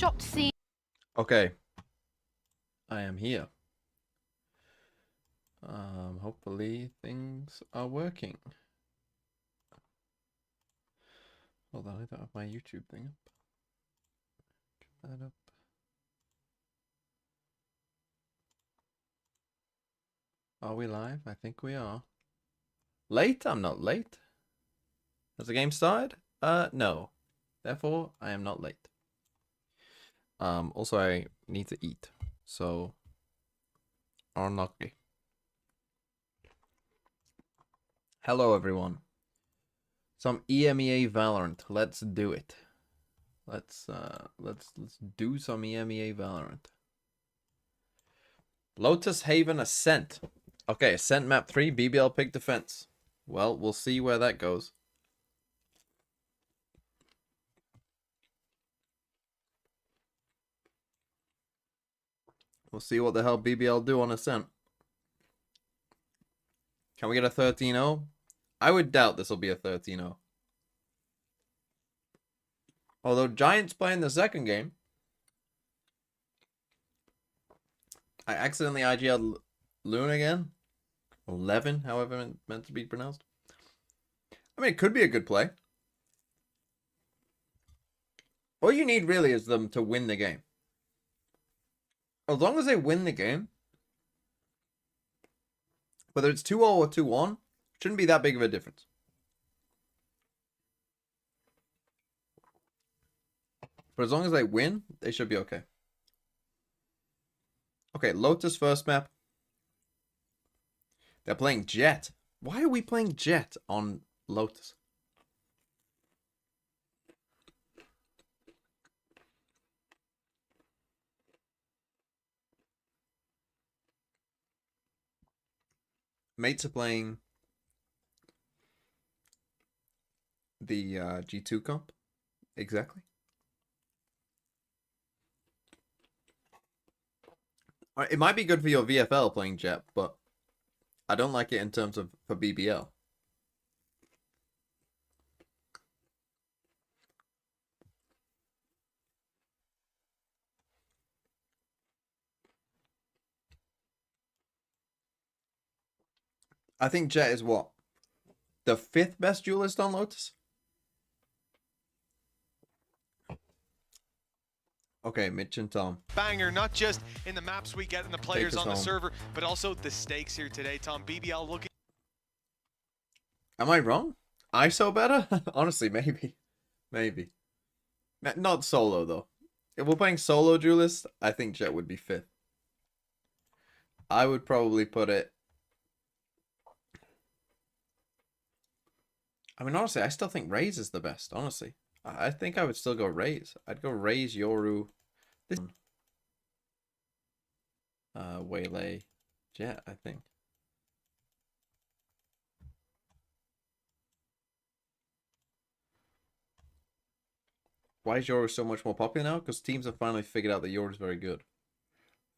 shocked to see. Okay. I am here. Hopefully things are working. Hold on, I don't have my YouTube thing up. Get that up. Are we live? I think we are. Late? I'm not late. Has the game started? No. Therefore, I am not late. Also I need to eat. So, unlucky. Hello everyone. Some EMEA Valorant. Let's do it. Let's do some EMEA Valorant. Lotus Haven Ascent. Okay, Ascent map 3, BBL pick defense. Well, we'll see where that goes. We'll see what the hell BBL do on Ascent. Can we get a 13-0? I would doubt this will be a 13-0. Although Giants playing the second game. I accidentally IGL'd Loon again. 11, however meant to be pronounced. I mean, it could be a good play. All you need really is them to win the game. As long as they win the game, whether it's 2-0 or 2-1, shouldn't be that big of a difference. But as long as they win, they should be okay. Okay, Lotus first map. They're playing Jet. Why are we playing Jet on Lotus? Mates are playing the G2 comp. Exactly. It might be good for your VFL playing Jet, but I don't like it in terms of for BBL. I think Jet is what? The 5th best duelist on Lotus? Okay, Mitch and Tom. Banger, not just in the maps we get and the players on the home. server, but also the stakes here today, Tom. BBL looking... Am I wrong? ISO better? Honestly, maybe. Maybe. Not solo, though. If we're playing solo duelist, I think Jet would be 5th. I would probably put it... I mean, honestly, I still think Raze is the best, honestly. I think I would still go Raze. I'd go Raze, Yoru, this Waylay, Jet, I think. Why is Yoru so much more popular now? Because teams have finally figured out that Yoru is very good.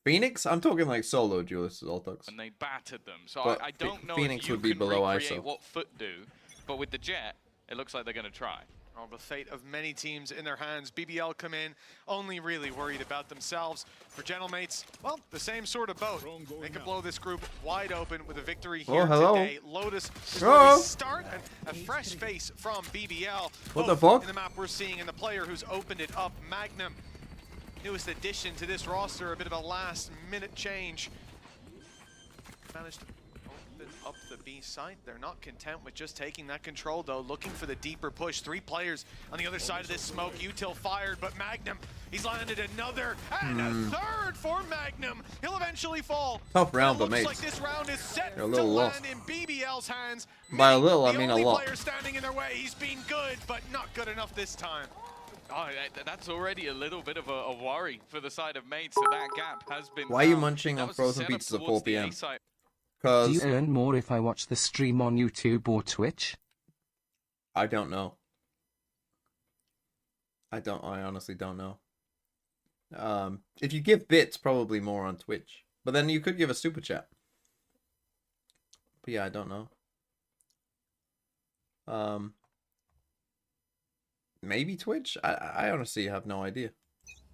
Phoenix? I'm talking like solo duelists, Altux. And they battered them. So But I don't know Phoenix if you would be can below recreate ISO. what Foot do, but with the Jet, it looks like they're going to try. Oh, the fate of many teams in their hands. BBL come in, only really worried about themselves. For Gentlemates, well, the same sort of boat. They can blow this group wide open with a victory here today. Lotus is where we start, and a fresh face from BBL. What the fuck? In the map we're seeing, and the player who's opened it up, Magnum. Newest addition to this roster, a bit of a last-minute change. Managed to open up the B site. They're not content with just taking that control, though. Looking for the deeper push. 3 players on the other side of this smoke. Util fired, but Magnum, he's landed another and a third for Magnum. He'll eventually fall. Tough round, but Looks mates. like this round is set They're a to little land lost. in BBL's hands. By a little, I The mean a only lot. player standing in their way. He's been good, but not good enough this time. Oh, that's already a little bit of a worry for the side of Mates. So that gap has been. Why are you found. munching That on was the frozen setup pizzas at towards 4 the PM? A site. Do you Because earn more if I watch the stream on YouTube or Twitch? I don't know. I honestly don't know. If you give bits, probably more on Twitch. But then you could give a super chat. But yeah, I don't know. Maybe Twitch? I honestly have no idea.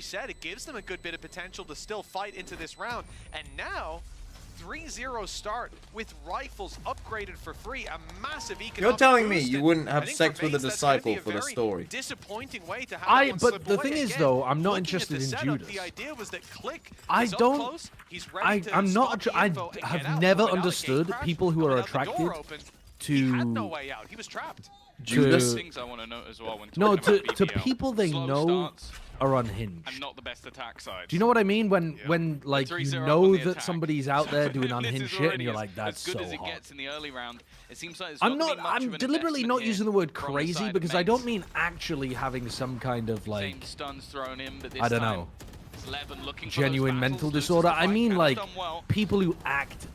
we said, it gives them a good bit of potential to still fight into this round. And now, 3-0 start with rifles upgraded for free, a massive economic You're telling me boost, you and wouldn't I have think sex for with a FaZe, that's gonna be disciple for the very story. disappointing way to have that one But slip the away. thing is, Again, though, I'm not looking at interested the in setup, Judas. The idea was that Click I is up don't- close, he's ready to I'm spot not. the I info and get have out. never Without a understood gate crash, people who are without the door attracted open, he had no to. way out. He was trapped. Judas? Things I want to note as well when No, talking to about BBL. people they Slow know starts are unhinged. and not the best attack side. Do you know what I mean? When like 3-0 you up know on the that attack. somebody's out there doing This unhinged is shit, and already you're as- like, that's as good so as it hot. gets in the early round. It seems like I'm deliberately not using the word crazy because I don't mean actually having some kind of like Same stuns thrown in, but this I don't time know, it's Levin looking for genuine those mental battles, loses disorder. the I fight, mean Cannon's like done well. people who act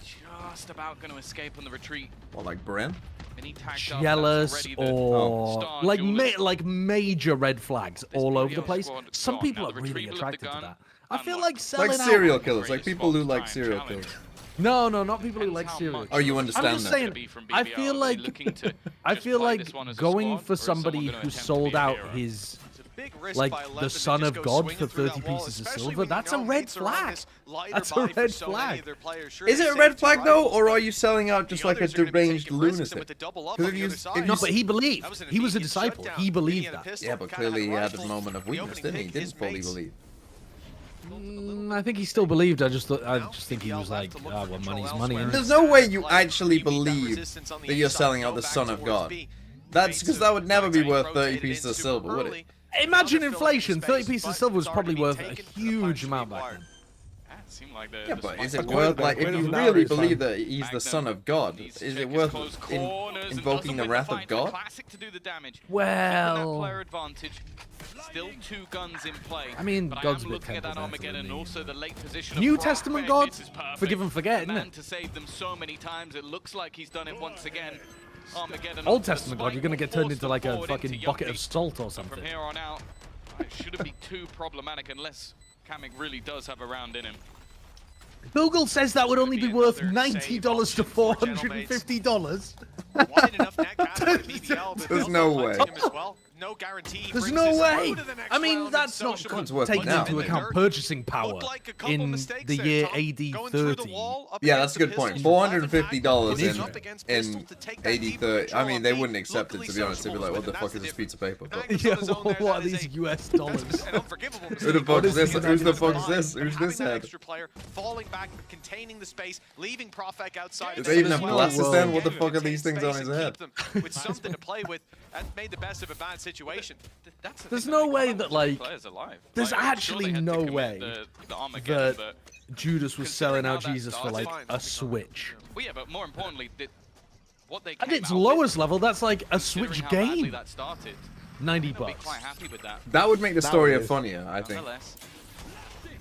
Just about going to escape on the retreat. What, like Bren? And he tagged up, jealous that's already the or star like duelist. like major red flags This all over the BBL place. squad Some gone. people Now are the really retrieval of the attracted to gun, that. I feel unlocked. like selling Like out. serial killers, like Greatest people who of like time serial challenge. killers. No, not people who Depends like how serial much Oh, you killers. understand I'm just that. saying, to be from I BBL. feel Are they like looking to I just feel play like this one as a going squad, for or is someone somebody gonna who attempt to sold be a out hero? his It's a big risk like by 11 the to son just of go God swinging for through 30 that wall, pieces of especially silver. when you That's a know red mates are on flag. this lighter That's a buy for red so many flag. of their players. Sure, Is they it a saved red two flag though, rifles, or but are you selling out just the like a others are gonna be deranged taking risks, and lunatic? with the double up 'Cause on if the you- other if side, not- But he that believed. was an He was a immediate disciple. shutdown. He He believed had a that. pistol, Yeah, but Cannon clearly he a had his rifle. moment of The weakness, opening didn't he? He pick, didn't his fully mates. believe. I think he still believed. I just think he was like, well, money's money. And there's no way you actually believe that you're selling out the Son of God. That's because that would never be worth 30 pieces of silver, would it? Imagine inflation. 30 pieces of silver was probably worth a huge amount back then. Yeah, it seemed like the Yeah, but is it According worth, to like, that, if you according to really nowadays, believe man. that he's the Magnum Son of God, needs to is check it his worth close corners and invoking doesn't the win wrath fight. of God? Classic to do the damage. Well- Keeping that player advantage. Still 2 guns in play. I mean, but God's I a am bit looking at that temperamental, Armageddon and isn't he? also the late position of New Brock. Testament Man, God, this is perfect. forgive and forget, The isn't man it? to save them so many times. It looks like he's done it once again. Armageddon Old off the Testament God, spike you're gonna will get turned force into them like a forward fucking into bucket of Yumpy. salt or But something. from here on out, it shouldn't be too problematic unless Kamek really does have a round in him. Google says that would only be worth Another $90 to save option for $450. Wanted enough net cash for BBL, but There's they'll no punt way. him as well. No guarantee. There's brings no this way. through to the next I mean, round that's and not sociable. It's worth taking now. into account purchasing power Looked like a couple in mistakes the there, year Tom. AD Going through the 30. wall, up Yeah, against that's a the good point. pistol, $450 Magnum in up against pistol to take that deeper AD30. I control mean, on they B. wouldn't accept it, Luckily, to be honest. They'd be like, what the Sociable fuck wins, is and this piece that's of paper? But Magnum's Yeah, on his own there. what are That is these a- US That's dollars? an unforgivable Who the mistake. fuck is this? What Who's the Magnum fuck is behind, this? Who's having this that head? extra player, falling back, containing the space, leaving Profek outside. Do of they the even have space. glasses then? What the Again, fuck are contain these things on space his and head? keep them with something to play with. That made the best of a bad situation. That's the There's thing, no they way come that, out with like, players alive. there's Like, I'm sure actually they had to no commit way the Armageddon, that but Judas was selling considering out how that Jesus for started- like a Switch. well, yeah, but more importantly, what they At came its out lowest with, level, that's like a considering Switch how badly game. that started, 90 they'll be bucks. quite happy with that. That would make the story Nowadays. funnier, I think. Nonetheless,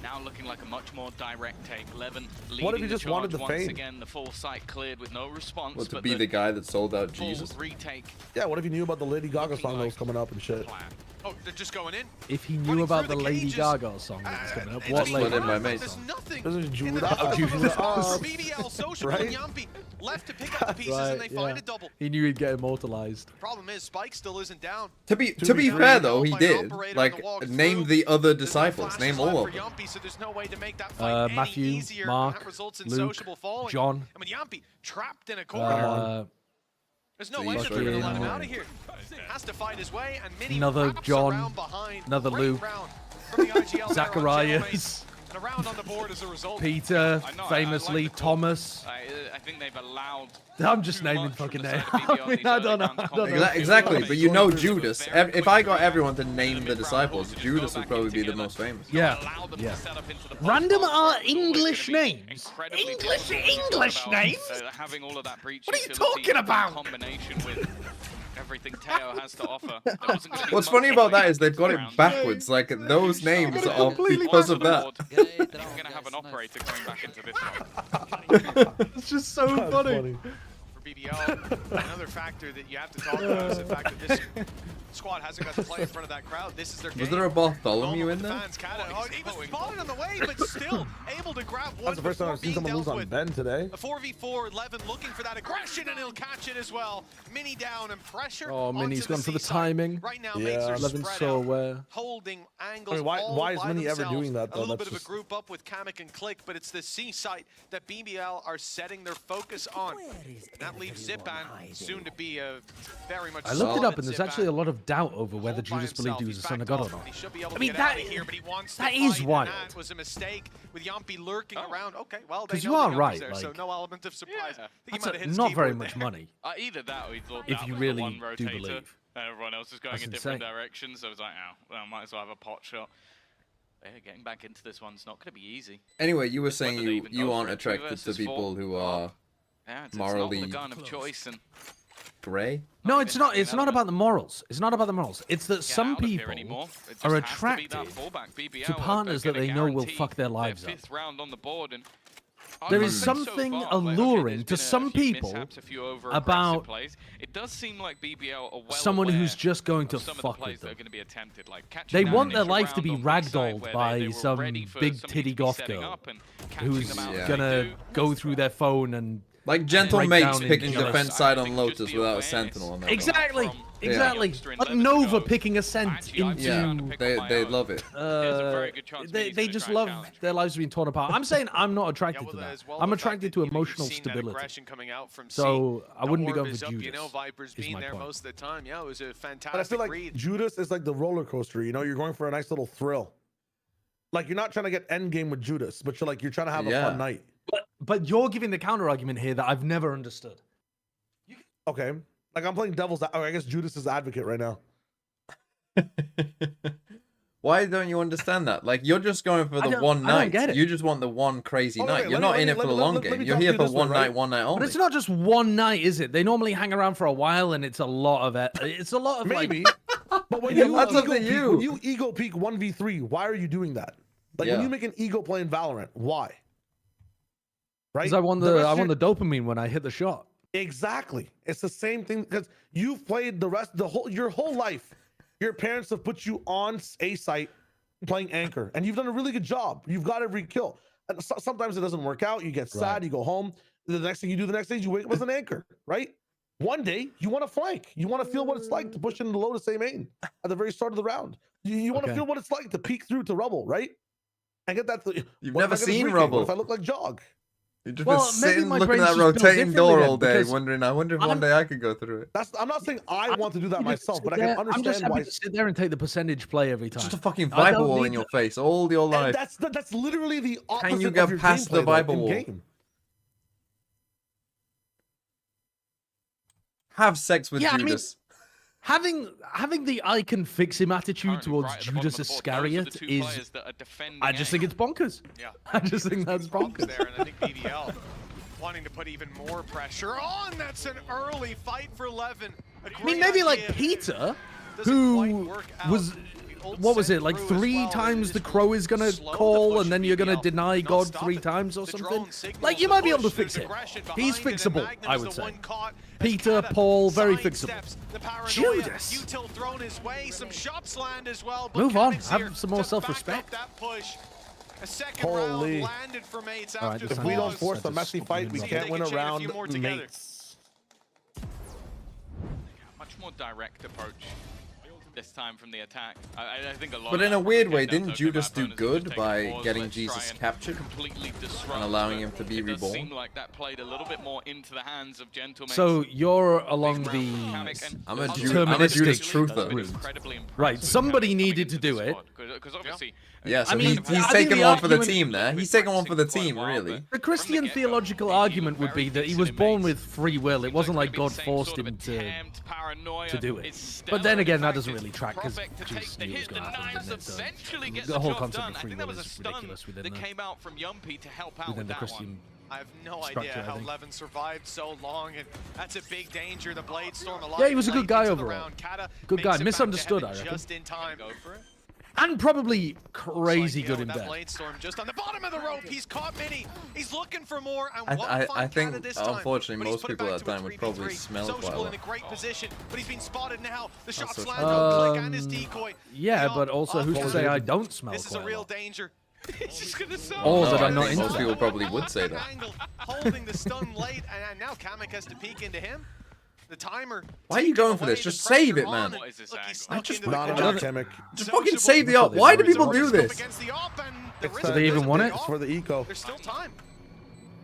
now looking like a much more direct take. Levin What if leading he the just wanted charge the once fame? again. The full site cleared with no response. What, to but be the guy that sold out full Jesus? retake Yeah, what if you knew about the Lady Gaga Looking song that was like coming up and shit? plan. Oh, they're just going in. If he knew Running about through the the Lady cages. Gaga song that's coming up, It's what being Let lady? in my perfect. mates There's on. nothing This is in Judas. the middle of Judas. this Oh, box. BBL, Social, right? and Yumpy left to pick up the pieces, Right, and they find yeah. a double. He knew he'd get immortalized. Problem is, Spike still isn't down. To be be fair though, he By an did. operator on Like, the walk name through. the other There's no disciples. flashes Name left all of for them. Yumpy, so there's no way to make that fight any Matthew, easier. Mark, That results in Luke, Sociable falling. John. I mean, Yumpy trapped in a corner. There's no way that they're going to let him out of here. Has to fight his way, and Mini Another wraps John, around behind. another Great Luke, round from the IGL there on Zacharias, and a round on the board as a result. Peter, I know, I famously like the call. Thomas. I think they've allowed. I'm just too naming much from fucking the names. side of BBL I mean, these I early don't know. rounds I don't know. competition. Exactly, but you know Judas. Very If I got quick everyone to round. name Gonna the be disciples, Brown Judas Wolves would to probably go be back the in most together. famous. Yeah, Allow them yeah. to set up into the Random post are box. It's always English gonna be names. incredibly English difficult English about, names? having all of that breach What are you utility talking in about? combination with everything Teo has to offer. There wasn't gonna be What's much funny about that fight is they've got it round. backwards. Like, those names Huge are start. because of that. You're going to have an operator coming back into this one. It's just so That's funny. For BBL, another factor that you have to talk about is the fact that this squad hasn't got to play in front of that crowd. This is their game. Was there a Bartholomew in The there? fans he was spotted on the way, but still able to grab one That's the first time before I've seen being someone lose dealt on with. Ben today. A 4v4, 11 looking for that aggression, and he'll catch it as well. Mini down and pressure. Oh, Mini's onto gone for the C side. timing. Right now, Yeah, mates are 11's spread so out, aware. holding angles. I mean, why- all why is by Mini ever themselves. doing that, A though? little That's bit of a just- group up with Kamek and Click, but it's the C site that BBL are setting their focus on. And that that leaves Zipan, soon to be a very much. I looked it up, and there's Zipan. actually a lot of doubt over whether All by Judas believed he was himself. the son of backed God or off, not. and he should be able to I mean, get that- out of here, but he wants that to is fight, wild. and that was a mistake with Yampi lurking around. Okay, well, they 'Cause know you that are Yampi's right, there, so like- no element of surprise. Yeah. I think he That's might have hit his not very keyboard much there. money. Either that or he thought If that you was really the one do rotator, believe. and everyone else is going That's in different insane. directions. So I was like, oh, well, might as well have a pot shot. Yeah, getting back into this one's not going to be easy. Anyway, you were It's saying whether they you even you go aren't for it. 2 attracted to versus 4. people who are Yeah, it's morally not the gun of choice, and grey. No, Not it's even not. having It's an not element. about the morals. It's not about the morals. It's that Get some out of here people anymore. It just are has to be that attracted fullback. BBL to are partners that gonna they know will guarantee fuck their lives their up. 5th round on the board, and There I is think so something far, like, alluring there's to been some a few people mishaps, a few over about plays. It does seem like BBL are well someone aware who's just going to of some of fuck the plays with that are them. going to be attempted. Like They catching want that their initial life to round be on B side ragdolled where by they were some ready for big somebody titty to be goth setting girl up and catching who's them out Yeah. as gonna they do. go through their phone and Like gentle Right mates down in picking the defense I side think on just Lotus the without a awareness sentinel on their coming back. out exactly, from exactly. youngster in Like Leather to Nova go, picking Ascent actually, I into. Yeah, trying to pick they on my they own. love it. There's a very good chance They Vinny's gonna just try and love challenge. their lives being torn apart. I'm saying I'm not Yeah, attracted well, to that. as well, I'm the fact attracted that, to you know, you've emotional seen that stability. aggression coming out from C. So I The wouldn't be orb going is for up, Judas. You know, Viper's is been my there point. most of the time. Yeah, it was a fantastic But I feel like read. Judas is like the roller coaster. You know, you're going for a nice little thrill. Like you're not trying to get end game with Judas, but you're trying to have a Yeah. fun night. But you're giving the counter argument here that I've never understood. Okay, like I'm playing devil's. I guess Judas is advocate right now. Why don't you understand that? Like you're just going for I the don't- one I don't night. get it. You just want the one crazy Okay, night. let You're me- not let in me- it for let the me- long let game. me You're talk here to for you this one way, right? night only. But it's not just one night, is it? They normally hang around for a while, and it's a lot of it. It's a lot of Maybe, like. but when Yeah, you that's up ego to peak, you. when you ego peak 1v3, why are you doing that? Like Yeah. when you make an ego play in Valorant, why? Right? Because I want The the rest I of want your- the dopamine when I hit the shot. Exactly. It's the same thing because you've played your whole life. Your parents have put you on a site playing anchor, and you've done a really good job. You've got every kill. And sometimes it doesn't work out. You get sad. Right. You go home. The next thing you do the next day is you wake up as an anchor. Right? One day you want to flank. You want to feel what it's like to push into the Lotus A main at the very start of the round. You want to Okay. feel what it's like to peek through to rubble. Right? And get that. You've what if never I get a seen 3K? rubble. What if I look like Jog? You've just Well, been maybe sitting my looking at brain's that just built rotating door differently all then, day, because wondering. I wonder if one I'm- day I could go through it. I'm not saying I want to do that You just myself, sit but I can there- I'm just understand happy why. to sit there and take the percentage play every time. Just a fucking I Viper don't wall need in your to- face all your And life. that's literally the opposite you get of your past the gameplay, though, Viper in wall? game. Have sex with Yeah, I mean, Judas. Having the I can fix him attitude Currently towards right at the bottom Judas of the board. Those are the Iscariot two is. players that are defending I just A. think it's bonkers. Yeah. I just think that's Problems bonkers. there, and I think BBL wanting to put even more pressure on. That's an early fight for Levin. I mean, maybe like Peter, Doesn't quite who work out. was. The old What was Sent it, like crew as 3 well, times it the just crow is gonna slow the call push and then you're gonna BBL. deny Not God stop 3 it. times or The something? drone signals Like, you the might be able to push. fix There's him. aggression He's behind it, and fixable, Magnum I is would the say. one caught as Peter, Kata Paul, very sidesteps fixable. the paranoia. Judas. Util thrown his way, some shots land as well. But Move on. Kamek's Have here some more to back self-respect. up that push. A second Holy. round landed for mates All right, after this the If we don't Pause. force I a just messy stopped fight, him we in can't the win a chain a few round, more together. mates. Much more direct approach this time from the attack. I think a lot. But of in a that weird came way, down to, didn't okay, Judas my do opponents have good just by taken a pause, getting let's Jesus try and captured completely disrupt, and allowing but him to be it does reborn? seem like that played a little bit more into the hands of Gentleman. So you're along the. I'm a Judas truther. Right, somebody needed to do it. Because obviously, Yeah, so I mean, he's I think taken the one for the argument- team there. He's taken one for the team, really. The Christian theological argument would be that he was born with free will. It wasn't like God forced him to do it. But then again, that doesn't really track because Jesus knew it was going to happen. Didn't it? So the whole concept of free will is ridiculous within that came out from Yumpy to help out within with the that Christian. one. I have no structure, idea I how think. Levin survived so long, and that's a big danger. The Blade Storm alive. Yeah, he was a good late guy into the overall. round. Kata Good makes guy. it back Misunderstood, to I heaven reckon. just in time. Go for it. And probably Looks crazy like, good yo, in that bed. Blade Storm just on the bottom of the rope. He's caught Mini. He's looking for more. And I won't find think, Kata this time, unfortunately, but he's most put it people back at that to a time would probably 3v3. smell Social quite well. in a great position, but he's been spotted now. The shots so land smart. on Click and his decoy. Yeah, The but also off who's to course. say I don't smell This is a quite real lot? danger. He's just gonna sell. Or No, that I I'm not think into most that. people probably would say that. Angle, holding the stun late, and now Kamek has to peek into him. The timer. Why are you taking going for away this? the Just save pressure it, man. on What is this Look, angle? he's stuck just into the Not corner. enough, Kamek. Just So fucking Shabu- save the op. Why do people do Up this? against the op, and the It's risk Do they even doesn't want pay it? off. For the eco. There's still time.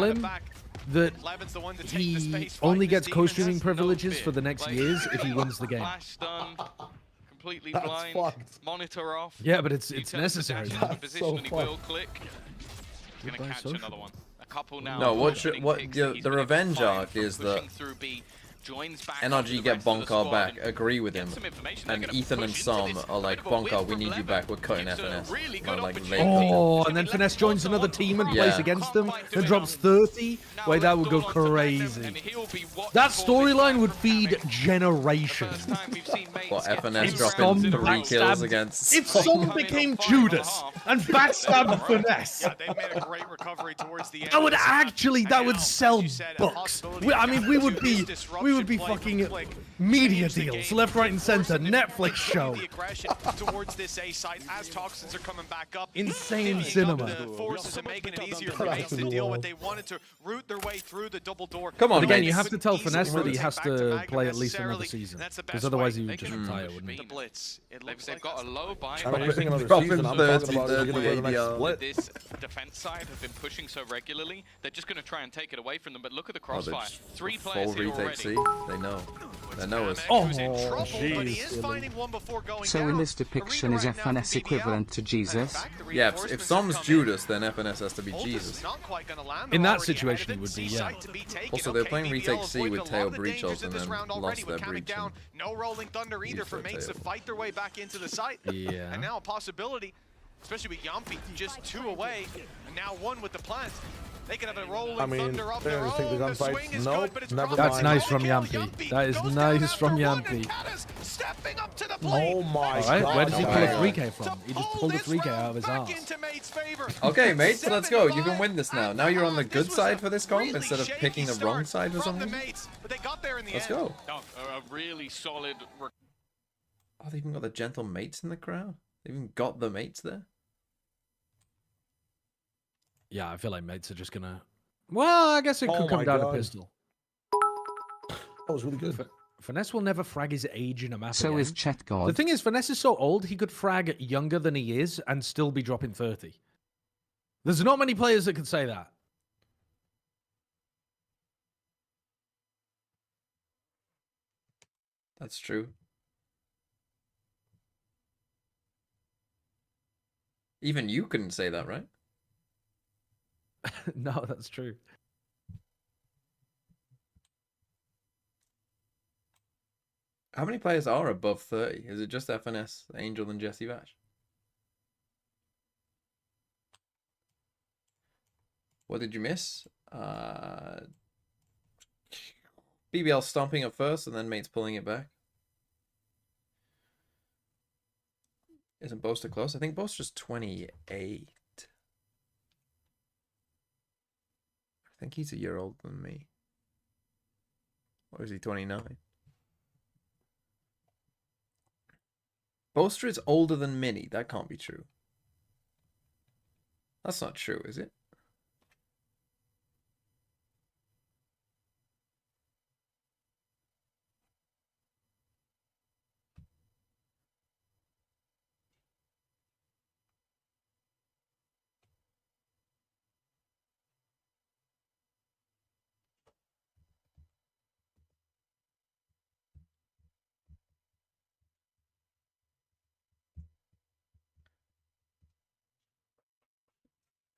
tell him that he only gets co-streaming privileges for the next years if he wins the game. Completely That's blind, fucked. monitor off. Yeah, but it's necessary. That's so He will click. He's gonna catch another one. A couple now. No, the revenge arc is that joins back NRG get Bonkar back, agree with him, and Ethan and Sam are like, Bonkar, we need you back, we're cutting FNS. Oh, and then Finesse joins another team and plays against them and drops 30. Wait, that would go crazy. That storyline would feed generations. What, FNS dropping 3 kills against... If Som became Judas and backstabbed Finesse, They've made a great recovery towards the end. that would actually, that would sell books. I mean, we would be fucking media deals, left, right, and center, Netflix show. The aggression towards this A site as toxins are coming back up. Insane cinema. The forces and making it easier for mates to deal with. They wanted to root their way through the double door. Come on, Again, mates. you have to tell Finesse that he has to play at least another season, because otherwise he would just retire, wouldn't he? The blitz. It looks They've got a low buy. I'm missing another Dropping season. I'm 30, talking about getting a nice split. This defense side have been pushing so regularly, they're just going to try and take it away from them. But look at the Oh, crossfire. they're 3 full players here retake already. C. They know. They know us. Oh, Who's in trouble, but he is jeez. finding one before going So down. in this depiction, is Arena right now FNS from BBL. equivalent to Jesus? In fact, the Yeah, if reinforcements Som's have come in. Judas, then FNS has to be Lotus Jesus. is not quite gonna land. In They're that already situation, ahead it would of be, it. yeah. C-side to be taken. Also, they're Okay, playing BBL retake C avoided with a lot Tail of the Breach dangers also in and this then round already lost with their Cannon Breach. down. No rolling thunder either Use for their mates to tail. fight their way back into the site. Yeah. And now a possibility, especially with Yampi just 2 away, and now 1 with the plant. They can have a rolling I mean, thunder of they their just think own. the The gunfights- swing is nope, good, but it's never probably That's nice from kill. Yampi. That is goes nice down from after 1, Yampi. and Kata's stepping up to the plate. Oh my All right, god. where does he pull a man. 3K from? He just pulled a 3K out of his Back ass. into Mate's favor. Okay, mates, let's go. You can 7-5 win this now. Now you're on the good This was side a for this comp really instead of shaky picking the wrong start side for from some the reason. Mates, but they got there in the Let's end. go. A really solid. Oh, they even got the gentle mates in the crowd. They even got the mates there. Yeah, I feel like mates are just gonna. Well, I guess it Oh could come my down God. to pistol. That was really good. Finesse will never frag his age in a map So again. is Chet The God? thing is, Finesse is so old, he could frag younger than he is and still be dropping 30. There's not many players that could say that. That's true. Even you couldn't say that, right? No, that's true. How many players are above 30? Is it just FNS, Angel, and Jesse Vash? What did you miss? BBL stomping up first and then mates pulling it back. Isn't Boaster close? I think Boaster's 28. I think he's a year older than me. Or is he 29? Boaster is older than Minnie. That can't be true. That's not true, is it?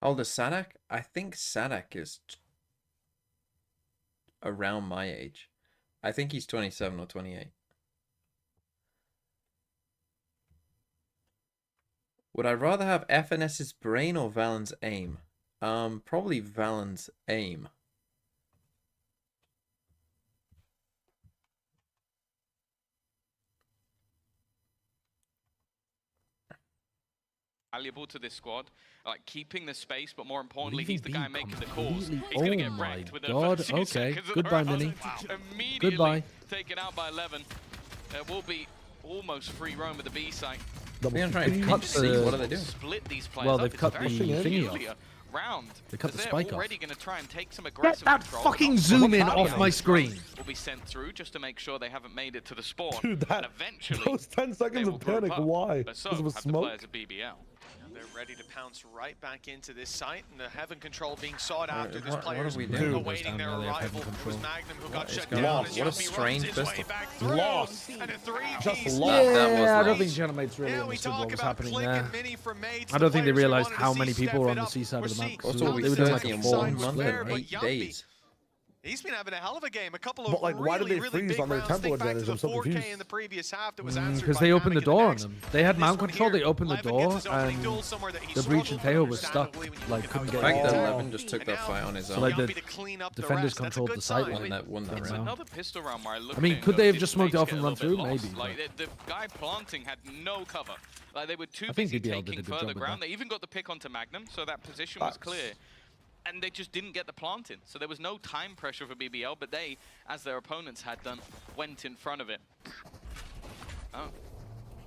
How old is Sadak? I think Sadak is around my age. I think he's 27 or 28. Would I rather have FNS's brain or Valen's aim? Probably Valen's aim. Valuable to this squad, like keeping the space, but more importantly, Leaving he's the guy B making the calls. completely- He's going to oh get my wrecked with God, the first 2 okay. seconds of Goodbye, the round. Minnie. Immediately Goodbye. taken out by 11. There will be almost free roam with the B site. They're going to try and cut pinch C. the- What are they doing? Split these players Well, up. they've It's cut very the thingy off. peculiar round. They cut the They're spike off. already going to try and take some Get aggressive that control. fucking Not zoom in happening? off my screen. will be sent through just to make sure they haven't made it to the spawn. Dude, that and eventually those 10 they seconds will of group panic. up. Why? But so Because of a have the smoke? players of BBL. They're ready to pounce right back into this site, and the heaven control being sought after. This what players are we doing? awaiting their Now they have arrival. heaven It was control. Magnum who got What is shut going down. on? as What a Yampi strange runs his way pistol. back through. Lost. And a 3 Just piece. lost. That was Yeah, I don't nice. think Genomates really Yeah, we understood talk what was about happening Click there. and Mini for mates. I don't think they The players we realized wanted to how see many step people were it on the up C side of the were map. seeing So Also, they we were doing like 30 a in 4 1 month month split, and right? 8 days. He's been having a hell of a game. A couple of But, like, why did they really freeze big on their rounds. tempo Think back to advantage? the I'm so 4K confused. in the previous half that was answered Because by they opened the Namek in door on next. them. They had And mount this one control, here, they opened the Levin door, gets his opening and duel somewhere that he the breach struggled and Tail with, was stuck, understandably, when you like, look couldn't at get how The fact that Oh. Levin just took that fight on his So, own. like, Yuppie the to clean up the defenders rest. That's a controlled good the side sign. lane. And that won that It's round. another pistol round where I look I mean, at it and could go, they have did just smoked it Mates off get and a run little bit through? lost? Maybe, Like, the guy planting had no cover. Like, they were too I think busy BBL did a taking good job further with ground. that. They even got the pick onto Magnum, so that position was Facts. clear. And they just didn't get the plant in. So there was no time pressure for BBL, but they, as their opponents had done, went in front of it. Oh.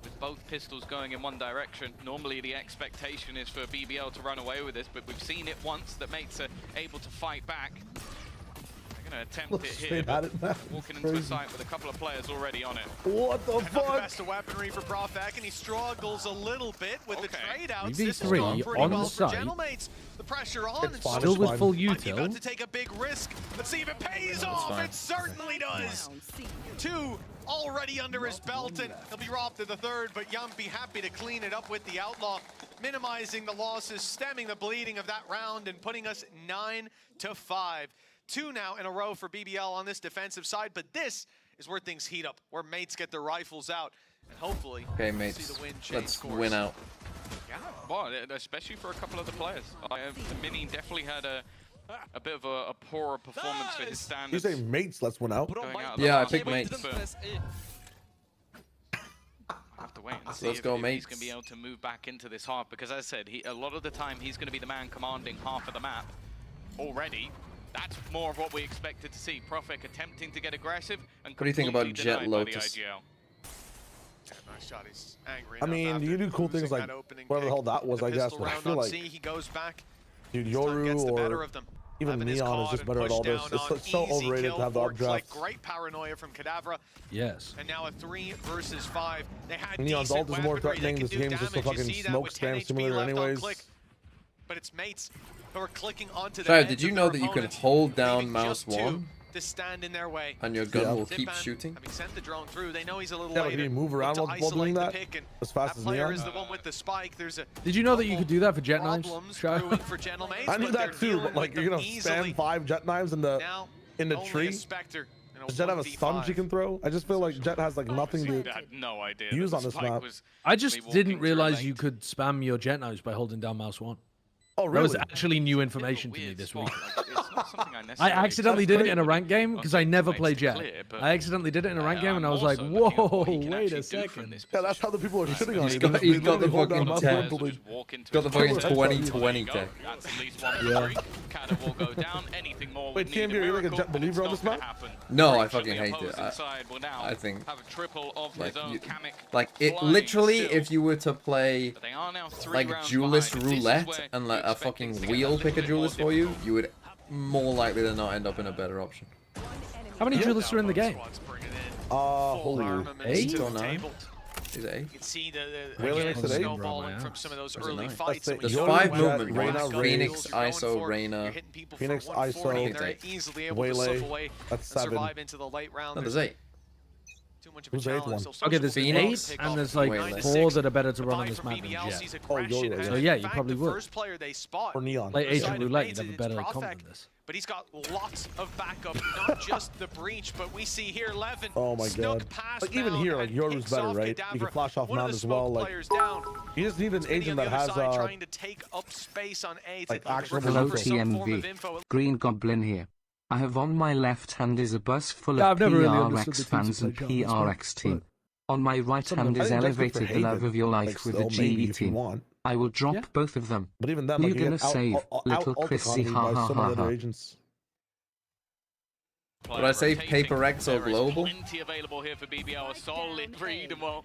With both pistols going in one direction, normally the expectation is for BBL to run away with this, but we've seen it once that Mates are able to fight back. They're going to attempt Look it here, straight at it, man. walking It's into a crazy. site with a couple of players already on it. What the Not the fuck? best of weaponry for Profek, and he struggles a little bit with the Okay. trade-outs. This has 3v3 gone pretty on the well for site. Gentlemates. The pressure on, It's and fine, Still it's with fine. full might be util. about to take a big risk. Let's see if it pays off. fine. It certainly does. 2 already under his belt, and he'll be robbed of the 3rd, but Yumpy happy to clean it up with the Outlaw, minimizing the losses, stemming the bleeding of that round, and putting us 9-5. 2 now in a row for BBL on this defensive side, but this is where things heat up, where Mates get their rifles out, and hopefully Okay, see mates. the win change Let's course. win out. Yeah, well, especially for a couple of the players. Mini definitely had a bit of a poorer performance for his You standards. say mates, let's win out. going out of the Yeah, I last picked week, Mates. but I'll have to wait and see Let's if go, he's Mates. going to be able to move back into this half, because as I said, a lot of the time he's going to be the man commanding half of the map already. That's more of what we expected to see. Profek attempting to get aggressive and What do you think about completely Jet denied by the Lotus? IGL. Yeah, nice shot. He's angry I enough mean, after you do cool things losing like that opening whatever the hell pick. that was, The I guess, pistol but I round feel on like, C, he goes back. dude, This time gets the better Yoru of them. even Levin is Neon is caught just and better at all pushed this. down It's so on easy overrated kill to have the for updraft. like great paranoia from Kadavra, Yes. and now a 3 versus 5. They had Neon's decent ult is more weaponry that threatening. could This do game is just a damage. You fucking see that smoke with 10 spam HP simulator left on anyways. click. But it's Mates who are clicking onto the Sorry, heads did you of know their that you can opponents, hold down leaving mouse just 2 1 to stand in their way. and your gun Yeah. will keep Zipman, shooting? having sent the drone through, they know he's a little Yeah, but later. can you move around to while doing isolate the that? pick, and As fast that as player Neon? is the one with the spike. There's a Did you know that you could do that for Jet Knives? problems Shy? brewing for Gentlemates, I knew but that they're too, dealing but like with you're them gonna easily. spam 5 jet knives in the Now, only tree. a Spectre in a Does Jet have a 1v5. stun she can throw? I just feel like Jet has like nothing to. I had no idea. Use that on the this spike map. was I just walking didn't through realize late. you could spam your Jet Knives by holding down mouse 1. Oh That was really? actually new Bit of a information to me weird this spot. week. Like, it's not something I I necessarily accidentally That's did it in a crazy. rank game because I never play Jet. Clear, but, I accidentally did it in a rank game and I was I'm like, also looking at whoa, what he can wait actually a do from second. this Yeah, that's how the people are shitting on He's you. got- They he's got the literally hold down fucking mouse tech. one till they- Just walk into Got the his fucking Headshot. 2020 There you tech. go. That's at least 1 for Yeah. 3. Canada will go down. Anything more Wait, would need a TMV, are you like a miracle, Jet but it's believer on not this gonna map? happen. No, I Fortunately, fucking hate it. opposing side will now I think, have a triple of like, his own you- Kamek like it flying literally, still. if you were to play But they are now 3 like rounds duelist behind. This is roulette where and you let a expect fucking things to get wheel little pick a bit more duelist for you, difficult. you would more likely than not end up in a better option. How many duelists are in the Both game? squads bringing in Holy full armaments 8 to or the 9? table. Is it 8? You can see the Whaley again, makes it 8? snowballing from some of those Or is it early 9? fights. That's and it. when There's you Yoru, 5 go Jet, movement. Reyna, back on Reyna, kills, Phoenix, you're going ISO, for it, Reyna, you're hitting people Phoenix, for 140, ISO, and they're Phoenix. easily able to Waylay. slip away That's and 7. survive into the late round. No, there's There's 8. too much of a Who's the eighth challenge. one? So Okay, there's Social will Phoenix, pick and up there's like 9 to 4 6. that are better to The run buy on this from map than BBL Jet. sees aggression, Yoru, and yeah. So in yeah, you fact, probably the would. first player they spot Or Neon. Like on the Agent side of Roulette, Mates, you'd have a it's better Profek, comp than this. but he's got lots of backup, not just the breach, but we see here Levin Oh my snuck god. past Like even Mound here, like and Yoru's picks better, off right? You can Kadavra, flash off one of Mound the as well. smoke Like players down. you just need an Spinny agent on that the other has side, trying to take up space on A to like, actual look Hello for some form of TMV. info. Green Goblin here. I have on my left hand is a bus full Yeah, of I've never really understood PRX the fans teams and that play John on this PRX map, team. On my right something- hand I is think that's good for elevated the love Haven. of your Like, life with still, the maybe GE if you team. want. I will drop Yeah. both of them. But even then, Who like, you you gonna get save? Little out Chrissy, economy ha, by ha, so ha, many other ha. agents. Would I say Rotating. Paper X or There is Global? Plenty available here for BBL. A solid read and well.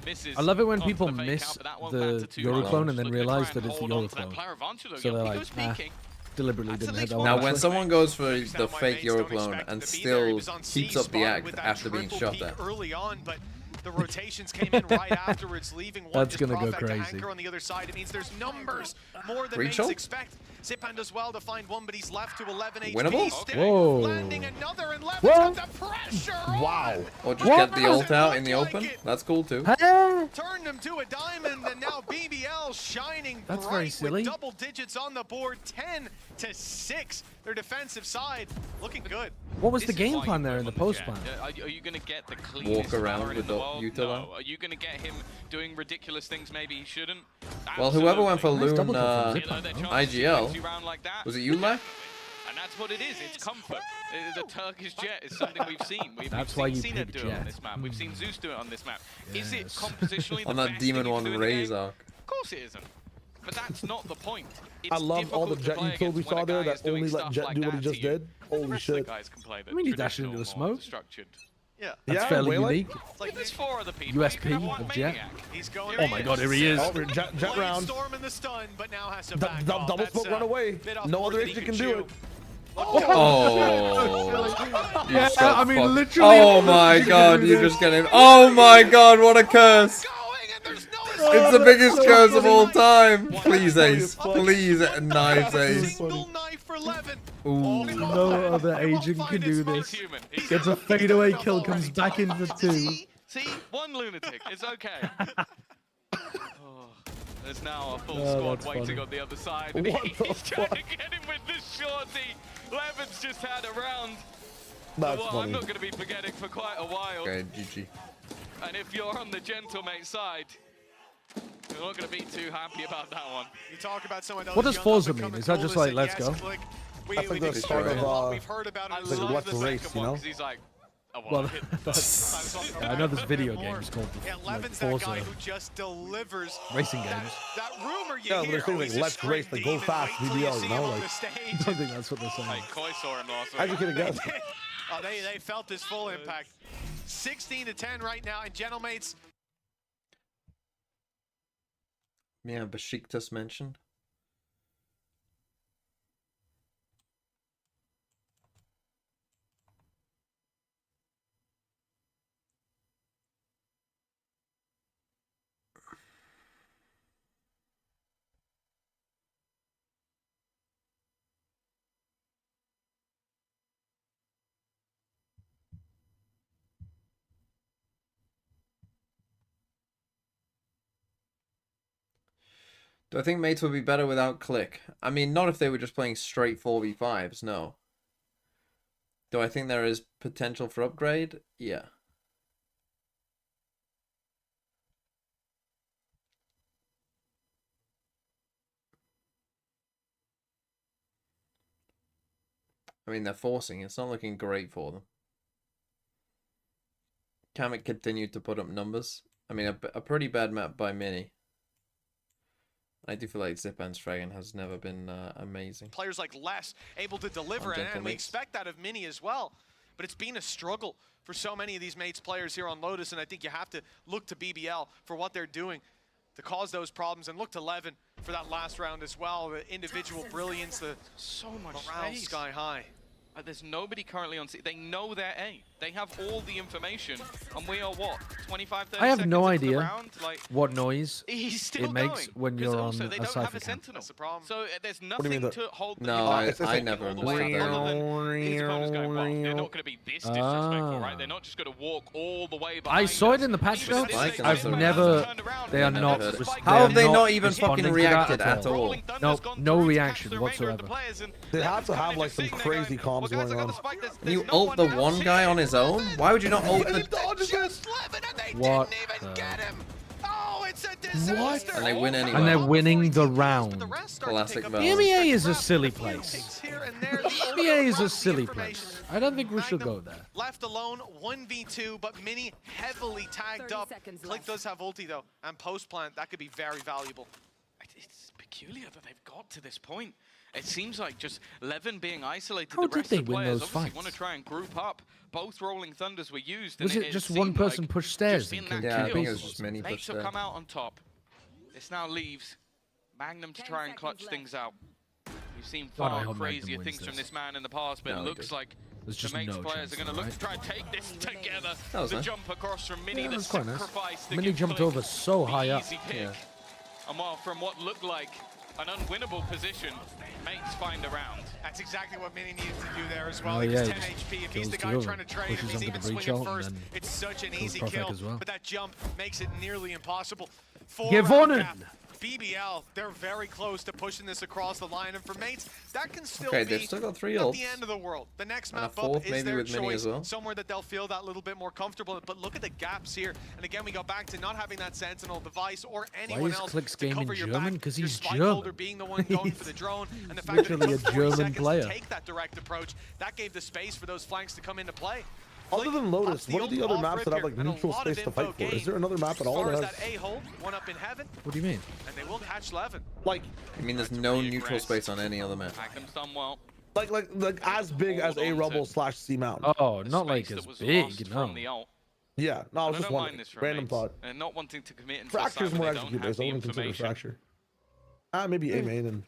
Misses I love it when onto people the fake miss out, but that one the banter too Yoru much. clone and then Looking to try realise and that it's the hold on Yoru to that clone. player advantage, though. So they're Yuppie like, goes nah. peeking. Deliberately That's didn't at hit that least one. Now, one when way. someone goes for Now the my fake mates don't Euro clone expect and him to be there. He still was on C keeps up the spot act with that after being triple shot peek at, early on, but the rotations came in right afterwards, leaving one That's just gonna go Profek to crazy. anchor on the other side. It means there's numbers more than Breach mates ult? expect. Zipan does well to find one, but he's left to 11 HP. Winnable? Stick, Whoa. landing another, and Levin's Whoa. got the pressure Wow. on. Or just get the ult out in the open. That's cool too. Turned him to a diamond, and now BBL shining That's bright very silly. with double digits on the board, 10-6. Their defensive side looking good. What was This the is game why plan you there put in the him on post jet. plan? Are you going to get the cleanest Walk around Valorant with in the the world? util No. out? Are you going to get him doing ridiculous things maybe he shouldn't? Well, whoever went for Absolutely. Nice Loon double kill from You know, their Zipan, though. chances IGL. to you around like that. Was it you, Lech? And that's what it is. It's comfort. The Turkish jet is something we've seen. That's we've why seen you Cena pick do it on Jet. this map. We've seen Zeus do it on this map. Is it Yes. compositionally the On best that thing Demon you can One do in the Raze game? arc. Of course it isn't. But that's not the point. It's I love all the difficult to Jet play util we against when saw a there guy is that only doing let stuff Jet like do what he that just to you. did. The Holy rest of the shit. guys can play the I mean, he dashed traditional, into the more smoke. structured. Yeah. That's Yeah, fairly Waylon. unique. It's like There's 4 other people. USP You can have one of Jet. maniac. He's going. Oh my god, here he is. Oh, jet round. Storm in the stun, but now has to back off. Double That's, smoke, run away. bit off No more other than he agent could can do chew. it. Oh. You Yeah, got I mean, fucked. literally. Oh my god, you just get him. Oh my god, what a curse. Going, and there's no It's the biggest curse of all time. Please, Ace. Please, knives, Ace. single knife for Levin. Ooh. No other agent can do this. Human. He's Gets a fadeaway kill, comes back in for 2. See, one lunatic. It's okay. Oh, there's now a full Oh, squad that's waiting funny. on the other side. What He's the trying fuck? to get him with this shorty. Levin's just had a round. That's Well, I'm funny. not going to be forgetting for quite a while. Okay, GG. And if you're on the gentlemate side, you're not going to be too happy about that one. You talk about someone else. What does Forza mean? Is that just like, let's go? I think that's part of, We've heard about it. I a like lot. what's love the the race, second you one know? because he's like, oh, Well, well, hit. I know this video game is called Yeah, like Levin's that Forza guy who just delivers racing games. that rumor you Yeah, but hear. there's things Oh, like he's a let's straight race, like, go demon. fast, Wait till you BBL, see you know, him on like- the stage. I don't think that's what they're saying. Hey, Koi saw him last How'd you week. get a guess? Oh, they felt his full impact. 16-10 right now, and gentlemates. Yeah, Besiktas mentioned. Do I think mates would be better without click? I mean, not if they were just playing straight 4v5s, no. Do I think there is potential for upgrade? Yeah. I mean, they're forcing. It's not looking great for them. Kamek continued to put up numbers. I mean, a pretty bad map by Mini. I do feel like Zipan's Dragon has never been amazing. Players like Les able to deliver, On and we Gentlemates. expect that of Mini as well. But it's been a struggle for so many of these mates players here on Lotus, and I think you have to look to BBL for what they're doing to cause those problems, and look to Levin for that last round as well. The individual brilliance, the So much morale space. sky high. There's nobody currently on C. They know their A. They have all the information, and we are what 25, 30 I have no seconds into the idea round? Like, what noise he's still it makes going, when 'cause you're also on they a don't have cypher a camp. sentinel. That's the problem. So there's do you nothing mean the- to hold them No, back. it's I like- never all the way understood other that. than his opponent's going, well, they're not going to be this disrespectful, right? Ah. They're not just going to walk all the way I behind saw us. it in the patch Even notes. if I've they I've turn never. around, They are and not. then the spike How have they are not even responding fucking to that reacted at all? Rolling Thunder's Nope, gone no through to reaction catch the remainder of the whatsoever. players, and They have Levin's to have, kinda like, just some sitting there crazy going, comms well, guys, going I got the on. spike, there's You no ult the down. one guy on his own? Why would you not ult the... It's just Levin, and they What didn't even the- get him. Oh, it's a disaster. And they win anyway. And they're winning the But round. the rest start to Classic pick up Valorant. The EMEA is a Draft silly a few place. picks here and there. The EMEA is a overruns the silly information. place. I don't think we should Magnum go there. Left alone, 1v2, but Mini heavily tagged 30 up. seconds Click left. does have ulti though, and post plant, that could be very valuable. It's peculiar that they've got to this point. It seems like just Levin being isolated. How the did rest they of the win players those obviously fights? want to try and group up. Both Rolling Thunders were used. Was and it just one seemed person like pushed stairs just and in killed that Yeah, I kill, think it was just Mini Mates pushed have there. come out on top. This now leaves Magnum to 10 try and clutch seconds things out. We've seen God, I far hope Magnum crazier wins things from this. this man in the past, but No, it he looks doesn't. like There's the just Mates no players chance, are going to though, look to right? try and take this together. That was The nice. jump across from Mini, Yeah, that the was quite nice. sacrifice to Mini give jumped Click over so the high up. easy pick. Yeah. And while from what looked like an unwinnable position, Mates find a round. That's exactly what Mini needed to do there as well. Oh, He yeah, was he 10 just HP. If he's kills the two guy of trying them, to trade, pushes if he's onto even the breach swinging ult, and first, then it's such an kills easy Prophet kill. as well. But that jump makes it nearly impossible. Gewonnen! BBL, they're very close to pushing this across the line, and for Mates, that can still Okay, be they've still got 3 not ults. the end of the world. The next And a map fourth up is maybe their with Mini choice, as well. somewhere that they'll feel that little bit more comfortable. But look at the gaps here, and again, we go back to not having that sentinel device or anyone is else Click's to game cover in your German? back. 'Cause Your he's spike German. holder being the one going for the drone, and the fact literally that it took a 40 German seconds player. to take that direct approach, that gave the space for those flanks to come into play. Other than Lotus, what are the other maps that have like And a neutral lot of space to fight info for? Is gained. there another map at As all far as that that has A-hole, one up in heaven, What do you mean? and they will catch Levin. like I mean, there's no neutral space on any other map. Magnum's done well. like as big as a Rebel / C Mount? Oh, The not like space as that was big, lost no. from the ult. Yeah, no, I was And just don't mind wondering. this from Random Mates. thought. And not wanting to commit into Fracture's a more side where they execute don't have based. I the wouldn't consider information. Fracture. Maybe A main and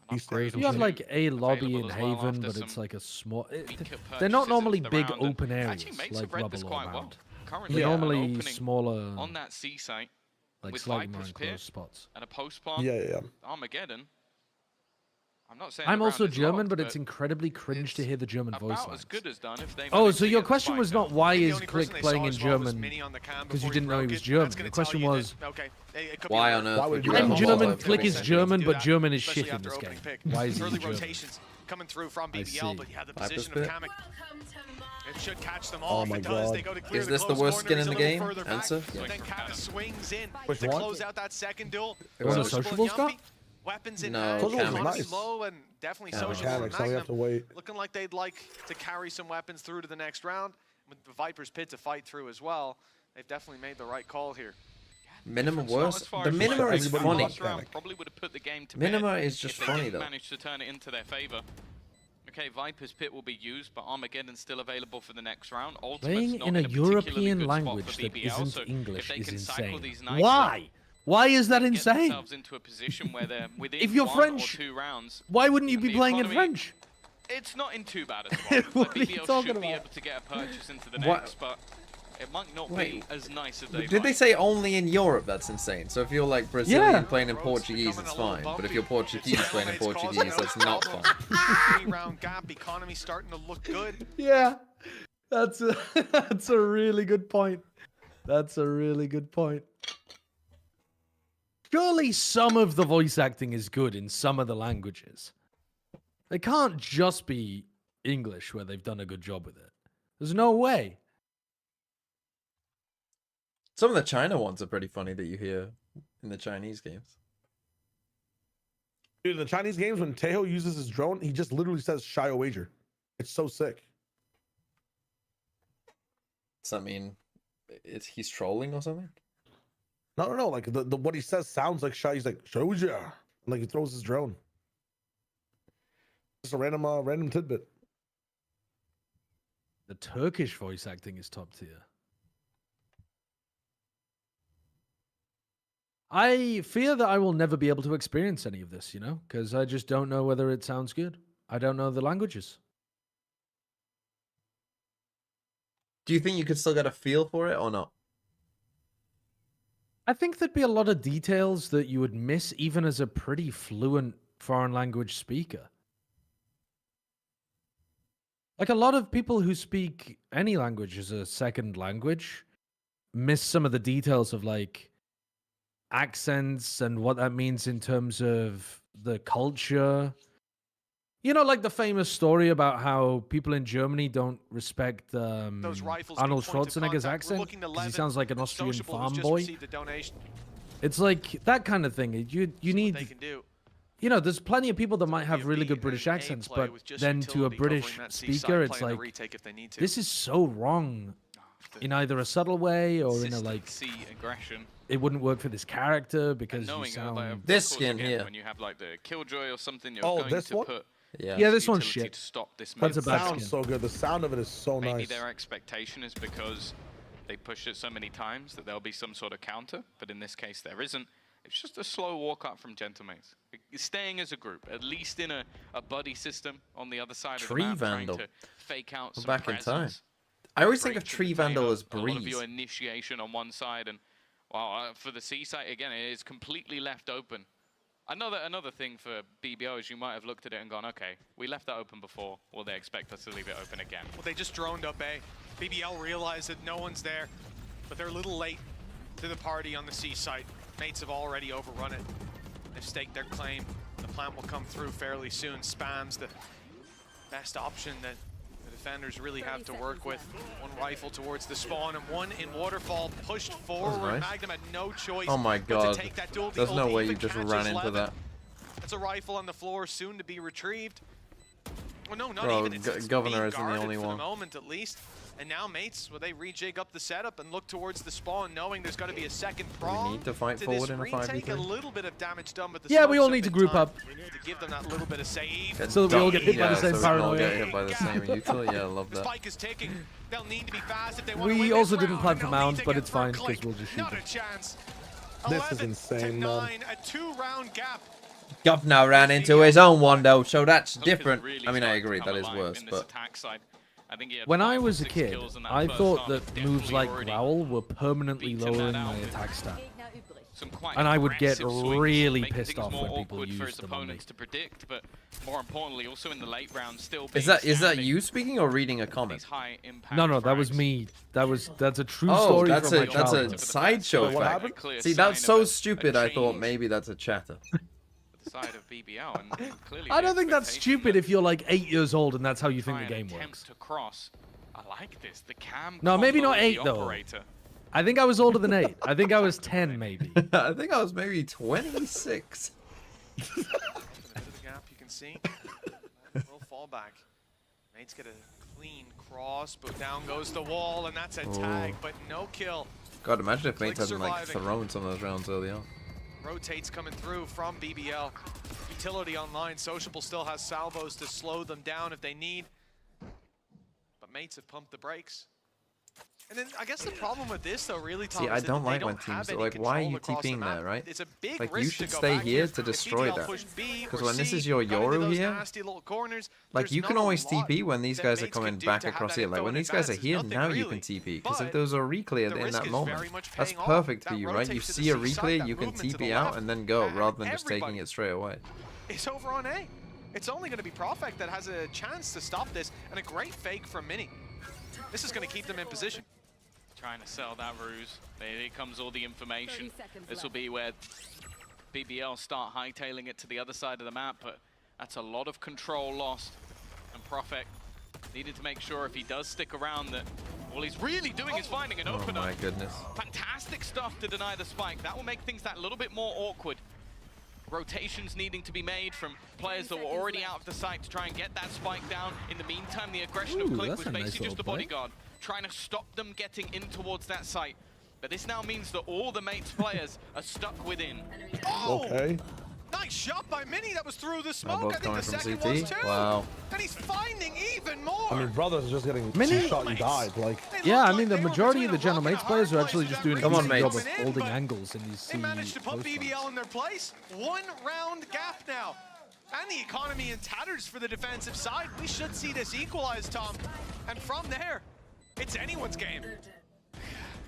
B stairs. You have Two like a lobby in available as well Haven, after but it's some like a small. weaker They're not purchases normally into the big round, and open areas actually Mates like have read this Rubble or quite well. Mount. Currently, They're an normally opening smaller, on that C site like with slightly more Viper's enclosed Pit spots. and a post plant. Yeah. Armageddon. I'm not saying I'm the also round is German, locked, but it's incredibly cringe to it's hear the German voice about lines. as good as done if they Oh, manage so to your get the question spike was down. not why The is only Click person they playing saw in as well was German? Mini on the cam Because you before didn't know he broke was it. German. That's gonna The question tell you was, that, okay, it could be Why a- on earth Why would would you you have I'm have a German, multi- Click is Ability German, to but do that, German is especially shit in after this game. opening pick. Why is he Early German? rotations coming through from I BBL, see. but yeah, the Viper's position Pit. of Kamek. It should catch them Oh all. If my it does, God. they go to clear Is the this the close worst corner. skin He's in a the little game? further back, Answer? but then Kamek swings in Which to one? close out that second duel. Was it Sociable Sociable and Scott? Yumpy, weapons in No, hand. Sociable was Economy's nice. low and definitely Yeah, sociable. Kamek, and Kamek, so we have to Magnum wait. looking like they'd like to carry some weapons through to the next round. With the Viper's Pit to fight through as well, they've definitely made the right call here. Minima It's not worse. as far The as minima like is everybody funny. wants Last round Kamek. probably would have put the game to Minima bed is just if they funny, didn't though. manage to turn it into their favor. Okay, Viper's Pit will be used, but Armageddon's still available for the next round. Ultimate's Playing not in a particularly European good spot language for that BBL, isn't so English if they is can cycle insane. these nicely, Why? Why is that get insane? themselves into a position where they're within If you're 1 French, or 2 rounds. Why wouldn't you And be the playing in economy- French? It's not in too bad a spot. What Like, are you BBL talking should be about? able to get a purchase into the What? next, but it might not Wait, be as nice as they Did they say only in Europe? That's insane. So if you're like Brazilian Yeah. playing in Road's Portuguese, becoming it's a little fine. But if bumpy. you're Portuguese It's playing in causing Portuguese, no that's not problem. fun. 3-round gap, economy starting to look good. Yeah, that's a that's a really good point. That's a really good point. Surely some of the voice acting is good in some of the languages. It can't just be English where they've done a good job with it. There's no way. Some of the China ones are pretty funny that you hear in the Chinese games. Dude, in the Chinese games, when Tejo uses his drone, he just literally says "shy a wager." It's so sick. Does that mean he's trolling or something? No. Like the what he says sounds like shy. He's like "shy wager," like he throws his drone. Just a random tidbit. The Turkish voice acting is top tier. I fear that I will never be able to experience any of this, because I just don't know whether it sounds good. I don't know the languages. Do you think you could still get a feel for it or not? I think there'd be a lot of details that you would miss even as a pretty fluent foreign language speaker. Like a lot of people who speak any language as a second language miss some of the details of like accents and what that means in terms of the culture. Like the famous story about how people in Germany don't respect Those rifles Arnold do point to Schwarzenegger's contact. We're accent looking to because he Levin sounds like an and Austrian Sociable, who's farm just boy. received a donation. It's like that kind of thing. You See what they need, can do. there's plenty of people that might have Be a really B good and British an A accents, play but with just then to a utility British covering that C side, speaker, it's playing a like, retake if they need to. this is so wrong in either a subtle way or in a like, Consistency, aggression. it wouldn't work for this character And because you knowing sound... of This course, skin again, here. when you have like the Killjoy or something, you're Oh, going this to one? put Yeah. Yeah, this one's utility shit. to stop this That's move. a bad Sounds skin. so good. The sound of it is so Maybe nice. their expectation is because they pushed it so many times that there'll be some sort of counter, but in this case there isn't. It's just a slow walk up from Gentlemates. Staying as a group, at least in a buddy system on the other side Tree of the map, Vandal. trying to fake out We're some back in time. presence. I always think Break of to Tree contain Vandal as a lot of Breeze. your initiation on one side, and well, for the C site again, it is completely left open. Another thing for BBL is you might have looked at it and gone, okay, we left that open before. Will they expect us to leave it open again? Well, they just droned up A. BBL realized that no one's there, but they're a little late to the party on the C site. Mates have already overrun it. They've staked their claim. The plant will come through fairly soon. Spam's the best option that the defenders really have to work with. One rifle towards the spawn and one in waterfall pushed forward. Nice. Magnum had no choice. Oh my but god. to take that duel. There's The no ult way you even just catches ran into Levin. that. That's a rifle on the floor, soon to be retrieved. Well, no, not Bro, even. It's Governor being isn't the guarded only for one. the moment, at least. And now, mates, will they rejig up the setup and look towards the spawn, knowing there's got to be a second prong? need to fight this forward in a retake. 5v3? A little bit of damage done, but the Yeah, we all smokes need to have been group done up. to give them that little bit of save. So that we all get hit by the same so we can all paranoia. get hit by the same util. Yeah, I love The that. spike is ticking. They'll need to be fast if they want to We win also this didn't round, plan and for they'll Mound, need to but get it's fine first because click. we'll just shoot Not them. a chance. This is 11 insane, to man. 9, a 2-round gap. Governor ran into his own one though, so that's Look, it's different. really I mean, I starting to agree, come that is alive worse, in this but attack side. I think he had When 5 I or was a 6 kid, kills in that I first thought half. that It moves definitely like already Growl were permanently beaten that lowering out my with attack stat. some quite And I would get aggressive swings, really making pissed things off more when people awkward for used his them on me. opponents to predict, but more importantly, also in the late round, still is being that standing you speaking or reading a these comment? high impact No, that was frags. me. That's a true Oh, story that's from my a childhood. sideshow What fact. happened? Clear See, sign that's of so a stupid. I thought change maybe that's a chatter. the side of BBL, and clearly I the don't think that's expectation stupid that if you're like 8 years old and that's how you think try the and game attempt works. to cross. I like this. The cam. No, maybe combo not with 8 the though. operator. I think I was older than 8. I think I was 10 maybe. I think I was maybe 26. A bit of the gap you can see. Will fall back. Mates get a clean cross, but down goes the wall, and that's a tag, but no kill. God, imagine if Mates Click hadn't like surviving. thrown some of those rounds early on. Rotates coming through from BBL. Utility online. Sociable still has salvos to slow them down if they need. But Mates have pumped the brakes. And then I guess the problem with this, though, really, Tom, See, I is that don't they like don't when have teams are any like, why are control you across the TPing map. there, right? It's a big Like, you risk should to go stay back here to If destroy BBL that. pushed B Because or when this C, is your got into Yoru those here, nasty little corners, like, there's you can not a always lot TP when these that guys are Mates can coming do back to have across that here. Like, info when in these guys are advance. here, There's now nothing you can really. TP. Because if But there was a reclear the in risk that is moment, very much that's paying off. perfect for That you, right? You rotate to the see a C side, reclear, that you can movement to the TP out left, and then go, and rather than just everybody taking it straight away. It's over on A. It's only going to be Profect that has a chance to stop this, and a great fake from Mini. This is going to keep them in position. Trying to sell that ruse. Here comes all the information. This will be where BBL start hightailing it to the other side of the map, but that's a lot of control lost. And Profect needed to make sure if he does stick around that all he's really doing is finding an Oh opener. my goodness. Fantastic stuff to deny the spike. That will make things that little bit more awkward. Rotations needing to be made from players that were already out of the site to try and get that spike down. In the meantime, the aggression of Ooh, Click that's was a nice basically just a little play. bodyguard, trying to stop them getting in towards that site. But this now means that all the Mates players are stuck within. Oh! Okay. Nice shot by Mini. That was through the Now smoke. I both think coming the from second CT. was too. Wow. And he's finding even more. I mean, brothers are just getting Mini? two-shot and died. Like, They Yeah, looked I mean, like the they were majority of the between a General rock and Mates a players are hard actually place. just doing a Come on, decent job mates. of Coming in, holding but angles in these They managed to put post BBL runs. in their place. 1 round gap now. And the economy in tatters for the defensive side. We should see this equalize, Tom. And from there, it's anyone's game.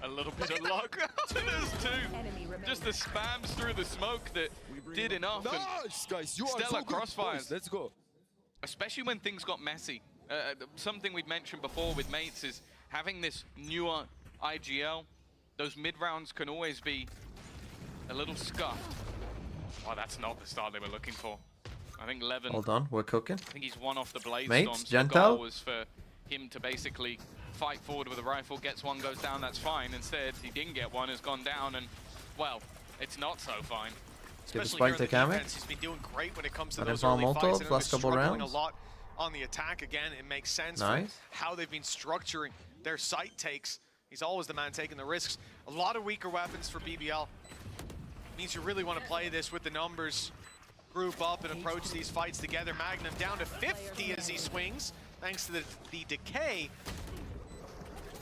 A little bit of luck. There's two. Just the spams through the smoke that did enough. And Nice, guys. You are stellar so good. crossfires. Boys, let's go. especially when things got messy. Something we'd mentioned before with Mates is having this newer IGL. Those mid rounds can always be a little scuffed. Oh, that's not the start they were looking for. I think Levin, Hold on, we're cooking. I think he's one off the blade Mates, storm. So the Gentile? goal was for him to basically fight forward with a rifle, gets one, goes down, that's fine. Instead, he didn't get one, has gone down, and, well, it's not so fine. Give the Especially spike here to in the Kamek. defense, he's been doing great when it comes to Let those him early farm fights. Molotov I know they're last couple struggling rounds. a lot on the attack. Again, it makes sense Nice. for how they've been structuring their site takes. He's always the man taking the risks. A lot of weaker weapons for BBL. Means you really want to play this with the numbers. Group up and approach these fights together. Magnum down to 50 as he swings, thanks to the decay.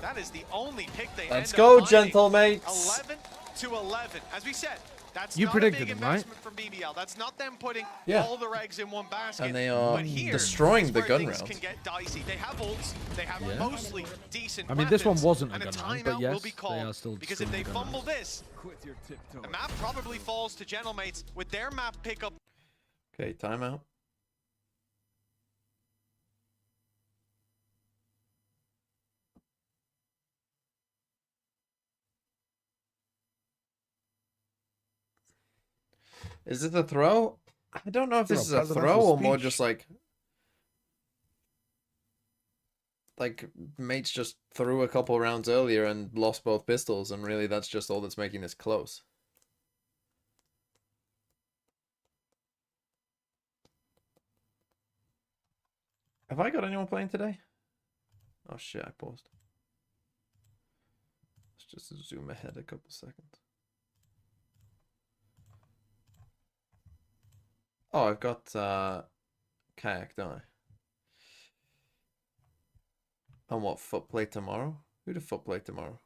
That is the only pick they Let's end go, up finding. gentle mates. 11 to 11. As we said, That's You not predicted a big them, right? investment from BBL. That's not them putting Yeah. all their eggs in one basket. And they are but here destroying is the where gun things rounds. can get dicey. They have ults. They have Yeah. mostly decent I mean, this one weapons, wasn't a and gun round, timeout but will yes, be they called, are still because if destroying they the gun fumble rounds. this, the map probably falls to Gentlemates with their map pickup. Okay, timeout. Is this a throw? I don't know if this is a throw or more just like mates just threw a couple rounds earlier and lost both pistols, and really that's just all that's making this close. Have I got anyone playing today? Oh shit, I paused. Let's just zoom ahead a couple seconds. Oh, I've got Kayak, don't I? And what, foot play tomorrow? Who the foot play tomorrow?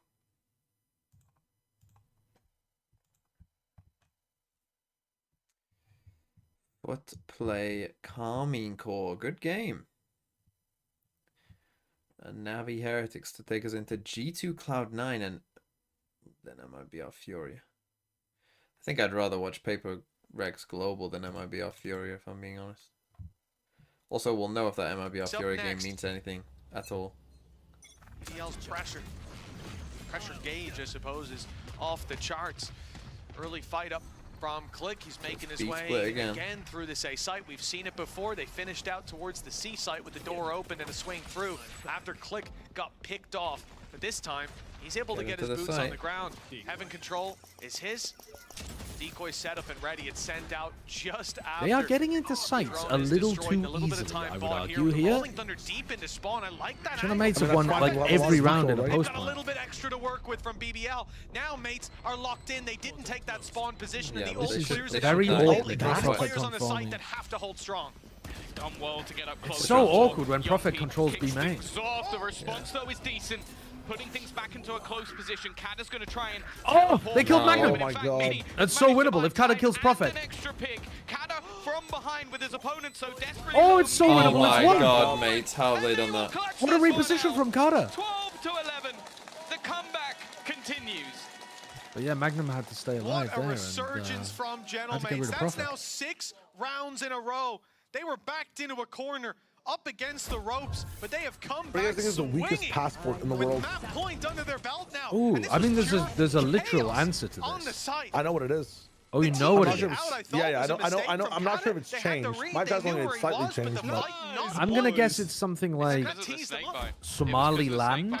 Foot play Carmine Core. Good game. And Navi Heretics to take us into G2 Cloud9, and then MIBR Fury. I think I'd rather watch Paper Rex Global than MIBR Fury, if I'm being honest. Also, we'll know if that MIBR Fury game means anything at all. BBL's pressure gauge, I suppose, is off the charts. Early fight up from Click. He's making his way again through this A site. We've seen it before. They finished out towards the C site with the door open and a swing through after Click got picked off. But this time, he's able to get his boots on the ground. Heaven control is his. Decoy set up and ready. It's sent out just after. They are getting into sights a little too easily, I would argue here. Gentlemates have won like every round in a post got a little bit extra to work with from BBL. Now mates are locked in. They didn't take that spawn position, and the ult clears it. very awkward. Players on the site that have to hold strong. Done well to get up close. It's so awkward when Prophet controls B main. The response though is decent. Putting things back into a close position. Kata's going to try and... Oh, they killed Magnum. Oh my god. That's so winnable if Kata kills Prophet. An extra pick. Kata from behind with his opponent so desperately. Oh, it's so winnable. Oh my It's won. god, mates. How have they done that? What a reposition from Kata. 12 to 11. The comeback continues. But yeah, Magnum had to stay alive What a there. resurgence from Gentlemates. That's now 6 rounds in a row. They were backed into a corner, up against the ropes, but they have come back. I think it's the weakest passport in the world. Map point under their belt now. Ooh, I mean, there's a literal answer to this. I know what it is. Oh, you know what it is? Yeah, I know. I'm not sure if it's changed. My guys only it's slightly changed, but I'm gonna guess it's something like Somaliland.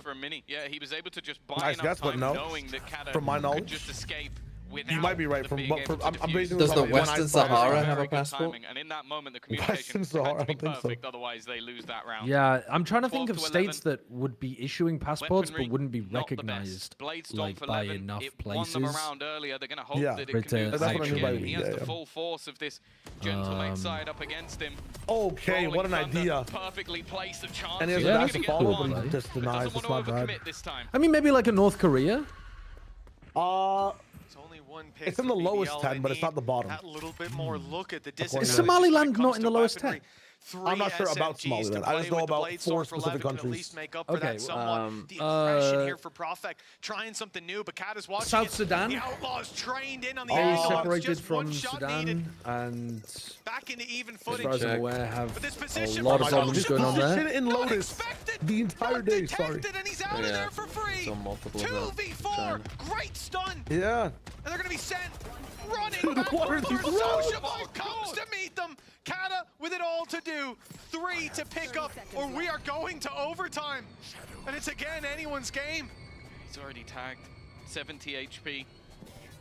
For a mini, yeah, he was able to just buy Nice enough guess, but time no. knowing that Kata From my could knowledge, just escape. you might be right. I'm basing Does this the on when Western I saw it. Sahara have a passport? And in that moment, the communication Western Sahara, had to be I don't think so. perfect, otherwise they lose that round. Yeah, I'm trying to think 12 of to states 11. that would be issuing passports but Weaponry, wouldn't be not the best. recognized Bladestorm like for by 11. enough It places. won them around earlier. They're going to hope Yeah. that it But, can do the that's same what I mean by again. He has yeah, the yeah. full force of this Gentlemate side up against him. Okay, what an Rolling Thunder, idea. Perfectly placed of chance. And he has Yeah, a that's dash a to cool follow, play. but he just denies. Doesn't It's want not to bad. overcommit this time. I mean, maybe like a North Korea. It's only one pick. It's in the for lowest BBL. 10, They but it's not the need bottom. That little bit more look at the According disadvantage to Is them. when it Somaliland comes not in to the lowest weaponry. 10? I'm not sure about SMGs Somaliland. to I just play know with the about Bladestorm 4 for specific 11 can countries. At least make up for Okay, that somewhat. The aggression here for Prophet, trying something new, but Kat is watching South it. Sudan? The Outlaws trained in on the All angle. separated Just one from shot Sudan needed. and, Back into even as far footage. as I'm aware, have But this a position lot of was problems just going on there. Position in Not Lotus expected, the entire not day. Sorry. detected, and he's out of there for free. So multiple of them. 2v4, China. great stun. Yeah. And they're going to be sent running Dude, back what are where these roads? Sociable comes to meet them. Kata with it all to do. 3 to pick up, or we are going to overtime. And it's again anyone's game. He's already tagged. 70 HP.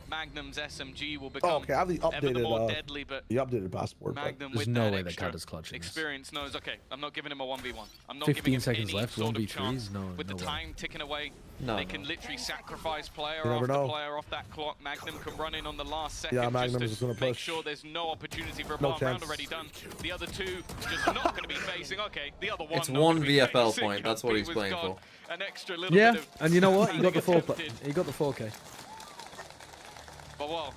Magnum's SMG will Oh, become okay. I have the ever the more updated. deadly, but The updated passport. but- Magnum There's with no that way that extra Kata's clutching this. experience knows, okay, I'm not giving him a 1v1. I'm not 15 giving him seconds any left, sort of 1v3s? chance. No, With no the way. time ticking away, No, they no. can literally sacrifice player You never after know. player off that clock. Magnum can run in on the last second Yeah, Magnum is just gonna to make push. sure there's no opportunity for a No bomb round chance. already done. The other two just not going to be facing. Okay, the other one. It's not one gonna be VFL facing. point, that's what he's He was playing gone. for. An extra little Yeah, bit of and you know what? He got the 4K. attempted. He got the 4K. But well,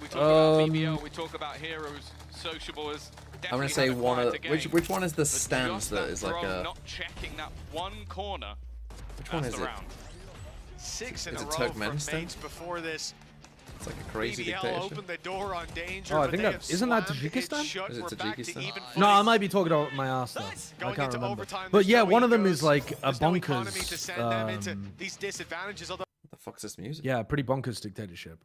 we talk about BBL, we talk about heroes, sociable as. I'm gonna say one of which one is the stance that is like a. Not checking that one corner. Which one is it? Round. 6 in Is a it row from Turkmenistan? mates before this. It's like a crazy BBL dictatorship. opened the door on danger. Oh, I but think they that have isn't that slammed it Tajikistan? shut. Is it We're back to Tajikistan? even No, I footing. might be talking about my arse though. I Going can't into remember. overtime, But there's yeah, no one of them egos, is like a there's no economy to bonkers. send them into these disadvantages. Although What the fuck's this music? Yeah, pretty bonkers dictatorship.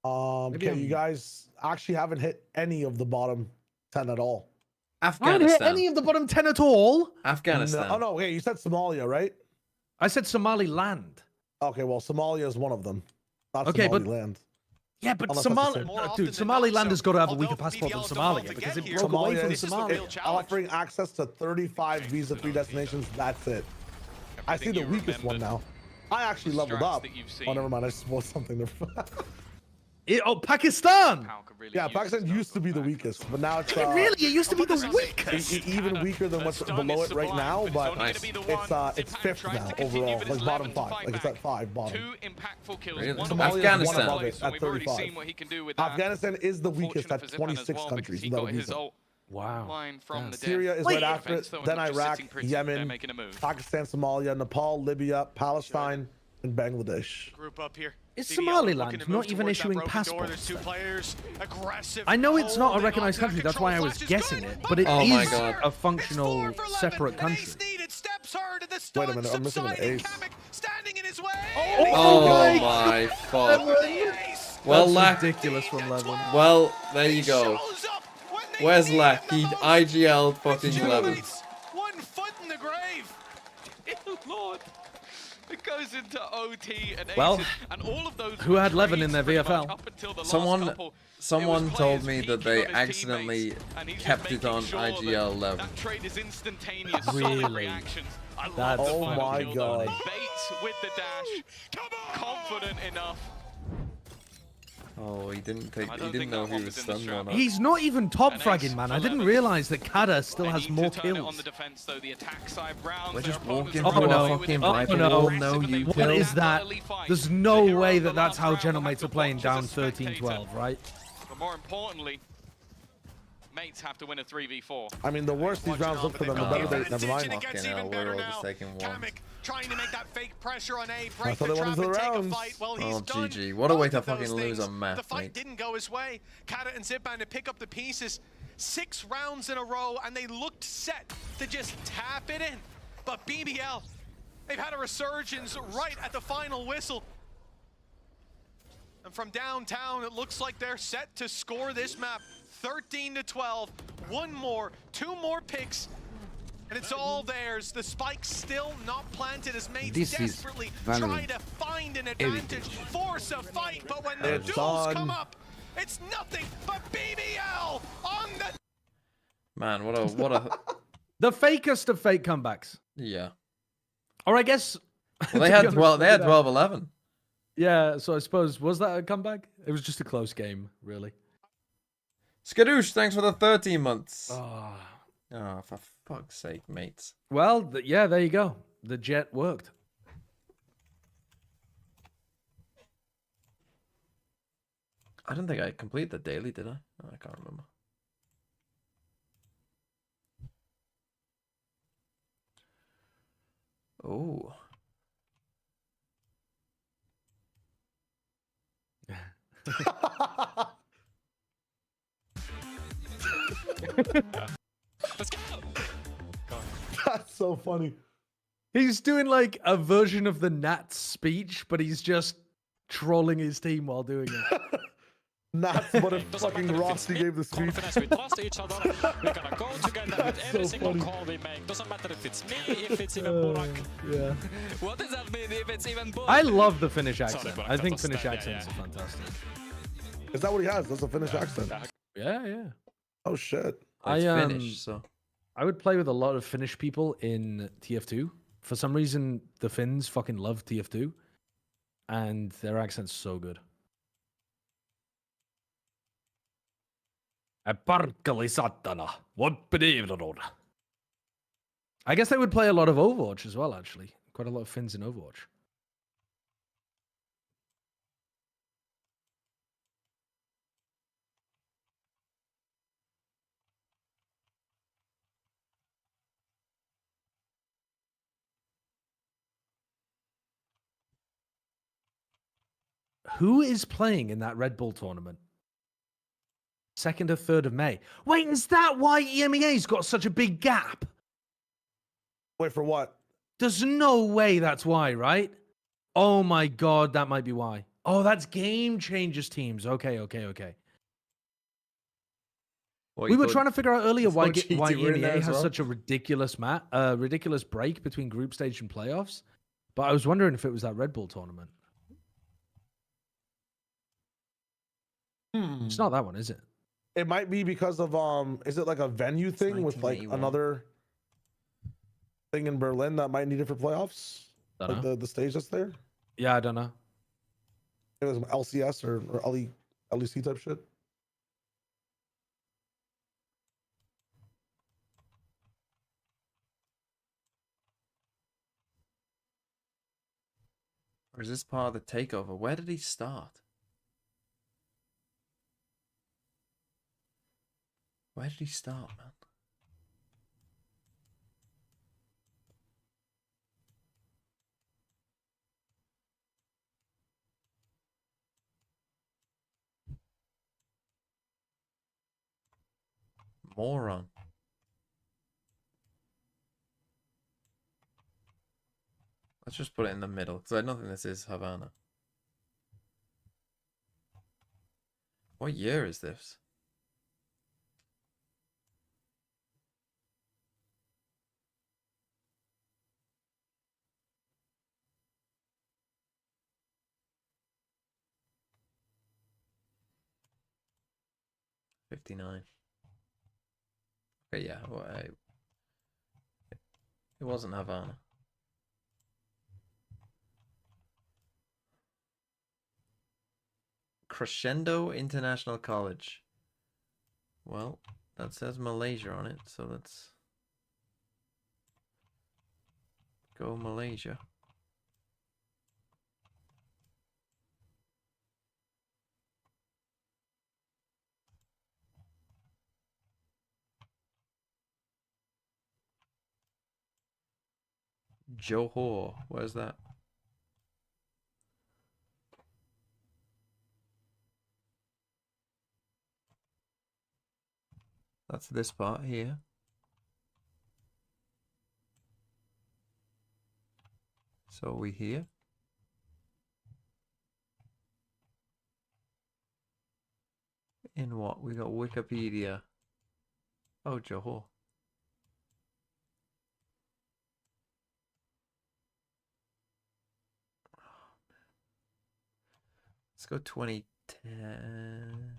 Okay, you guys actually haven't hit any of the bottom 10 at all. I didn't hit Afghanistan. any of the bottom 10 at all. Afghanistan. No, oh no, okay, you said Somalia, right? I said Somaliland. Okay, well, Somalia is one of them. Not Okay, but- Somaliland. Yeah, but Unless that's the Somali, same. More often dude, than Somaliland not, has got to have a although weaker passport than BBL don't want Somalia to because get it here, broke away Somalia from this is the real Somalia. challenge. Offering access to 35 visa-free destinations. That's it. I see the weakest one now. I actually leveled strats up. that you've Oh, seen. never mind. I spoiled something. Oh, Pakistan! How could really Yeah, use Pakistan stuff used to be the back. weakest, but now it's Really? It used to be the weakest. even weaker than what's below it right now. But it's fifth now overall, like bottom 5. Like it's at 5 bottom. 2 impactful kills. Really? One Somalia is Afghanistan. one above it at We've already 35. seen what he can do with that. Afghanistan is the weakest Fortunate at for Zipan as 26 well, countries because he without got his visa. ult Wow. line from Damn. the Syria dead. is right after it, Defense, though, then not just Iraq, sitting pretty, they're Yemen, making a move. Pakistan, Somalia, Nepal, Libya, Palestine, and Bangladesh. group up here. Is BBL Somaliland looking to not move even towards that issuing broken door. passports There's 2 then? players. Aggressive. I know it's not a holding recognized on to country, that that's why I control. was Flash is guessing good, it, but but it Oh my is God. a it's functional 4 for 11. separate An country. ace needed. Steps hard to the Wait a stun, minute, I'm missing an subsiding. ace. Kamek standing in his way. Oh my my fuck. Ace. Well, That's Lack. ridiculous from Levin. Well, there you go. Shows up when they Where's need Lack? him He the most. IGL It's fucking two 11. mates, 1 foot in the grave. Lord. It goes into OT and Well, aces, and all of those who had Levin in trades their pretty much VFL? up until the last Someone couple. someone It was told players me that peeking they on his accidentally teammates, and he's just kept it making on sure that IGL 11. That trade is instantaneous. Solid Really? reactions. I love That's the Oh final my kill, though. God. Bates with the dash. Confident enough. Oh, he didn't take. I He don't didn't think know that he one was was in the stunned or strap. not. He's not even top An ace fragging, man. for I didn't Levin. realize that Kada still They has need more to turn it on kills. the defense, though. The attack side rounds. We're their just opponents walking are through a running with fucking it. rifle They're wall, aggressive no and they utility. win What is that that? early fight. There's The no hero way of that the that's last how round General will Mates are have to playing watch down as a spectator. 13-12, right? But more importantly, mates have to win a 3v4. I mean, the worse these rounds look for them, the better they. Never mind. It gets Fucking hell, even we're better all now. just taking one. Kamek trying to make that fake pressure on A, break That's how the they want trap to do and the take a rounds. fight. Well, he's Oh, done GG. What a way both to of those fucking lose things. on math, The fight mate. didn't go his way. Kata and Zipan to pick up the pieces. 6 rounds in a row, and they looked set to just tap it in. But BBL, they've had a resurgence right at the final whistle. And from downtown, it looks like they're set to score this map. 13-12, 1 more, 2 more picks, and it's all theirs. The spike's still not planted as mates This is desperately Valorant. try to find an advantage, force a fight, but when the It's duels on. come up, it's nothing but BBL on the Man, what a The fakest of fake comebacks. yeah. Or I guess... Well, they to had be honest, 12. They had yeah. 12-11. Yeah, so I suppose, was that a comeback? It was just a close game, really. Skadoosh, thanks for the 13 months. Oh. Oh, for fuck's sake, mates. Well, yeah, there you go. The jet worked. I don't think I completed the daily, did I? Oh, I can't remember. Oh. That's so funny. He's doing like a version of the Nats speech, but he's just trolling his team while doing it. Not what if fucking Rossi gave the speech. Confidence, we trust each other. We're gonna go together with every so single funny. call we make. Doesn't matter if it's me, if it's even Burak. Yeah. What does that mean if it's even Burak? I love the Finnish accent. Burak, I that think was Finnish yeah, accents yeah. are fantastic. Is that what he has? That's a Finnish accent. Yeah, yeah. Oh shit. It's I finished, so. I would play with a lot of Finnish people in TF2. For some reason, the Finns fucking love TF2, and their accent's so good. Parkkali satana. What believed. I guess they would play a lot of Overwatch as well, actually. Quite a lot of Finns in Overwatch. Who is playing in that Red Bull tournament? 2nd or 3rd of May. Wait, is that why EMEA's got such a big gap? Wait, for what? There's no way that's why, right? Oh my God, that might be why. Oh, that's Game Changers teams. Okay. We were trying to figure out earlier why EMEA has such a ridiculous break between group stage and playoffs. But I was wondering if it was that Red Bull tournament. It's not that one, is it? It might be because of is it like a venue thing with like another thing in Berlin that might need it for playoffs? Like the stage that's there? Yeah, I don't know. It was LCS or LEC type shit. Or is this part of the takeover? Where did he start? Where did he start, man? Moron. Let's just put it in the middle, because I don't think this is Havana. What year is this? '59. Okay, yeah. Well, it wasn't Havana. Crescendo International College. Well, that says Malaysia on it, so let's go Malaysia. Johor, where's that? That's this part here. So are we here? In what? We got Wikipedia. Oh, Johor. Let's go 2010.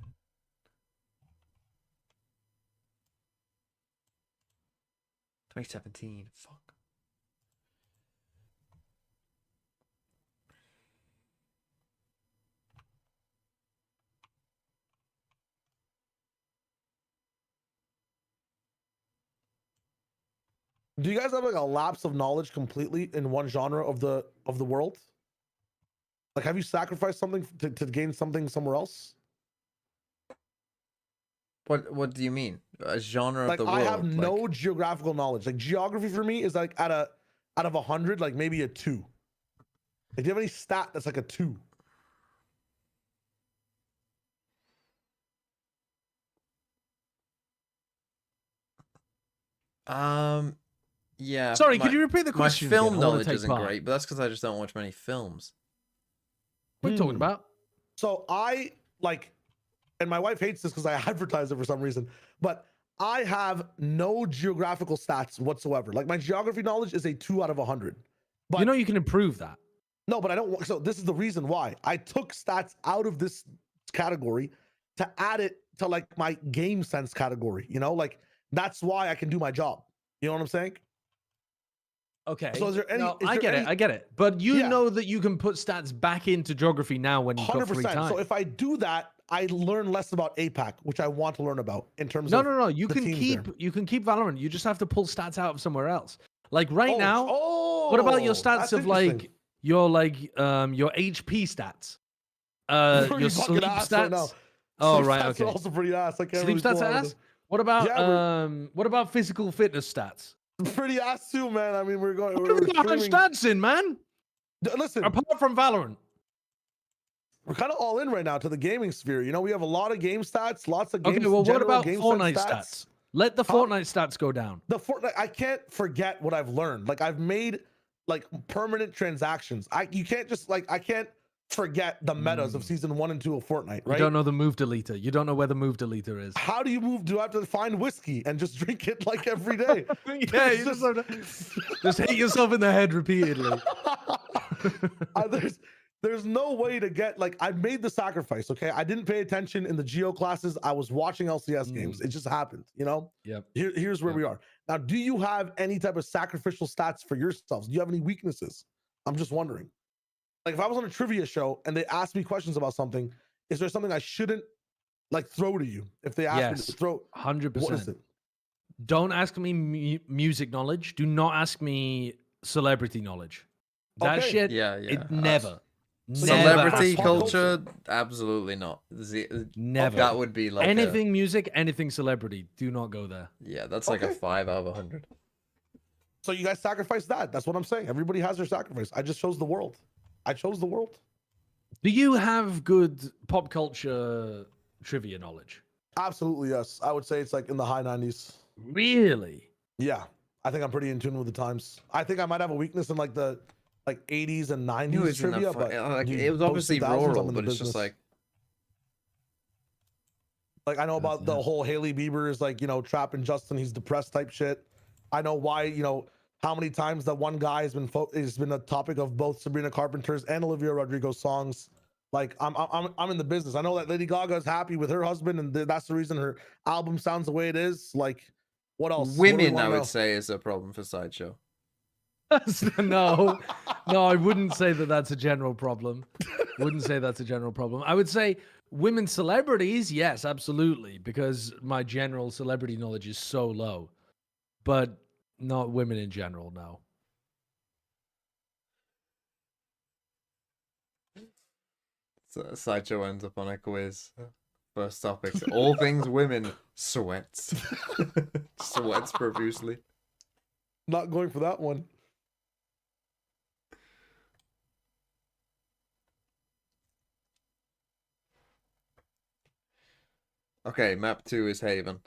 2017. Fuck. Do you guys have like a lapse of knowledge completely in one genre of the world? Like, have you sacrificed something to gain something somewhere else? What do you mean? A genre Like, of the world? I have no geographical knowledge. Like, geography for me is like out of 100, like maybe a 2. Like, do you have any stat that's like a 2? Yeah. Sorry, could you repeat the question? My film knowledge isn't great, but that's because I just don't watch many films. What are you talking about? So I like, and my wife hates this because I advertise it for some reason, but I have no geographical stats whatsoever. Like, my geography knowledge is a 2 out of 100. But You know you can improve that. no, but I don't want. So this is the reason why I took stats out of this category to add it to like my game sense category. You know, like that's why I can do my job. You know what I'm saying? Okay. So is there any? No, is I there get any, it. I get it. But you Yeah. know that you can put stats back into geography now when you've got free 100%. time. So if I do that, I learn less about APAC, which I want to learn about in terms No, of. no. You the can teams keep there. you can keep Valorant. You just have to pull stats out of somewhere else. Like right now. What about your stats that's of like interesting. your HP stats? Pretty Your fucking sleep ass right now. stats. Oh Sleep right, stats okay. are also pretty ass. I can't Sleep really stats pull are out of ass. What about Yeah, what about physical fitness stats? pretty ass too, man. I mean, we're going. What do we got streaming. stats in, man? Listen, Apart from Valorant. we're kind of all in right now to the gaming sphere. You know, we have a lot of game stats, lots of games. Okay, well, what general about game Fortnite stats? stats? Let the Fortnite stats go down. The Fortnite, I can't forget what I've learned. Like I've made like permanent transactions. You can't just like, I can't forget the metas of season 1 and 2 of Fortnite, right? You don't know the move deleter. You don't know where the move deleter is. How do you move? Do I have to find whiskey and just drink it like every day? Yeah, you just have to just hit yourself in the head repeatedly. There's no way to get, like, I made the sacrifice, okay? I didn't pay attention in the Geo classes. I was watching LCS games. It just happened, you know? Yep. Here's where we are. Now, do you have any type of sacrificial stats for yourselves? Do you have any weaknesses? I'm just wondering. Like, if I was on a trivia show and they asked me questions about something, is there something I shouldn't, like, throw to you? If they ask me to throw, 100%. what is it? Don't ask me music knowledge. Do not ask me celebrity knowledge. That shit, it never. Celebrity culture, absolutely not. Never. That would be like anything music, anything celebrity. Do not go there. Yeah, that's like a 5 out of 100. So you guys sacrifice that. That's what I'm saying. Everybody has their sacrifice. I just chose the world. I chose the world. Do you have good pop culture trivia knowledge? Absolutely, yes. I would say it's like in the high 90s. Really? Yeah. I think I'm pretty in tune with the times. I think I might have a weakness in like the 80s and 90s trivia, but it was obviously rural, but it's just like I know about the whole Hailey Bieber is like, you know, trapping Justin, he's depressed type shit. I know why, you know, how many times that one guy has been a topic of both Sabrina Carpenter's and Olivia Rodrigo's songs. Like I'm in the business. I know that Lady Gaga is happy with her husband, and that's the reason her album sounds the way it is. Like, what else? Women, I would say, is a problem for Sideshow. No, I wouldn't say that that's a general problem. Wouldn't say that's a general problem. I would say women celebrities, yes, absolutely, because my general celebrity knowledge is so low. But not women in general, no. So Sideshow ends up on a quiz. First topic: all things women. Sweats. Sweats profusely. Not going for that one. Okay, map 2 is Haven.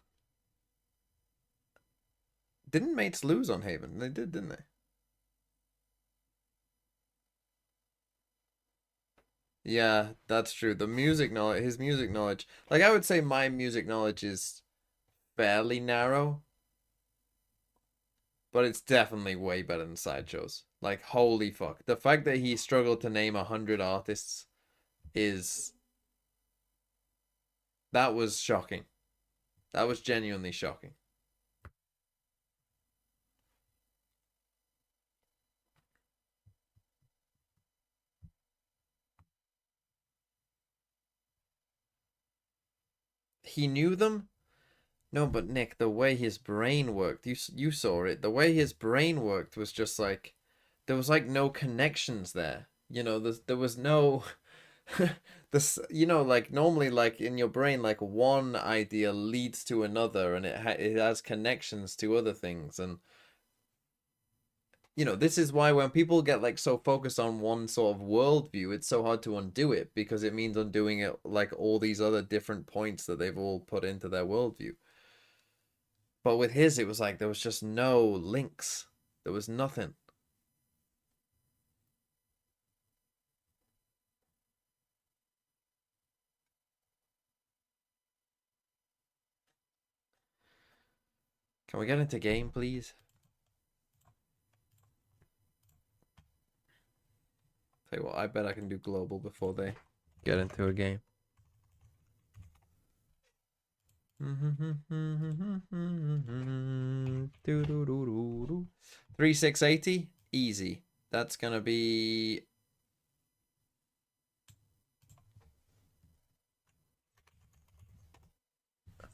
Didn't Mates lose on Haven? They did, didn't they? Yeah, that's true. The music knowledge, his music knowledge. Like, I would say my music knowledge is fairly narrow. But it's definitely way better than Sideshow's. Like, holy fuck. The fact that he struggled to name 100 artists is... That was shocking. That was genuinely shocking. He knew them? No, but Nick, the way his brain worked, you saw it. The way his brain worked was just like, there was like no connections there. You know, there was no... this, you know, like normally, like in your brain, like one idea leads to another, and it has connections to other things, and you know, this is why when people get like so focused on one sort of worldview, it's so hard to undo it, because it means undoing it like all these other different points that they've all put into their worldview. But with his, it was like there was just no links. There was nothing. Can we get into game, please? Tell you what, I bet I can do global before they get into a game. 3680, easy. That's gonna be...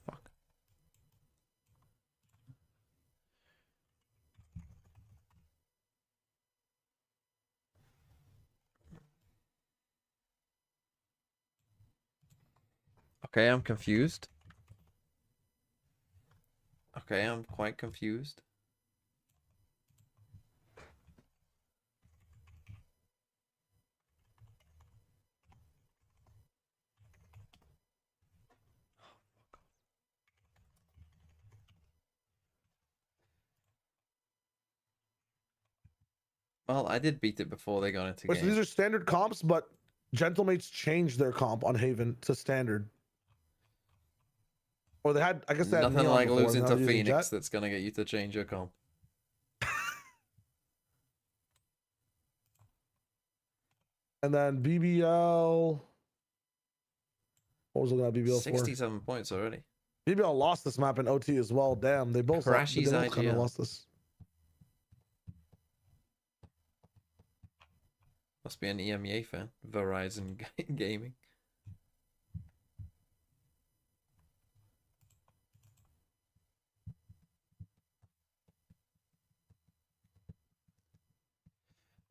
Fuck. Okay, I'm confused. Okay, I'm quite confused. Well, I did beat it before they got into Wait, so game. these are standard comps, but Gentlemates changed their comp on Haven to standard. Or they had, I guess they had Nothing Neon like before, losing now to they're using Phoenix Jet. that's gonna get you to change your comp. And then BBL. What was looking at BBL 67 points already. for? BBL lost this map in OT as well. Damn, they both Crashy's kind of IGL. lost this. Must be an EMEA fan. Verizon Gaming.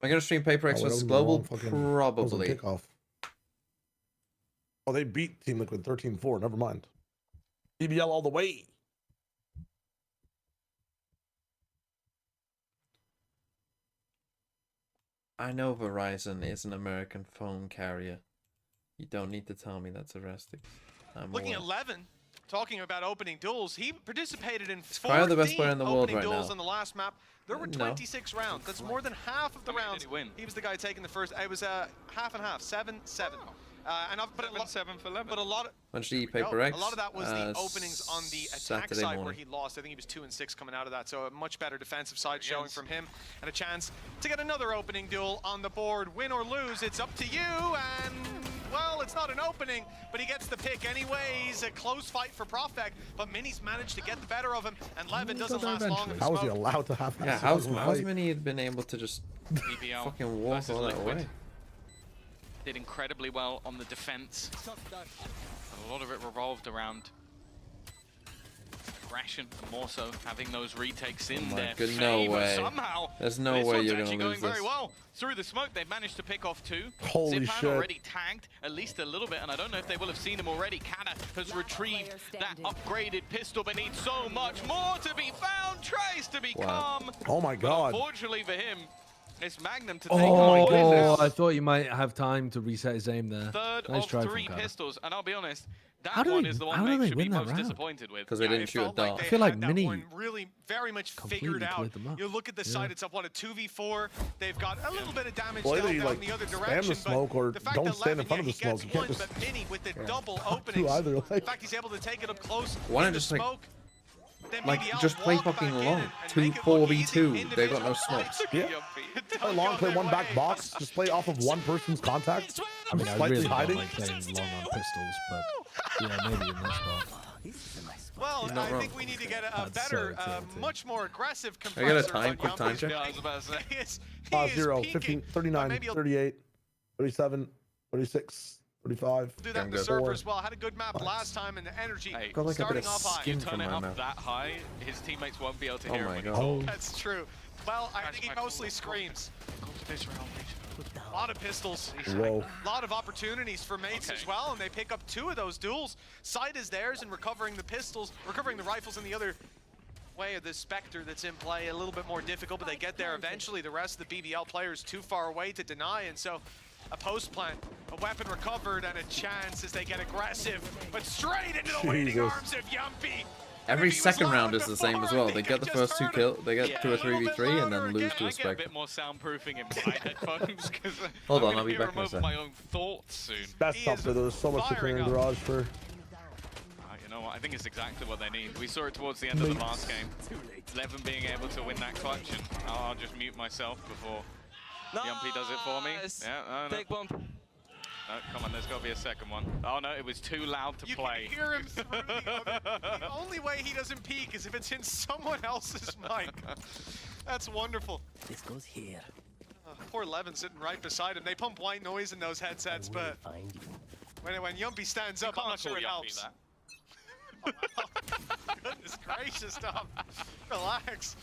Am I gonna stream Paper X Oh, wait, versus that was the Global? wrong fucking- that was a Probably. kickoff. Oh, they beat Team Liquid 13-4. Never mind. BBL all the way. I know Verizon is an American phone carrier. You don't need to tell me that's arresting. I'm Looking at aware. 11, talking about opening duels, he participated in Cryo 14 the best player in the world opening right duels now. on the last map. There were No. 26 rounds. That's more than half of the How many rounds. did he win? He was the guy taking the first. It was half and half, 7-7. But a lot, 7 for 11. but a lot. Punch the There we go. Paper X. A lot of that was the openings on the attack Saturday side where morning. he lost. I think he was 2-6 coming out of that, so a much better defensive side showing Yes. from him, and a chance to get another opening duel on the board. Win or lose, it's up to you. And well, it's not an opening, but he gets the pick anyways. A close fight for Profek, but Minis managed to get the better of him, and Levin doesn't last long in the How was he smoke. allowed to have that? Yeah, sort of how's fight? Mini been able to just BBL fucking walk versus all that Liquid. away? Did incredibly well on the defense. A lot of it revolved around aggression, and more so having those retakes in Oh my their God, favor no way. somehow. There's no This way one's you're actually gonna going lose very this. well. Through the smoke, they've managed to pick off 2. Holy Zipan shit. already tagged at least a little bit, and I don't know if they will have seen him already. Kana has retrieved that upgraded pistol, but needs so much more to be found. Tries to be Wow. calm. Oh my god. Unfortunately for him, it's Magnum to take my on goodness. I thought you might have time to reset his aim there. third Nice of try from 3 Carter. pistols, and I'll be honest, that How do one they- is the one how do Mate they should be win that most round? disappointed with. Because they didn't it shoot a felt like dart. they I feel like had that Mini one really very much figured completely out. cleared them up. You look at the Yeah. side, it's up, what, a 2v4. They've got a little bit of damage Well, dealt either you, down like, the other spam the direction, smoke but or the fact don't that stand in Levin, front of yeah, the smoke. he You gets can't one, just but Mini with the double openings. do either. The Like, fact he's able to take it up close. Why not in the just, like- smoke, then Like, BBL just play walk fucking back in long. and Two make it look 4v2. easy. They've got no Individual smokes. fights. Yeah. Don't play long, go play their one back way. box. Just play off of one person's contact. I mean, I Slightly really don't hiding. like playing long on pistols, but yeah, maybe in this spot. Well, He's not I wrong. think we need to get a That's better, so tilted. much more aggressive I get a compressor. time, on quick time Yampi's check? Yeah, I back. was about to say. He is 0, peaking, 15, but 39, maybe he'll 38, 37, 36, 35. do that in the Damn server good. as well. Had a good map last time, and the energy Hey, Got like a bit starting of off high. skin Turn from it my up mouth. that high, his teammates won't be able to Oh hear my him. God. Oh, That's true. Well, I think he mostly screams. A lot of pistols. whoa. A lot of opportunities for mates Okay. as well, and they pick up 2 of those duels. Sight is theirs, and recovering the pistols, recovering the rifles in the other way of the Spectre that's in play, a little bit more difficult, but they get there eventually. The rest of the BBL players too far away to deny, and so a post plant, a weapon recovered, and a chance as they get aggressive, but straight into the waiting Jesus. arms of Yumpy. Every If he was second loud round is the same as before, well. They get the just first 2 heard kill. him. They get Yeah. 2 or A little bit 3v3 and louder then again. lose to I a get a Spectre. bit more soundproofing in my headphones because Hold I'm on, gonna I'll be back in a removing sec. my own thoughts soon. That's He tough. is There was so much to clear firing in up. garage for. You know what? I think it's exactly what they need. We saw it towards the end of the last game. Levin being able to win that clutch, and I'll just mute myself before Yumpy does it for me. Yeah, no. Take bomb. No, come on, there's got to be a second one. Oh no, it was too loud to You play. can hear him through the only way he doesn't peek is if it's in someone else's mic. That's wonderful. This goes here. Poor Levin sitting right beside him. They pump white noise in those headsets, but Find you. when Yumpy stands up, I'm not sure it helps. That. Goodness gracious, Tom. Relax.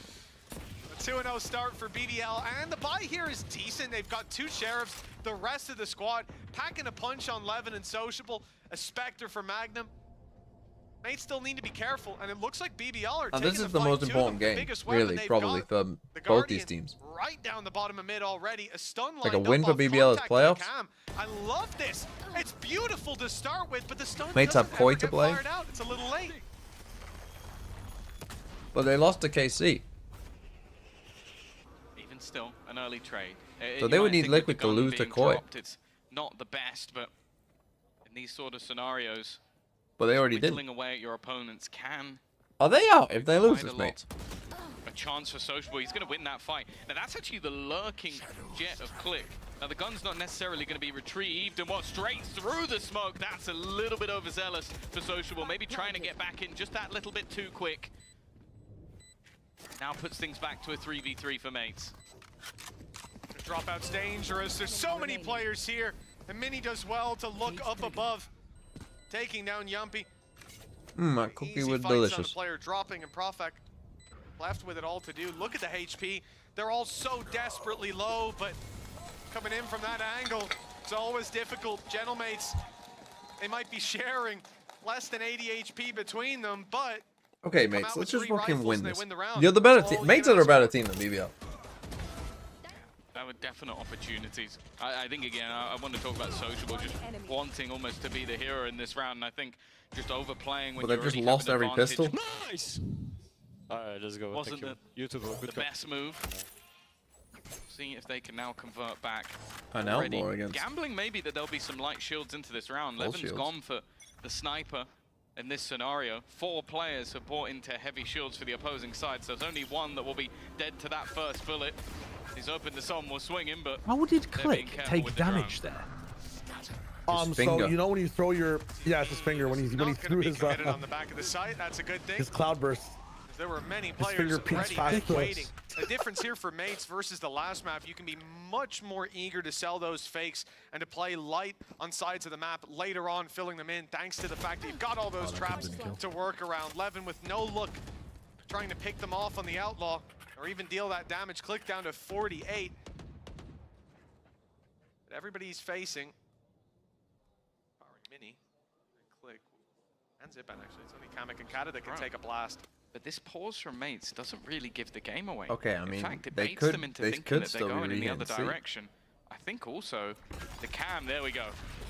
A 2-0 start for BBL, and the buy here is decent. They've got 2 sheriffs. The rest of the squad packing a punch on Levin and Sociable. A Spectre for Magnum. Mates still need to be careful, and it looks like BBL are Now, taking this is the the fight most to important them. The game, biggest weapon really, they've probably got, for the both these Guardian, teams. right down the bottom of mid already. A stun Like a lined win up for off BBL contact at playoffs? to the cam. I love this. It's beautiful to start with, but the stun Mates doesn't have Koi ever to get play. fired out. It's a little late. But they lost to KC. Even still an early trade. So they would need Liquid to lose the Koi. It's not the best, but in these sort of scenarios, But they already did. whittling away at your opponents can Are they out if they lose provide this, a lot. mates? A chance for Sociable. He's going to win that fight. Now that's actually the lurking jet of Click. Now the gun's not necessarily going to be retrieved, and what, straight through the smoke. That's a little bit overzealous for Sociable. Maybe trying to get back in just that little bit too quick. Now puts things back to a 3v3 for Mates. Dropout's dangerous. There's so many players here. And Mini does well to look up above, taking down Yumpy. That cookie Easy was fights on the delicious. player dropping, and Profek left with it all to do. Look at the HP. They're all so desperately low, but coming in from that angle, it's always difficult. Gentlemates, they might be sharing less than 80 HP between them, but Okay, come mates, out let's with just 3 fucking rifles win and they this. win the round. You're the better That's team. all Mates you are a ask better for. team than BBL. There were definite opportunities. I think, again, I want to talk about Sociable, just wanting almost to be the hero in this round. And I think just overplaying when But you they've just already have lost an every advantage pistol. Nice! Alright, let's go. Wasn't Thank you. YouTuber, the good job. best move. Seeing if they can now convert back. An already. outlaw against. Gambling maybe that there'll be some light shields into this round. Full Levin's shields. gone for the sniper in this scenario. 4 players have bought into heavy shields for the opposing side, so there's only one that will be dead to that first bullet. He's hoping the sun will swing him, but How did they're being Click careful take with the drone. damage there? His So finger. you know when you throw your it's his finger when he Not gonna threw be his committed on the back of the site. That's a good thing. his cloudburst. There were many His players finger peaks ready fast and close. waiting. The difference here for Mates versus the last map, you can be much more eager to sell those fakes and to play light on sides of the map later on, filling them in, thanks to the fact that you've got all those traps to work around. Levin with no look, trying to pick them off on the Outlaw, or even deal that damage. Click down to 48. But everybody's facing. Powering Mini, Click, and Zipan actually. It's only Kamek and Kata that can take a blast. But this pause from Mates doesn't really give the game away. Okay, I In mean, fact, it they baits could- them into they thinking could that they're still be going in the reading other and see. direction. I think also the Cam, there we go,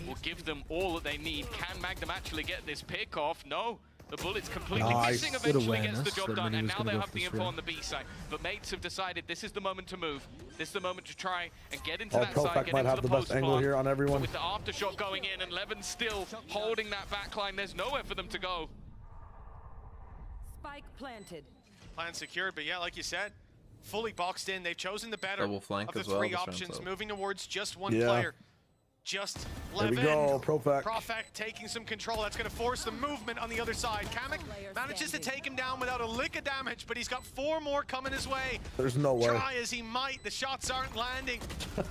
will give them all that they need. Can Magnum actually get this pick off? No. The bullet's completely Nice. missing, Good eventually gets the awareness job that done, Mini and was now gonna they go have for the this info round. on the B side. But Mates have decided this is the moment to move. This is the moment to try and get into Oh, that side, Profek get might into have the the best post angle plant. here on But everyone. with the aftershock going in and Levin still holding that backline, there's nowhere for them to go. Spike planted. Plan secured, but yeah, like you said, fully boxed in. They've chosen the better Double flank of the as well 3 this round, options, so. moving towards just one Yeah. player. Just There we Levin. go, Profek. Profek taking some control. That's going to force the movement on the other side. Kamek manages to take him down without a lick of damage, but he's got 4 more coming his way. There's no way. Try as he might, the shots aren't landing.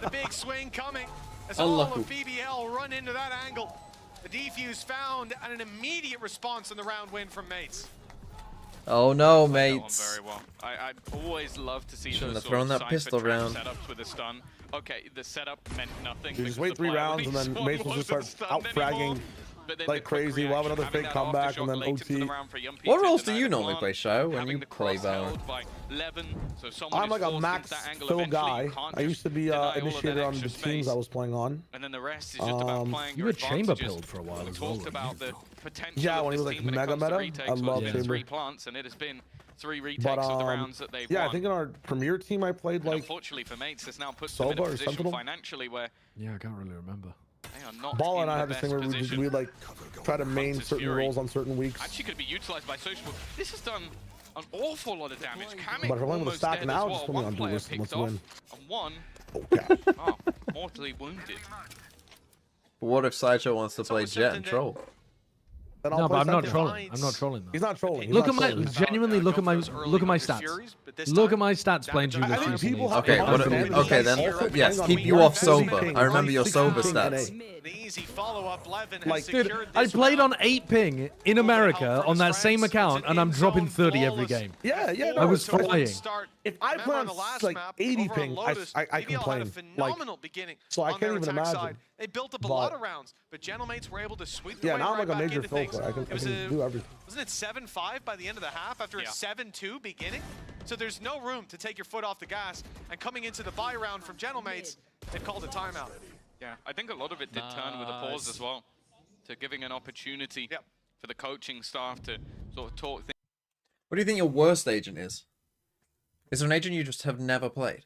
The big swing coming as all Unlucky. of BBL run into that angle. The defuse found and an immediate response on the round win from Mates. Oh no, That one mates. very well. I'd always love to see Shouldn't those have thrown sort of that cypher pistol trap round. setups with a stun. Okay, the setup meant nothing. You just because wait the 3 player rounds and least then one Mates will just wasn't start stunned out-fragging anymore. But then like the quick crazy. We'll have reaction, another having fake that comeback aftershock and then late into the OT. round for Yumpy What to roles do deny you the normally plant, play, Show, when having you the play cross Valorant? held by Levin, so someone I'm is like a forced max into that angle fill eventually. guy. You can't I used to be deny all of that initiator on the extra teams space. I was playing on. And then the rest is just about playing You your were chamber advantages. pilled for a while We as well, talked weren't about you? the potential Yeah, of when he this was, like, team when it mega comes to meta. retakes. I Well, love it's been chamber. 3 plants, and it has been 3 retakes But of the rounds that they've yeah, won. I think in our premier team I played And like unfortunately for Mates, this now puts them in a Sova or position Sentinel. financially where Yeah, I can't really remember. they are not Ball in and I the had this best thing where position. we like try to main Fox's certain Fury roles on certain weeks. Actually could be utilized by Sociable. This has done an awful lot of damage. Kamek But if I'm able to almost stack dead now, as just well. put me on One player Duelist and picked let's off, win. and one Okay. mortally wounded. But what if Sideshow wants to play almost Jet and something that- troll? Then I'll No, play but I'm not Sentinel. trolling. I'm not trolling. He's Though. not trolling. He's Look not at my trolling. genuinely look at my stats. Look at my stats playing I think Duelist people recently. have Okay, to what? understand Okay, that then also yes, playing on keep you one off sober. ping, I remember your 16 sober ping stats. NA. The easy follow-up, Levin has Like, secured Dude, I this played round. on 8 ping in America on that same account, and I'm dropping 30 every game. Yeah, yeah. I was no, flying. If I play on like 80 ping, I complain. Like, phenomenal beginning so I on can't their even attack imagine. side. They built up a But- lot of rounds, but Gentlemates were able to sweep the yeah, way now I'm right like a back major into things. filter. I can It was do everything. wasn't it 7-5 by the end of the half after a 7-2 beginning? So there's no room to take your foot off the gas. And coming into the buy round from Gentlemates, they've called a timeout. Yeah, I think a lot of it did turn with a pause Nice. as well, to giving an opportunity Yep. for the coaching staff to sort of talk things. What do you think your worst agent is? Is there an agent you just have never played?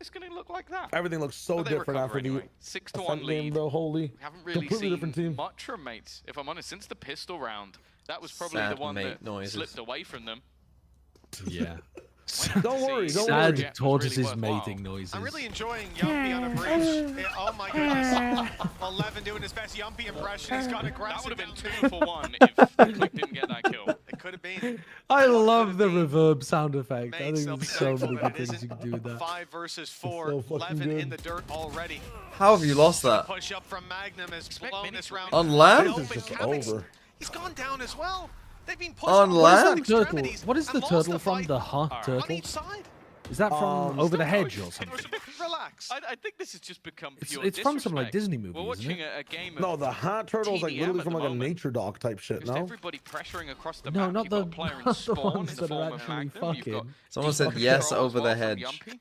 It's going to look like that. Everything looks so But they different recover after anyway. the 6-1 Ascent game, lead. though. Holy, We haven't really completely different team. seen much from mates, if I'm honest, since the pistol round. That was probably Sad the one mate that noises. slipped away from them. Yeah. Don't worry, don't Sad worry. tortoises mating noises. I'm really enjoying Yumpy on a bridge. Oh my goodness. 11 doing his best Yumpy impression. He's got aggressive. That would have been 2 for 1 if Click didn't get that kill. It could have been. I love the reverb sound effect. I Mates, think they'll be there's so thankful many that good it things you can do with that. 5 versus 4. so fucking 11 in good. the dirt already. How have you lost that? Push up from Magnum has blown this round. On land? Open. This is just Calyx, over. He's gone down as well. They've been pushed On to land? the Turtle. extremities What is and the lost turtle from? fight The Huh on turtle? each side. Is that from Over the Hedge or something? Relax. I think this has just become pure It's from some like disrespect. Disney movie, We're isn't watching it? a game of No, the hot turtle's like TDM literally at from the like a moment. nature dog type shit, just no? everybody pressuring across the No, map. not You've got a the- player in not the spawn ones in the that are form of actually Magnum. You've got fucking. Someone said decent yes control over as the well from hedge. Yumpy.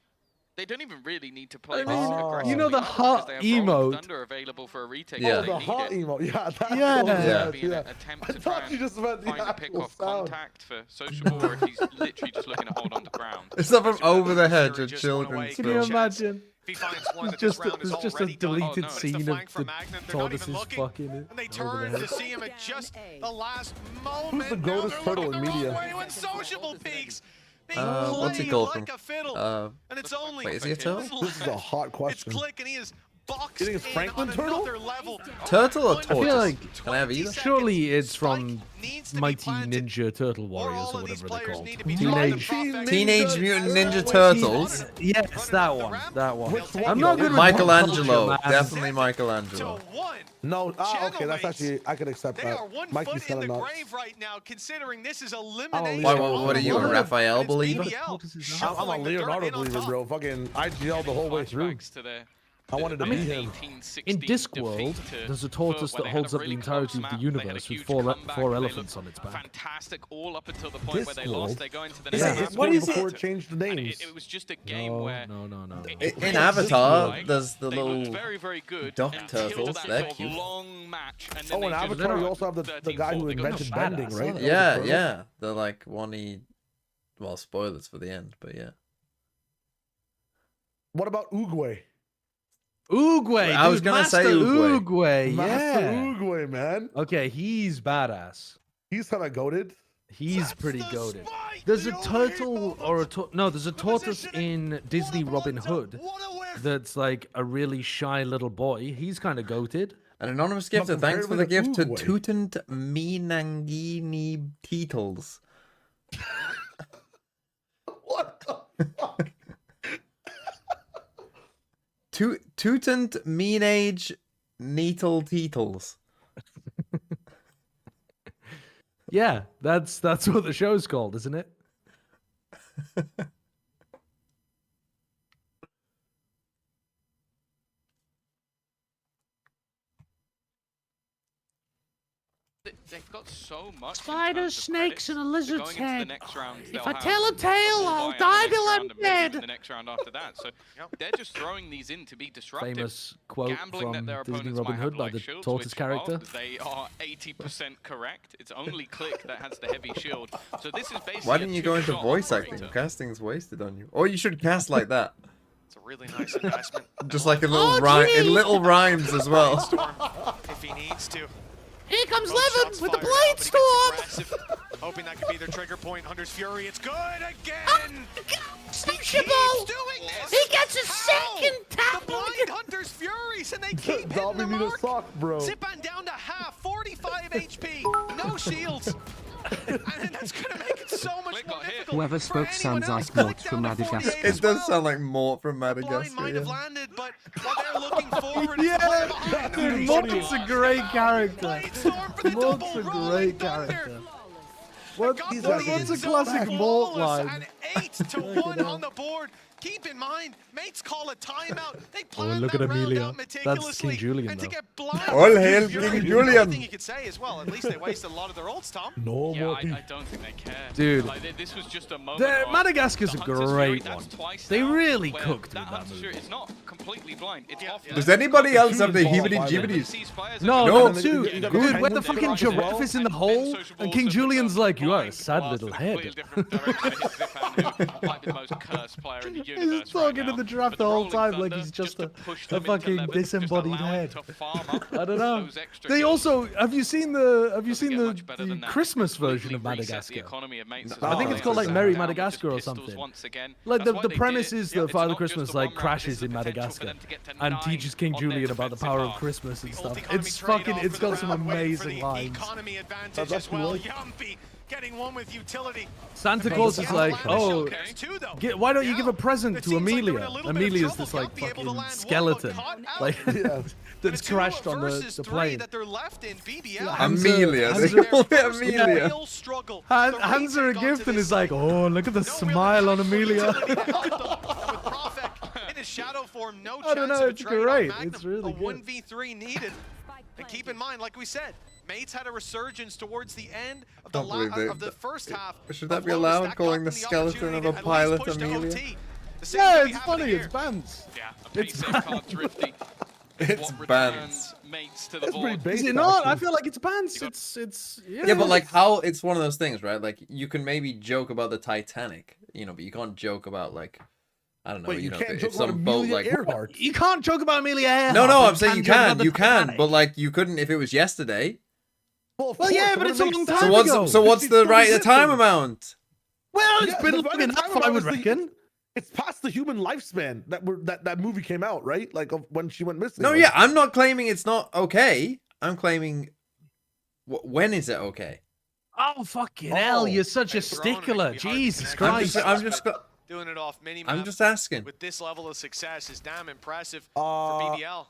They don't even really need to play I this mean, aggressively you know the either, because hot they have Roll of emote? Thunder available for a retake Yeah. Oh, if they the need hot it. emo. Yeah, that's Yeah. what it Yeah. was, Be an yeah. attempt I to try thought you and just meant the find a pick actual off sound. contact for sociable, or if he's literally just looking to hold on to ground. It's not from over the hedge, a Just one away. children's Can you film. imagine? If he finds one, It's that this just round is there's just a already done. deleted no, it's the scene of flank from the Magnum. They're not even tortoises looking. fucking it. And they over the turn to head. see him at just the last moment. Who's the Now Lotus they're turtle looking in the wrong media? way when Sociable peaks. Being What's he played called like from? a fiddle. And it's only Wait, is he a turtle? This is a hot It's question. Click and he is boxed You think it's in Franklin on Turtle? another level. Turtle or I tortoise? feel like- Can I have either? Surely it's Spike from needs to be Mighty planted, Ninja Turtle or Warriors all or of these whatever they're players called. need to be Teenage. Teenage Mutant Ninja Turtles. Yes, that one. That one. Which one? I'm not good with Michelangelo. pop culture, man. Definitely To Michelangelo. one. No, okay, that's Gentlemates. actually, I could accept They that. are one Mikey's foot in kind the of nuts. grave right now, considering this is leave elimination. it. What are you, a What? Raphael It's believer? BBL This is I'm a shuffling the dirt Leonardo in on believer, top. bro. Fucking IGL the whole way through. Flashbacks to their I wanted to be him. In Discworld, there's a tortoise that holds up the entirety of the universe with four elephants on its back. Fantastic all up until the point where they lost. Discworld? They go into the Is next it map. what is before it? it changed the And names? it was just a game No, where no. In Avatar, like there's the they looked little very, very good duck until turtles. that They're sort of cute. long match, and then Oh, they in just Avatar, you dropped also have the 13-4. guy who They got invented badass, bending, huh? right? That was Yeah, the turtle. yeah. They're like one-y. Well, spoilers for the end, but yeah. What about Oogway? Oogway. I was dude, gonna say Master Oogway. Oogway. Master Yeah. Oogway, man. Okay, he's badass. He's kind of goated. He's pretty goated. There's a turtle or a no. There's a tortoise in Disney Robin Hood that's like a really shy little boy. He's kind of goated. An anonymous gifter. Not Thanks compared for the with gift to Oogway. Tutent Minangini Teetles. What the fuck? Tutent Meanage Neetle Teetles. Yeah, that's what the show's called, isn't it? They've got so much. in Spiders, terms of snakes, credits. and a So lizard's going into the head. next round, If they'll I have tell a tale, I'll Dubai in the die next till I'm round and maybe even dead. The next round after that. So they're just throwing these in to be disruptive. Famous quote Gambling that from their Disney opponents Robin might Hood have by like the shields, tortoise which, character. well, they are 80% correct. It's only Click that has the heavy shield. So this is basically Why a didn't you go into two-shot voice operator. acting? Casting's wasted on you. Or you should cast like that. It's a really nice investment. Just like a little rhyme, in little rhymes as well. Storm, if he needs to. Here comes Both Levin shots with the fired out, blade but he gets storm. aggressive, hoping that could be their trigger point. Hunter's Fury, it's good again! Insatiable. doing this! He gets a How? second tap. The blind Hunter's Furies, and they keep hitting Dobby the need a mark! sock, bro. Zipan down to half, 45 HP, no shields. And that's gonna make it so much Click more got hit. difficult Whoever for spoke anyone sounds else. like Mort Click from down to 48 Madagascar. as It does well. sound like Mort from Blind Madagascar. might have Yeah. landed, but while they're looking forward, it's the player behind them. Dude, He's Mort's a great character. Blade Storm for the Mort's double a rolling great thunder. character. What's Got He's the like- end a zone classic Mort flawless line? And 8-1 on the board. Keep in mind, mates call a timeout. They plan look that at round Amelia. out That's meticulously. King Julian, and to though. get blind. All hail Fury, King the Julian. only thing you could say as well, at least they wasted a lot of their ults, Tom. No Yeah, more I don't think they care. Dude. Like, this was just a moment. The of Madagascar's the a Hunter's great Fury, that's one. twice They now, really where cooked with that Hunter's movie. Fury, it's not completely blind. It's off. Does anybody else have the Ball heebity by jeebities? No, No. no, too. You got Dude, the where the penguin fucking thing as well? giraffe is in the hole, and King Julian's like, you are a sad little head. Might be the most cursed player in the He's talking in the draft the whole time like he's just a fucking disembodied head. I don't know. They also have you seen the Christmas version of Madagascar? I think it's called like Merry Madagascar or something. Like the premise is that Father Christmas like crashes in Madagascar and teaches King Julian about the power of Christmas and stuff. It's fucking. It's got some amazing lines. Advantage as well. Yumpy getting one with utility. Santa Claus is like, oh, why don't you give a present to Amelia? Amelia's this like fucking skeleton, like that's crashed on the plane. Amelia, they call it Amelia. Hands her a gift and is like, oh, look at the smile on Amelia. In his shadow form, no I don't chance know, of it's betraying great. Magnum. It's really a good. 1v3 needed. And keep in mind, like we said, M8s had a resurgence towards the end of the first half. Should that be allowed, calling the skeleton of a pilot Amelia? Yeah, it's funny. It's bands. Yeah, It's It's bands. That's pretty basic. Is it not? actually. I feel like it's bands. It's Yeah, but like how it's one of those things, right? Like you can maybe joke about the Titanic, you know, but you can't joke about like I don't know, Wait, you know, can't if joke about some boat Amelia like Earhart. You can't joke about Amelia Earhart. No, but I'm saying you joke about can, the you can, Titanic. but like you couldn't if it was yesterday. Well, of Well, course, yeah, but it's a long time So ago. what's the right time amount? Well, it's Yeah, been the long running enough, time I around would is the- reckon. It's past the human lifespan that movie came out, right? Like of when she went missing. No, like, yeah, I'm not claiming it's not okay. I'm claiming when is it okay? Oh, fucking hell, you're such a stickler. Jesus Christ. I'm just doing it off mini-map. I'm just asking. With this level of success is damn impressive Uh, for BBL.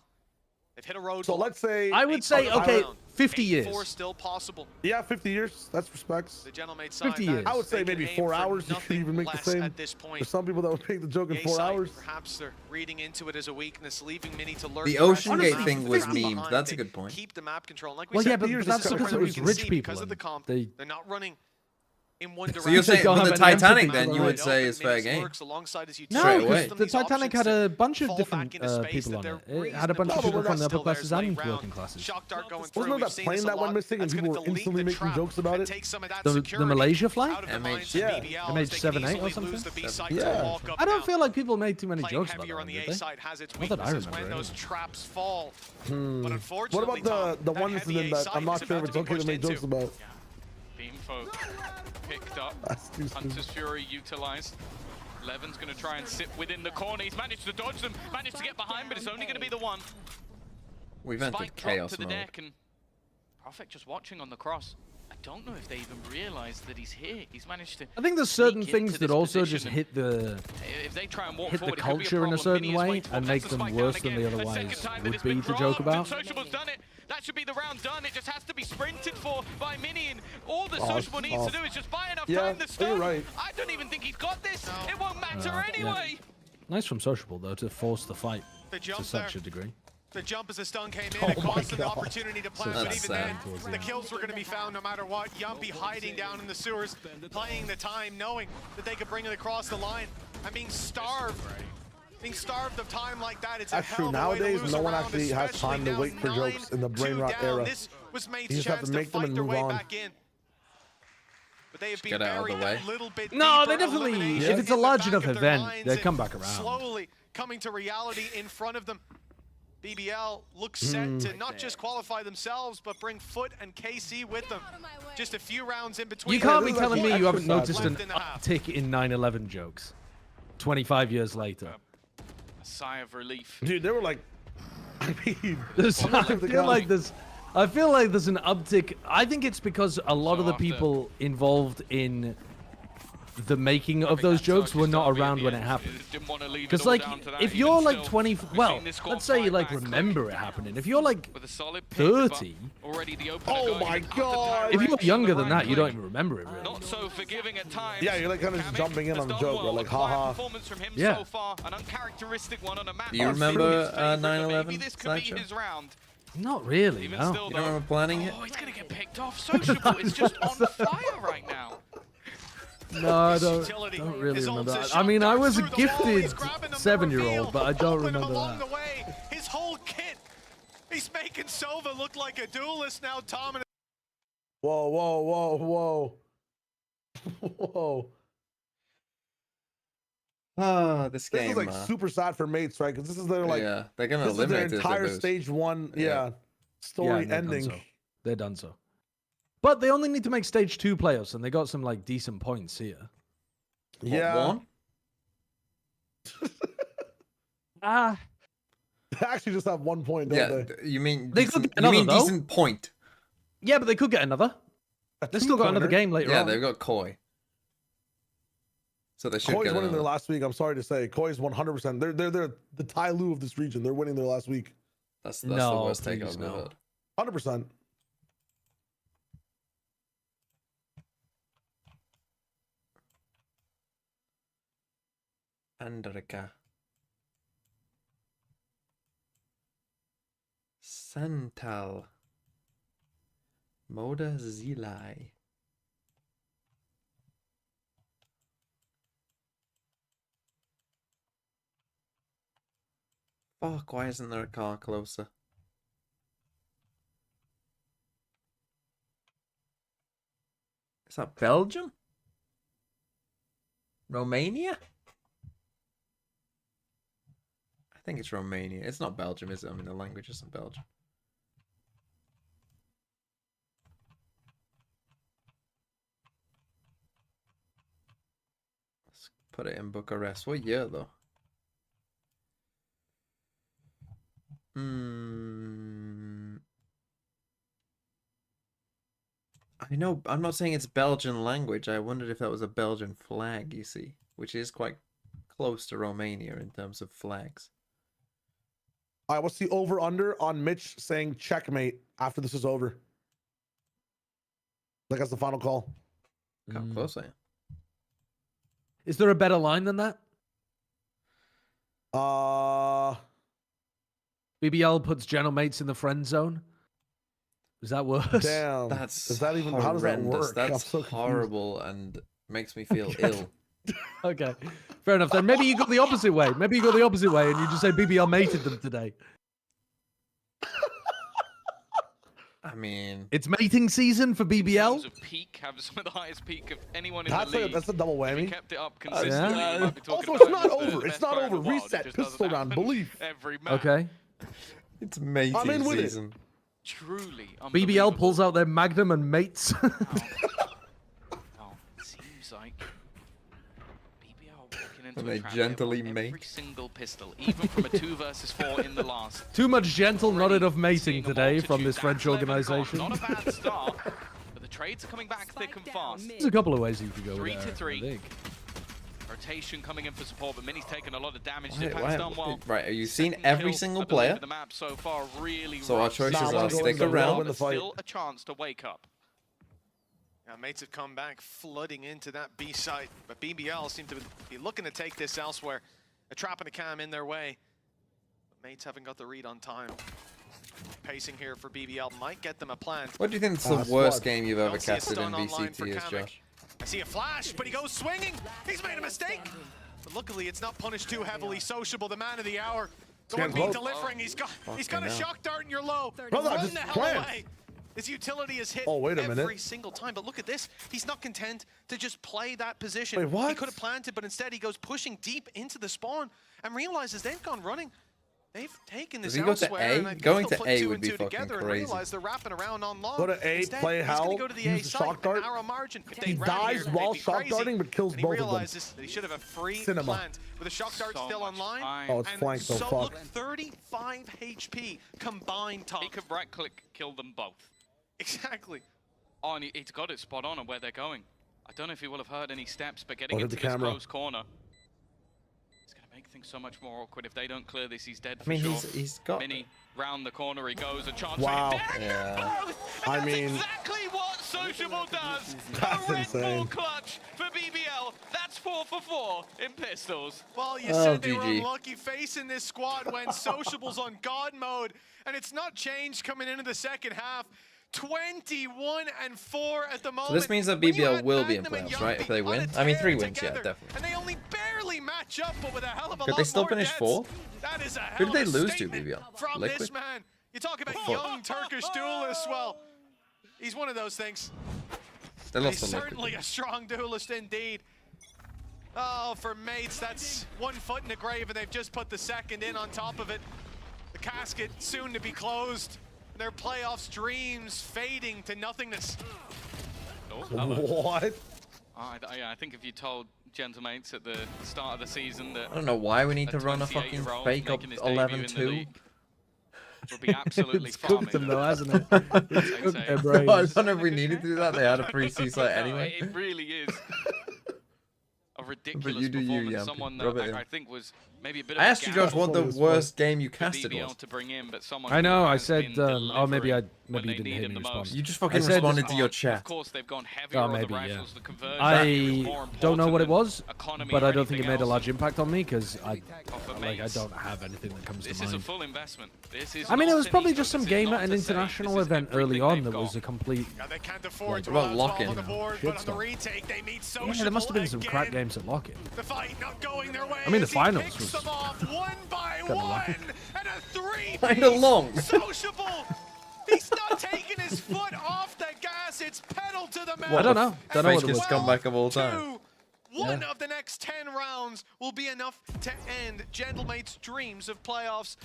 They've hit a road. So let's say I would say, okay, 50 years. 4 still possible. yeah, 50 years. That's respects. The gentleman 50 years. I would say They can maybe aim 4 for hours. You could nothing even make the less same. at this point. There's some people that would make the joke in 4 A-side, hours. Perhaps they're reading into it as a weakness, leaving Mini to learn. The rest. Ocean Gate Honestly, thing was 50 memed. behind, That's a they good point. Keep the map control. And like we Well, said, yeah, but years that's is because kinda it was you can rich see people. because of the and comp. they- They're not running in one direction. So you're saying don't with the have an Titanic empathy then for you the would right. say it's fair game. Works alongside as you No, Straight give away. because them the these Titanic options had a to bunch of fall different back into space people that on they're it. It had a bunch of No, but people we're from the not upper still classes there, and it's late working round. classes. Shock dart going Wasn't through. there We've that seen plane this a that went lot. missing and That's people gonna were delete instantly the making trap jokes about and it? take some of that The security Malaysia out flight? of the minds of Yeah. BBL, MH as they can 7-8 or easily something? lose the B site Yeah. to walk up I don't now. feel like people made too many Playing jokes about heavier that, on the did A they? side has its Not that I weaknesses when remember, those anyway. traps fall. But What unfortunately, about the Tom, one that incident heavy A that site I'm not is sure about if it's okay to pushed make jokes into. about? Beamfo picked up. That's too stupid. Hunter's Fury utilized. Levin's going to try and sit within the corner. He's managed to dodge them, managed to get behind, but it's only going to be the one. We've entered Spike dropped chaos to the mode. deck, and Prophet just watching on the cross. I don't know if they even realized that he's here. He's managed to. I think there's certain sneak things into that this also position just and hit the if they try and walk hit the forward, it could be culture in a problem. certain Mini is way waiting for and it. make That's them the spike worse down than they again. The otherwise second time that would it's be been to joke dropped, and about. Sociable's done it. That should be the round done. It just has to be sprinted for by Mini, and all the Oh, Sociable needs oh. to do is just buy enough Yeah, time to you're stun. right. I don't even think he's got this. It won't matter Yeah. anyway. Nice from Sociable though to force the fight The to jump such there. a degree. The jump as the stun came in, Oh it my caused them the God. opportunity to plant, So but that's even then, sad towards the the end. kills were going to be found no matter what. Yumpy hiding down in the sewers, playing the time, knowing that they could bring it across the line, and being starved. Being starved of time like that, it's That's a true. hell of a way to Nowadays, lose no a one round, actually has especially time to now wait for jokes in the brain 9-2 rot down. era. This was Mate's You just have chance to make them fight and their move way on. back in. But they have been get out of buried the way. that little bit No, deeper they definitely. elimination If it's a in the large back enough of their event, minds they and come back around. Slowly coming to reality in front of them. BBL looks set to not just qualify themselves, but bring Foot and KC with them. Just a few rounds in between. You can't be this is telling like me you haven't exercise. noticed an Left in the half. uptick in 9/11 jokes. 25 years later. A sigh of relief. Dude, they were like, I mean, I feel like there's an uptick. I think it's because a lot So of the after- people involved in the making of those jokes were not around when it happened. Because like, if you're like 20, well, let's say you like remember it happening. If you're like 30, oh my God. if you're younger than that, you don't even remember it really. Not so forgiving at times. Yeah, you're like kind of just jumping in on the joke. We're like, haha. Performance from him Yeah. so far, an uncharacteristic one on a map. Do you remember 9/11 Maybe this could be slideshow? his round. Not really, Even no. still, You don't remember planning it? oh, he's gonna get picked off. Sociable is just on fire right now. No, I don't really remember that. I mean, I was a gifted 7-year-old, but I don't remember along that. the way. His whole kit. He's making Sova look like a duelist now, Tom. whoa, whoa, whoa, whoa. Whoa. Oh, this game. This is like super sad for mates, right? Because this is their like yeah, they're gonna this is their eliminate it if they entire lose. stage 1 story ending. They're done so. But they only need to make stage 2 playoffs, and they got some like decent points here. What, one? They actually just have 1 point, don't they? You mean They decent, could get another, though. decent point? Yeah, but they could get another. They've still got another game later Yeah, on. they've got Koi. So they should Koi's get winning their another. last week. I'm sorry to say, Koi's 100%. They're the Tai Lu of this region. They're winning their last week. That's No, the worst take please, I've ever no. heard. 100%. Andrika. Santal. Moda Zilai. Fuck, why isn't there a car closer? Is that Belgium? Romania? I think it's Romania. It's not Belgium, is it? I mean, the language isn't Belgium. Let's put it in Bucharest. What year, though? I know, I'm not saying it's Belgian language. I wondered if that was a Belgian flag, you see, which is quite close to Romania in terms of flags. All right, what's the over-under on Mitch saying checkmate after this is over? Like, that's the final call. Look how close I am. Is there a better line than that? BBL puts General Mates in the friend zone. Is that worse? Damn. That's is that even how does that horrendous. work? I'm That's so confused. horrible and makes me feel ill. Okay, fair enough. Then maybe you go the opposite way. Maybe you go the opposite way and you just say BBL mated them today. I mean, It's mating season for BBL. Peak have some of the highest peak of anyone in That's the league. that's a double If he whammy. kept it up consistently, you might be talking Also, it's about not him as the over. It's best not player in the over. world. It Reset. just Pistol doesn't round. happen Belief. every match. Okay. it's mating I'm in with it. season. Truly BBL unbelievable. pulls out their Magnum and mates. Oh, seems like BBL walking into And a they trap. gently Every mate. single pistol, even from a 2 versus 4 in the last. Too much gentle, not Already enough mating seeing a today from multitude. this French That's 11 gone. organization. Not a bad start, but the trades are coming back thick and fast. There's a couple of ways you could go 3 with to that, 3. I think. Rotation coming in for support, but Mini's taken a lot of damage. Why- Japan's done well. right, are you seeing Second every kill, single I believe, player? of the map so far really So our rough. choices Nah, are I'm stick going to around. win the fight. Still a chance to wake up. Now, mates have come back flooding into that B site, but BBL seem to be looking to take this elsewhere. A trap and a cam in their way. But mates haven't got the read on time. Pacing here for BBL might get them a plant. What do you think is the Squad. worst game you've ever Don't see a casted in stun online for VCT, is Kamek. Josh? I see a flash, but he goes swinging. He's made a mistake. But luckily, it's not punished too heavily. Sociable, the man of the hour. The one being delivering. He's got a hell. shock dart in your low. Brother, Run just the hell plant. away. His utility is hit Oh, wait a every minute. single time. But look at this. He's not content to just play that position. Wait, what? He could have planted, but instead he goes pushing deep into the spawn and realizes they've gone running. They've taken this Does he go to elsewhere, A? and I guess Going they'll to put A two would and be two fucking together and crazy. realize they're wrapping around on long. Go to A, Instead, play he's gonna Hell, go to the use A the site, shock dart. an arrow margin. If He they ran dies here, while they'd be shock crazy. darting, but kills And he both of them. realizes that he should have a free Cinema. plant with a shock dart So still much online. time. Oh, it's And flanked, so so fuck. look, 35 HP combined top. He could right-click kill them both. Exactly. Oh, and he's got it spot on where they're going. I don't know if he will have heard any steps, but getting Oh, hit into the this camera. close corner. It's going to make things so much more awkward. If they don't clear this, he's dead I for mean, sure. he's got. Mini, round the corner he goes, a chance Wow. for him. Yeah. Both! I That's mean- exactly what Sociable does. That's a Red insane. Bull clutch for BBL. That's 4 for 4 in pistols. Well, you Oh, said they were GG. unlucky facing this squad when Sociable's on God mode, and it's not changed coming into the second half. 21-4 at the moment. this means that When you BBL had will be in Magnum and playoffs, right, if they Young win? on a I mean, tear 3 wins, yeah, together, definitely. And they only barely match up, but with a hell of a Could lot they still more finish deaths. 4th? That is a hell Who did they of a lose to, statement BBL? from Liquid? this man. You talk about Fuck. young Turkish duelist. Well, he's one of those things. They He's lost the certainly Liquid. a strong duelist indeed. Oh, for mates, that's 1 foot in the grave, and they've just put the second in on top of it. The casket soon to be closed. Their playoffs dreams fading to nothingness. Oh, What? yeah, I think if you told Gentlemates at the start of the season that I don't know why we need to run a fucking 28-year-old fake up making his debut in the 11-2. league would be absolutely It's farming cooked them them. though, hasn't it? It's I'd cooked say. their I brains. don't know if we needed to do that. They had a free C site No, anyway. it really is a ridiculous you do you, performance. Yampy. Someone Rub that it in. I think was maybe a bit of I a asked you, gamble Josh, what the That's worst game you for casted BBL was. to bring in, but someone I know. who I has said, been oh, maybe delivering maybe when you they didn't need hear him me the respond. most. You just fucking said- responded to your Of chat. course, they've gone heavier on maybe, the yeah. rifles. The conversion is I more don't know what it important was, than economy but or I don't think it anything made a else. large impact on me because I For I mates, don't have anything that comes This to is a mind. full investment. This is I mean, it not was an probably ego. just some This is game not at an to say international this is event early everything on they've that got. was a complete. Yeah, they can't afford to What about allow 12 Lock-In? on the board, Shit but on the stop. retake, they meet Sociable Yeah, there must have been some crap again. games at Lock-In. The fight not going their way. I mean, the as he finals picks was them off one by kinda one, lucky. and a three. Kinda long. Sociable. He's not taking his foot off the gas. It's pedal to the metal. I don't know. Don't know what it Fakest was. comeback of all time. One Yeah. of the next 10 rounds will be enough to end Gentlemate's dreams of playoffs.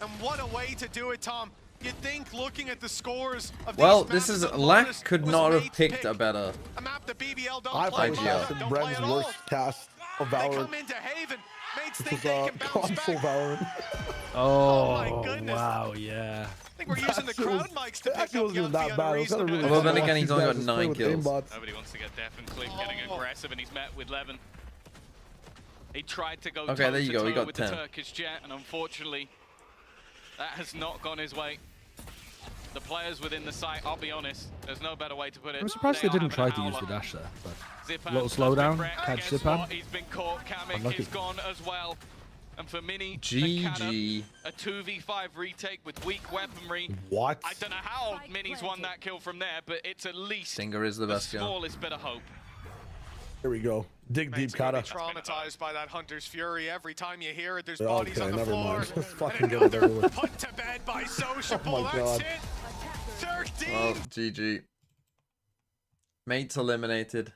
And what a way to do it, Tom. You'd think looking at the scores of these Well, maps this is that Lack Lotus could was not have made to picked pick. a better. A map that BBL don't I play probably IGL. much, casted don't play Brem's at all. worst cast of They Valorant. come into Haven. Mates This think was they can bounce console back. Valorant. Oh, my goodness. wow, yeah. I think we're using the Actually, crowd mics to pick actually up wasn't even Yumpy that on bad. a It was kinda reasonable really Well, then fun to again, watch he's these only guys got just 9 play with kills. aimbots. Nobody wants to get Def and Click getting aggressive, and he's met with Levin. He tried to go Okay, there you go, he got with 10. the Turkish jet, and unfortunately, that has not gone his way. The players within the site, I'll be honest, there's no better way to put it. I'm surprised they are didn't having try a to use the howler. dash there. But Zipan little has slowdown, been wrecked. catch Guess Zipan. what? He's been caught. Kamek Unlucky. is gone as well. And for Mini, GG. a 2v5 retake with weak weaponry. What? I don't know how Mini's won that kill from there, but it's at least Stinger is the the best kill. smallest bit of hope. Here we go. Dig Mates deep, gonna Kata. be traumatized by that Hunter's Fury. Every time you hear it, there's Yeah, bodies okay, on the never floor. mind. Let's And fucking get it over another with. put to bed by Sociable. Oh my That's God. it. 13. Well, GG. Mates eliminated.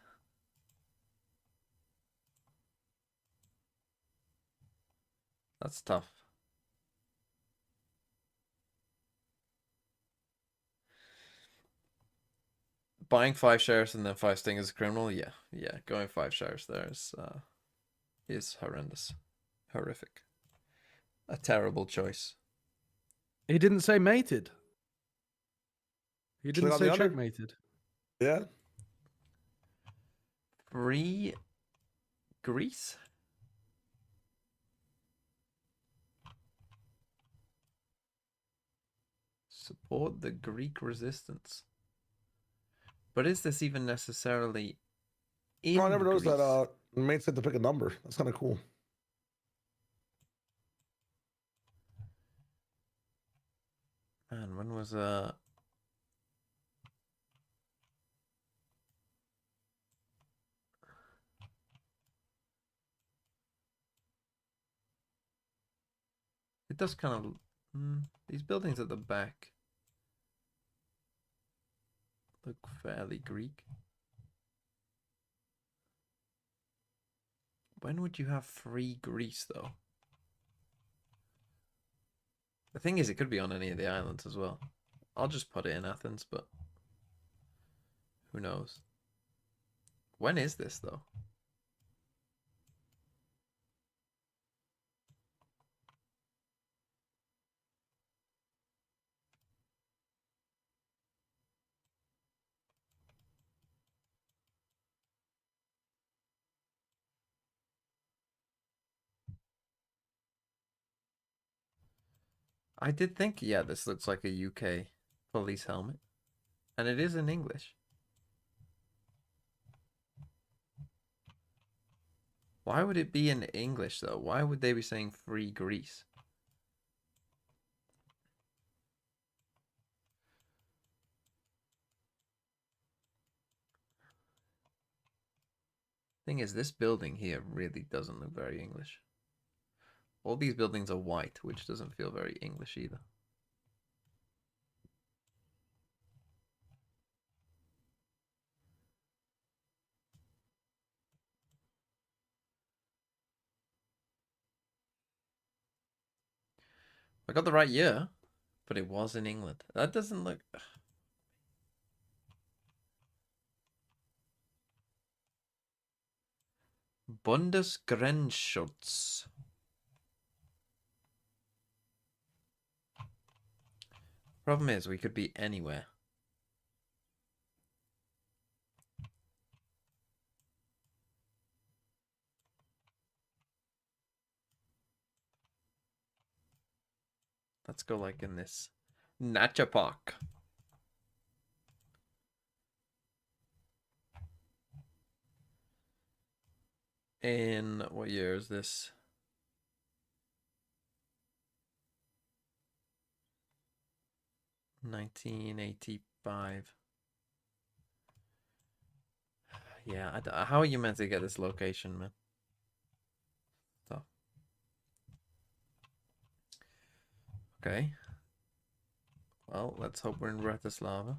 That's tough. Buying 5 shares and then 5 stingers is a criminal? Yeah. Yeah, going 5 shares there is horrendous. Horrific. A terrible choice. He didn't say mated. He didn't got say the under? checkmated. Yeah. Free Greece? Support the Greek resistance. But is this even necessarily in Oh, I never noticed Greece? that mates had to pick a number. That's kind of cool. Man, when was it does kind of these buildings at the back look fairly Greek. When would you have free Greece though? The thing is, it could be on any of the islands as well. I'll just put it in Athens, but who knows? When is this though? I did think, yeah, this looks like a UK police helmet. And it is in English. Why would it be in English, though? Why would they be saying free Greece? Thing is, this building here really doesn't look very English. All these buildings are white, which doesn't feel very English either. I got the right year, but it was in England. That doesn't look... Bundesgrenzschutz. Problem is, we could be anywhere. Let's go like in this Nacha Park. In what year is this? $1985. Yeah, how are you meant to get this location, man? Stop. Okay. Well, let's hope we're in Bratislava.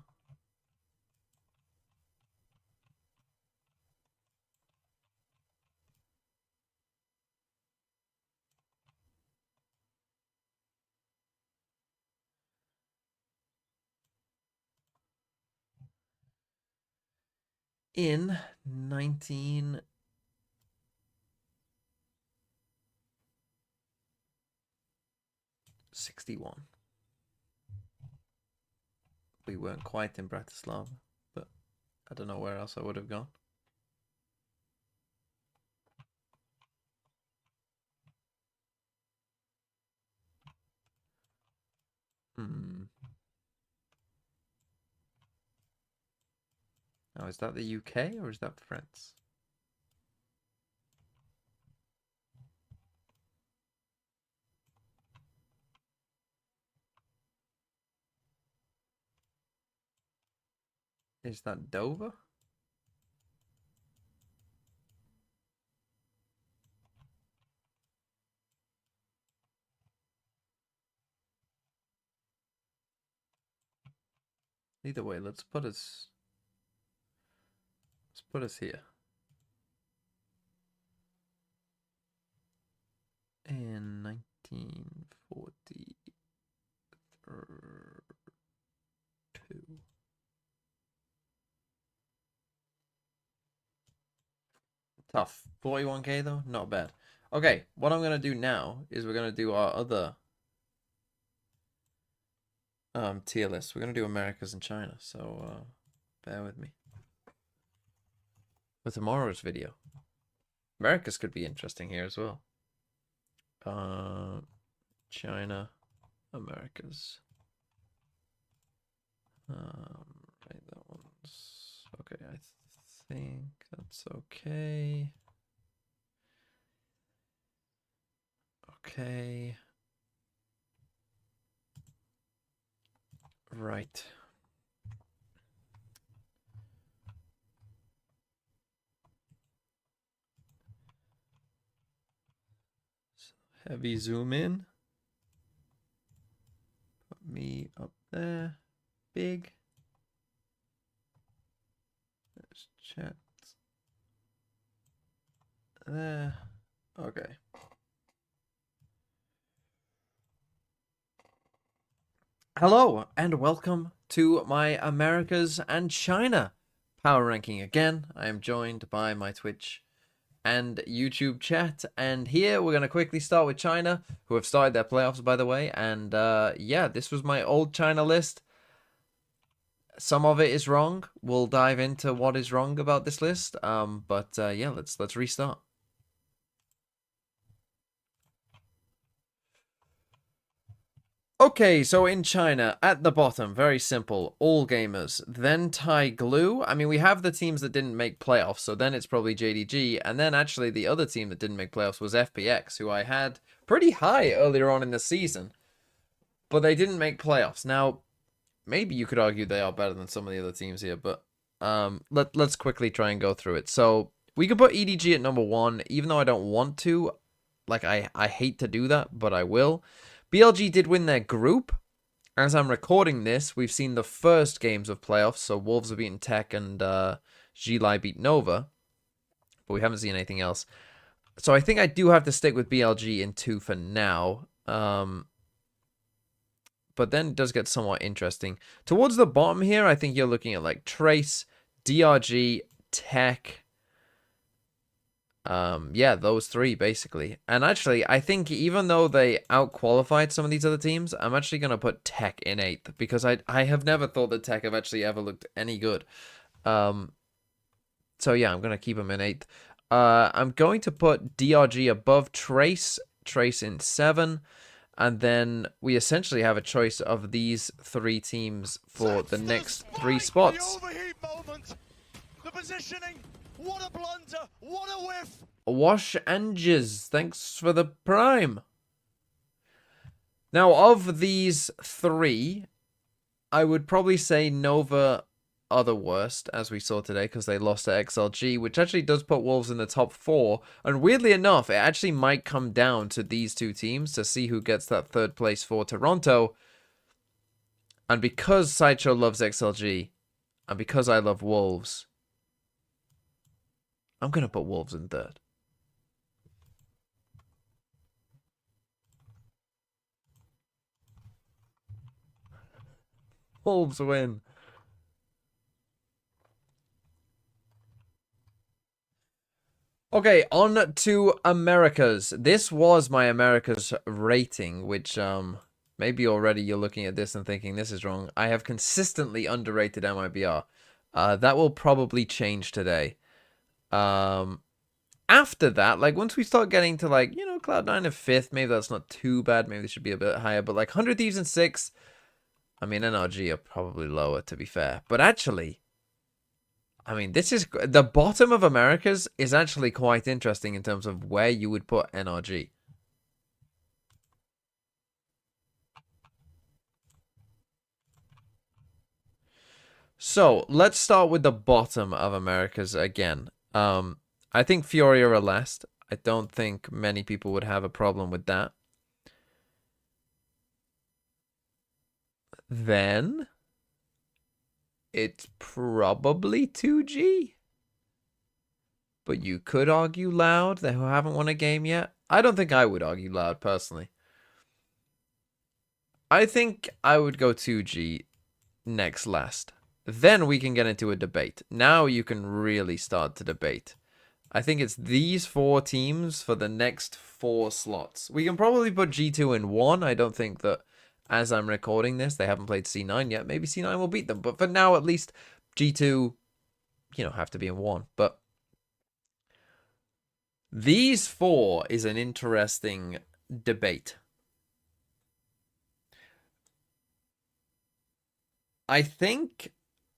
In 1961. We weren't quite in Bratislava, but I don't know where else I would have gone. Now, is that the UK or is that France? Is that Dover? Either way, let's put us here. In 1942. Tough. 41k though, not bad. Okay, what I'm gonna do now is we're gonna do our other tier list. We're gonna do Americas and China, so bear with me. For tomorrow's video. Americas could be interesting here as well. China, Americas. Right, that one's okay. I think that's okay. Okay. Right. Heavy zoom in. Put me up there. Big. There's chat. There. Okay. Hello and welcome to my Americas and China power ranking again. I am joined by my Twitch and YouTube chat, and here we're going to quickly start with China, who have started their playoffs, by the way. And yeah, this was my old China list. Some of it is wrong. We'll dive into what is wrong about this list. But yeah, let's restart. Okay, so in China, at the bottom, very simple, all gamers, then Tai Glue. I mean, we have the teams that didn't make playoffs, so then it's probably JDG, and then actually the other team that didn't make playoffs was FPX, who I had pretty high earlier on in the season, but they didn't make playoffs. Now, maybe you could argue they are better than some of the other teams here, but let's quickly try and go through it. So, we could put EDG at number 1, even though I don't want to. Like, I hate to do that, but I will. BLG did win their group. As I'm recording this, we've seen the first games of playoffs. So Wolves have beaten Tech and Gilai beat Nova. But we haven't seen anything else. So I think I do have to stick with BLG in 2 for now. but then it does get somewhat interesting. Towards the bottom here, I think you're looking at like Trace, DRG, Tech. Yeah, those three basically. And actually, I think even though they out-qualified some of these other teams, I'm actually going to put Tech in 8th because I have never thought that Tech have actually ever looked any good. So yeah, I'm going to keep them in 8th. I'm going to put DRG above Trace in 7. And then we essentially have a choice of these 3 teams for the next 3 spots. The overheat moment. The positioning. What a blunder. What a whiff. Wash Anges, thanks for the prime. Now, of these 3, I would probably say Nova are the worst, as we saw today, because they lost to XLG, which actually does put Wolves in the top 4. And weirdly enough, it actually might come down to these 2 teams to see who gets that 3rd place for Toronto. And because Sideshow loves XLG, and because I love Wolves, I'm going to put Wolves in 3rd. Wolves win. Okay, on to Americas. This was my Americas rating, which maybe already you're looking at this and thinking this is wrong. I have consistently underrated MIBR. That will probably change today. After that, like once we start getting to like, you know, Cloud9 in 5th, maybe that's not too bad. Maybe they should be a bit higher, but like 100 Thieves in 6th. I mean, NRG are probably lower, to be fair. But actually, I mean, this is the bottom of Americas is actually quite interesting in terms of where you would put NRG. So let's start with the bottom of Americas again. I think Furia are last. I don't think many people would have a problem with that. Then it's probably 2G. But you could argue Loud, they who haven't won a game yet. I don't think I would argue Loud, personally. I think I would go 2G next last. Then we can get into a debate. Now you can really start to debate. I think it's these 4 teams for the next 4 slots. We can probably put G2 in 1. I don't think that, as I'm recording this, they haven't played C9 yet. Maybe C9 will beat them. But for now, at least, G2, you know, have to be in 1. But these 4 is an interesting debate. I think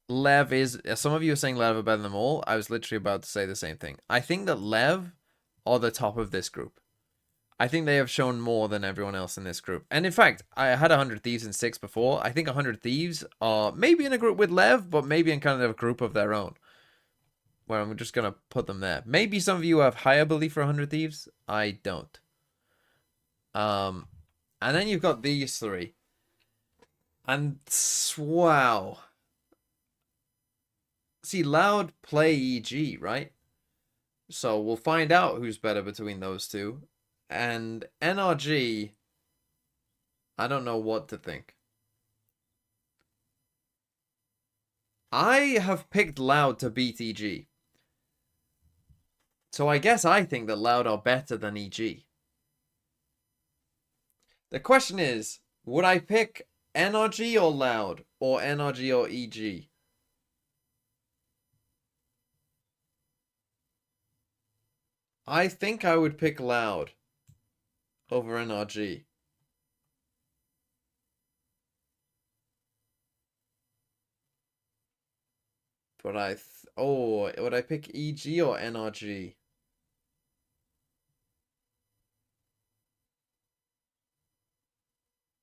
Lev is... Some of you are saying Lev are better than them all. I was literally about to say the same thing. I think that Lev are the top of this group. I think they have shown more than everyone else in this group. And in fact, I had 100 Thieves in 6 before. I think 100 Thieves are maybe in a group with Lev, but maybe in kind of a group of their own. Where I'm just going to put them there. Maybe some of you have higher belief for 100 Thieves. I don't. And then you've got these 3. And wow. See, Loud play EG, right? So we'll find out who's better between those 2. And NRG, I don't know what to think. I have picked Loud to beat EG. So I guess I think that Loud are better than EG. The question is, would I pick NRG or Loud? Or NRG or EG? I think I would pick Loud over NRG. But would I pick EG or NRG?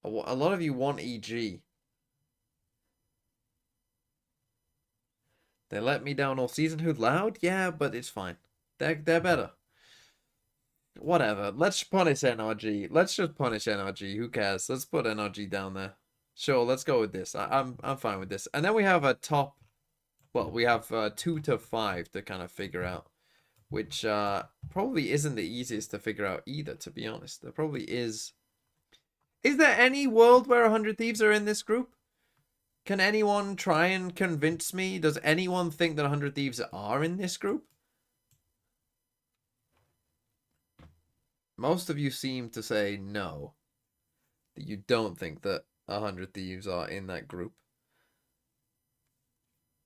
A lot of you want EG. They let me down all season. Who, Loud? Yeah, but it's fine. They're better. Whatever. Let's punish NRG. Let's just punish NRG. Who cares? Let's put NRG down there. Sure, let's go with this. I'm fine with this. And then we have a top. Well, we have 2 to 5 to kind of figure out, which probably isn't the easiest to figure out either. To be honest, there probably is Is there any world where 100 Thieves are in this group? Can anyone try and convince me? Does anyone think that 100 Thieves are in this group? Most of you seem to say no. That you don't think that 100 Thieves are in that group.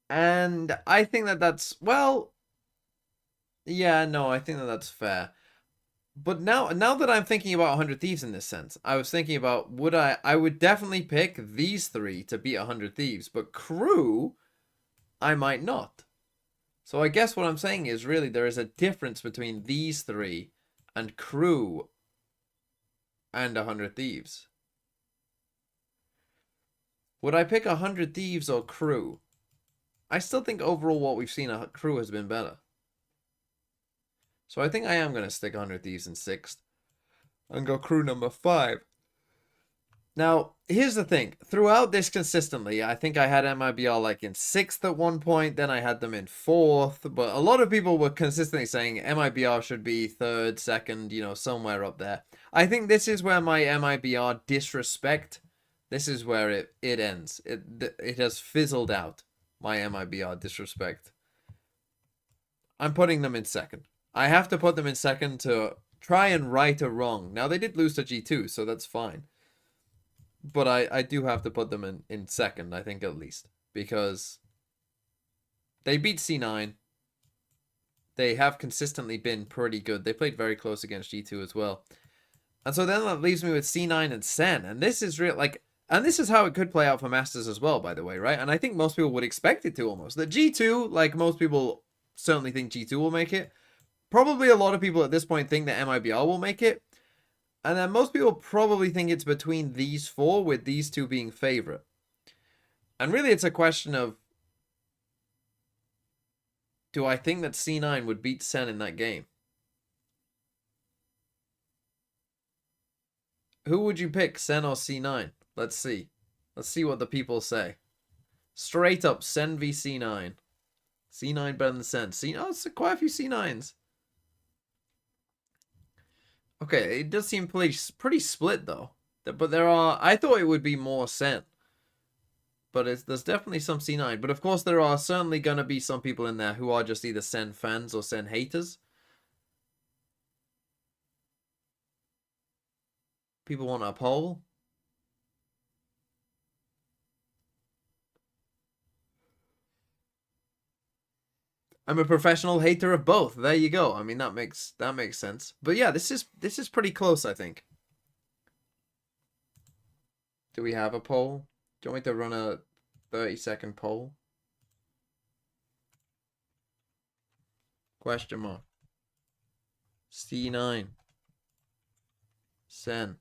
And I think that that's, well, yeah, no, I think that that's fair. But now that I'm thinking about 100 Thieves in this sense, I was thinking about, I would definitely pick these three to beat 100 Thieves, but Crew, I might not. So I guess what I'm saying is really there is a difference between these three and Crew and 100 Thieves. Would I pick 100 Thieves or Crew? I still think overall what we've seen, Crew has been better. So I think I am going to stick 100 Thieves in 6th and go Crew number 5. Now, here's the thing. Throughout this consistently, I think I had MIBR like in 6th at one point, then I had them in 4th, but a lot of people were consistently saying MIBR should be 3rd, 2nd, you know, somewhere up there. I think this is where my MIBR disrespect, this is where it ends. It has fizzled out, my MIBR disrespect. I'm putting them in 2nd. I have to put them in 2nd to try and right a wrong. Now, they did lose to G2, so that's fine. But I do have to put them in 2nd, I think, at least. Because they beat C9. They have consistently been pretty good. They played very close against G2 as well. And so then that leaves me with C9 and Sen. And this is real, like... And this is how it could play out for Masters as well, by the way, right? And I think most people would expect it to almost. That G2, like most people certainly think G2 will make it. Probably a lot of people at this point think that MIBR will make it. And then most people probably think it's between these four, with these two being favorite. And really it's a question of, do I think that C9 would beat Sen in that game? Who would you pick, Sen or C9? Let's see. Let's see what the people say. Straight up, Sen v C9. C9 better than Sen. Oh, it's quite a few C9s. Okay, it does seem pretty split, though. But there are... I thought it would be more Sen. But there's definitely some C9. But of course, there are certainly going to be some people in there who are just either Sen fans or Sen haters. People want a poll. I'm a professional hater of both. There you go. I mean, that makes sense. But yeah, this is pretty close, I think. Do we have a poll? Do you want me to run a 30-second poll? Question mark. C9. Sen.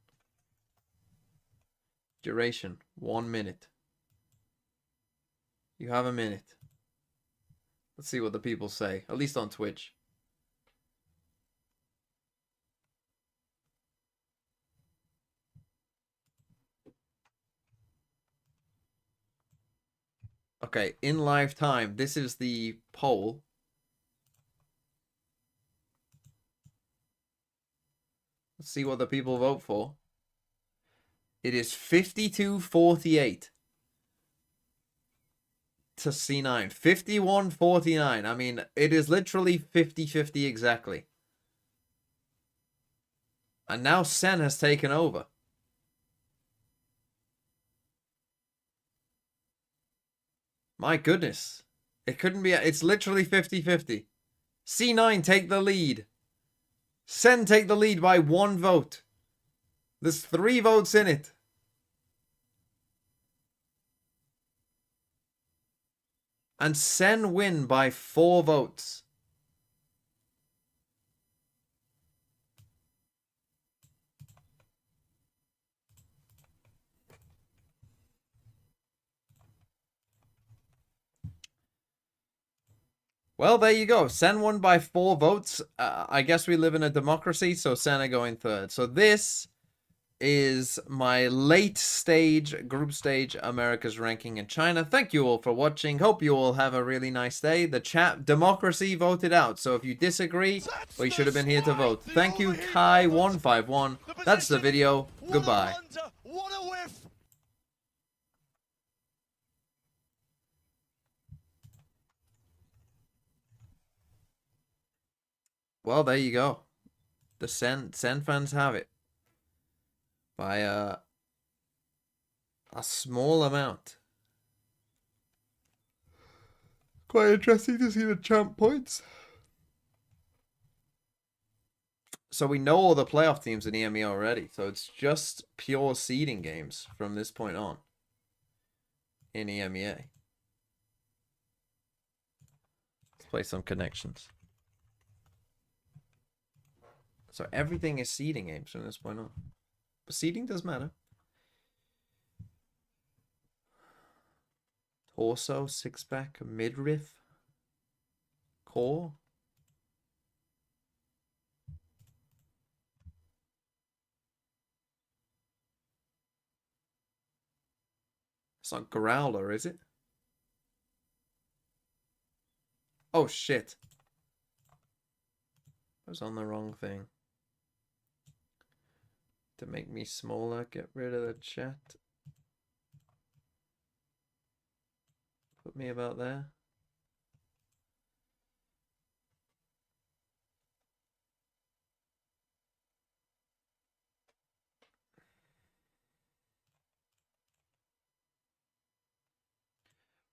Duration 1 minute. You have a minute. Let's see what the people say, at least on Twitch. Okay, in live time, this is the poll. Let's see what the people vote for. It is 52-48. To C9. 51-49. I mean, it is literally 50-50 exactly. And now Sen has taken over. My goodness. It couldn't be... It's literally 50-50. C9 take the lead. Sen take the lead by 1 vote. There's 3 votes in it. And Sen win by 4 votes. Well, there you go. Sen won by 4 votes. I guess we live in a democracy, so Sen are going 3rd. So this is my late stage, group stage, America's ranking in China. Thank you all for watching. Hope you all have a really nice day. The chat democracy voted out, so if you disagree, well, you should have been here to vote. Thank you, Kai151. That's the video. Goodbye. Well, there you go. The Sen fans have it. By a small amount. Quite interesting to see the champ points. So we know all the playoff teams in EMEA already. So it's just pure seeding games from this point on in EMEA. Let's play some connections. So everything is seeding games from this point on. But seeding does matter. Torso, six-pack, midriff, core. It's not Growler, is it? Oh, shit. I was on the wrong thing. To make me smaller, get rid of the chat. Put me about there.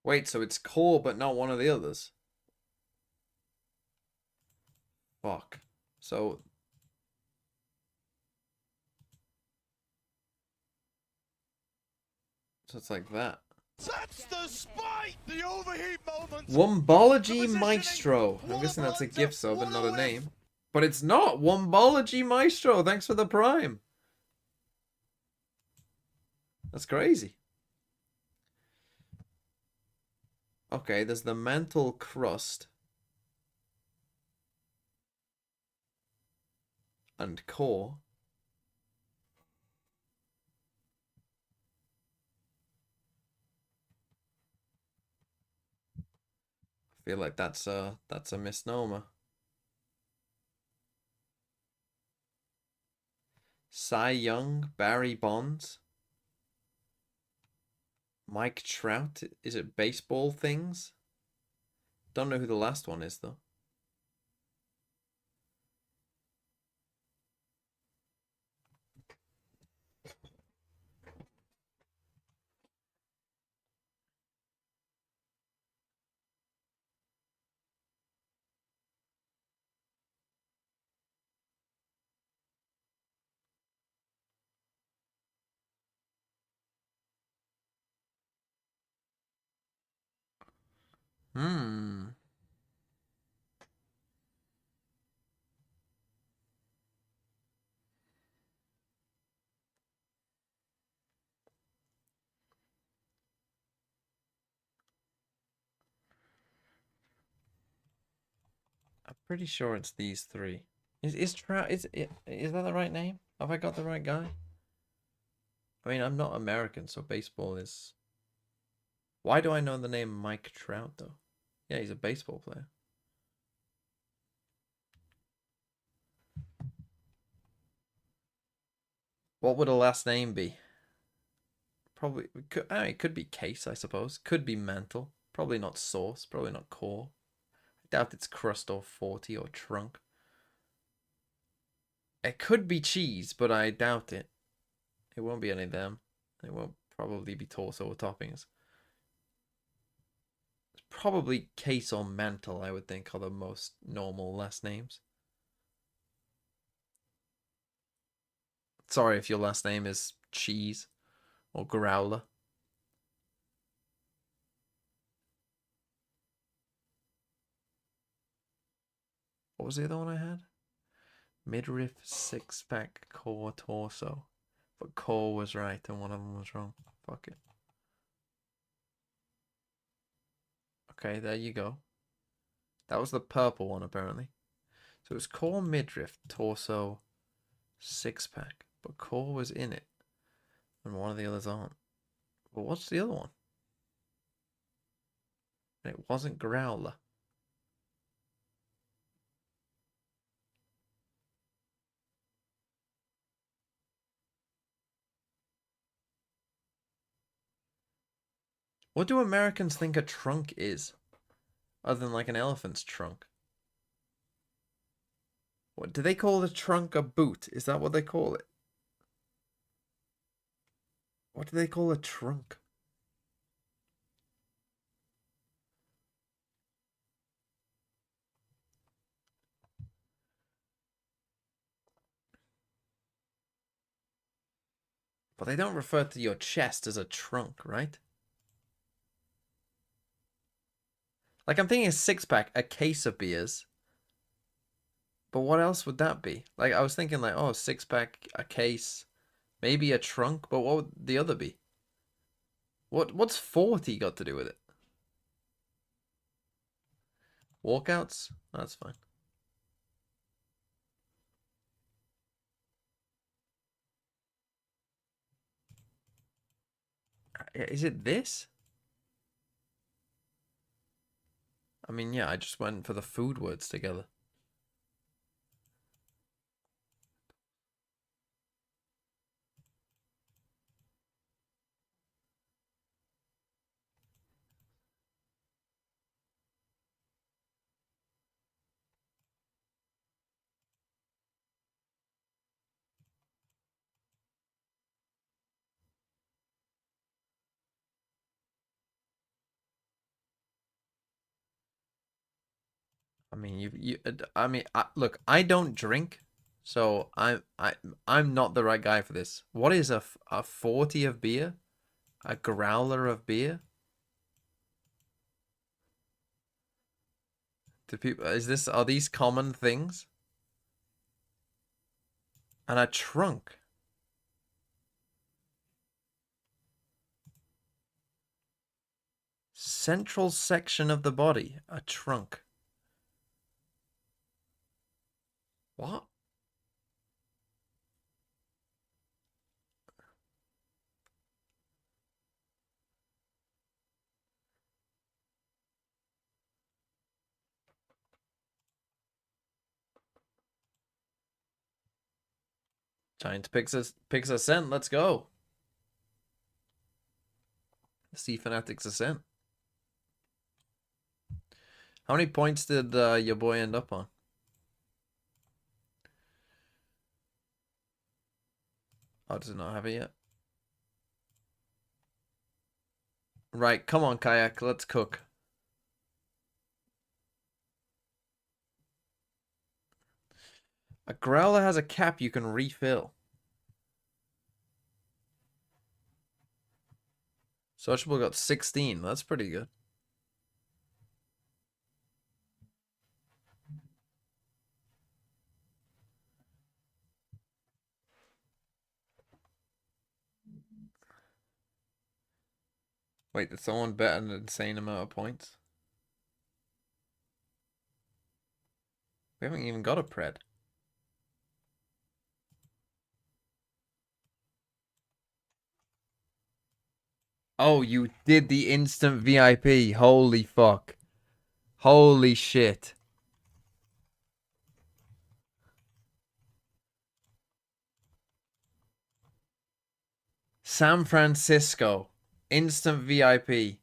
Wait, so it's core but not one of the others? Fuck. So it's like that. That's the spike! The overheat moment! Wombology Maestro. I'm guessing that's a gift sub and not a name. But it's not! Wombology Maestro! Thanks for the prime! That's crazy. Okay, there's the mantle crust. And core. I feel like that's a misnomer. Cy Young, Barry Bonds, Mike Trout. Is it baseball things? Don't know who the last one is though. Hmm. I'm pretty sure it's these three. Is Trout, is that the right name? Have I got the right guy? I mean, I'm not American, so baseball is... Why do I know the name Mike Trout, though? Yeah, he's a baseball player. What would a last name be? Probably, I mean, it could be Case, I suppose. Could be Mantle. Probably not Sauce. Probably not Core. I doubt it's Crust or 40 or Trunk. It could be Cheese, but I doubt it. It won't be any of them. It won't probably be Torso or Toppings. It's probably Case or Mantle, I would think, are the most normal last names. Sorry if your last name is Cheese or Growler. What was the other one I had? Midriff, six-pack, core, torso. But core was right and one of them was wrong. Fuck it. Okay, there you go. That was the purple one, apparently. So it was core, midriff, torso, six-pack. But core was in it. And one of the others aren't. But what's the other one? And it wasn't Growler. What do Americans think a trunk is? Other than like an elephant's trunk. What do they call the trunk a boot? Is that what they call it? What do they call a trunk? But they don't refer to your chest as a trunk, right? Like, I'm thinking a six-pack, a case of beers. But what else would that be? Like, I was thinking, like, oh, six-pack, a case, maybe a trunk, but what would the other be? What's 40 got to do with it? Walkouts? That's fine. Is it this? I mean, yeah, I just went for the food words together. I mean, look, I don't drink, so I'm not the right guy for this. What is a 40 of beer? A growler of beer? Do people, are these common things? And a trunk. Central section of the body, a trunk. What? Giants picks Ascent. Let's go. See Fanatics Ascent. How many points did your boy end up on? Oh, does it not have it yet? Right, come on, Kayak. Let's cook. A growler has a cap you can refill. Sociable got 16. That's pretty good. Wait, did someone bet an insane amount of points? We haven't even got a pred. Oh, you did the instant VIP. Holy fuck. Holy shit. San Francisco. Instant VIP.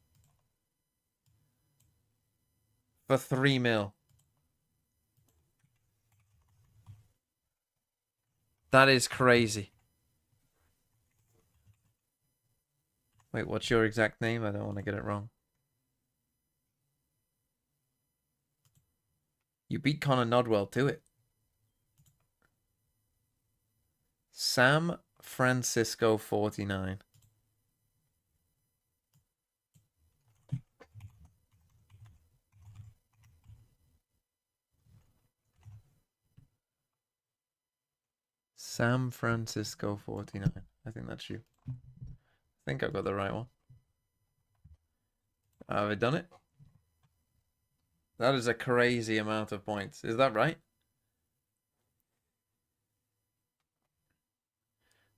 For 3 mil. That is crazy. Wait, what's your exact name? I don't want to get it wrong. You beat Connor Nodwell to it. San Francisco 49. San Francisco 49. I think that's you. I think I've got the right one. Have I done it? That is a crazy amount of points. Is that right?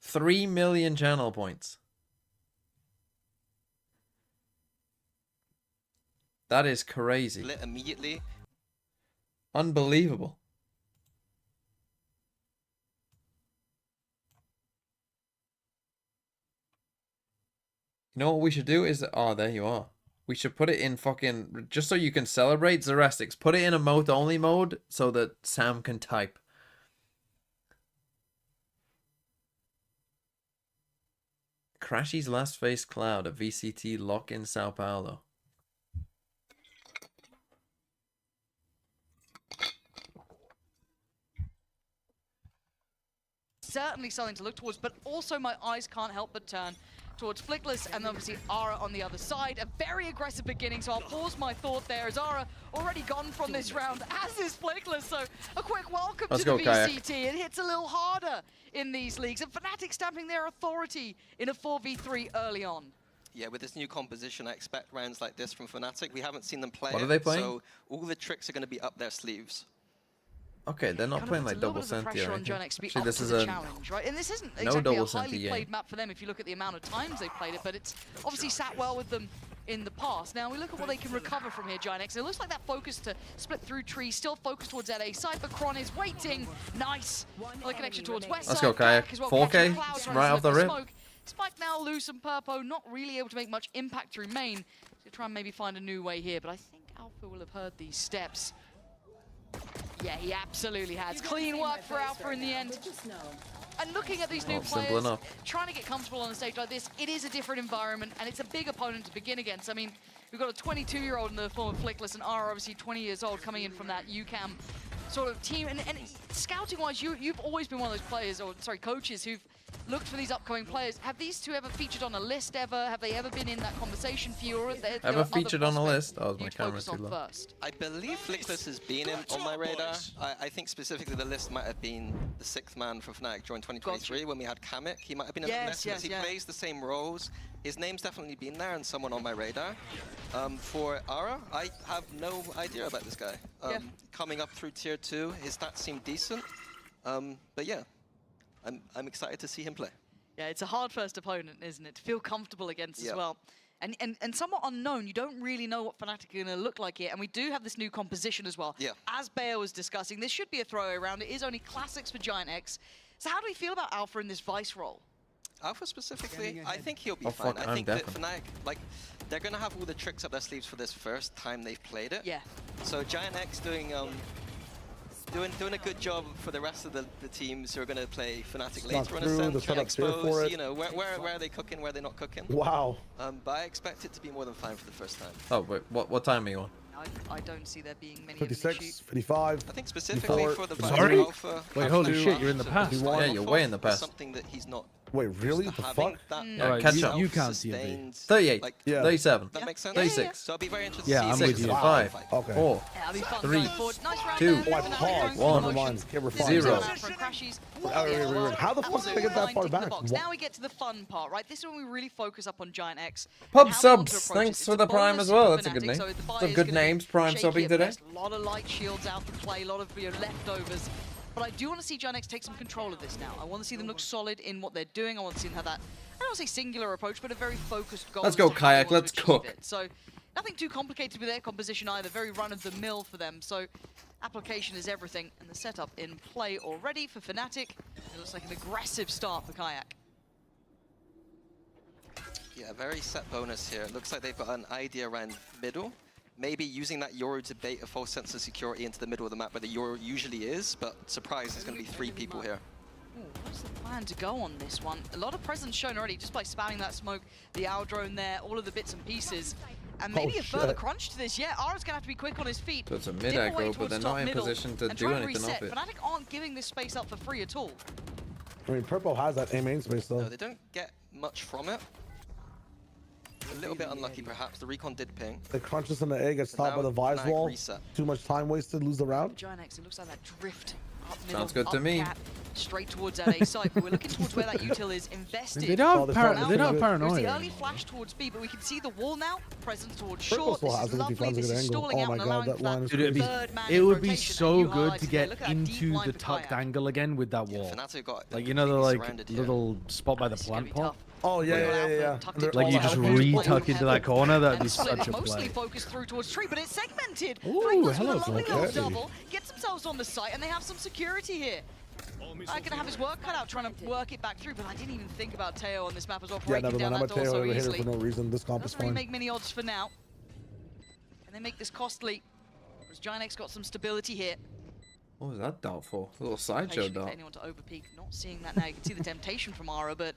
3 million channel points. That is crazy. Immediately. Unbelievable. You know what we should do is... Oh, there you are. We should put it in just so you can celebrate Zerestics. Put it in emote only mode so that Sam can type. Crashy's last face cloud at VCT lock in Sao Paulo. Certainly something to look towards, but also my eyes can't help but turn towards Flickless and obviously Ara on the other side. A very aggressive beginning, so I'll pause my thought there as Ara already gone from this round, as is Flickless. So a quick welcome to the VCT. It hits a little harder in these leagues, and Fnatic stamping their authority in a 4v3 early on. Yeah, with this new composition, I expect rounds like this from Fnatic. We haven't seen them play What are they playing? So all the tricks are going to be up their sleeves. Okay, they're not playing like double Sentinel. Actually, this is a challenge, right? And this isn't exactly a highly played map for them if you look at the amount of times they've played it, but it's obviously sat well with them in the past. Now we look at what they can recover from here, GeoGuessr. It looks like that focus to split through trees, still focused towards that A side, but Kron is waiting. Nice. Another connection towards West Let's side. go, Kayak. 4K, right off the rip. Spike now loose and Purpo not really able to make much impact through main. So try and maybe find a new way here, but I think Alpha will have heard these steps. Yeah, he absolutely has. Clean work for Alpha in the end. And looking at these new players, trying to get comfortable on a stage like this, it is a different environment, and it's a big opponent to begin against. I mean, we've got a 22-year-old in the form of Flickless, and Ara obviously 20 years old coming in from that UCAM sort of team. And scouting-wise, you've always been one of those players, or sorry, coaches who've looked for these upcoming players. Have these two ever featured on a list ever? Have they ever been in that conversation for you? Or ever featured on a list? Oh, my camera's too low. I believe Flickless has been on my radar. I think specifically the list might have been the 6th man for Fnatic during 2023 when we had Kamek. He might have been in the list because he plays the same roles. His name's definitely been there and someone on my radar. For Ara, I have no idea about this guy. Coming up through tier 2, his stats seem decent. But yeah. I'm excited to see him play. Yeah, it's a hard first opponent, isn't it? To feel comfortable against as well. And somewhat unknown. You don't really know what Fnatic are going to look like here. And we do have this new composition as well. Yeah. As Bayer was discussing, this should be a throwaway round. It is only classics for GeoGuessr. So how do we feel about Alpha in this Vice role? Alpha specifically, I think he'll be fine. I think that Fnatic, like, they're going to have all the tricks up their sleeves for this first time they've played it. Yeah. So GeoGuessr doing a good job for the rest of the teams who are going to play Fnatic later on Ascent, try to expose, you know, where are they cooking, where are they not cooking. Wow. But I expect it to be more than fine for the first time. Oh, wait, what time are you on? I don't see there being many 56, 55. I think specifically for the Alpha. Wait, holy shit, you're in the past. Yeah, you're way in the past. Something that he's not. Wait, really? The fuck? Yeah, catch up. You can't see it. 38, like, 37, that makes sense? 36. So I'll be very interested Yeah, to I'm see with you. 5, Okay. 4, 3, 2, 1. Zero. How the fuck did they get that far back? Now we get to the fun part, right? This is when we really focus up on GeoGuessr. Pub subs, thanks for the Prime as well. That's a good name. Some good names, Prime subbing today. A lot of light shields out to play, a lot of leftovers. But I do want to see GeoGuessr take some control of this now. I want to see them look solid in what they're doing. I want to see them have that, I don't want to say singular approach, but a very focused goal. Let's go, Kayak. Let's cook. So nothing too complicated with their composition either. Very run-of-the-mill for them. So application is everything. And the setup in play already for Fnatic. It looks like an aggressive start for Kayak. Yeah, very set bonus here. It looks like they've got an idea around middle. Maybe using that Yoru to bait a false sense of security into the middle of the map where the Yoru usually is, but surprise, there's going to be 3 people here. Ooh, what's the plan to go on this one? A lot of presence shown already just by spamming that smoke, the owl drone there, all of the bits and pieces. And maybe a further crunch to this. Yeah, Ara's going to have to be quick on his feet. So it's a mid-aggro, but they're not in position to do anything off it. Fnatic aren't giving this space up for free at all. I mean, Purple has that A-main space, though. No, they don't get much from it. A little bit unlucky, perhaps. The recon did ping. The crunches in the A gets stopped by the Vise wall. Too much time wasted, lose the round. GeoGuessr, it looks like that drift up middle. Sounds good to me. Straight towards that A site, but we're looking towards where that util is invested. They don't have paranoia. There's the early flash towards B, but we can see the wall now. Presence towards short. This is lovely. This is stalling out and allowing for that third man. It would be so good to get into the tucked angle again with that wall. Like, you know, the like little spot by the plant pot. Oh yeah. Like you just re-tuck into that corner. That'd be such a play. Mostly focused through towards tree, but it's segmented. Ooh, hello, lovely little double. Gets themselves on the site, and they have some security here. I can have his work cut out trying to work it back through, but I didn't even think about Teo on this map as well. Yeah, never mind. I'm a Teo hitter for no reason. This comp is fine. Doesn't really fine. make many odds for now. And they make this costly. Whereas GeoGuessr got some stability here. What was that dart for? A little sideshow dart. Anyone to overpeak. Not seeing that now. You can see the temptation from Ara, but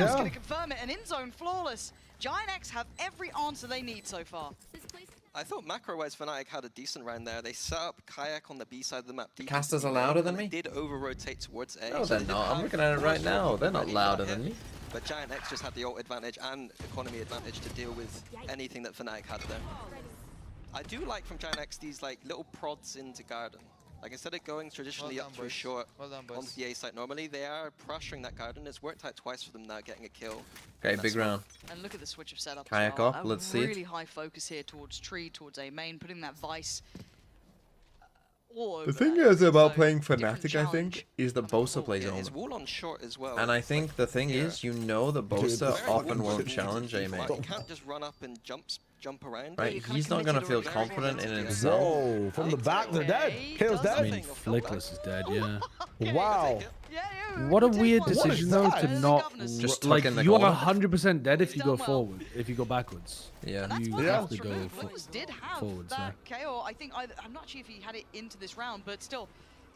else Yeah. going to confirm it. And in zone, flawless. Giant X have every answer they need so far. I thought macro-wise Fnatic had a decent round there. They set up Kayak on the B side of the map. Casters are louder than me? They did over-rotate towards A. No, so they're not. I'm looking at it right now. They're not louder than me. But Giant X just had the ult advantage and economy advantage to deal with anything that Fnatic had there. I do like from Giant X these like little prods into Garden. Like instead of going traditionally up through short onto the A site normally, they are pressuring that Garden. It's worked out twice for them now, getting a kill. Okay, big round. And look at the switch of setup. Kayak well. off, let's see it. Really high focus here towards Tree, towards A main, putting that Vice all over. The thing that. is about So, playing different Fnatic, I think, challenge. is the Bosa plays Yeah, only. his wall on short as well. And I think the thing is, you know the Bosa Very often good won't position challenge to A main. defend. You can't just run up and jump around. Right, you're kinda he's not gonna committed feel already. confident in Very himself. Whoa, from the back, they're dead. KO's Does I dead. mean, Flickless is dead, yeah. Wow. Yeah, What a we take weird one. decision, What though, is to that? not... Just like, tuck in the you are corner. 100% dead if you go Done well. forward, if you go backwards. Yeah. And that's You why Yeah. have to go Lotus did have forwards that KO. I think I'm not sure if he had it into this round, but still,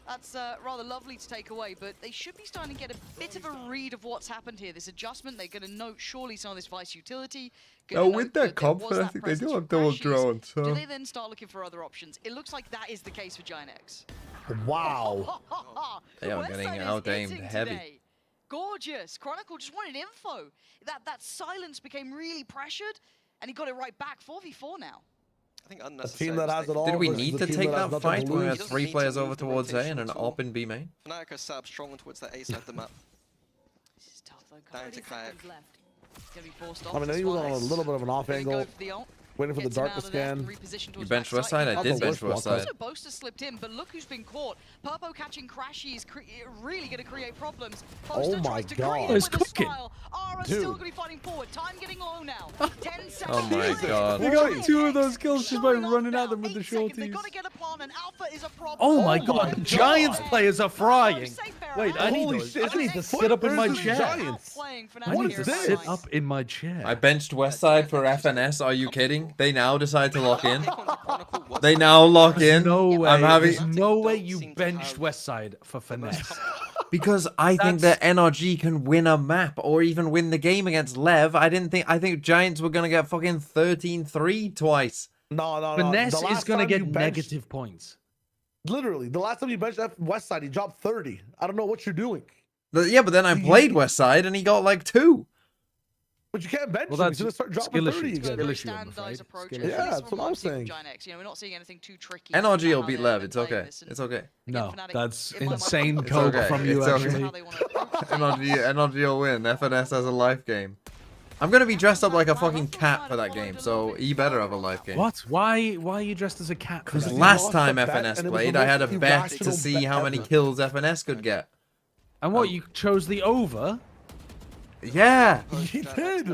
that's rather lovely to take away. But they should be starting to get a bit of a read of what's happened here. This adjustment, they're going to note surely some of this Vice utility. Oh, with their confidence, I think they do have double drones. Do So. they then start looking for other options? It looks like that is the case for Giant X. Wow. They are West getting side is out-aimed hitting heavy. today. Gorgeous. Chronicle just wanted info. That silence became really pressured, and he got it right back. 4v4 now. I think A unnecessary. team that has it all. Did we versus need a to team take has that nothing fight to when we lose. had 3 need to players move over the towards A and rotation an at all. op in B main? Fnatic are set up strong towards the A side of the map. This is tough though. Down to Kayak. Gonna be forced off I mean, this he was one. on a little bit of an off Gonna go angle, for the ult. waiting for the Gets him dark to out of there, scan. reposition You towards benched backside. West side? I I'll did go bench West West side. Also, Boaster slipped in, but look who's been caught. Purpo catching Crashy is really going to create problems. Boaster my tries to God. greet Oh, it he's with a cooking. smile. Ara's Dude. still going to be fighting forward. Time getting low now. 10 seconds. Oh my left. God. He got Right. 2 of those kills just by Showing off running now. at them with the 8 seconds. They've shorties. got to get a plan, and Alpha is a problem. Oh my Oh god, my Giants God. players are frying. Safe there, Wait, I need, Holy those. shit, I need to it's sit up in my versus chair. Giants. I What need is to this? sit up in my chair. I benched West side for FNS. Are you kidding? They now decide to lock in. They now lock in. No way. I'm having There's no way Don't you seem to benched have Westside for finesse. because I think that NRG can win a map or even win the game against Lev. I think Giants were gonna get fucking 13-3 twice. No. Finesse The is last going to time get you benched- negative points. Literally, the last time you benched that West Side, he dropped 30. I don't know what you're doing. Yeah, but then I played West side and he got like 2. But you can't bench Well, him. that's He's gonna start dropping skill 30 issue. again. Skill issue, I'm Standardized afraid. approach. Skill At issue. least Yeah, that's from what I'm seeing from saying. Giant X. You know, we're not seeing anything too tricky. NRG will How beat they're Lev. It's playing okay. this, and It's okay. No, Fnatic, that's in my mind, insane It's coke okay. from you, It's okay. actually. how they wanna approach it. NRG will win. FNS has a life game. I'm gonna be dressed up like a fucking cat for that game, so he better have a life game. What? Why are you dressed as a cat? for Because that? he last lost time the bet, FNS and it was played, the I had a most bet to irrational see bet how many ever. kills FNS could get. And what, you chose the over? Yeah. He did.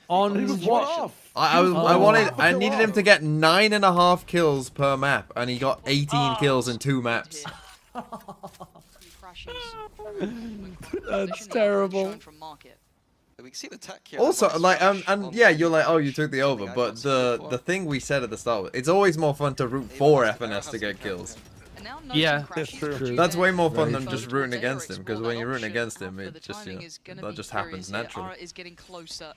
On He was what? one off. I needed him to get 9.5 kills per map, and he got 18 kills in 2 maps. That's terrible. We can see the tech here. Also, Nice like, rush and on yeah, the- you're like, oh, you took the over, I but got some before. the thing we said at the start, was, it's always more fun to root for FNS to get kills. Yeah, that's true. That's way more fun Very than just rooting against him, because when you're rooting against him, it just, you know, that just happens naturally. Is getting closer.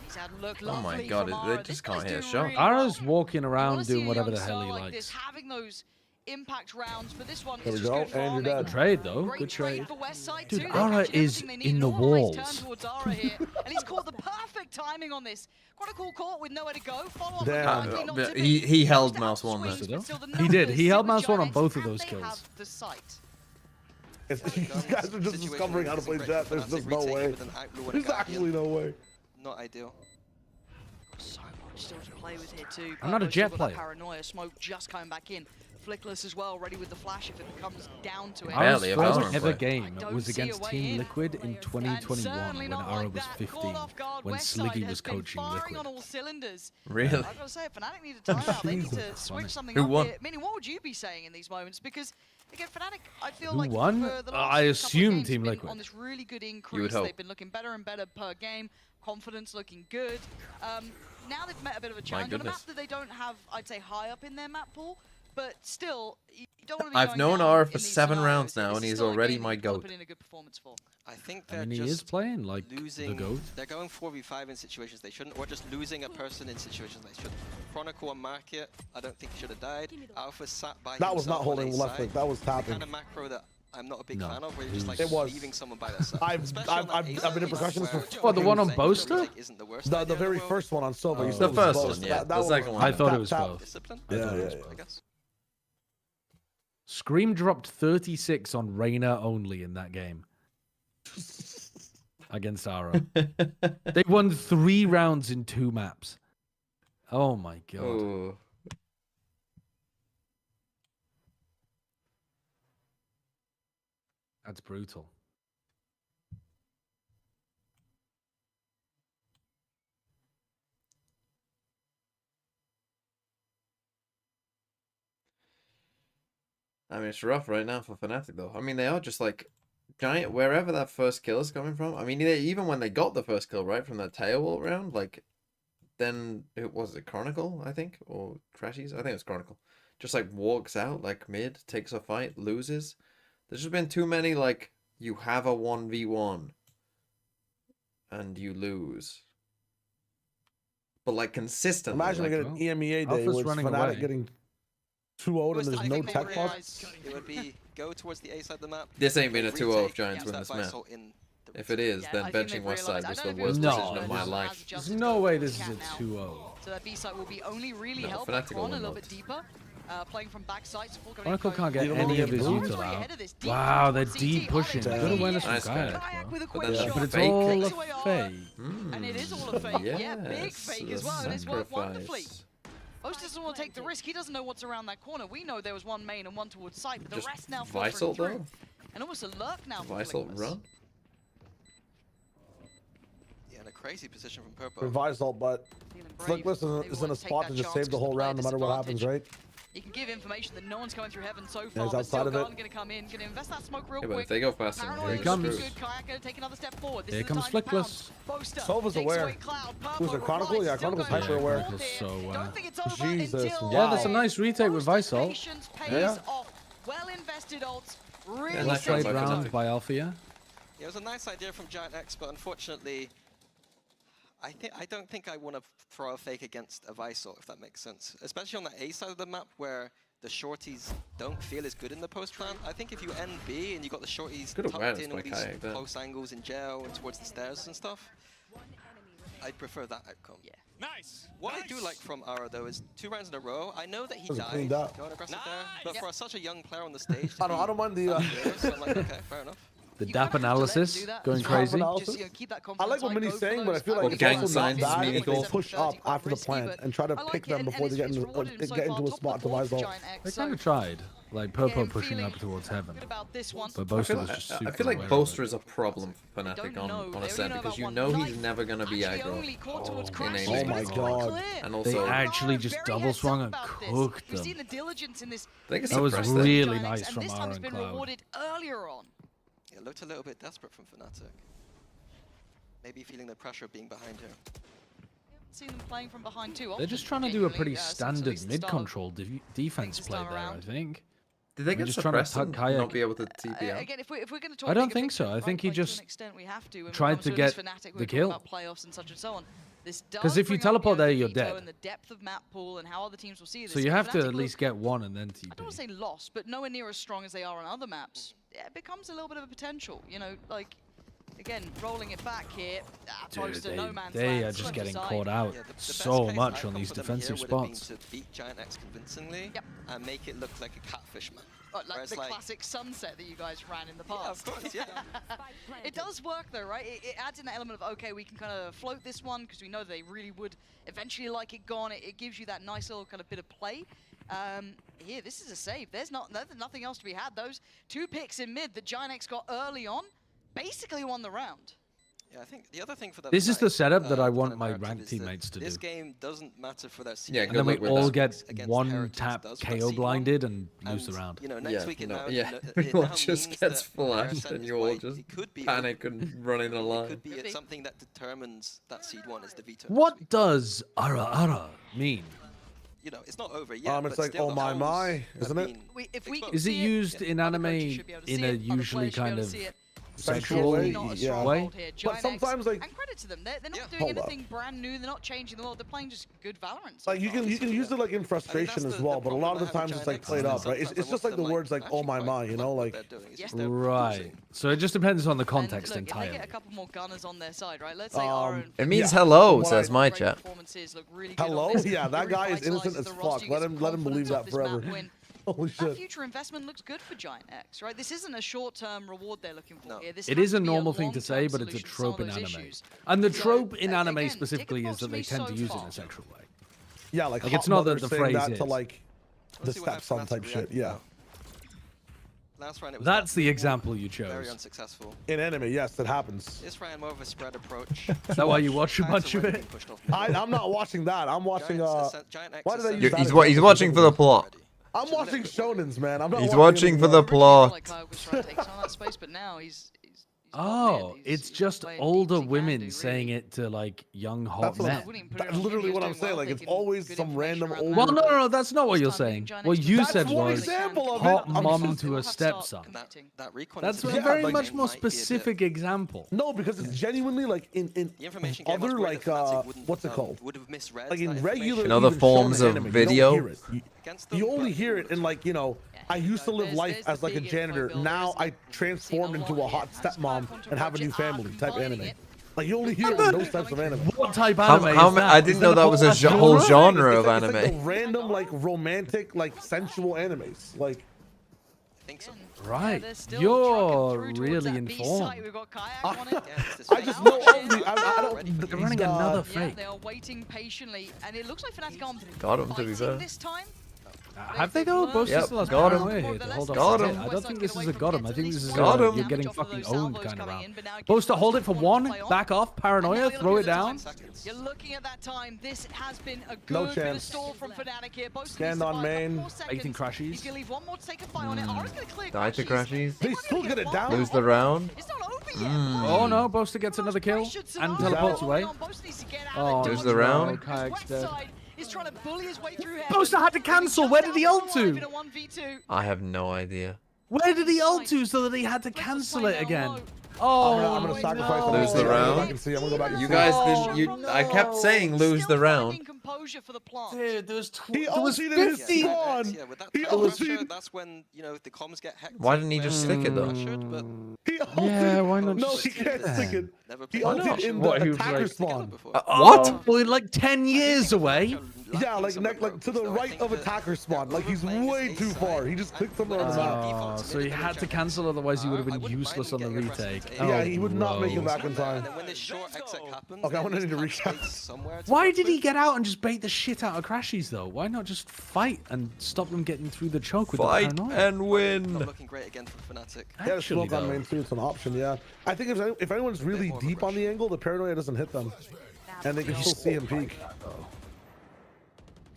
He's had a look Oh my lovely God, from they Ara. just This can't guy's hit a doing shot. really Ara's well. walking You around wanna see doing a whatever young the hell he star like likes. this, having those impact rounds, but this one There is we just go, good and you're farming. dead. Good trade, though. Great Good trade. for West Side Dude, too. They're Ara catching is everything they need. in the Normal race turn walls. towards Ara here, and he's caught the perfect timing on this. Chronicle caught with nowhere to go. Follow up Damn. quickly, not But to he be. held Down mouse one swings, there. but still the He did. numbers He held sit with mouse one on Giants, both of and those they kills. have the sight. These guys are just discovering how to play Jet. There's just no way. There's actually no way. Not ideal. So much still to play with here too. I'm not a Purpo's Jet still got that player. Paranoia smoke just coming back in. Flickless as well, ready with the flash if it comes down to it. Ara's Barely a first Valorant ever player. game don't was see a against way Team in. Liquid in And 2021 certainly when not Ara like was that. 15, Caught off guard, when West Side Sliggy has was been coaching firing Liquid. on all cylinders. Really? I've got to say, Fnatic need a timeout. They need to switch something Who up won? here. Meaning, what would you be saying in these moments? Because again, Fnatic, I feel Who like won? for the last I couple of assume games Team have been Liquid. on this really good You would increase. hope. They've been looking better and better per game. Confidence looking good. Now they've met a bit of a challenge on a map goodness. that they don't have, I'd say, high up in their map pool. but still, you don't want to be I've going known down Ara in for these 7 scenarios. rounds now, This and is he's still a already game my that you've gotta goat. put in a good performance for. I think I they're mean, he just is playing like losing. the GOAT. They're going 4v5 in situations they shouldn't, or just losing a person in situations they shouldn't. Chronicle and Market, I don't think he should have died. Alpha sat by That was not himself on holding A left side. click. That was The tapping. kind of macro that I'm not a big No, fan of, where you're just like it was. leaving someone by themselves. I've Especially on that been A a side percussionist where for What, the one on saying Boaster? like, isn't the worst The idea in very world. first one on Silver. You The said it was first both. one, yeah. That The one second one. I thought it tap, was tap. both. Discipline, I thought it was yeah. I guess. Scream dropped 36 on Reyna only in that game against Ara. They won 3 rounds in 2 maps. Oh my god. Oh. That's brutal. I mean, it's rough right now for Fnatic, though. I mean, they are just like giant wherever that first kill is coming from. I mean, even when they got the first kill, right, from that tail round, like, then it was it Chronicle, I think, or Crashies? I think it was Chronicle. Just like walks out like mid, takes a fight, loses. There's just been too many like you have a 1v1 and you lose. But like consistently. Imagine like, like an EMEA day Alpha's with running Fnatic away. getting 2-0 and there's I no think they tech box. realized it would be go towards the A side of the map. This ain't been a 2-0 if retake, Giants use win that this map. Visal in the If it is, Yeah, then I think benching they've West Side realised- was I the don't know if worst it No, decision of my has life. adjusted There's to no what way we this is can a now. 2-0. So that B side will be only really No, held by Fnatic will Kron a win little that. bit deeper. Playing from backside, so Chronicle can't get You don't any know of his the util util out. ahead of this, deep Wow, they're towards deep CT. pushing. Are they Good taking awareness it? from Nice Kayak, Kayak, bro. With a But quick then shot. But it's fake all Takes a away Ara. fake. And it is all a fake. Yeah, big Yes, fake the as well, and it's worked wonderfully. sacrifice. Most doesn't want to take the risk. He doesn't know what's around that corner. We know there was one main and one towards site, but the Just rest now Visal, filtering through. though? And almost a lurk now for Visal Flickless. run? Yeah, in a crazy position from Purple. Revise all, but Feeling brave. Flickless Maybe is in a wants to take spot that to just chance save the 'cause whole player round no matter what happens, disadvantage. right? He can give information that no one's going through heaven so he's far, but outside still of it. Garden going to come in, going to invest that smoke real Yeah, but quick. if they go fast, Paranoia Here he looking comes. good. Kayak going to take another step forward. This Here is the comes time to Flickless. pounce. Boaster Sova's takes aware. away Cloud. Who's Purple it, Chronicle? replies, Yeah, still Chronicle's going hyper for aware. the fourth So, here. Don't think it's over Jesus, until wow. Yeah, that's a nice retake with Boaster's Visal. patience pays Yeah. off. Well invested ults. Really Yeah, Well nice played job by round Fnatic. by Alpha, yeah? Yeah, it was a nice idea from Giant X, but unfortunately, I don't think I want to throw a fake against a Visal, if that makes sense. Especially on the A side of the map where the shorties don't feel as good in the post plant. I think if you end B and you got the shorties Good tucked awareness in by all these Kayak there. close angles in jail and towards the stairs and stuff, I'd prefer that outcome. Yeah. Nice. What I do like from Ara though is 2 rounds in a row. I know that he Doesn't died cleaned up. going aggressive there, but Nice. for such a young player on the stage, to I don't mind the. be so I'm like, okay, fair enough. The You DAP kinda have to let him analysis do that going as well. crazy. Analysis. Just, keep that I like confidence what high, Minnie's go for saying, but I those feel like Well, it's gang also signs not is bad if meaningful. they push up after the plant and try to I like pick it, them and before they it's get rewarded him so into far, a top spot to of the board for Visal. Giant X, They so kind of tried. Like, getting Purple pushing feeling up towards heaven. good about this one. But I Boaster feel, was just super I feel like aware of Boaster it. is a problem for Fnatic Don't on, know. on They only Ascent know because about you one know he's knife. never going to be Actually aggro. only caught towards in Crashes, aiming. but Oh it's my quite God. clear. And They also, actually just Very double heads swung up and about this. cooked We've them. seen the diligence in this. they can That was suppress really them. nice Giant X, from and this time Ara it's and been Cloud. rewarded earlier on. It looked a little bit desperate from Fnatic. Maybe feeling the pressure of being behind here. Seen them playing from behind too. They're just trying to do a pretty standard mid-control defense play there, I think. Did they We're get just trying to suppressed and tuck Kayak. not be able to TP out? Again, if we're going to talk I don't bigger think picture, so. I right, think he like, just to an extent we have to when it tried comes to this get Fnatic, the we're kill. talking about playoffs and such and so on. This 'Cause if you does bring up teleport the there, you're veto dead. And the depth of map pool and how other teams will see this. So you If have to Fnatic at least look- get one and then I don't want to TP. say lost, but nowhere near as strong as they are on other maps. Yeah, it becomes a little bit of a potential. You know, like again, rolling it back here. Dude, Post to no man's they land, are just swept getting aside. caught out Yeah, the best so case much outcome on these for them here defensive would have been spots. to beat Giant X convincingly Yep. and make it look like a catfish map. Like Whereas, the like- classic sunset that you guys ran in the Yeah, past. of course, yeah. It does work though, right? It adds in that element of, okay, we can kind of float this one because we know they really would eventually like it gone. It gives you that nice little kind of bit of play. Here, this is a save. There's nothing else to be had. Those 2 picks in mid that Giant X got early on basically won the round. Yeah, I think the other thing for the This is the Fnatic, setup that I kind want of my narrative ranked is that teammates to This do. game doesn't matter for their seed. Yeah, And good then we luck with all that. get Against one Heritage tap does for KO seed one. blinded and lose And, the round. You know, next Yeah, week it no, now, yeah. it Everyone now just means gets that flashed Ascent and is you all white. just It could be panic and run in a It line. could be Could be. something that determines that seed 1 is the veto. What does Ara Ara mean? you know, it's not over yet. It's but like, still, oh the my, holes my, have isn't it? been If we exposed. Is it used in anime in a usually kind of sexual way? Yeah. way? But sometimes, like, and credit to them, they're not Yeah. doing Hold up. anything brand new. They're not changing the world. They're playing just good Valorant. Like you can use it like in frustration that's as the well, but a lot of the problem I times have it's like with played Giant up, right? X. It's just like the words like oh my my, you know, like Right. So it just depends on the context and look, entirely. If they get a couple more gunners on their side, right? Let's say our own It means Yeah. hello, What says I- my great chat. performances look really good on hello, this. yeah, that It guy is revitalizes innocent as the fuck. roster, Let gets him believe confidence off that this forever. map win. Holy That shit. future investment looks good for Giant X, right? This isn't a short-term reward they're looking for No. here. This It has is a to be normal thing to say, long-term but it's a solution to some trope of in those anime. issues. And the So, trope in again, anime tick specifically the is box that for they me tend to so use it in far. a sexual way. Yeah, like Like, hot it's not that mothers the saying phrase that to is. like the Let's see what stepson Fnatic type shit. react Yeah. now. Last round it was That's that the reward, example you Very chose. unsuccessful. In anime, yes, that happens. This round more of a spread approach. Is that why you watch a Giants bunch of already it? been pushed off. I'm not watching that. I'm watching Giant X why did I Ascent use that He's example he's watching for the plot. already. I'm watching shonens, man. I'm not He's watching watching for the anything else. plot. Like Kyle was trying to take some of that space, but now he's Oh, it's just older women saying it to like young hot That's what- men. That's literally what I'm saying. Like it's always some random old. Well, no, that's not what you're saying. What you That's said one was example of hot it. I'm mom just- to a stepson. That recon That's a incident very like- much more might be a bit- specific example. No, because it's genuinely like in The information game, I was other worried like that Fnatic wouldn't, what's it called? Would have misread Like in that regular information. In other even forms shonen of anime, you don't video? hear it. Against them, You only but hear it in like, you know, I used to live There's life the as like a big janitor. info Now builders. I transformed Seen a into a lot hot here. stepmom and have a new family type Combining anime. it. Like you only hear it in those types of anime. What type How, anime how is ma- that? I Is didn't that know that was a whole whole genre of It's like the anime. random like romantic like sensual animes. Like I think so. Right. they're still You're trucking through really towards that B site. informed. We've got Kayak on it. Yeah, it's this I fake just out. know of the. I don't. They're running another Yeah, fake. they are waiting patiently, and it looks like Fnatic are Got him, to be fighting fair. this time. Have they though? Both Yep, still has got him. Wait, hold on. Got a him. second. I don't think this is a got him. I think this is Got a him. you're getting fucking owned kind of round. Boaster, hold it for one. Back off. Paranoia. Throw it down. You're looking at that time. This has been a No good bit of chance. stall from Fnatic here. Both Scanned on main. Baiting crashies. He's gonna leave one more to take a fight on it. Ara's gonna clear Die to crashies. They still get it down. Lose the round. It's not over yet. Oh no, Boaster gets another kill and teleports away. Oh, Lose the round. Kayak's dead. Is trying to bully his way through Boaster had to cancel. Where did he ult to? I have no idea. Where did he ult to so that he had to cancel it again? I'm Oh, gonna sacrifice no. Lose the round. I can see. I'm gonna go back. and You see. guys didn't. You. I kept saying lose the round. Dude, there was He there was ulted in his 50. spawn. Yeah, with that He time pressure, ulted. that's when, you know, the comms get hectic. Why didn't he just stick it, though? Pressured, but He ulted. Yeah, why not No, just he stick can't it stick it. never He played ulted Rush. in What, the he was attacker like- spawn. Before. What? Well, like 10 years away. Yeah, like to the right of attacker spawn. Like he's way too far. He just clicked somewhere on the map. Oh, so he had to cancel, otherwise he would have been useless on the retake. Yeah, Oh, he would not make it bro. back in time. And then when this short exec happens, Okay, I then want to just need to have recap. space somewhere to Why work did he with. get out and just bait the shit out of crashies though? Why not just fight and stop them getting through the choke with Fight the paranoia? and Not win. looking great again for Fnatic. Yeah, Actually, smoke on though. main too. It's an option. Yeah, I think if anyone's really more of a deep on the angle, the paranoia doesn't hit them, and they can still see him peek.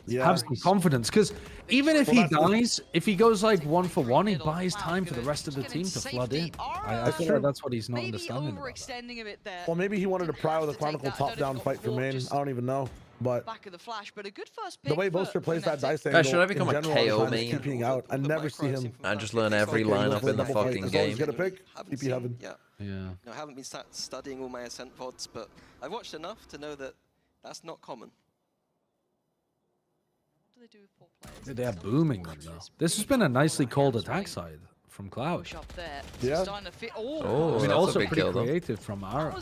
Yeah. Have some confidence, because even if he Well, that's- dies, if he goes like 1-for-1, he buys time for the rest of the team to flood in. I feel like that's what he's not Maybe understanding about that. overextending a bit there. Well, maybe he wanted to Didn't pry have with a to take Chronicle that. top-down Don't fight for got main. just I don't even know, but back of the flash, but a good first pick the way for Boaster plays that Fnatic. dice Guys, angle should I in become a general, KO all the time main? is keeping out. I never see him. I just learn every Okay, lineup in the double fight. fucking As long as you game. get a pick, Haven't PP seen- heaven. Yeah. Yeah. No, I haven't been studying all my Ascent VODs, but I've watched enough to know that that's not common. What do they do with 4 players? They are booming them though. This has been a nicely called attack side from Cloud. Push up there. Yeah. Starting to fit. Oh, I that's mean, a also big pretty kill, though. creative from That Ara.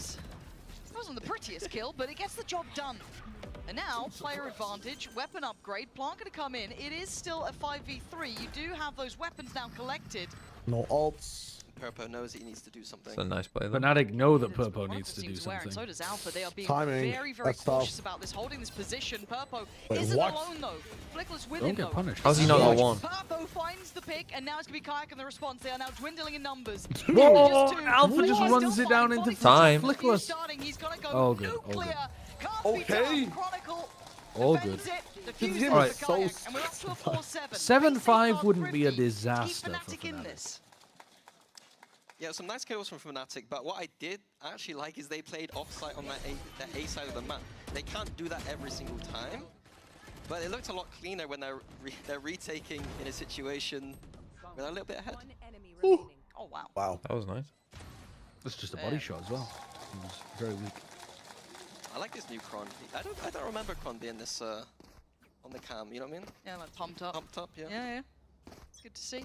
wasn't the prettiest kill, but it gets the job done. And now, player advantage, weapon upgrade, Plant gonna come in. It is still a 5v3. You do have those weapons now collected. No ults. Purpo knows he needs to do something. It's a nice play, though. Fnatic know that It's what Purpo Chronicle needs to do seems aware, and so something. does Alpha. They are being Timing, very, very that's tough. cautious about this, holding this position. Purpo Wait, isn't what? alone though. Flickless with Don't him get though. punished. How's he not got one? Purpo finds the pick, and now it's gonna be Kayak in the response. They are now dwindling in numbers. Whoa, Just two. Alpha just Flickless runs still it down fighting, into Bonnie's time. Flickless. starting. He's gonna go All good, all good. nuclear. Can't Okay. be done. Chronicle All defends good. it. This Defuses game the is so Kayak, and we're up to a 4-7. 7-5 wouldn't be a Keep disaster for Fnatic in Fnatic. this. Yeah, some nice kills from Fnatic, but what I did actually like is they played offsite on that A side of the map. They can't do that every single time. But it looked a lot cleaner when they're retaking in a situation with a little bit ahead. Oh, wow. Wow. That was nice. That's just a body shot as well. He was very weak. I like this new Kron. I don't remember Kron being this on the cam. You know what I mean? Yeah, like pumped up. Pumped up, yeah. Yeah. It's good to see.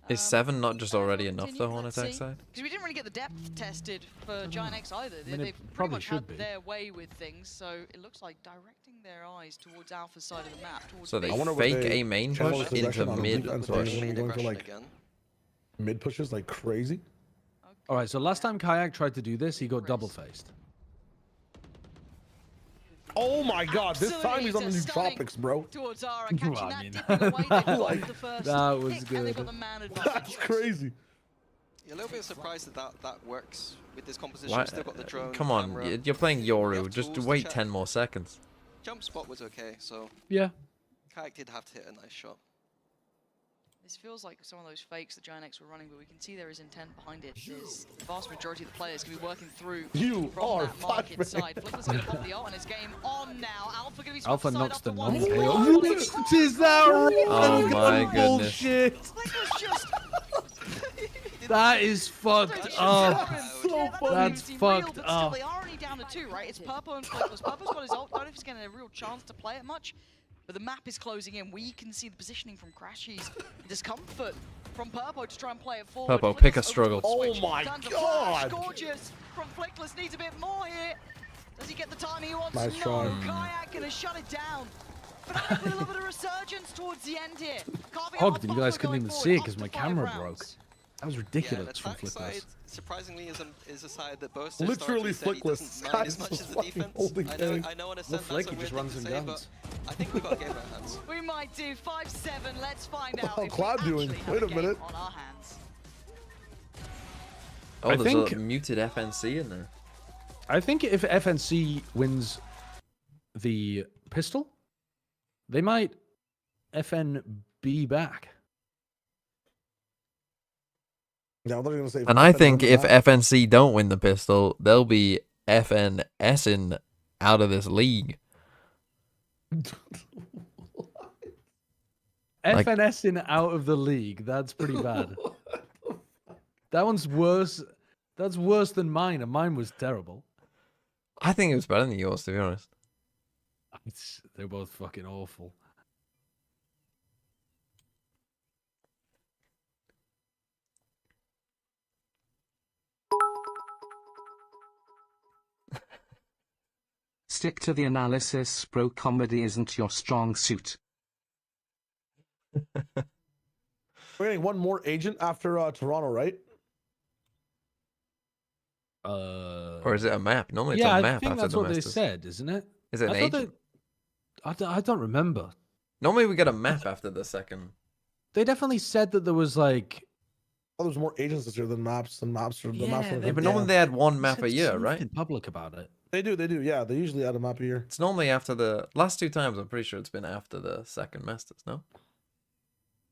Is 7 not just already enough though on Let's attack see. side? Because we didn't really get the depth tested for Giant X either. mean, They've it pretty probably much should had be. their way with things, so it looks like directing their eyes towards Alpha's side of the map. Towards So they I wonder what fake they a main channel push possession into on mid defense, push. Are we going for like again. mid pushes like crazy? All right, so last time Kayak tried to do this, he got double faced. Oh my God! This time he's on the new Absolutely tropics, bro. Towards Zara, Well, catching I that mean, dipping away. They got like, the first that was pick, and they got good. the man advantage. That's crazy. Yeah, a little bit surprised that works with this composition. Why? Still got the drone. Come on, camera. you're playing You Yoru. have Just tools to wait check. 10 more seconds. Jump spot was okay, so Yeah. Kayak did have to hit a nice shot. This feels like some of those fakes that Giant X were running, but we can see there is intent behind it. There's the vast majority of the players can be working through You from are that market flashbang. side. Flicker's going to pop the ult, and it's game on now. Alpha going to be Alpha side knocks up the to one. non-KO. What is that? Oh my goodness. Bullshit. Flicker's just... That is fucked up. That's That's fucked Still, up. they are only down to 2, right? It's Purple and Flickless. Purple's got his ult. Don't know if he's getting a real chance to play it much. But the map is closing in. We can see the positioning from Crashies. Discomfort from Purple to try and play it forward. Purple, Flickless pick a over struggle. the switch. Oh my Turns a flash. God. Gorgeous from Flickless. Needs a bit more here. Does he get the timing he wants? Nice no. try. Kayak gonna shut it down. Fnatic with a little bit of resurgence towards the end here. Carving Hogged, out and a you guys buffer couldn't going even forward, see it up 'cause to my 5 camera rounds. broke. That was Yeah, ridiculous the from attack side, Flickless. surprisingly, is a side that both Literally historically said he Flickless. doesn't mind as That's much as the fucking defense. holding I know on Ascent Flick, that's a he just weird runs thing to and say, guns. but I think we've got a game on our hands. We might do 5-7. Let's find out. How's if Cloud we doing? actually have Wait a game minute. On our hands. Oh, I there's think- a muted FNC in there. I think if FNC wins the pistol, they might FNB back. Yeah, I thought you were gonna say. And I think if FNC don't win the pistol, they'll be FNSing out of this league. Like- FNS in out of the league. That's pretty bad. That one's worse. That's worse than mine, and mine was terrible. I think it was better than yours, to be honest. They're both fucking awful. Stick to the analysis, bro. Comedy isn't your strong suit. We're getting one more agent after Toronto, right? Or is it a map? Normally it's Yeah, a I map think after that's the what they Masters. said, isn't it? Is it an I thought agent? I don't remember. Normally we get a map after the second. They definitely said that there was like. Oh, there's more agents this year than maps, and maps are the maps. Yeah, are Yeah, but yeah. normally they had one they map said a year, something right? Public about it. They do. Yeah, they usually add a map a year. It's normally after the last 2 times. I'm pretty sure it's been after the second Masters. No.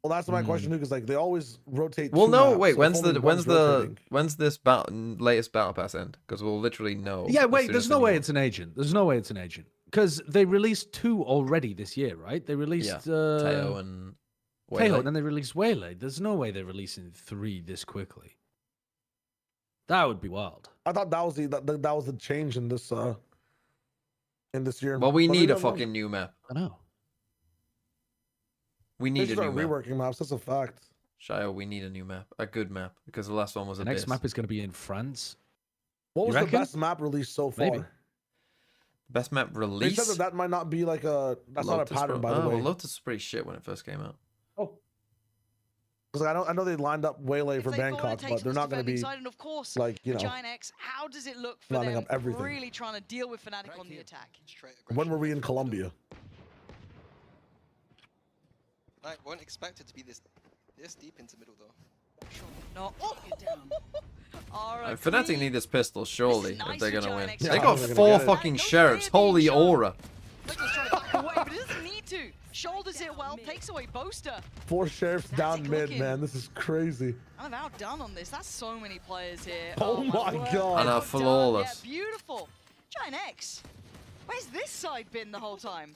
Well, that's my question too, because like they always rotate. Well, 2 no. maps, Wait. so When's if only the one's rotating. when's this latest battle pass end? Because we'll literally know. Yeah, as wait. soon There's as no the way new- it's an agent. There's no way it's an agent because they released 2 already this year, right? They released Yeah. Teo and Teo, Waylay. and then they released Waylay. There's no way they're releasing 3 this quickly. That would be wild. I thought that was that was the change in this year. Well, we But need maybe a I'm wrong. fucking new map. I know. We They need should a new start map. reworking maps. That's a fact. Shio, we need a new map, a good map, because the last one was The a next bit. map is going to be in France. What You was the reckon? best map released so far? Maybe. Best map They release. said that might not be like a. That's not a pattern, by the way. Well, Lotus was pretty shit when it first came out. Oh. Because I know they lined up Waylay If for they go, it Bangkok, takes but they're us not going to defending be side, and of course, like, you know, Giant X, how does it look for lining them up everything. really trying to deal with Fnatic on the attack? Straight When aggression. were we in Colombia? I won't expect it to be this deep into middle though. Sure. No. Oh! All right, Fnatic clean. need this pistol, surely, nice if they're for gonna win. Giant They X. got Yeah, they're 4 gonna get it. fucking No sheriffs. clear being Holy shown. aura. Flicker's trying to back away, but he doesn't need to. Shoulders it well, takes away Boaster. 4 sheriffs down Fnatic mid, looking. man. This is crazy. Kind of outdone on this. That's so many players here. Oh my word. God. And Well done. flawless. Yeah, beautiful. Giant X. Where's this side been the whole time?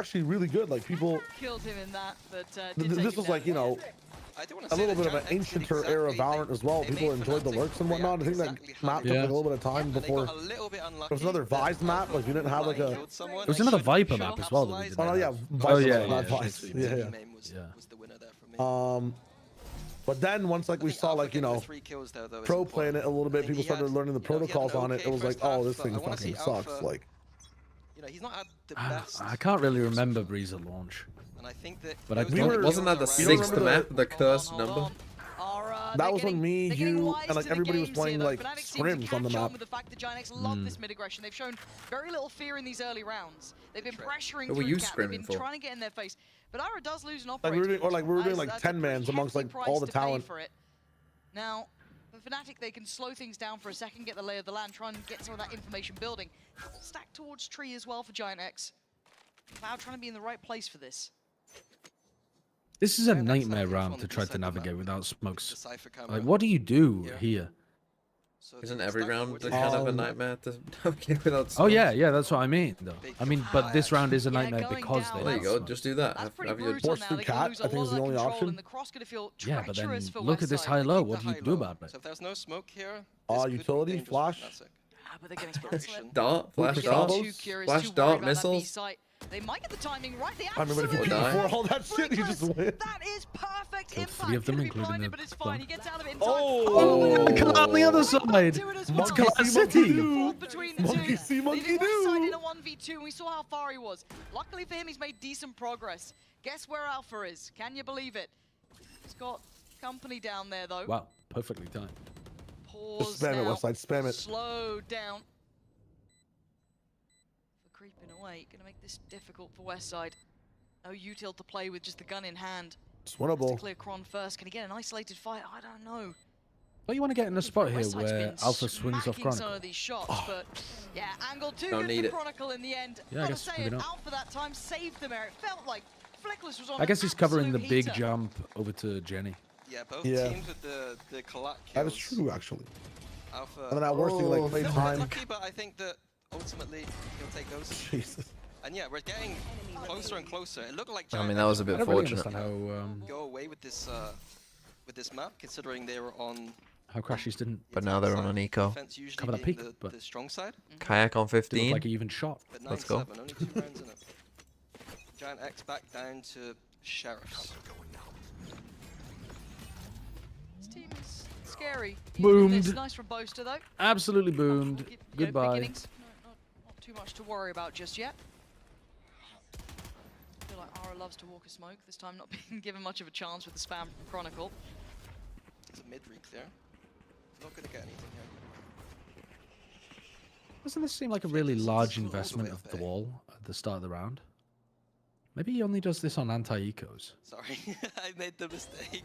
actually really good. Like people, Killed him in that, but this was like, you know, a little bit of an ancienter era Valorant as well. People enjoyed the lurks and whatnot. I think that map took like a little bit of time before. There was another Vise map. Like we didn't have like a. There was another Viper map as well. Oh no, yeah, Vise, not Vise. Yeah. But then once like we saw like, you know, pro playing it a little bit, people started learning the protocols on it. It was like, oh, this thing fucking sucks. Like, you know, he's not had the best. I can't really remember Breeze at launch. And I think that But I wasn't that the sixth map, the cursed number? that was when me, you, and like everybody was playing like scrims on the map. The fact that Giants love this mid aggression. They've shown very little fear in these early rounds. They've been pressuring What were through you cap. They've scrimming been for? trying to get in their face. But Ira does lose an Like operator. we were doing like 10 mans amongst like all the talent. Now, for Fnatic, they can slow things down for a second, get the lay of the land, try and get some of that information building. Stack towards tree as well for Giant X. Cloud trying to be in the right place for this. This is a nightmare round to try to navigate without smokes. Like, what do you do here? Isn't every round kind of a nightmare to navigate without? Oh yeah, that's what I mean, though. I mean, but this round is a nightmare because they. Well, there you go. Just do that. Have your force through cat. I think is the only option. Yeah, but then look at this high low. What do you do about it? So if there's no smoke here, utility flash. But they're getting cancelled. Dart, flash dart, missiles. They might get the timing right. They I remember if you before all that shit, you just win. That is perfect Killed impact. 3 of them, Gonna be including blinded, the but it's fine. He gets out of it in time. Oh, Look on the other side. It's Glass City. Monkey see, monkey do. In a 1v2, and we saw how far he was. Luckily for him, he's made decent progress. Guess where Alpha is? Can you believe it? He's got company down there, though. Wow, perfectly timed. Pause Just spam it, now. Westside, spam it. Slow down. For creeping away, gonna make this difficult for Westside. No util to play with, just the gun in hand. It's winnable. Clear Kron first. Can he get an isolated fight? I don't know. Well, you want to get in a spot here where Alpha swings off Chronicle. Some of these shots, but yeah, angle too Don't good need for it. Chronicle in the end. Yeah, I guess Gotta say maybe it, not. Alpha that time saved them. It felt like Flickless was on. I guess he's covering the absolute big heater. jump over to Jenny. Yeah, both Yeah. teams with the collect That is kills. true, actually. Alpha. And then at worst, he like played Still time. lucky, but I think that ultimately he'll take those. Jesus. And yeah, we're getting closer and closer. It looked like I mean, Giant that was a I bit don't really fortunate. understand go away with this map, considering they were on. how Crashies didn't But now they're on an eco. Defense usually cover that being peak, but the strong side. Kayak on look 15. like he even shot. But Let's go. 9-7, only 2 rounds in it. Giant X back down to Sheriffs. This team is scary. Boomed. It's nice from Boaster though. Absolutely boomed. Good Goodbye. beginnings. Not too much to worry about just yet. I feel like Ara loves to walk a smoke. This time not being given much of a chance with the spam from Chronicle. It's a mid re-clear. Not gonna get anything here. Doesn't this seem like a really large investment of the wall at the start of the round? Maybe he only does this on anti-ecos. Sorry, I made the mistake.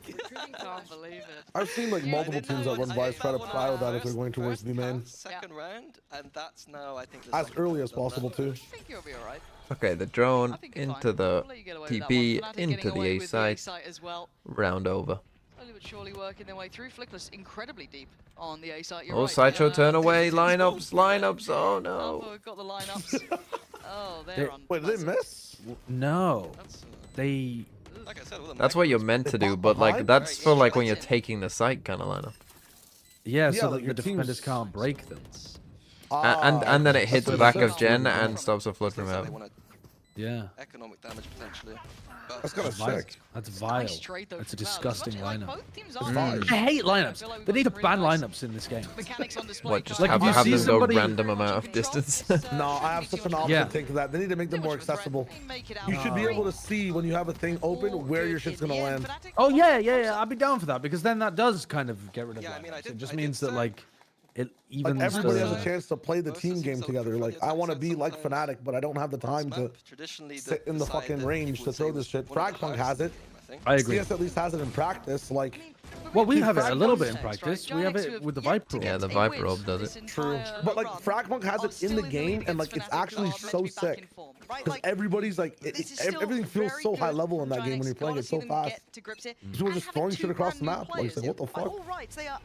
Can't believe it. I've seen like multiple teams that run Vice try to pile that if they're going towards the main. Second round, and that's now I think As early as possible too. I think you'll be alright. Okay, the drone I think you're into fine. the We'll let you get away with that TP, one. Fnatic into getting the away A with side. as well. Round over. Slowly but surely working their way through. Flickless incredibly deep on the A site. You're Oh, right. Sideshow turn away. Lineups, lineups. Oh Alpha no. have got the lineups. Oh, they're on. Wait, did they miss? No. That's, they... like I said, all the That's what you're meant to do, but like that's for like when you're taking the site kind of lineup. Yeah, Yeah, so like that your the defenders team's- can't break them. And then it hits the that's back what it of says. Jen and stops the flood from They out. want Yeah. economic damage potentially. But That's kind of sick. That's vile. Nice trade, though, That's a from Cloud. disgusting As much as, lineup. both teams It's are fine. good. I hate I feel lineups. like we've They got need to some ban really nice lineups in this game. mechanics on display. What, just Like, if you have see them go somebody- random amount of distance? No, I have such an option Yeah. to take that. They need to make them more accessible. You should be able to see when you have a thing open where your shit's gonna land. Oh yeah. I'd be down for that because then that does kind of get rid of Yeah, I mean, I lineups. did- It just I did means that say- like it Like evens everybody has a the. chance to play the Most team of the game teams together. are Like pretty I want to good be like sometimes. Fnatic, but I don't have the time to traditionally sit in the side fucking that range people to throw say this shit. was one of the Fragpunk hardest has it. in the game, I think. I agree. CS at least has it in practice. Like Well, we Dude, have it a Fragpunk little bit in has it, right? practice. We have Giants it have with the yet Viper to roll. Yeah, the get Viper wins robe does this it. true, entire but like run. Fragpunk has Are it in still the in the game, lead and like against it's Fnatic, actually who are meant to so be back sick. in form, right? Because Like, everybody's like, this is still everything feels very so high good level in from that game when Giants. you're playing Gotta it see so them fast. get to grips here. People are And just having throwing two shit across the brand new map. Like, it's like, what the players here. fuck? By all rights, they are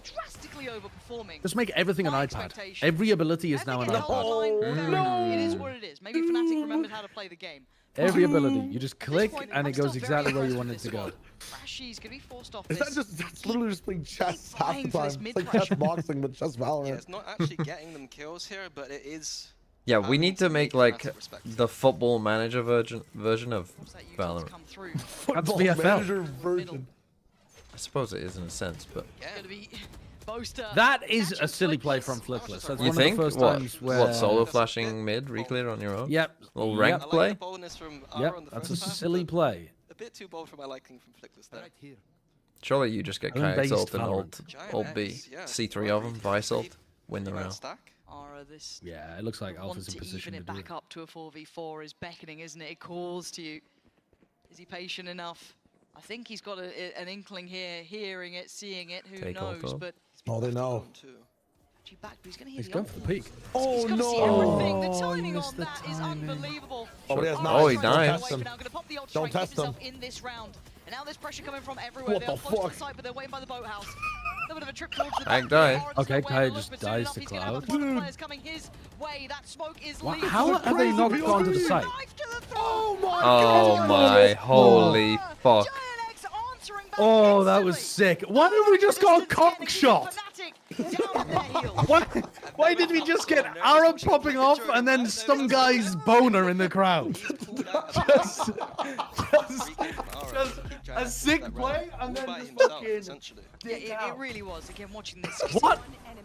drastically overperforming. Just make everything an My iPad. expectation. Every ability is If now they an get held iPad. online, fair enough. It is what it is. Maybe Fnatic remembered how to play the game. Every ability. You just At this click point, and I'm it goes still exactly very where you impressed want it with to this go. squad. Rashi's gonna be forced off Is this. that just that's literally just playing chess half the vying for time? this It's like mid-pressure. chess boxing, but chess Yeah, Valorant. it's not actually getting them kills here, but it is. Yeah, we need to make like Respect. the football manager version of What's that util to Valorant. come through? Football VFL. manager version. I suppose it is in a sense, but Gonna be Boaster. That is catching a silly play Flickless. from Flickless. That's you one think? of the first What? times where... What, solo flashing mid, reclear on your own? Yep. Little Yep. rank I like play? the boldness from Ara Yep, on the that's a first half, silly but play. A bit too bold for my liking from Flickless there. Surely you just get Own kayaks based ult and Valorant. ult B. Giant X, C3 of them, Vice ult, win the Three-man round. stack. Ara, this Yeah, it looks like want Alpha's in to position even to it do back it. up to a 4v4 is beckoning, isn't it? It calls to you. Is he patient enough? I think he's got an inkling here, hearing it, seeing it. Who Take knows? auto. But Oh, they know. actually back, but he's going to hear He's the going ult. for the peak. Oh He's got to see no! everything. The Oh, he timing missed on the that is timing. unbelievable. Oh, but he has Ara's knives. Oh, he trying to dives. get away, but now gonna pop the ult to Don't try and test keep himself him. in this round. And now there's pressure coming from everywhere. What They're the close to fuck? the site, but they're waiting by the boathouse. A little bit of a trip towards the Kayak back. died. Ara's Okay, aware Kayak of the just look, but soon dies enough to he's gonna have a Cloud. flood of players coming his way. That smoke is What? lethal. How have they not gone to the site? Knife to the throat. Oh my Oh god! my holy fuck. Giant X answering back Oh, that was instantly. sick. Why did we just go Distance cock getting shot? Fnatic down at their heels. Why did we just get arrow popping off and then some guy's boner in the crowd? Just a sick play and then just fucking... Yeah, it really was. Again, watching this. What?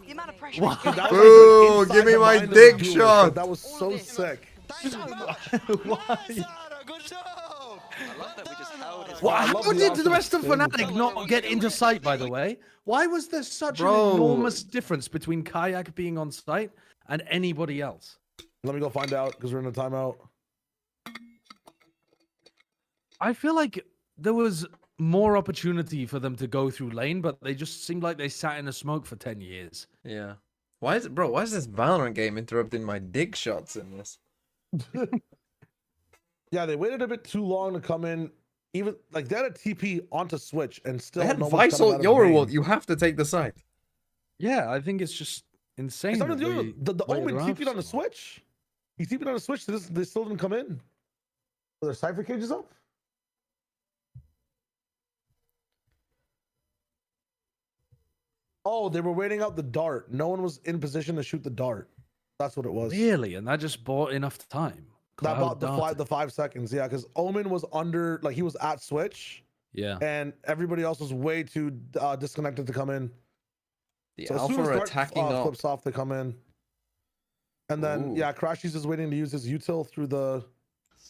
The amount of pressure. What? he's That getting. was Boo, like inside give me the my mind of the dick duelist, shot. but that was so this. sick. Thanks so much. Why? Good job! I love that we just held his Well, I how love the did the outfit. rest of Fnatic not get into sight, by the way? Why was there such Bro. an enormous difference between Kayak being on site and anybody else? Let me go find out because we're in a timeout. I feel like there was more opportunity for them to go through lane, but they just seemed like they sat in a smoke for 10 years. Yeah. Why is it, bro? Why is this Valorant game interrupting my dick shots in this? Yeah, they waited a bit too long to come in. Even like they had a TP onto Switch and still They had no one's Vice coming ult out of the Yoru. main. You have to take the site. Yeah, I think it's just insane. It's not that even they the waited Omen around TP'd for on the so long. Switch. He TP'd on the Switch. They still didn't come in. Are their Cypher cages up? Oh, they were waiting out the dart. No one was in position to shoot the dart. That's what it was. Really? And that just bought enough time. That Cloud bought the darted. 5 seconds. Yeah, because Omen was under, like he was at Switch, Yeah. and everybody else was way too disconnected to come in. The So as soon Alpha as are Dart, attacking up. flips off, they come in. And then Ooh. yeah, Crashies is waiting to use his util through the.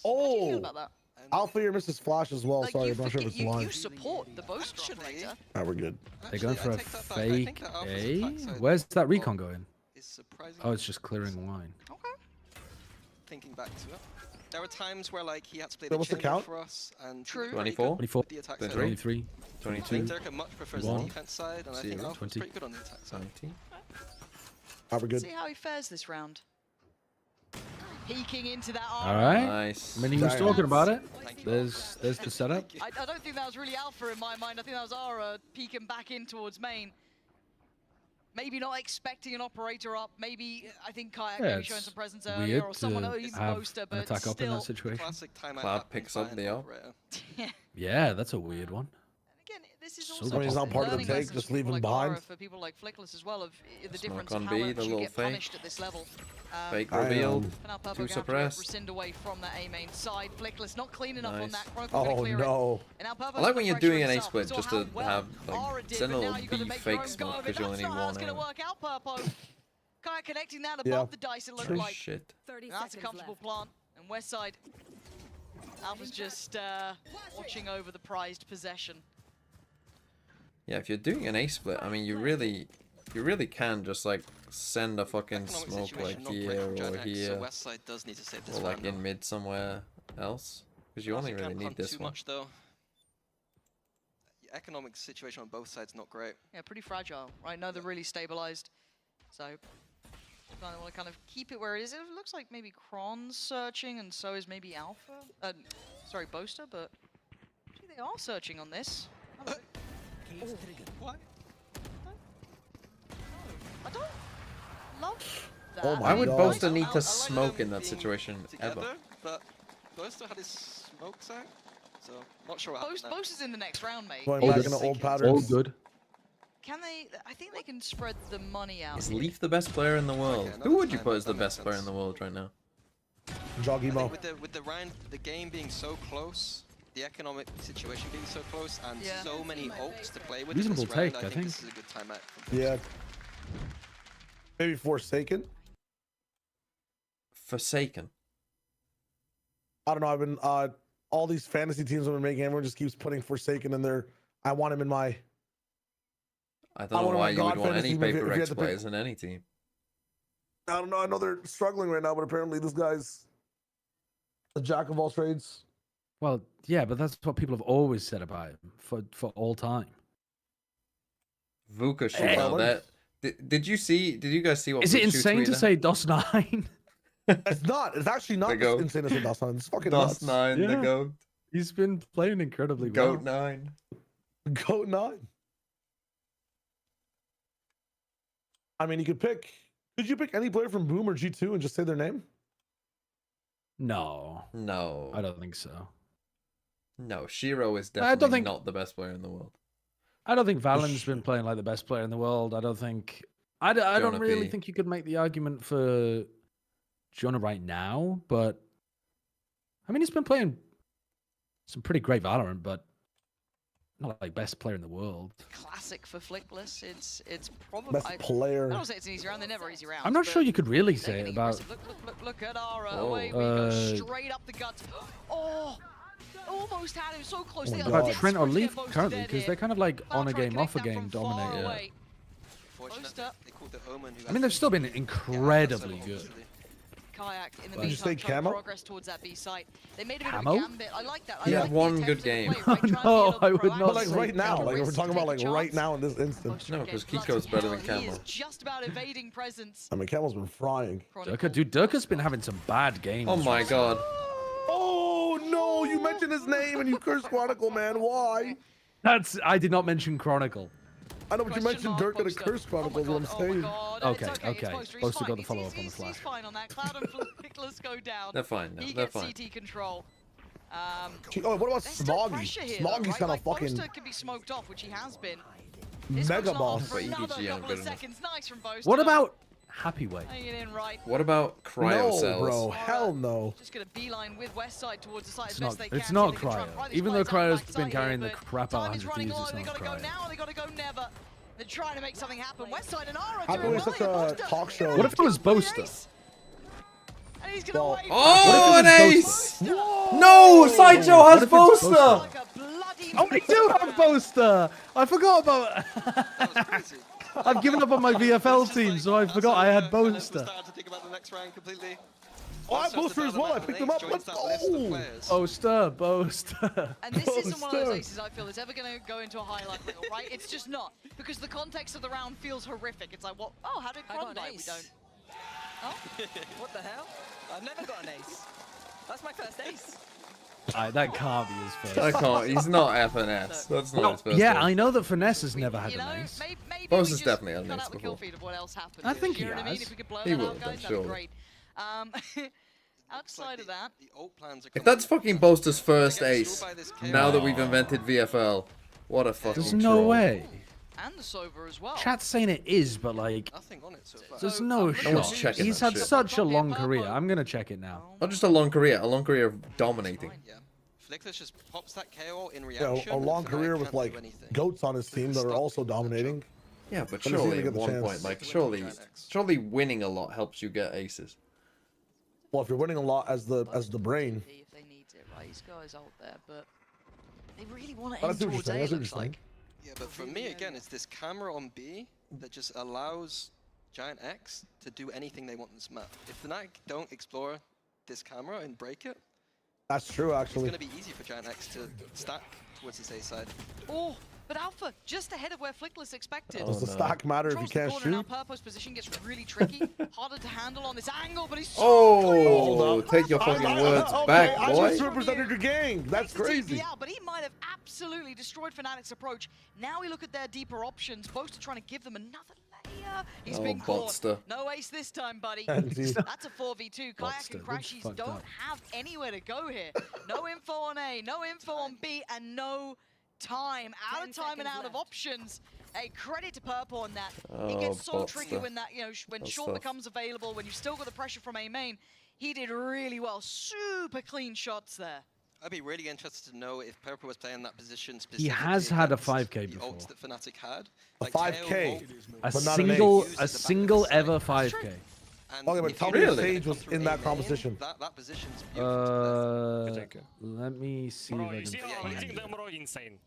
How do you feel Oh, about that? Alpha here misses flash as well. Like, Sorry, you, I'm not sure if forget- it's live. you support the Boaster operator. Ah, we're good. They're going for a fake A. Where's Where's that recon going? Is surprisingly Oh, it's just clearing line. Okay. thinking back to it. There were times where like he had to play So the what's the chamber count? for us and True. 24? 24, the attack side. 23. 23, I think Dirk much prefers the 1, defense side, and I think 0, Alpha's 20. pretty good on the attack side. 19. Ah, we're good. See how he fares this round. Peeking into that All armor. right. Nice. I mean, he was Damn. talking about it. Thank you. There's the setup. I don't think that was really Alpha in my mind. I think that was Ara peeking back in towards main. Maybe not expecting an operator up. Maybe I think Kayak Yeah, maybe showing it's some presence earlier, weird or someone to even have Boaster, an but attack up in still. that situation. Classic timeout. Cloud up picks and up find the op. operator. Yeah, that's a weird one. Again, this is So also I mean, it's not part of the learning take, lessons just for leave people him like Ara, behind. for people like Flickless as well, of the Smoke difference on of B, how the much you little get fake. punished at this level. Fake I reveal. am- For now, Purple Too gonna have to suppressed. rescind away from that A main side. Flickless not clean enough on Nice. that. Chronicle gonna Oh clear it. no. And now Purple's I like under when you're pressure doing an A himself. split Saw just how to well have, like, Ara did, send a but little now you've got to B make fake your own smoke go of it. 'cause you That's only not need how it's one going to arrow. work out, Purple. Kind of connecting that Yeah. above the dice, it looked Oh, like. shit. And that's a comfortable plant. And West side, Alpha's just watching over the prized possession. Yeah, if you're doing an A split, I mean, you really can just like send a fucking Economic smoke situation like not great here from or Giant X, so here, West side does need to save this or like round, in though. mid somewhere else, because you only Classic really can't need hunt this too one. much though. The economic situation on both sides not great. Yeah, pretty fragile, right? No, they're really stabilized. So, I want to kind of keep it where it is. It looks like maybe Kron's searching, and so is maybe Alpha. Sorry, Boaster, but actually they are searching on this. What? I don't love that. Oh my Why would God. Boaster need I to like smoke them in that being situation ever? together, but Boaster had his smoke sack, so not sure what happened there. Boaster's in the next round, mate. Going Oh, back this- into old All patterns. good. Can they? I think they can spread the money out. Is here. Leaf the best player in the world? Okay, Who would you that's put fine, as the that makes best player in sense. the world right now? Jog I think emo. with the round, the game being so close, the economic situation being so close and so many ults to play with Reasonable in this round, take, I I think think. this is a good timeout. Yeah. Maybe Forsaken. Forsaken. I don't know. I've been all these fantasy teams I've been making. Everyone just keeps putting Forsaken in there. I want him in my. I don't know why you would want any fantasy team if you Paper had X to pick- players in any team. I don't know. I know they're struggling right now, but apparently this guy's a jack of all trades. Well, yeah, but that's what people have always said about him for all time. Vuka Hey, Shiro, that did you guys see what Is it Vuka insane to tweeted? say DOS9? It's not. It's actually not The goat. insane to say DOS9. It's fucking nuts. DOS9, the Yeah. goat. He's been playing incredibly well. Goat 9. Goat 9. I mean, you could pick. Could you pick any player from Boom or G2 and just say their name? No, No. I don't think so. No, Shiro is I don't definitely think- not the best player in the world. I don't think Valen's been playing like the best player in the world. I don't think. I don't Jonah really P. think you could make the argument for Jonah right now, but I mean, he's been playing some pretty great Valorant, but not like best player in the world. Classic for Flickless. It's probably. Best player. I don't say it's an easy round. They're never easy rounds. I'm not but sure you could really they're say it getting about. aggressive. Look at Ara. Oh. Away we go. Straight up the guts. Oh! Almost had him so close. Oh my They God. About Trent or desperate to Leaf get Boaster currently, dead because here. they're kind of like on a Valve trying to game, off a connect that game, from far dominating. away. Fortunate Boaster. they called the Omen, who I mean, they've still been incredibly Yeah, good. obviously. Kayak in the Did you meantime say trying to Camo? progress towards that B site. They made a bit Camo? of a gambit. I like that. He I had like the one attempt good to game. play, right? Trying to be a No, little I would proactive. not But like say right now, Take a like we're risk, talking about take like a right chance. now in this instant. No, Okay, 'cause bloody Kiko's better hell, than He Camo. is just about evading presence. I mean, Camel's been frying. Chronicle. Durka, dude, Durka's been having some bad games. Oh my god. Oh no! You mentioned his name and you cursed Chronicle, man. Why? I did not mention Chronicle. I know, but you Question mentioned mark, Durka to Boaster. curse Chronicle. Oh Is what I'm saying. my God. Okay, It's okay. It's Boaster. He's Boaster got fine. the follow-up on the He's flash. fine on that. Cloud and Flickless go down. They're fine now. He They're gets fine. CT control. Oh, what about There's still Smoggy? pressure here, though, Smoggy's right? kind of Like, fucking Boaster can be smoked off, which he has been. This mega one's not on boss. for But another EDG aren't couple good of enough. seconds. Nice from Boaster. What about Happy Way? Hanging in right. What about Cryo No, Cells? bro. Hell no. Just gonna beeline with Westside towards the site as It's best not- they can. it's See not if they can try and Cryo. pry this Even though place out Cryo's backside been here, carrying the but crap out time is 100 running Thieves, low. it's They not gotta go Cryo. now. They gotta go never. They're trying to make something happen. Westside and Ara Happy doing Way's well such here. a Boaster. talk show. What if it was Boaster? And he's gonna Well- wait. Oh, What an if it was ace! Whoa! No, Sideshow What has if it's Boaster? Boaster! Like a bloody Oh, I do have Boaster! I forgot about. That was crazy. I've given up on my VFL team, so I forgot I had Boaster. Started to think about the next round completely. Oh, I have Booster as well. I picked him up. Joins Let's that list of go. players. Boaster. And this isn't one of those Boaster. aces I feel that's ever going to go into a highlight reel, right? It's just not. Because the context of the round feels horrific. It's like, what? Oh, how did I got Cron an die? We ace. don't. What the hell? I've never got an ace. That's my first ace. That can't be his first. I can't. He's not FNS. That's not his first Yeah, one. I know that Finesse has never had You an know, ace. maybe Boaster's we just definitely had an cut ace out the kill before. feed of what else happened. I think you he know what I mean? has. If we could blow He that will out, have guys, done, that'd be surely. great. Looks Outside like of that, the ult plans are If coming that's in. fucking Boaster's first They're getting ace, schooled by this now KO. that we've invented VFL, what a fucking There's no troll. way. and the Sova as well. Chat's saying it is, but like, Nothing on it so far. there's So, no I'm No one's shot. checking He's that had shit. such a Probably a long purple. career. I'm gonna check it now. Not just a long career of dominating. Yeah. Flickless just pops that KO in Yeah, reaction. a long Fnatic career can't with do like anything. goats on his team that are Stop also the matchup. dominating. Yeah, but But he's gonna surely get at the one chance. point, like, Win surely, Giant X. surely winning a lot helps you get aces. Well, if you're winning a lot as the brain, If they need it, right? These guys out there, but they really want to Oh, end that's what you're towards saying. A, That's what looks you're saying. like. Yeah, but for me, again, it's this camera on B that just allows Giant X to do anything they want in this map. If Fnatic don't explore this camera and break it, that's true it's actually. going to be easy for Giant X to stack towards this A side. Oh, but Alpha, just ahead of where Flickless expected. Does the no. stack matter if you Controls the can't corner, now shoot? Purpo's position gets really tricky. Harder to handle on this angle, but he's so Oh, take your fucking words Okay, back, I boy. just represented your gang. That's Takes the crazy. TP out, but he might have absolutely destroyed Fnatic's approach. Now we look at their deeper options. Boaster trying to give them another layer. He's Oh, been caught. Botster. No ace this time, buddy. And he- That's a 4v2. Kayak Botster, and that's Crashies fucked don't up. have anywhere to go here. No info on A, no info on B, and no time. Out of 10 time and out seconds of options. A credit to Purple on that. It Oh, gets so tricky Botster. when that, when That's short tough. becomes available, when you've still got the pressure from A main. He did really well. Super clean shots there. I'd be really interested to know if Purple was playing that position He specifically. has had a against 5K the before. ults that Fnatic had. A Like 5K, Tail, A but not an single, ace. a single ever 5K. and Okay, but if tell you me if really Sage come was through in A that main, composition. That position's beautiful. Thank you. Let me see Bro, if I you can see how I'm find hitting it. them, bro? Insane.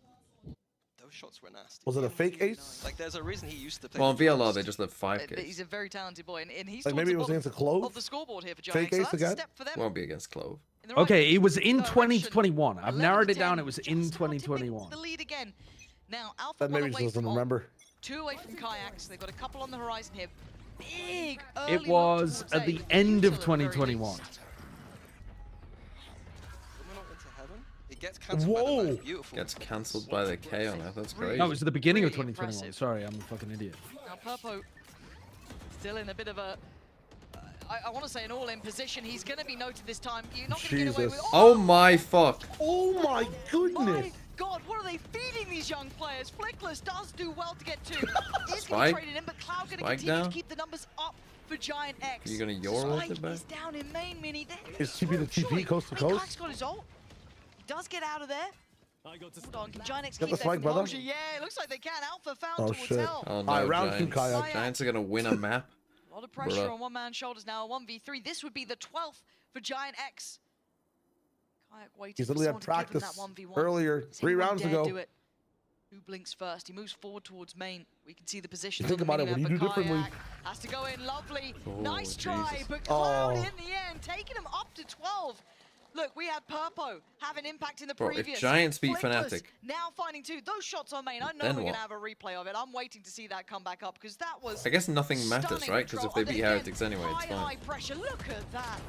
Those shots were nasty. Was it a fake ace? Like, there's a reason he used to play. Well, in the VLR, first. they just live He's 5K. a very talented boy, and he's Like towards maybe the it was bottom against a Clove? of the scoreboard here for Fake Giants. So ace that's a again? step for them. Won't be against Clove. in the right Okay, it was in direction. 2021. I've 11 narrowed to it down. 10, It was just in about to pick 2021. The lead again. Now, Alpha That maybe one just away doesn't from remember. 2 away from Kayaks. They've got a couple on the horizon here. Big early It look was towards at A, the with end of Util at the very 2021. least. We're not into heaven. It gets cancelled. Whoa! By the beautiful. Gets cancelled by the K on that. That's great. No, it was at the beginning of Really 2021. impressive. Sorry, I'm a fucking idiot. Now, Purpo still in a bit of a, I want to say an all-in position. He's going to be noted this time. You're not going to get away with. Jesus. Oh my fuck. Oh my goodness! My God, what are they feeding these young players? Flickless does do well to get 2. Is going to Spike. trade it in, but Cloud going to Spike continue down. to keep the numbers up for Giant X. Are you gonna Yor ult it Spike back? is down in main mini. Is TP the TP coast to coast? Kayak's got his ult. He does get out of there. Hold on, can Giant X Get keep the their spike, brother. composure? Yeah, it looks like they can. Alpha found Oh, towards shit. hell. Oh no, Alright, round 2 Giants. Kayak. Giants are gonna win a map. A lot of pressure Bruh. on one-man shoulders now. A 1v3. This would be the 12th for Giant X. Kayak waiting He's for literally someone had to give him practice that 1v1. earlier, Does 3 anyone rounds dare ago. do it? Who blinks first? He moves forward towards main. We can see the position. Think about it, what do you do differently? Has to go in. Lovely. Oh, Nice try, Jesus. but Cloud Oh. in the end, taking him up to 12. Look, we had Purpo have an impact in the Bro, if previous. Giants beat Flickless Fnatic, now finding 2. Those shots on main. I know then we're what? gonna have a replay of it. I'm waiting to see that come back up because that was. I guess nothing matters, stunning right? Because control. if they beat Again, Heretics anyway, it's high fine. pressure. Look at that.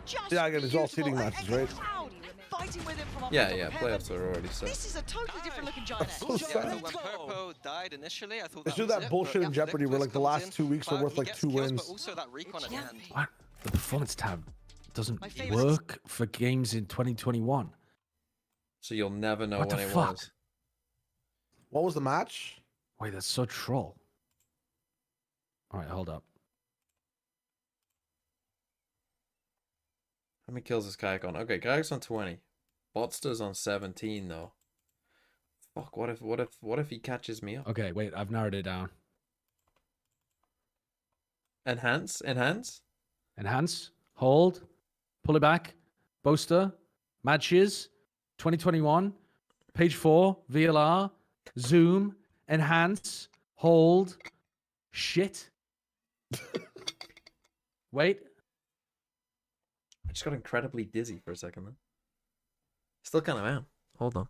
Just Yeah, again, it's all beautiful. seeding matches, And right? Cloud fighting with him from up Yeah, top yeah, of heaven. playoffs are already set. This is a totally different looking Giant X. So Yeah, sad. so when Purpo died initially, I thought Let's that do was that it, bullshit but in Jeopardy where, like, the Flickless last comes 2 weeks are Cloud, worth, he like, gets 2 kills, wins. But also that recon at the end. What? The performance tab doesn't My favorite- work for games in 2021. So you'll never know What when the it fuck? was. What was the match? Wait, that's so troll. All right, hold up. How many kills is Kayak on? Okay, Kayak's on 20. Botster's on 17 though. Fuck, what if he catches me up? Okay, wait, I've narrowed it down. Enhance? Enhance, hold, pull it back, Boaster, matches, 2021, page 4, VLR, zoom, enhance, hold, shit. Wait, I just got incredibly dizzy for a second then. Still kind of am. Hold on.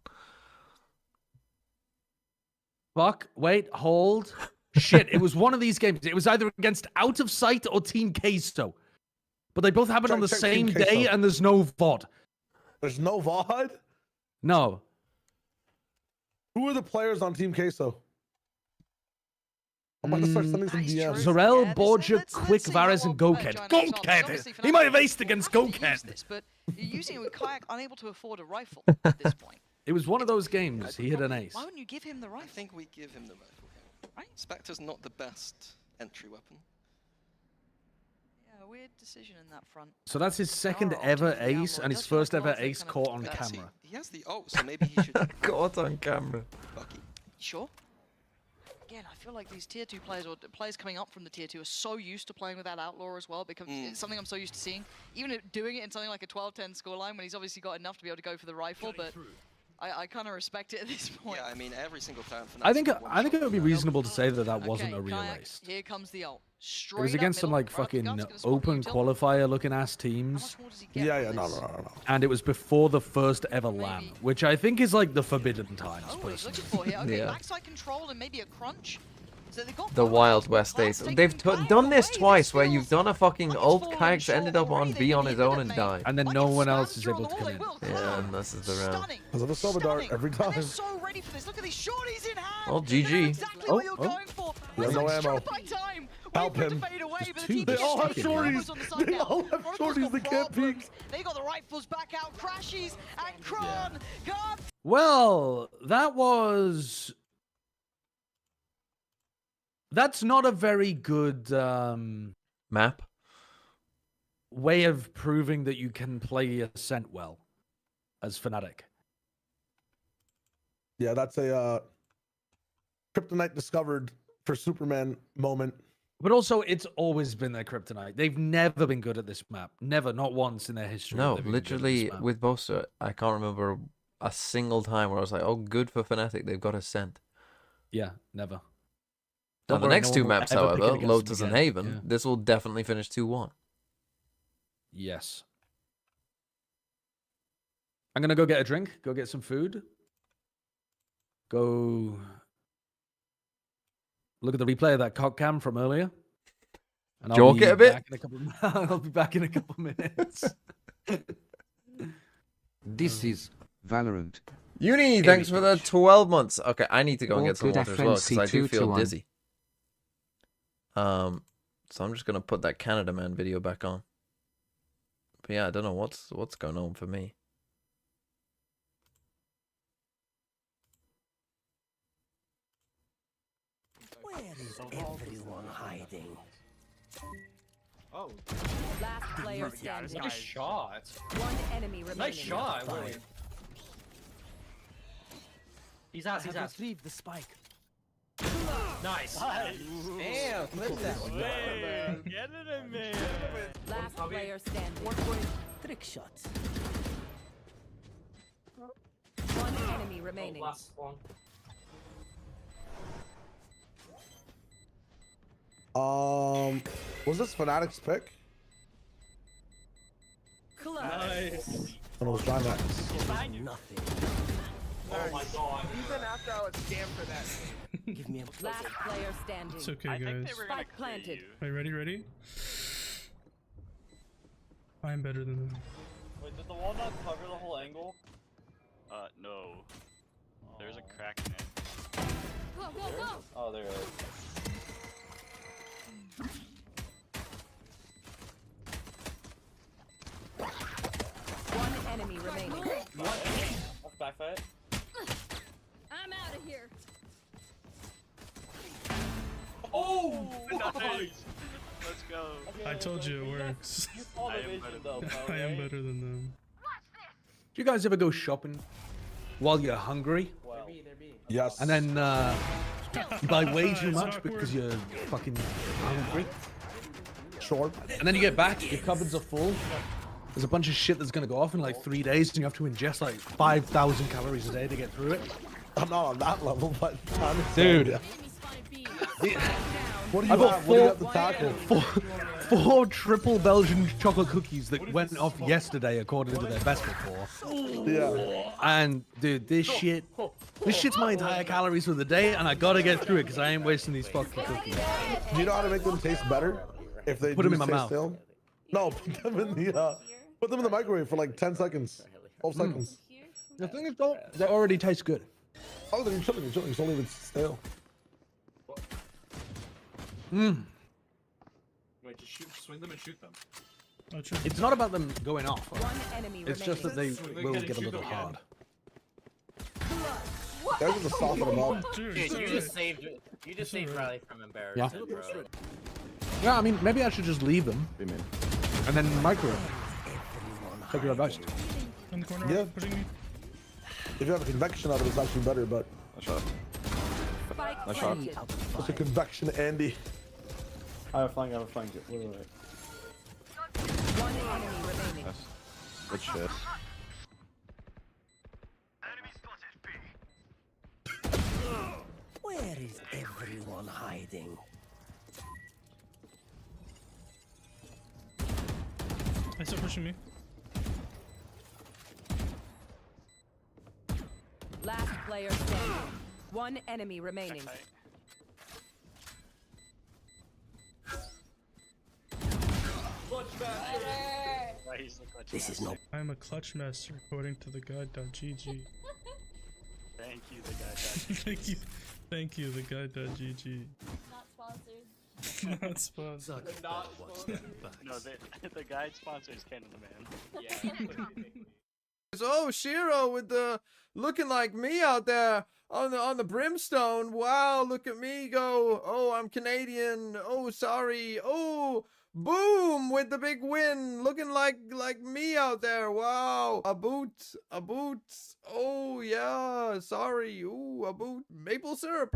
fuck, wait, hold, shit. It was one of these games. It was either against Out of Sight or Team Queso. But they both happened on the Check same Team day Queso. and there's no VOD. There's no VOD? No. Who are the players on Team Queso? I'm about to start sending some That is DMs. true. Zorel, Yeah, Borgia, let's Quick, see how Varys, and well Goked. Giant X are. Obviously, Goked! He might have Fnatic aced against have to use Goked. this, but you're using it with Kayak unable to afford a rifle at this point. It was one of those games. He hit an ace. Why wouldn't you give him the I rifle? think we give him the rifle. Right? Spectre's not the best entry weapon. Yeah, weird decision in that front. So that's his second Alright, ever I'll take the ace outlaw. and It his does feel first like ever Lance ace kind of- caught on See, camera. he has the ult, so maybe he should Caught on camera. Bucky. Sure. Again, I feel like these tier 2 players or players coming up from the tier 2 are so used to playing with that outlaw as well. Because it's something I'm so used to seeing. Even doing it in something like a 12-10 scoreline when he's obviously got enough to be able to go for the rifle, but I kind of respect it at this point. Yeah, I mean every single time. I think it would be reasonable to say that that wasn't Okay, a real Kayak, race. Here comes the ult. It was against some like fucking open qualifier looking ass teams. Yeah, no. And it was before the first ever LAN, Maybe. which I think is like the forbidden times, Oh, he's personally. looking for here. Okay, Yeah. backside control and maybe a crunch. So they've got The both. Wild West Class days. taking They've Kayak done this away. twice where feels you've done a fucking like it's ult, fallen Kayak's short ended up already. on They've B on been his hit own at and main. died. And then Like no it one else stands is here on able the to wall, come they in. will. Yeah, Cloud, and this is the round. stunning. Because of the silver dart Stunning. every And time. they're so ready for this. Look at these shorties in hand. Oh, GG. They know exactly what you're Oh. going for. He has It's no like ammo. straight by time. Help Wait for it him. to fade away, There's but the two. team They gets all have taken. shorties. Rivals on the side They now. all have Oracle's shorties. got They can't peek. problems. They got the rifles back out. Crashes and Kron. God. Well, that's not a very good Map. way of proving that you can play Ascent well. as Fnatic. Yeah, that's a kryptonite discovered for Superman moment. But also, it's always been their kryptonite. They've never been good at this map. Never, not once in their history. No, have they been good at this literally map. with Bossa, I can't remember a single time where I was like, "Oh, good for Fnatic, they've got Ascent." Yeah, never. Now Don't the worry, next no two one will maps, ever pick it however, against them Lotus and again. Haven, Yeah. this will definitely finish 2-1. Yes. I'm gonna go get a drink. Go get some food. Go look at the replay of that cock cam from earlier. And Joke it a bit? back in a couple I'll be back in a couple minutes. This is Valorant. Uni, thanks for the 12 months. Okay, I need to go and All get some good water as well because I do FNC 2 to feel 1. dizzy. So I'm just gonna put that Canada Man video back on. But yeah, I don't know what's going on for me. Where is everyone hiding? Oh, Last player yeah, this standing. guy's shot. One enemy remaining. Nice shot, Willie. He's out. He's out. Leave the spike. Nice. Damn, flip that one. Get it in there. Last player standing. Trick shots. One enemy remaining. one. Was this Fnatic's pick? Nice. When I was trying that. Nothing. Oh my god. Even after I was scammed for that. Give me a Last player standing. It's okay, guys. Spike planted. Are you ready? Ready? I'm better than them. Wait, did the wall not cover the whole angle? No. There's a crack in it. Go, go, go. Oh, there it is. One enemy remaining. That's backfight. I'm out of here. Oh! Nice! Let's go. I told you it works. You saw the vision though, bro, I am right? better than them. Do you guys ever go shopping while you're hungry? Well, Yes. And then you buy way too much because you're fucking hungry? Sure. And then you get back, your cupboards are full. There's a bunch of shit that's gonna go off in like 3 days, and you have to ingest like 5,000 calories a day to get through it. I'm not on that level, but Dude. What do you I bought have? What do you have to tackle? four triple Belgian chocolate cookies that went off yesterday according to their best before. Yeah. And dude, this shit's my entire calories for the day, and I gotta get through it because I ain't wasting these fucking cookies. Do you know how to make them taste better? If they Put do them in my stay mouth. Still? No, put them in the microwave for like 10 seconds. 12 seconds. The thing is, though, they already taste good. Oh, then you're chilling. It's only if it's stale. Mm. wait, just swing them and shoot them. Oh, true. It's not about them going off. One enemy It's just that remaining. they will get a little hard. There's just a soften them up. Dude, Dude, it's you alright. just saved. You just saved Riley from embarrassment, bro. Yeah, I mean, maybe I should just leave them and then microwave. Take your advice. In the corner, Yeah. pushing me. If you have a convection of it, it's actually better, but Spike Nice planted. it's a convection, Andy. I have a flank. Wait. One enemy remaining. Good shit. Where is everyone hiding? They're still pushing me. Last player standing. One enemy remaining. This is no. I'm a clutch master according to the guide.gg. Thank you, the guy. Thank you, the guide.gg. Not sponsored. Not sponsored. No, the guide sponsor is Canada Man. Yeah. Oh, Shiro with the looking like me out there on the brimstone. Wow, look at me go. Oh, I'm Canadian. Oh, sorry. Oh, Boom with the big win. Looking like me out there. Wow. A boot. A boot. Oh yeah. Sorry. Ooh, a boot. Maple syrup.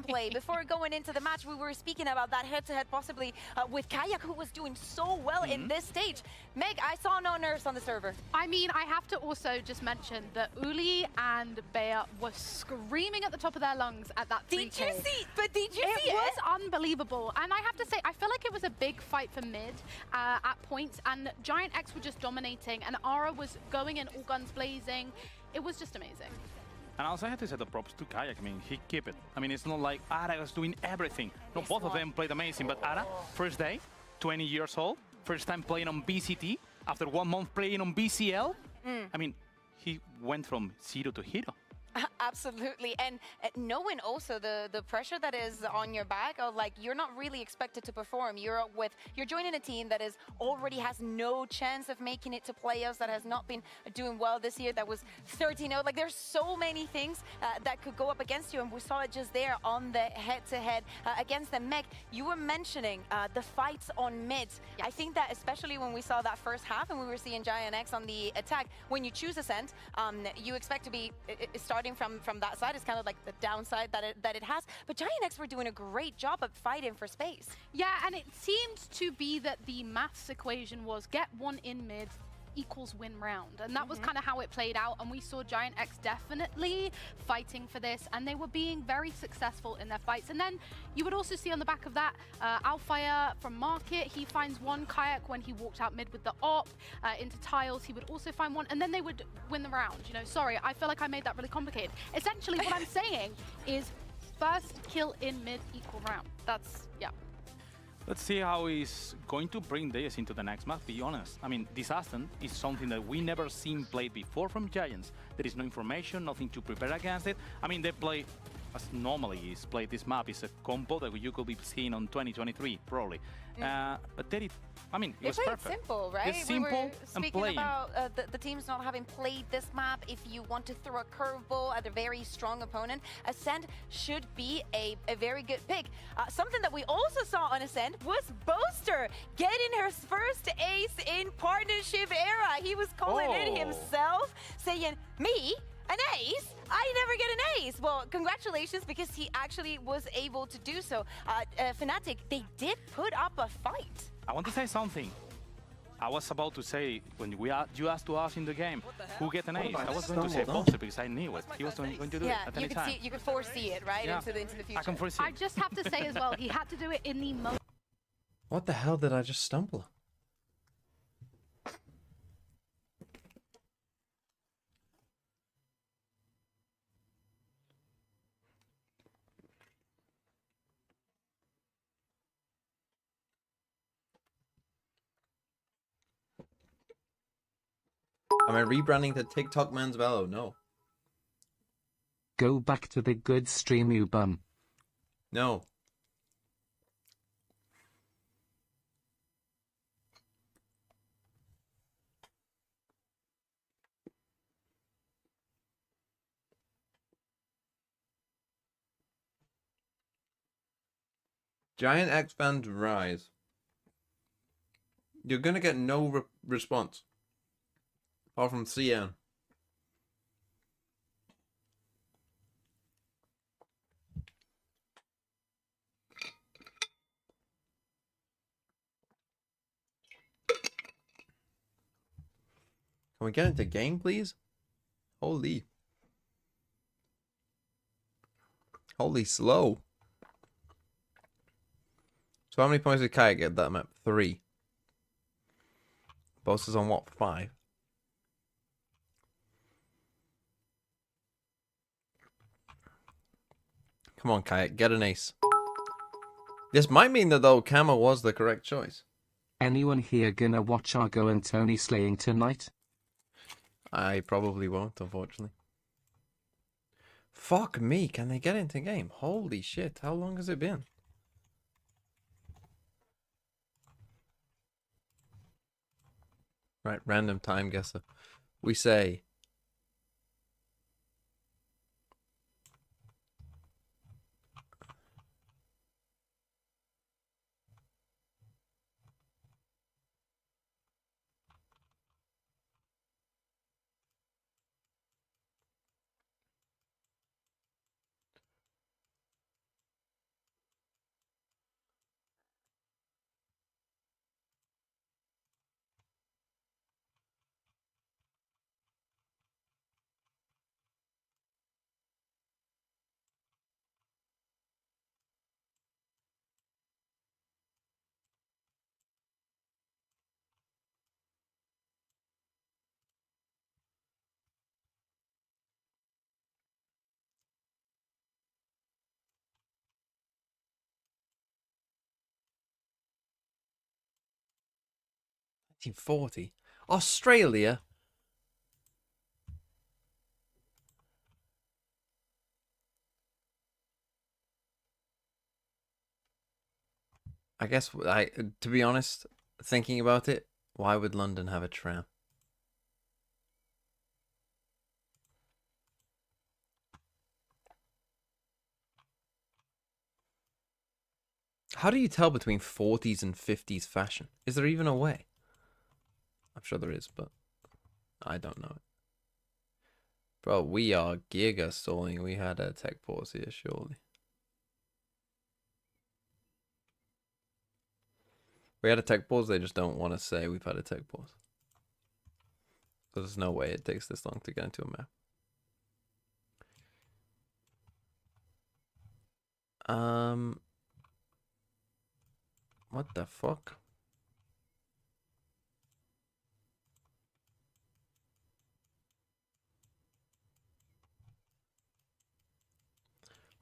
Play. Before going into the match, we were speaking about that head-to-head possibly with Kayak, who was doing so well in this stage. Meg, I saw no nerfs on the server. I mean, I have to also just mention that Uli and Bea were screaming at the top of their lungs at that 3K. Did you see? But did you see it? It was unbelievable. And I have to say, I feel like it was a big fight for mid at points, and Giant X were just dominating, and Ara was going in all guns blazing. It was just amazing. And also I have to say the props to Kayak. I mean, he kept it. I mean, it's not like Ara was doing everything. No, both of them played amazing, but Ara, first day, 20 years old, first time playing on BCT, after 1 month playing on BCL. I mean, he went from 0 to hero. Absolutely, and knowing also the pressure that is on your back, of like you're not really expected to perform. You're joining a team that is already has no chance of making it to playoffs, that has not been doing well this year, that was 13-0. Like there's so many things that could go up against you, and we saw it just there on the head-to-head against them. Meg, you were mentioning the fights on mid. I think that especially when we saw that first half and we were seeing Giant X on the attack, when you choose Ascent, you expect to be starting from that side. Is kind of like the downside that it has. But Giant X were doing a great job of fighting for space. Yeah, and it seemed to be that the maths equation was get one in mid equals win round, and that was kind of how it played out, and we saw Giant X definitely fighting for this, and they were being very successful in their fights. And then you would also see on the back of that Alfire from Market, he finds one Kayak when he walked out mid with the op into tiles. He would also find one, and then they would win the round. You know, sorry, I feel like I made that really complicated. Essentially what I'm saying is first kill in mid equal round. That's, yeah. Let's see how he's going to bring this into the next map, be honest. I mean, this Ascent is something that we never seen played before from Giants. There is no information, nothing to prepare against it. I mean, they play as normally is played this map. It's a combo that you could be seeing on 2023, probably. But they did, I mean, it was perfect. It's simple, right? It's simple we were and speaking playing. about the teams not having played this map. If you want to throw a curveball at a very strong opponent, Ascent should be a very good pick. Something that we also saw on Ascent was Boaster getting her first ace in partnership era. He was calling it himself, saying, me? An ace? I never get an ace. Well, congratulations, because he actually was able to do so. Fnatic, they did put up a fight. I want to say something. I was about to say, when you asked to us in the game, who get an ace? I was going to say Boxer because I knew it. He was going to do it at any time. You could foresee it, right? Into the future. I can foresee. I just have to say as well, he had to do it in the most. What the hell did I just stumble on? Am I rebranding to TikTok Man's Velo? No. Go back to the good stream, you bum. No. Giant X fans rise. You're gonna get no response. Apart from CN. Can we get into game, please? Holy. Holy slow. So how many points did Kai get that map? 3. Boss is on what? 5. Come on, Kayak, get an ace. This might mean that, though, Kama was the correct choice. Anyone here gonna watch Argo and Tony slaying tonight? I probably won't, unfortunately. Fuck me, can they get into game? Holy shit, how long has it been? Right, random time guesser. We say... ...1940. Australia? I guess, to be honest, thinking about it, why would London have a tram? How do you tell between 40s and 50s fashion? Is there even a way? I'm sure there is, but I don't know it. Bro, we are giga stalling. We had a tech pause here, surely. We had a tech pause, they just don't want to say we've had a tech pause. So there's no way it takes this long to get into a map. What the fuck?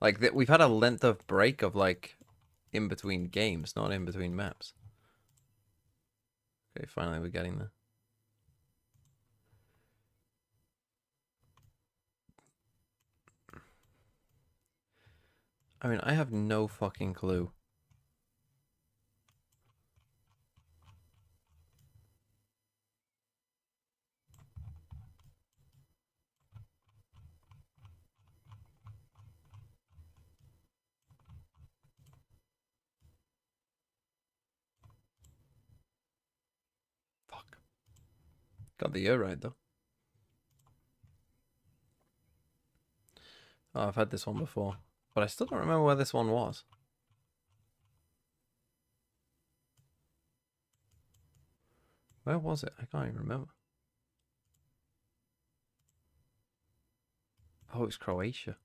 Like, we've had a length of break of, like, in between games, not in between maps. Okay, finally we're getting there. I mean, I have no fucking clue. Fuck. Got the year right, though. Oh, I've had this one before. But I still don't remember where this one was. Where was it? I can't even remember. Oh, it's Croatia.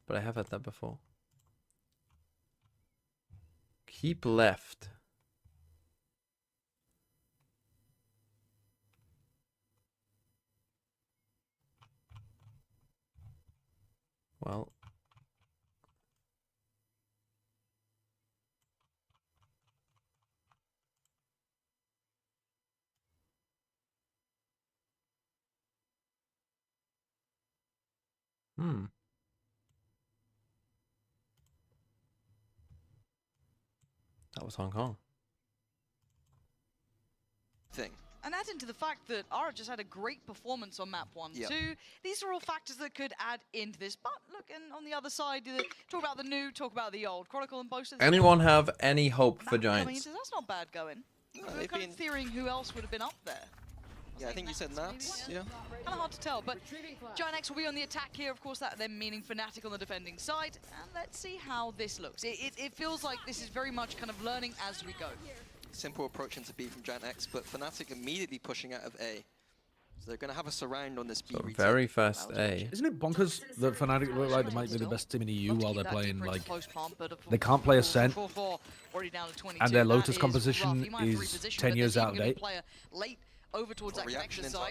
But I have had that before. Keep left. Well. That was Hong Kong. And adding to the fact that Ara just had a great performance on map 1, Yep. 2, these are all factors that could add into this. But look, and on the other side, talk about the new, talk about the old. Chronicle and Boaster. Anyone have any hope for Coming Giants? into, that's not bad going. No, We're they've kind of theorying who else would have been up there. Yeah, I think you said Nats. Yeah. Kind of hard to tell, but Giant X will be on the attack here. Of course, that then meaning Fnatic on the defending side. And let's see how this looks. It feels like this is very much kind of learning as we go. Simple approach into B from Giant X, but Fnatic immediately pushing out of A. So they're going to have a surround on this B retake. Very fast A. Isn't it bonkers that Fnatic look like they might be the best team in EU while they're playing, like, they can't play Ascent, and their Lotus composition is 10 years out of date?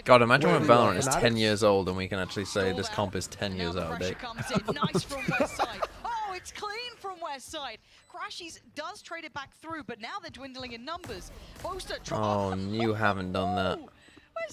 God, imagine when Valorant is 10 years old and we can actually say this comp is 10 years out of date. Nice from West Side. Oh, it's clean from West Side. Crashies does trade it back through, but now they're dwindling in numbers. Boaster, Oh, you haven't done that. West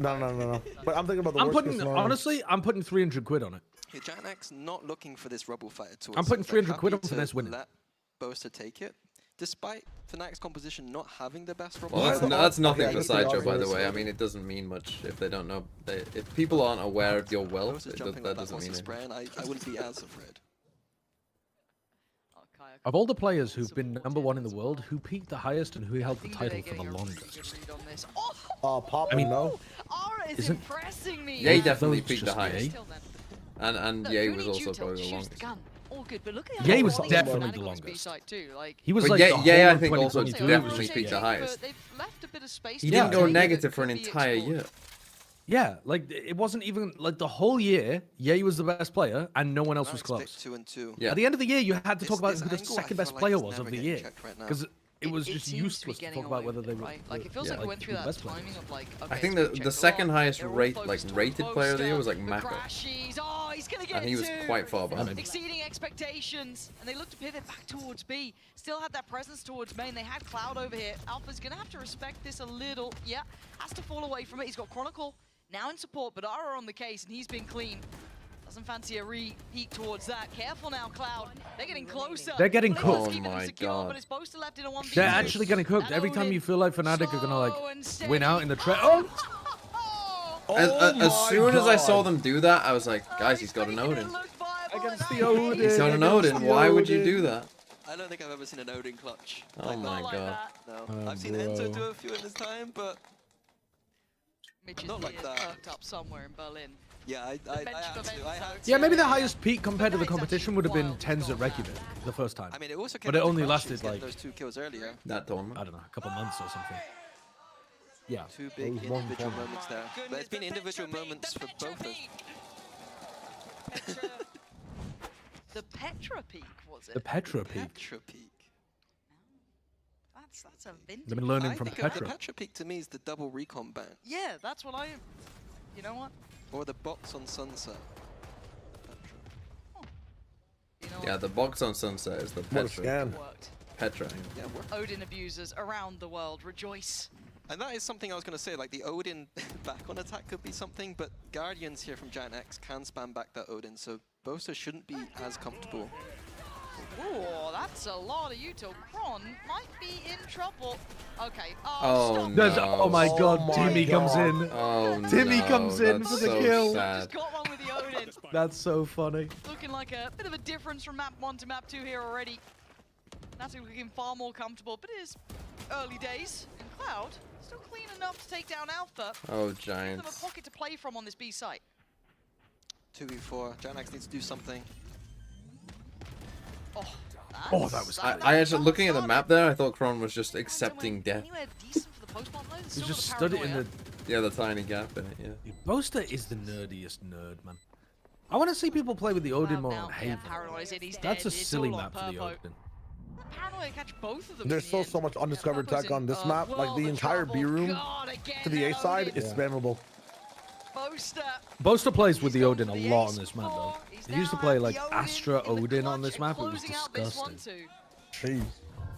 No. But I'm thinking about the worst case scenario. Honestly, I'm putting 300 quid on it. Yeah, Giant X not looking for this rubble fight at all. I'm putting So they're 300 quid on happy Finesse to winning. let Boaster take it, despite Fnatic's composition not having the best rubble Well, fight. that's nothing Yeah, for just the Sideshow, by the obvious. way. I mean, it doesn't mean much if they don't know. If people aren't aware of your wealth, Boaster's that jumping like that doesn't once mean a anything. spray, and I wouldn't be as afraid. Of all the players who've been #1 in the world, who peaked the highest and who held the title for the longest? Pop. I mean, no. Aura is Isn't- impressing me. Ye Yeah, definitely those peaked the just highest. Ye. And Look, Ye who was needs you also to probably the choose longest. the gun? All good, but look at Ye how was quality definitely Fnatic the on this longest. B-side too. Like, He was But like Ye, the whole I of think also 2022 definitely was peaked the just highest. They've left a bit of space. He to didn't go take it negative that for an could be entire explored. year. Yeah, like it wasn't even like the whole year. Ye was the best player, and no one else was close. 2-2. Yeah. At the end of the year, you had to This- talk about this who the angle, I second feel best like player it's was of never the getting year, checked right now. because it was It just seems to be useless to getting talk about away whether with they it, were. right? Like it feels Yeah. like we went through who the that best player timing was. of like. I Okay, think so we the checked a second lot. highest They're all rate, focused on rated player of the year was like Boaster, Mako, the Crashies. Oh, he's gonna get and he was two. quite far behind. Exceeding expectations, and they look to pivot back towards B. Still had that presence towards main. They had Cloud over here. Alpha's gonna have to respect this a little. Yeah, has to fall away from it. He's got Chronicle now in support, but Ara on the case, and he's been clean. Doesn't fancy a re-peek towards that. Careful now, Cloud. They're getting closer. They're getting Well, they must cooked. keep Oh them my secure, God. but it's Boaster left in a 1v2. They're actually getting cooked. And Every time Odin, you feel like Fnatic are gonna like slow and win out in the trade. steady. Oh, As soon as I saw them do that, I was like, guys, he's got an Odin. against the Odin. He's got an Odin. Why would you do that? I don't think I've ever seen an Odin clutch. Oh like my that. god. No, Oh, I've seen bro. Enzo do a few in his time, but Mitch's not like ears that. perked up somewhere in Berlin. yeah, I had to. Yeah, maybe the highest peak compared to the competition would have been Tens at Reykjavik the first time. I mean, it also But it came only down to Crashies lasted getting like, those 2 kills earlier. That tournament. I don't know, a couple months or something. Yeah. 2 big it was one individual tournament. moments there. But it's been individual moments for both of them. The Petra peak, was it? The Petra peak. Petra peak. That's a vintage. They've been learning I from think Petra. the Petra peak to me is the double recon ban. Yeah, that's what I. You know what? Or the box on Sunset. You know Yeah, what? the box on Sunset is the What a Petra. scam. Worked. Petra. Yeah, Odin abusers around the world rejoice. and that is something I was going to say, like the Odin back on attack could be something, but Guardians here from Giant X can spam back that Odin, so Bosa shouldn't be as comfortable. Oh, that's a lot of util. Kron might be in trouble. Okay. Oh, stop. There's, no. oh my god, Oh my Timmy comes God. in. Oh Timmy no, comes in that's for the so kill. sad. Just got one with the Odin. That's so funny. Looking like a bit of a difference from map 1 to map 2 here already. That's looking far more comfortable, but it is early days. And Cloud, still clean enough to take down Alpha. Oh, Give them a Giants. pocket to play from on this B site. 2v4, Giant X needs to do something. Oh, Oh, that was I actually, looking at the map there, I thought Kron was just accepting death. Anywhere decent for the post-bomb though? He's Still just got stood it in paranoia. the... Yeah, the tiny gap in it, yeah. Boaster is the nerdiest nerd, man. I want to see people play with the Odin more Now, on yeah, Haven. Paranoia's in, he's That's a dead. It's silly all on map for the Purpo. Odin. Paranoia catch both of them. There's in the so end. much undiscovered Purpo's tech on in, this map. Like world the of entire trouble. B room God, again, to the that A side Odin. is spammable. Boaster. Boaster plays with He's the gone Odin for a the lot ace on this map, though. before. He's He used to now play at like the Odin Astra in the Odin on clutch this and map. It was closing out this one disgusting. too. Jeez.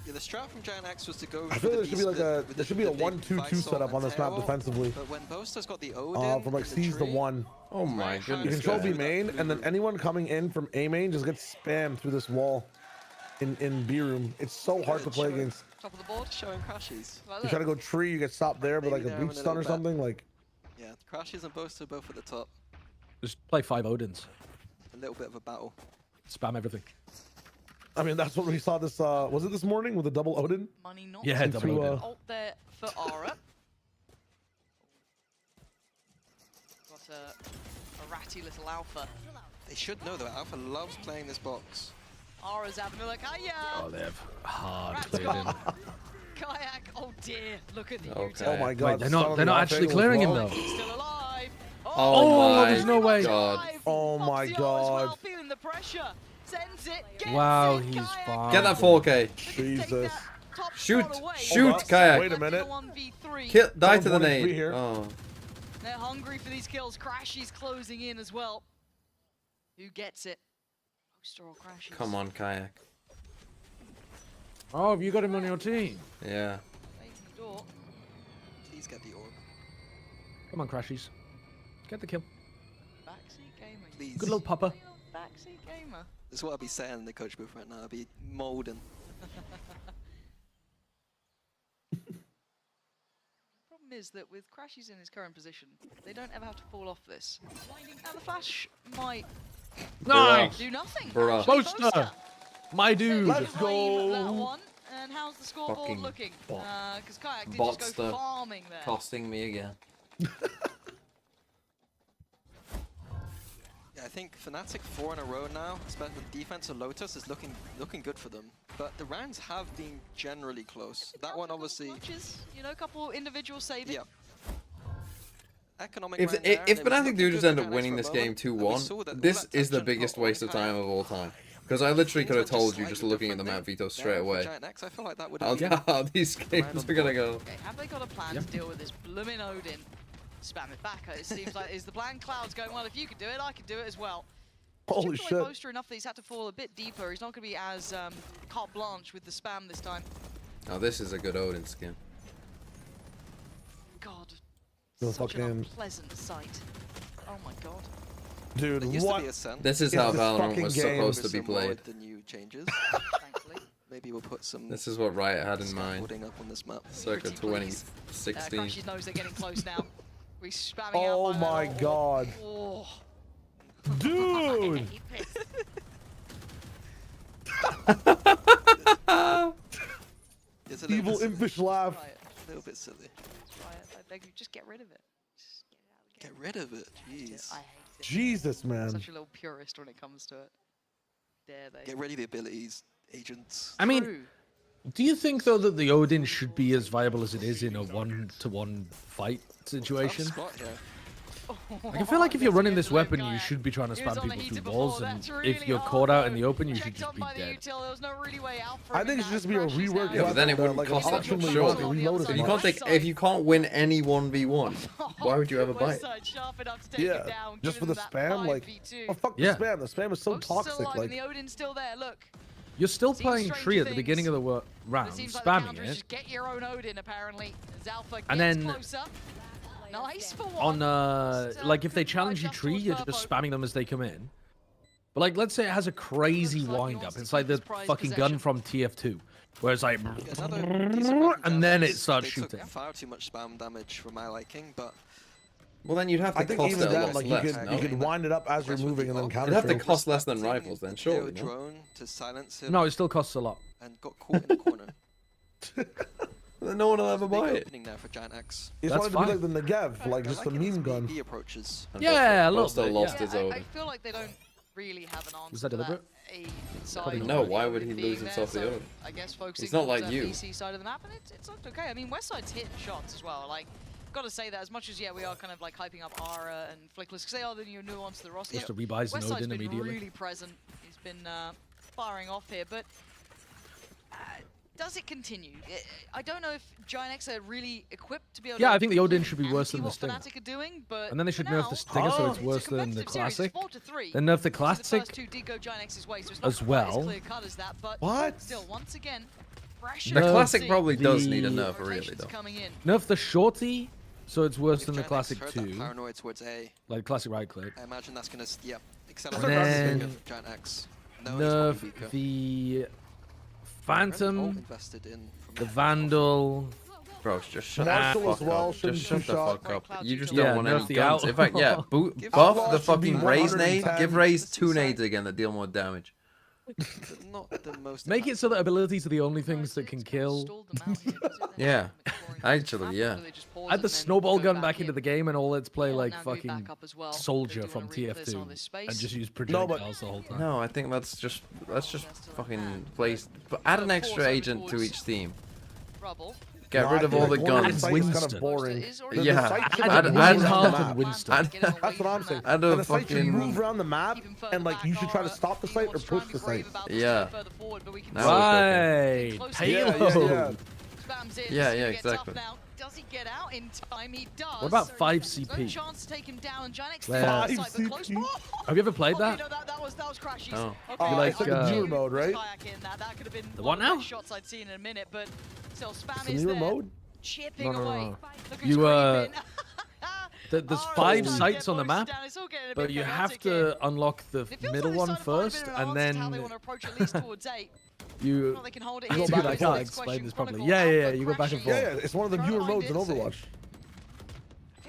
Yeah, the strat from Giant X was to go I for feel the there should be like D-split a with there should be a the big 1-2-2 Visor setup on and this map Terror, defensively. But when Boaster's got the Odin, From like in the seize the tree, one. Oh my Right You goodness. control guys. B main, and then anyone coming in from A main just gets spammed through this wall in B room. It's so hard to play against. Top of the board. showing Crashies. Like You try to go tree, you get stopped there, but like Maybe a they're breach having a stun or little bet. something. Like Yeah, Crashies and Boaster both at the top. Just play 5 Odins. A little bit of a battle. Spam everything. I mean, that's what we saw this. Was it this morning with the double Odin? Money not. Yeah, Into, double Odin. Ult there for Aura. Got a ratty little Alpha. They should know though, Alpha loves playing this box. Aura's having a look. Hiya! Oh, they have hard Rat's cleared in. gone. Kayak. Oh dear. Look at the Okay. Oh my god! Wait, they're stun not on they're the not off actually angle as clearing him well. though. He's still alive. Oh my there's no way. god. Oh my Foxio as god. well, feeling the pressure. Sends it. Gets Wow, it. he's Kayak fine. Get that 4K. Jesus. top Shoot. spot away. Shoot, Hold up. Kayak. Wait a minute. 1v3. Kill, die to the Someone nade. here. Oh. They're hungry for these kills. Crashy's closing in as well. Who gets it? Poster or Crashy? Come on, Kayak. Oh, have you got him on your team? Yeah. Please get the orb. Come on, Crashies. Get the kill. Backseat gamer, Please. Good little papa. Backseat gamer. That's what I'll be saying in the coach booth right now. I'll be molding. Problem is that with Crashies in his current position, they don't ever have to fall off this. Now the flash might Nice. do nothing. Bruh. Actually, Boaster. My dude. Let's go. That one. And how's the scoreboard Fucking looking? bot. Because Kayak did just go Botster farming there. costing me again. Yeah, I think Fnatic 4 in a row now, especially the defense of Lotus, is looking good for them. But the rounds have been generally close. That one obviously. Matches, you know, a couple individual saving. Yeah. Economic If round there, if and they Fnatic was do looking just good end for up Giant winning X this for a game moment, and we 2-1, saw that all this that is the tension biggest got waste of kind time of all time. Because I literally could have Things are told you just just slightly looking at the map different veto straight for away. Giant X, I feel like that would How, have been how these games are gonna go. Okay, have they got a plan to deal with this blooming Odin? Spam it back. It seems like is the plan. Cloud's going, well, if you can do it, I can do it as well. Holy Chipped shit. away Boaster enough that he's had to fall a bit deeper. He's not going to be as carte blanche with the spam this time. Oh, this is a good Odin skin. God, The such an fucking- unpleasant sight. Oh my god. Dude, There used to what? be Ascent. This is Is how this Valorant fucking was game supposed to with be some more played. of the new changes. Thankfully. Maybe we'll put some This is what Riot had in mind. scaffolding up on this map. Circa Pretty please. 2016. Crashies knows they're getting close now. We're spamming Oh out by my that. god. Oh. Dude! It's a little Evil bit silly. impish laugh. Riot. A little bit silly. Riot. I beg you, just get rid of it. Just Get rid of it. Jeez. I hate it. Jesus, man. Such a little purist when it comes to it. Dare they? Get rid of the abilities, agents. I mean, True. do you think though that the Odin should be as viable as it is in a one-to-one fight situation? Tough spot here. Like, I feel like if you're running this weapon, you should be trying to He was spam on the people heater through before, walls, and that's really if you're hard, caught out in though. the open, you should Checked just on be by the dead. util, there was no really way out for I him think in it should that. just be a Crashies rework. now. Yeah, but then it wouldn't like cost that option much, where surely. you can reload it If you much. can't take, if you can't win any 1v1, why would you ever buy it? Westside sharp enough to take him Yeah, down, just for giving the them that spam, like, 5v2. oh fuck Yeah. the spam. The spam is so Boaster's still toxic. alive Like, and the Odin's still there. Look, You're still Seen playing stranger tree at the beginning of the but round, it seems like the spamming counter is it. just get your own Odin. Apparently, Zalpha gets And then closer. Nice for one. On like if they Good challenge you wind up tree, towards you're just Purpo. spamming them as they come in. But like, let's say it has a crazy Looks like he wind wants up. to It's like keep the his prized fucking gun possession. from TF2, where it's like, Another decent round from and then Giant it X. starts They shooting. took far too much spam damage for my liking, but Well, then you'd have to I think cost even it a then, lot like less, you could no? you could wind it up as you're That's what moving the and then op- counter. It'd have to trade. cost less than expecting rivals then, a surely, no? drone to silence him No, it still costs a lot. and got caught in the corner. Then no one will ever Big buy it. opening there for Giant X. You That's just wanted to be fine. like the Negev, like just I the like it as meme gun. BB approaches. And Yeah, a little Boaster bit, lost yeah. his I Odin. feel like they don't really have an answer. Was that to deliberate? A Probably side not. No, why would Odin he being lose there, himself the so Odin? I guess focusing He's not towards like that you. BC side of the map, and it's looked okay. I mean, Westside's hitting shots as well. Like, got to say that as much as we are kind of like hyping up Ara and Flickless because they are the new nuance to the roster. Just to rebuys an Westside's Odin been immediately. really present. He's been firing off here, but does it continue? I don't know if Giant X are really equipped to be able to. Yeah, I think the Odin should be worse see than the what Stinger. Fnatic are doing, but And then they should for nerf now, the Stinger so it's a worse than the competitive series. It's Classic. 4-3. Then nerf the The Classic first two did go Giant X's way, so it's as not quite well. as clear cut as that, but What? still, once again, pressure. The Nerf Classic probably does need a the- nerf, really, Rotations though. coming in. Nerf the Shorty so it's worse If than the Giant X Classic heard that 2. paranoid towards A, Like Classic right click. I imagine that's gonna accelerate Then the of Giant X. No, he's probably weaker. Nerf the Ult Phantom, invested in from the that. Vandal. Bro, just shut Marshall the as fuck well up. shouldn't Just shut the shoot shot. fuck up. Cloud You just two don't Yeah, want nerf any the guns. out. In fact, yeah, Give buff Outlaw the should be fucking Raze nade. 110. Give Raze This 2 is nades again that deal more damage. But not the most. Make it so that abilities are the only things that can kill. Stalled them out here, does it? Yeah, Exploring actually, the yeah. map, or they just pause Add and the then snowball go gun back into in? the game and all let's play Yeah, like now go fucking back up as well. Soldier They do from wanna reap this TF2 on this and space. just use No, but- projectiles the whole time. No, I think let's just fucking place. But add an extra agent to each team. Rubble. Get rid of all the guns. Kind Winston. of boring. Yeah, Add Reinhardt and Winston. That's what I'm saying. Add And a the site should move fucking. around the map, and like you should try to stop the site or push the site. Yeah. Now Right. Payload. Yeah, yeah, exactly. Does he get out in time? He does. What about 5 No CP? chance to take him down. Giant X Where- still 5 outside, but close. CP? Have you ever played Okay, that? no, that was Crashies. Oh. Okay, You like, I the newer mode, right? kayak in that could have been The one what of the now? best shots I'd seen in a minute, but still spam The is newer there. mode? Chipping No, no, away. no. Look who's You, creeping. There's 5 sites on the map, but you have to unlock the middle one first, and then you dude, I can't explain this properly. Yeah, you go back and forth. Yeah, it's one of the newer modes in Overwatch.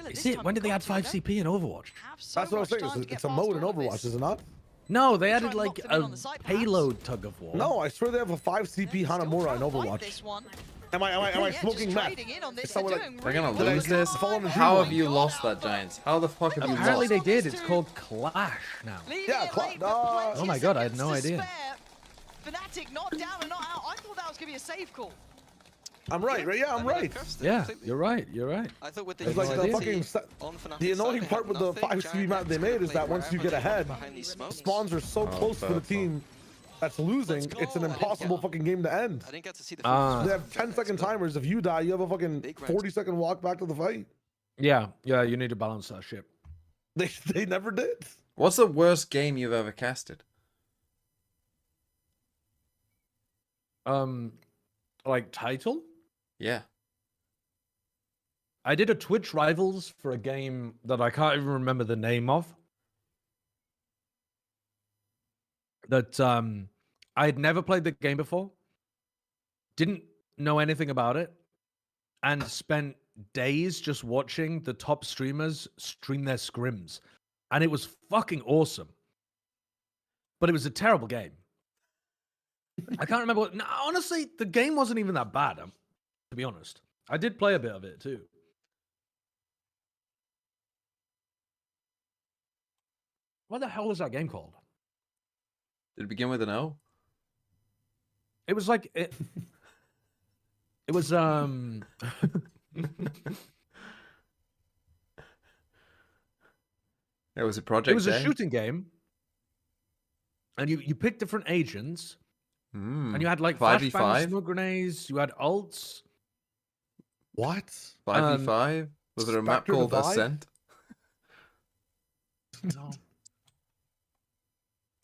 Is it? When did they add 5 CP in Overwatch? That's what I was saying. It's a mode in Overwatch, is it not? No, they added like a payload tug of war. No, I swear they have a 5 CP Hanamura in Overwatch. Am I smoking meth? They're gonna lose this? How have you lost that, Giants? How the fuck have you lost? Apparently they did. It's called Clash now. Yeah, Clash. Oh my god, I had no idea. Fnatic not down and not out. I thought that was gonna be a safe call. I'm right? Yeah, I'm right. Yeah, you're right. I thought with the it's like the fucking the annoying part with the 5 CP map they made is that once you get ahead, spawns are so close to the team that's losing. It's an impossible fucking game to end. I didn't get to see the they have 10-second timers. If you die, you have a fucking 40-second walk back to the fight. Yeah, you need to balance that ship. They never did. What's the worst game you've ever casted? Like title? Yeah. I did a Twitch Rivals for a game that I can't even remember the name of. That I had never played the game before. Didn't know anything about it. And spent days just watching the top streamers stream their scrims. And it was fucking awesome. But it was a terrible game. I can't remember. No, honestly, the game wasn't even that bad, to be honest. I did play a bit of it, too. What the hell was that game called? Did it begin with an O? It was like... It was, It was a project. It was a shooting game. And you picked different agents. And you had like 5v5 smoke grenades, you had ults. What? 5v5? Was there a map called Ascent? No.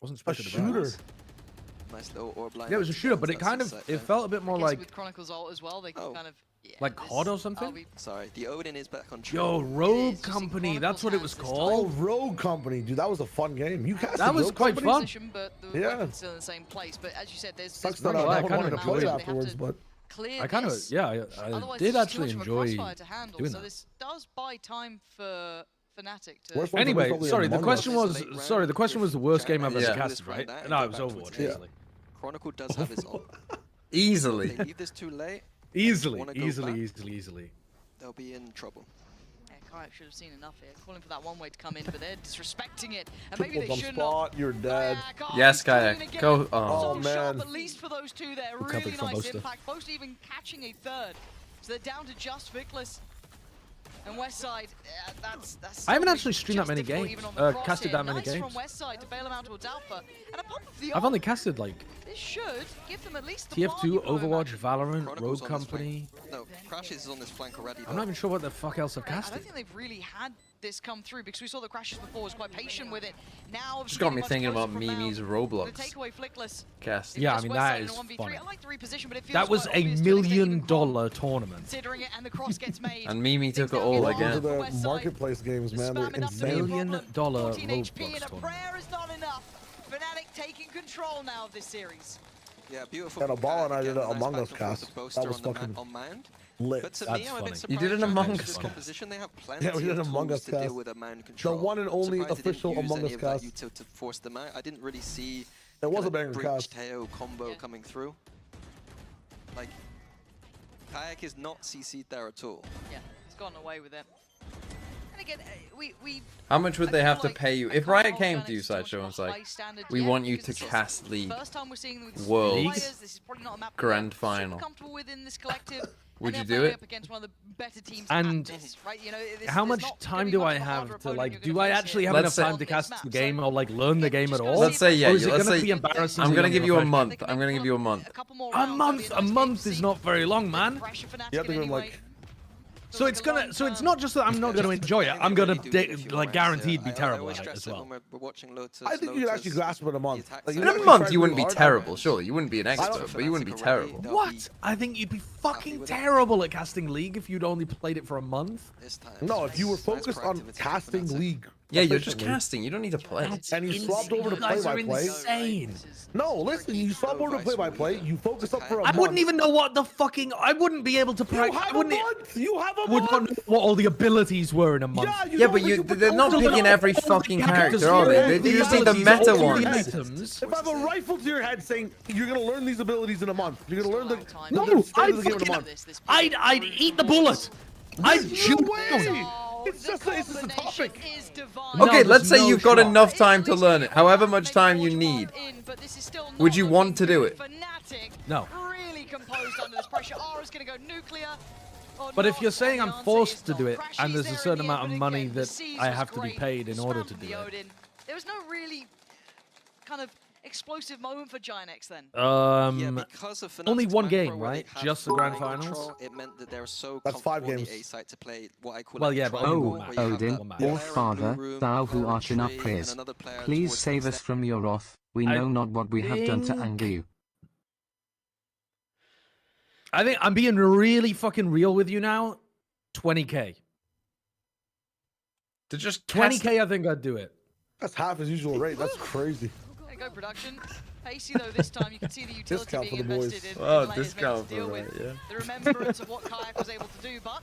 Wasn't a shooter. Nice little orb line. Yeah, it was a shooter, but it kind of felt a bit more like with Chronicles ult as well, they can kind of like COD or something. Sorry, the Odin is back on. Yo, Rogue Company, that's what it was called. Oh, Rogue Company, dude, that was a fun game. You casted that was Rogue quite Company? fun. But the weapon's still in the same place. But as you said, there's sucks that I wanted to play it afterwards, but I kind of I did actually enjoy doing so that. this does buy time for Fnatic to. Anyway, sorry, the question was the worst game I've ever casted, right? No, it was Overwatch. Easily. Chronicle does have his ult. Easily. They leave this too late. Easily. They'll be in trouble. Yeah, Kayak should have seen enough here. Calling for that one way to come in, but they're disrespecting it. And maybe they shouldn't. Spot, you're dead. Yes, Kayak. Go. Oh man. At least for those two there, really nice impact. Both even catching a third. So they're down to just Vickless. And Westside, that's I haven't actually streamed that many games, casted that many games. From Westside to bail them out towards Alpha. And above the I've only casted like this should give them at least TF2, Overwatch, Valorant, Rogue Company. No, Crashes is on this flank already. I'm not even sure what the fuck else I've I casted. don't think they've really had this come through because we saw the Crashes before was quite patient with it. Now just got me thinking about Mimi's Roblox cast. Yeah, I mean that is funny. That was $1 million tournament. And Mimi took it all again. The marketplace games, man, they're insane. $1 million Roblox tournament. Prayer is not enough. Fnatic taking control now of this series. Yeah, beautiful. And a ball and I did an Among Us cast. That was fucking lit. But to me, I'm a bit you did an Among Us cast. Composition, they have plenty yeah, we did an Among Us to cast. deal with amount control. The one and only official Among Us cast. To force them out. I didn't really see. It was a banger cast. Teo combo coming through. Like, Kayak is not CC'd there at all. Yeah, he's gotten away with it. And again, how much would they have to pay you if Riot came to you, Sideshow, and was like, "We want you to cast League World Grand Final"? Would you do it? And how much time do I have to like? Do I actually have enough time to cast the game or like learn the game at all? Let's say yeah. Or is it Let's gonna say be embarrassing. I'm gonna give you a month. I'm gonna give you a month. A month is not very long, man. You have to give him like So it's gonna. So it's not just that I'm not gonna enjoy it. I'm gonna like guaranteed be terrible at it as well. I think you could actually grasp it in a month. Like, In a month, you wouldn't be terrible. Surely you wouldn't be an expert, but you wouldn't be terrible. What? I think you'd be fucking terrible at casting League if you'd only played it for a month. No, if you were focused on casting League. Yeah, you're just casting. You don't need to play. And you swapped over to play-by-play. Insane. No, listen, you swapped over to play-by-play. You focus up for a month. I wouldn't even know what the fucking. I wouldn't be able to practice. You have a would not know what all the abilities were in a month. Yeah, but they're not picking every fucking character, are they? They're using the meta ones. If I have a rifle to your head saying you're gonna learn these abilities in a month, you're gonna learn the I'd eat the bullet. I'd shoot down. It's just a topic. Okay, let's say you've got enough time to learn it, however much time you need. Would you want to do it? No. But if you're saying I'm forced to do it, and there's a certain amount of money that I have to be paid in order to do it. There was no really kind of explosive moment for Giant then. Only one game, right? Just the grand finals. It meant that there was so that's 5 games. A-site to play what I call well, yeah, but Odin, all Father, thou who art in our prayers, please save us from your wrath. We know not what we have done to anger you. I think I'm being really fucking real with you now. 20k. To just 20k, I think I'd do it. That's half his usual rate. That's crazy. There you go, production. Pacey though this time, you can see the utility discount being for the boys. invested in Oh, discount for with yeah. the remembrance of what Kayak was able to do, but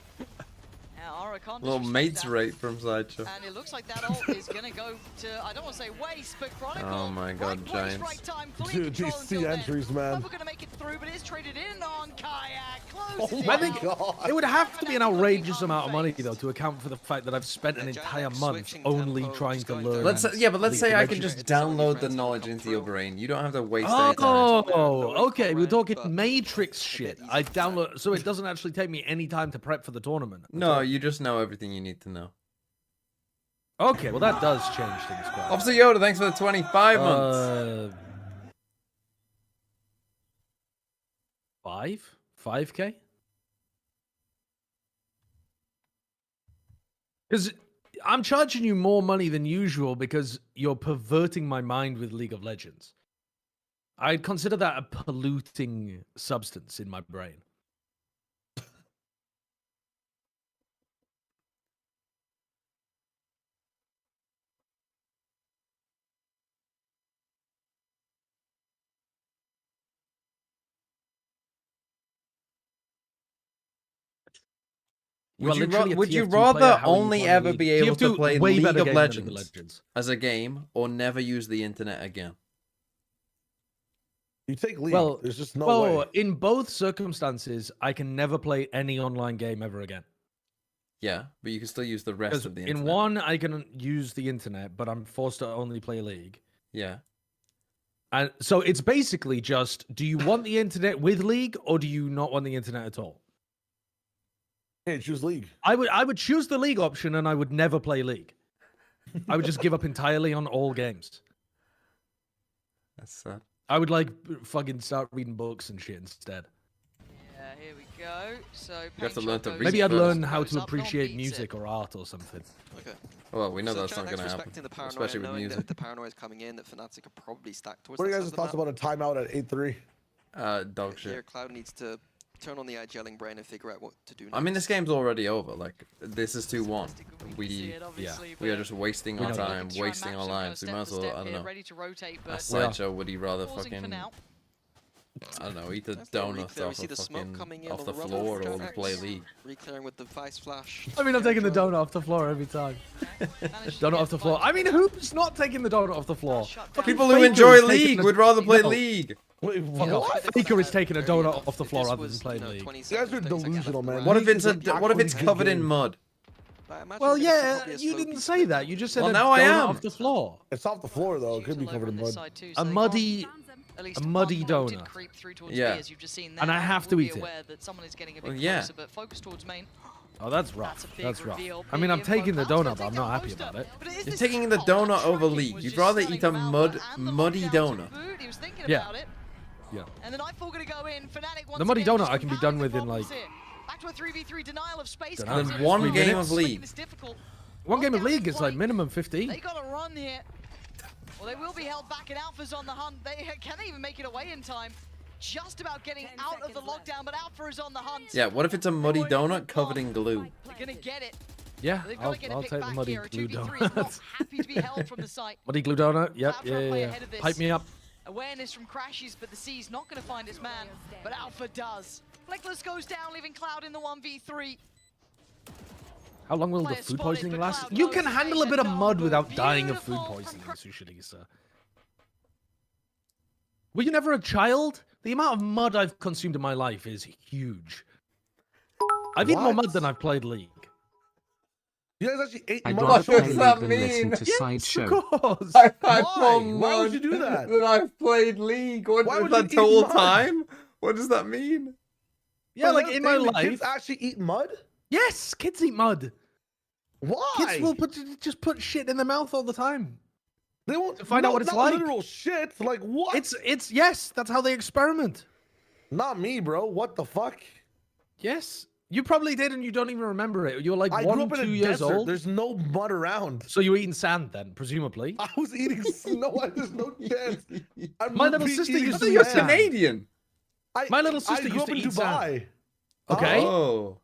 Ara can't little mates rate from Sideshow. and it looks like that ult is gonna go to, I don't want to say waste, but Chronicle. Oh my god, Giants. Right time, Dude, these C entries, man. We're gonna make it through, but it is traded in on Kayak. Close I think it would have to be an outrageous amount of money though to account for the fact that I've spent an entire month only trying to learn. Let's say I can just download the knowledge into your brain. You don't have to waste any time. Oh, okay. We're talking Matrix shit. I download, so it doesn't actually take me any time to prep for the tournament. No, you just know everything you need to know. Okay, well that does change things quite. Officer Yoda, thanks for the 25 months. 5k? Because I'm charging you more money than usual because you're perverting my mind with League of Legends. I'd consider that a polluting substance in my brain. Would you rather only ever be able to play League of Legends as a game or never use the internet again? You take League. Well, there's just no way. In both circumstances, I can never play any online game ever again. Yeah, but you can still use the rest of the internet. In one, I can use the internet, but I'm forced to only play League. Yeah. And so it's basically just, do you want the internet with League or do you not want the internet at all? Yeah, choose League. I would choose the League option and I would never play League. I would just give up entirely on all games. That's sad. I would like fucking start reading books and shit instead. Yeah, here we go. So you have to learn to read. Maybe I'd learn how to appreciate music or art or something. Okay. Well, we know that's not going to happen, especially with music. The paranoia is coming in, that Fnatic are probably stacked towards. What are you guys' thoughts about a timeout at 8-3? Dog shit. Cloud needs to turn on the gelling brain and figure out what to do next. I mean, this game's already over. Like, this is 2-1. We are just wasting our time, wasting our lives. We might as well, I don't know. A Sideshow, would he rather fucking, I don't know, eat a donut off the floor or play League? Reclearing with the Vice Flash. I mean, I'm taking the donut off the floor every time. Donut off the floor. I mean, who's not taking the donut off the floor? People who enjoy League would rather play League. Wait, what? Faker is taking a donut off the floor rather than playing League. You guys are delusional, man. What if it's covered in mud? Well, yeah, you didn't say that. You just said well, a now I donut am. off the floor. It's off the floor though. It could be covered in mud. A muddy donut. Yeah. And I have to eat it. Well, yeah. Oh, that's rough. That's rough. I mean, I'm taking the donut, but I'm not happy about it. You're taking the donut over League. You'd rather eat a muddy donut. Yeah. Yeah. The muddy donut I can be done with in like back to a 3v3 denial of space. Denial. Then one game of League. One game of League is like minimum 15. They got to run here. Well, they will be held back, and Alpha's on the hunt. Can they even make it away in time? Just about getting out of the lockdown, but Alpha is on the hunt. Yeah, what if it's a muddy donut covered in glue? They're gonna get it. Yeah, I'll take the muddy glue donut. Happy to be held from the site. Muddy glue donut. Yep, yeah. Hype me up. Awareness from crashes, but the C's not going to find his man. But Alpha does. Fleckless goes down, leaving Cloud in the 1v3. How long will the food poisoning last? You can handle a bit of mud without dying of food poisoning, Sushalisa. Were you never a child? The amount of mud I've consumed in my life is huge. I've eaten more mud than I've played League. You guys actually ate I'd mud? rather What play does League that than mean? listen to Sideshow. Of course. I've more Why mud would you do that? than I've played League. What Why is would that you eat total mud? time? What does that mean? Yeah, like That's in the my thing, life. kids actually eat mud? Yes, kids eat mud. Why? Kids will just put shit in their mouth all the time. They won't To find out what it's like. Literal shit. Like what? It's yes, that's how they experiment. Not me, bro. What the fuck? Yes. You probably did and you don't even remember it. You're like I grew 1, up in 2 a years desert. old. There's no mud around. So you were eating sand then, presumably. I was eating snow. There's no chance. My little sister used to eat You're sand. Canadian. My little sister I grew used up to in eat Dubai. sand. Okay. Oh.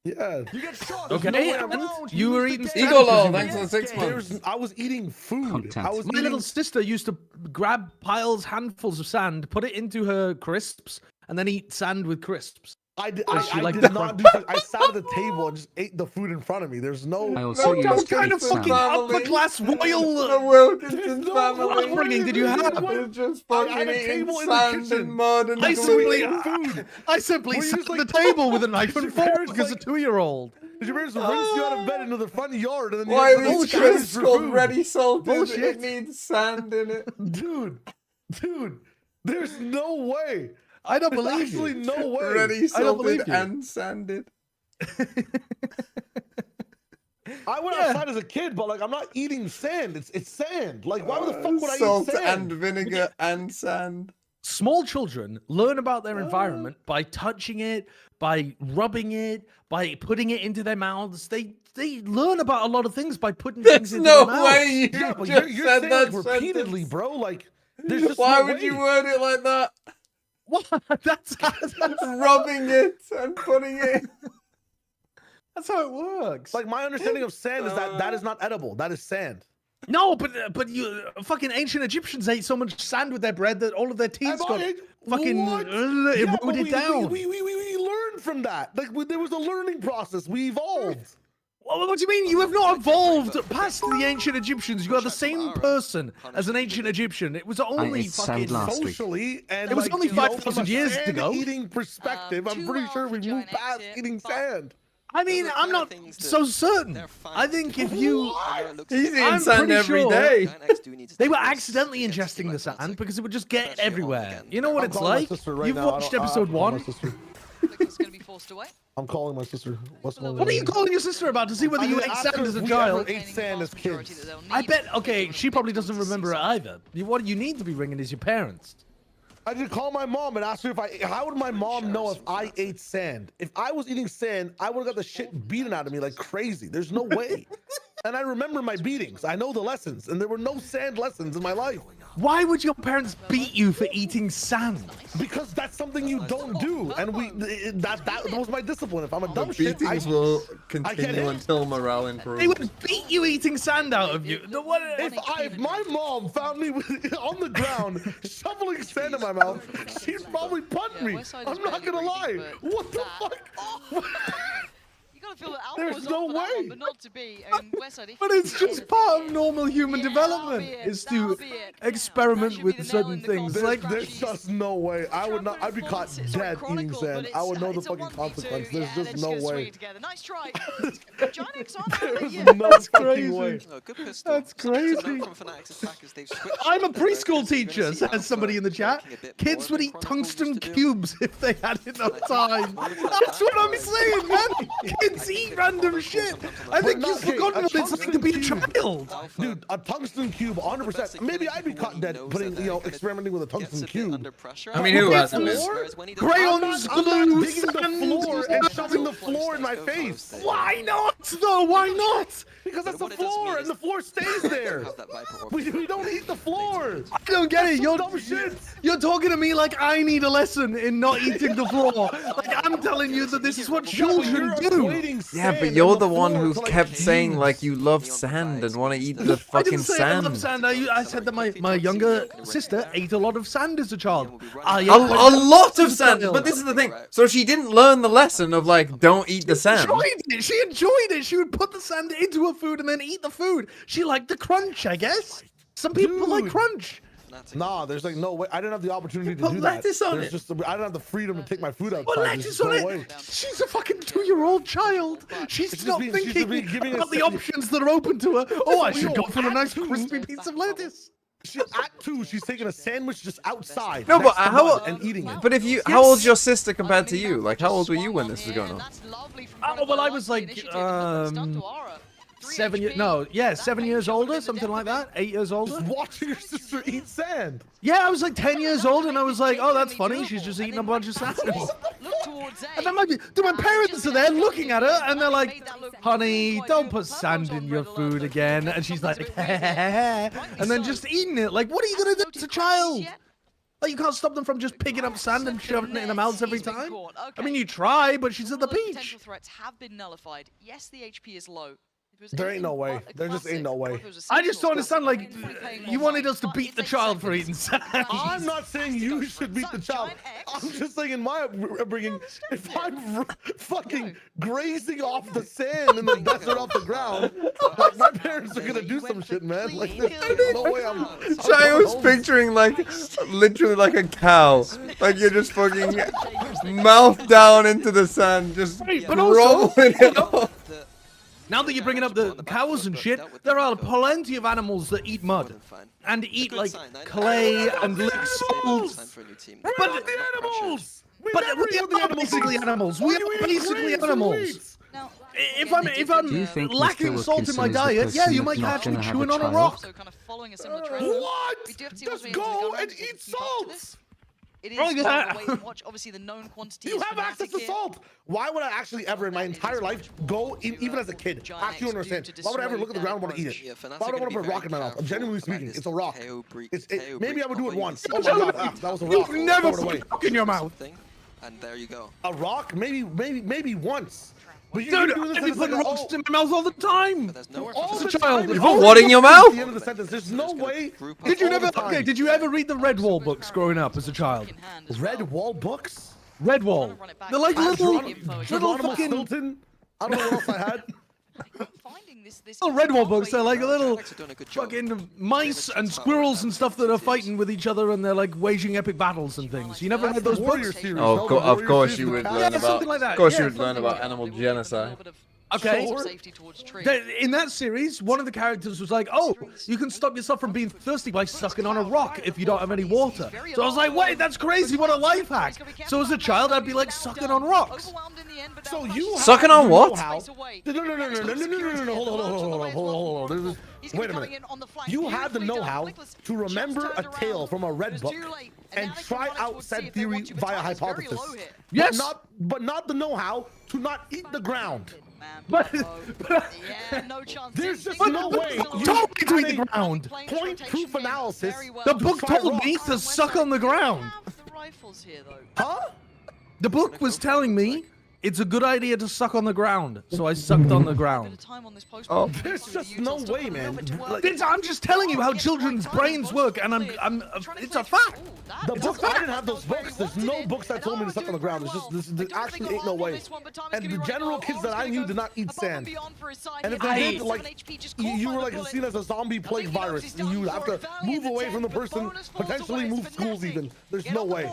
Yeah. You get shot. Okay. And you were eating sand. Eagle, presumably. thanks for the 6 months. I was eating food. I was My little sister used to grab handfuls of sand, put it into her crisps, and then eat sand with crisps. I did liked not crunch. do that. I sat at the table and just ate the food in front of me. There's no. I also used What to kind eat of fucking sand. upper class The royal Wilkinson family. upbringing did you have? They're just I fucking had a eating table in the sand kitchen. and mud and I glue. simply Were you sat just at like- the table with a knife and Your fork parents, because a like- 2-year-old. Did your parents race you out of bed into the front yard and then Why you are had these to go crisps for called food? ready salted? Bullshit. It needs sand in it. Dude, there's no way. I don't There's believe actually you. no way. Ready I don't believe salted you. and sanded. I went outside as a kid, but like I'm not eating sand. It's sand. Like why the fuck would I Salt eat sand? and vinegar and sand. Small children learn about their environment by touching it, by rubbing it, by putting it into their mouths. They learn about a lot of things by putting There's things into no their mouths. way you Yeah, but just you're said saying that like repeatedly, sentence. bro. Like there's just Why no would way. you word it like that? What? That's Rubbing it and putting it. That's how it works. Like my understanding of sand is that is not edible. That is sand. No, but you fucking ancient Egyptians ate so much sand with their bread that all of their teeth got fucking What? Yeah, but eroded down. We learned from that. Like there was a learning process. We evolved. What do you mean? You have not evolved past the ancient Egyptians. You are the same person as an ancient Egyptian. It was only ate sand fucking last week. Socially and It was like, only you know, 5,000 from a years sand ago. Eating perspective, I'm pretty sure we've moved past eating sand. I mean, I'm not so certain. I think if you... He's eating I'm sand pretty every sure day. They were accidentally ingesting the sand because it would just get everywhere. You know what it's calling my like? sister right You've now. watched I don't episode call my 1. sister. It's going to be forced away. I'm calling my sister. What's going on? What are you calling your sister about to see whether you ate sand as a child? Ate sand as kids. I bet, okay, she probably doesn't remember it either. What you need to be ringing is your parents. I just call my mom and ask her how would my mom know if I ate sand? If I was eating sand, I would have got the shit beaten out of me like crazy. There's no way. And I remember my beatings. I know the lessons, and there were no sand lessons in my life. Why would your parents beat you for eating sand? Because that's something you don't do, and that was my discipline. If I'm a dumb shit, Beatings will continue until morale They improves. would beat you eating sand out of you. If my mom found me on the ground shoveling sand in my mouth, she'd probably punt me. I'm not gonna lie. What the fuck? You gotta feel that Alpha There's was no on for that way. one, but not to be. Westside, if But you it's just part of normal human development, is to experiment with certain things. Like, there's just no way. I would not. I'd be caught dead eating sand. I would know the fucking consequence. There's just no way. Nice try. There's no fucking way. That's crazy. I'm a preschool teacher, says somebody in the chat. Kids would eat tungsten cubes if they had enough time. That's what I'm saying, man. Kids eat random shit. I think you've forgotten what it's like to be a child. Dude, a tungsten cube, 100%. Maybe I'd be caught dead putting, experimenting with a tungsten cube. I mean, who hasn't been? Crayons, I'm glue, not digging the floor and shoving the floor in my face. Why not, though? Why not? Because that's the floor, and the floor stays there. We don't eat the floor. I don't get it. You're talking to me like I need a lesson in not eating the floor. Like I'm telling you that this is what children do. Yeah, but you're the one who kept saying like you love sand and want to eat the fucking I didn't say sand. I love sand. I said that my younger sister ate a lot of sand as a child. A lot of sand. But this is the thing. So she didn't learn the lesson of like don't eat the sand. She enjoyed it. She would put the sand into her food and then eat the food. She liked the crunch, I guess. Some people like crunch. Nah, there's like no way. I didn't have the opportunity to do that. Lettuce on There's it. just I didn't have the freedom to take my food outside. Put lettuce on it. She's a fucking 2-year-old child. She's not thinking about the options that are open to her. Oh, I should go for a nice crispy piece of lettuce. At 2, she's taking a sandwich just outside. No, but and eating it. But if you, how old's your sister compared to you? Like, how old were you when this was going on? Oh, well, I was like 7 years. No, yeah, 7 years older, something like that. 8 years older. Just watching your sister eat sand. Yeah, I was like 10 years old, and I was like, oh, that's funny. She's just eating a bunch of sand. And then my parents are there looking at her, and they're like, honey, don't put sand in your food again. And she's like, and then just eating it. Like, what are you going to do as a child? Like, you can't stop them from just picking up sand and shoving it in their mouths every time. I mean, you try, but she's at the beach. Potential threats have been nullified. Yes, the HP is low. There ain't no way. There just ain't no way. I just don't understand, like, you wanted us to beat the child for eating sand. I'm not saying you should beat the child. I'm just saying in my upbringing, if I'm fucking grazing off the sand in the desert off the ground, like, my parents are gonna do some shit, man. Like, there's no way I'm... I was picturing, like, literally like a cow. Like, you're just fucking mouth down into the sand, just rolling it off. Now that you're bringing up the cows and shit, there are plenty of animals that eat mud and eat like clay and lick salt. But the animals! But we are basically animals. We are basically animals. If I'm lacking salt in my diet, yeah, you might catch me chewing on a rock. What? Just go and eat salt! It is way to watch. Obviously, the known quantity. You have access to salt. Why would I actually ever in my entire life go, even as a kid? Actually, don't understand. Why would I ever look at the ground and want to eat it? Why would I want to put a rock in my mouth? I'm genuinely speaking, it's a rock. Maybe I would do it once. Oh my god, that was a rock. You've never put a rock in your mouth. And there you go. A rock? Maybe once. But Dude, I'd be putting rocks in my mouth all the time. All as a child. You put what in your mouth? At the end of the sentence, there's no way. Did you never? Okay, did you ever read the Redwall books growing up as a child? Redwall books? Redwall. They're like little fucking. Stilton? I don't know what else I had. Little Redwall books. They're like little fucking mice and squirrels and stuff that are fighting with each other, and they're like waging epic battles and things. You never read those books? Oh, of course you would learn about. Of course you would learn about animal genocide. Okay. In that series, one of the characters was like, oh, you can stop yourself from being thirsty by sucking on a rock if you don't have any water. So I was like, wait, that's crazy. What a life hack. So as a child, I'd be like sucking on rocks. So you sucking on what? No, hold on. Wait a minute. You had the know-how to remember a tale from a red book and try out said theory via hypothesis. Yes. But not the know-how to not eat the ground. But no chance. There's just no way. You told me to eat the ground. Point proof analysis. The book told me to suck on the ground. Huh? The book was telling me it's a good idea to suck on the ground, so I sucked on the ground. Oh, there's just no way, man. I'm just telling you how children's brains work, and it's a fact. The book, I didn't have those books. There's no books that told me to suck on the ground. It's just, there actually ain't no way. And the general kids that I knew did not eat sand. And if they did, like, you were like seen as a zombie plague virus. You have to move away from the person, potentially move schools even. There's no way.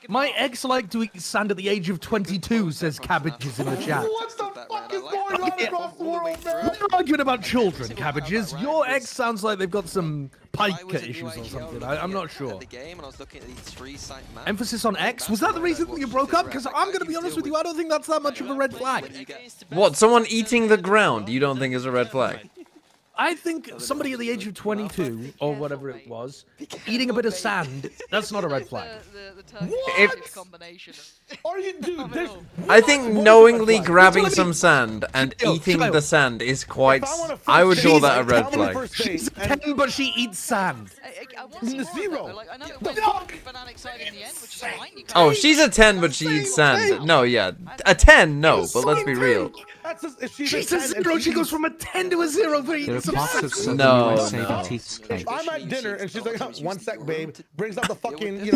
My ex liked to eat sand at the age of 22, says Cabbages in the chat. What the fuck is going on across the world, man? We're arguing about children, Cabbages. Your ex sounds like they've got some piker issues or something. I'm not sure. Emphasis on X? Was that the reason that you broke up? Because I'm going to be honest with you, I don't think that's that much of a red flag. What? Someone eating the ground you don't think is a red flag? I think somebody at the age of 22, or whatever it was, eating a bit of sand, that's not a red flag. Are you, dude? I think knowingly grabbing some sand and eating the sand is quite... I would call that a red flag. She's a 10, but she eats sand. Zero. Oh, she's a 10, but she eats sand. No, yeah. A 10, no, but let's be real. She's a 0, she goes from a 10 to a 0 for eating some sand. No. I'm at dinner and she's like, 1 sec, babe. Brings out the fucking,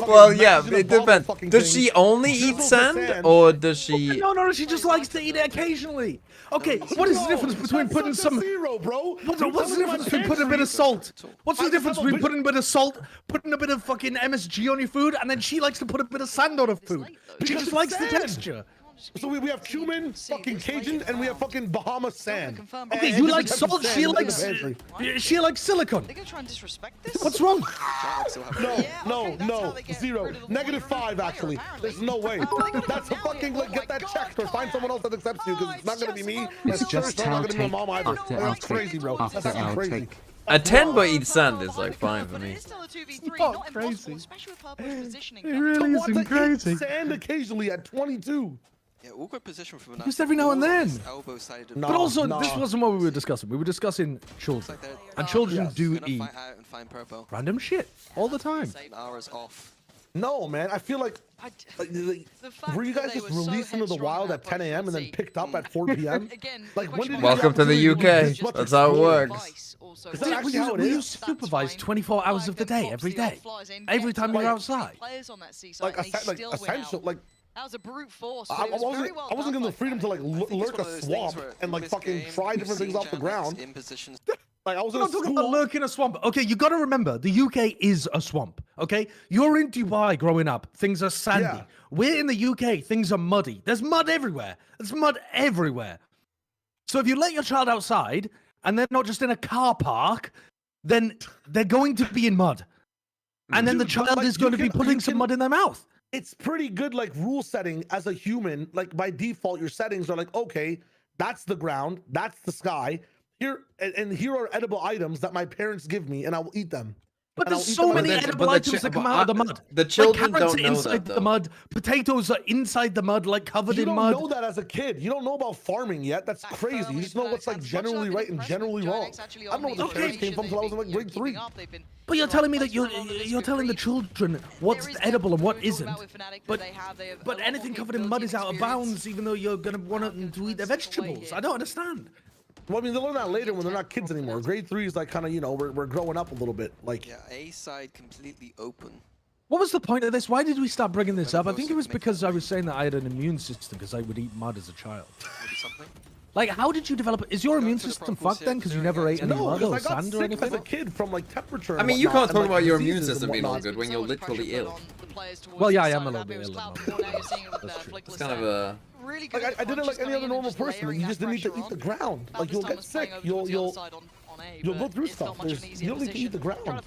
Well, yeah, it depends. Does she only eat sand, or does she... No, she just likes to eat it occasionally. Okay, what is the difference between putting some... What's the difference between putting a bit of salt? What's the difference between putting a bit of salt, putting a bit of fucking MSG on your food, and then she likes to put a bit of sand on her food? She just likes the texture. So we have cumin, fucking Cajun, and we have fucking Bahama sand. Okay, you like salt, she likes silicone. What's wrong? No, 0. -5, actually. There's no way. That's a fucking, like, get that checked or find someone else that accepts you, because it's not gonna be me. It's just not gonna be my mom either. That's crazy, bro. That's actually crazy. A 10 but eats sand is like fine for me. It's not crazy. It really isn't crazy. Sand occasionally at 22. Yeah, awkward position from just every now and then. No, but also, this wasn't what we were discussing. We were discussing children. And children do eat random shit all the time. No, man. I feel like were you guys just released into the wild at 10 a.m. and then picked up at 4 p.m.? Like, when did Welcome to the UK. That's how it works. Is that actually how it is? You supervise 24 hours of the day, every day. Every time you're outside. Like, essential, like... That was a brute force. I wasn't given the freedom to like lurk a swamp and like fucking try different things off the ground. Like I was not talking about lurk in a swamp. Okay, you got to remember the UK is a swamp. Okay, you're in Dubai growing up. Things are sandy. Yeah. We're in the UK. Things are muddy. There's mud everywhere. There's mud everywhere. So if you let your child outside and they're not just in a car park, then they're going to be in mud, and then the child is going to be putting some mud in their mouth. It's pretty good, like, rule setting as a human. Like, by default, your settings are like, okay, that's the ground, that's the sky. Here are edible items that my parents give me, and I will eat them. But there's so many edible items that come out of the mud. The children like don't know inside that, the mud. Potatoes are inside the mud, like covered in mud. You don't know that as a kid. You don't know about farming yet. That's crazy. You just know what's like generally right and generally wrong. I don't know where the parents came from until I was in like grade 3. But you're telling me that you're telling the children what's edible and what isn't. But anything covered in mud is out of bounds, even though you're gonna want them to eat their vegetables. I don't understand. Well, I mean, they'll learn that later when they're not kids anymore. Grade 3 is like kind of, we're growing up a little bit. Like, yeah, A side completely open. What was the point of this? Why did we start bringing this up? I think it was because I was saying that I had an immune system because I would eat mud as a child. Like, how did you develop it? Is your immune system fucked then because you never ate any mud or sand or anything? As a kid from like temperature. I mean, you can't talk about your immune system being all good when you're literally ill. Well, yeah, I am a little bit ill. That's true. It's kind of a... Like, I did it like any other normal person. You just didn't need to eat the ground. Like, you'll get sick. You'll go through stuff. You don't need to eat the ground.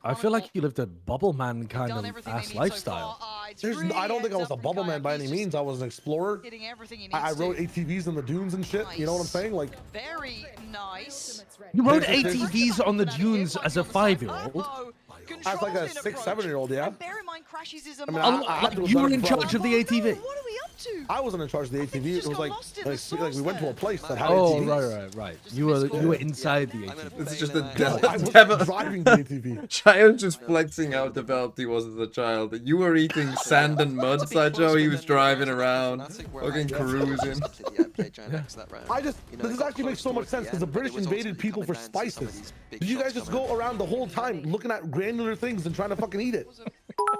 I feel like you lived a bubble man kind of ass lifestyle. I don't think I was a bubble man by any means. I was an explorer. I rode ATVs in the dunes and shit. You know what I'm saying? Like, very nice. You rode ATVs on the dunes as a 5-year-old. As like a 6, 7-year-old, yeah. Bear in mind, crashes is I mean, you were in charge of the ATV. What are we up to? I wasn't in charge of the ATV. It was like we went to a place that had ATVs. Right. You were inside the ATV. This is just a I was driving the ATV. Child just flexing how developed he was as a child. You were eating sand and mud, Sideshow. He was driving around, fucking cruising. This actually makes so much sense because the British invaded people for spices. Did you guys just go around the whole time looking at granular things and trying to fucking eat it?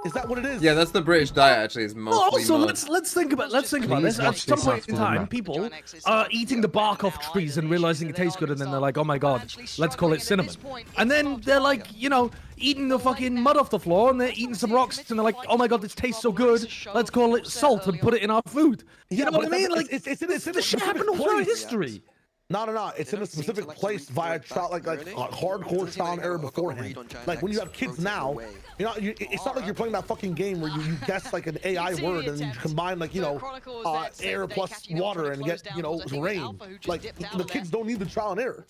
Is that what it is? Yeah, that's the British diet. Actually, is mostly also, mud. let's think about this. At some point in time, people are eating the bark off trees and realizing it tastes good, and then they're like, "Oh my god, let's call it cinnamon." And then they're like, eating the fucking mud off the floor, and they're eating some rocks, and they're like, "Oh my god, this tastes so good. Let's call it salt and put it in our food." You know what I mean? Like, this shit happened all throughout history. No. It's in a specific place via trial, like hardcore trial and error beforehand. Like when you have kids now, it's not like you're playing that fucking game where you guess like an AI word and you combine like air plus water and get rain. Like the kids don't need the trial and error.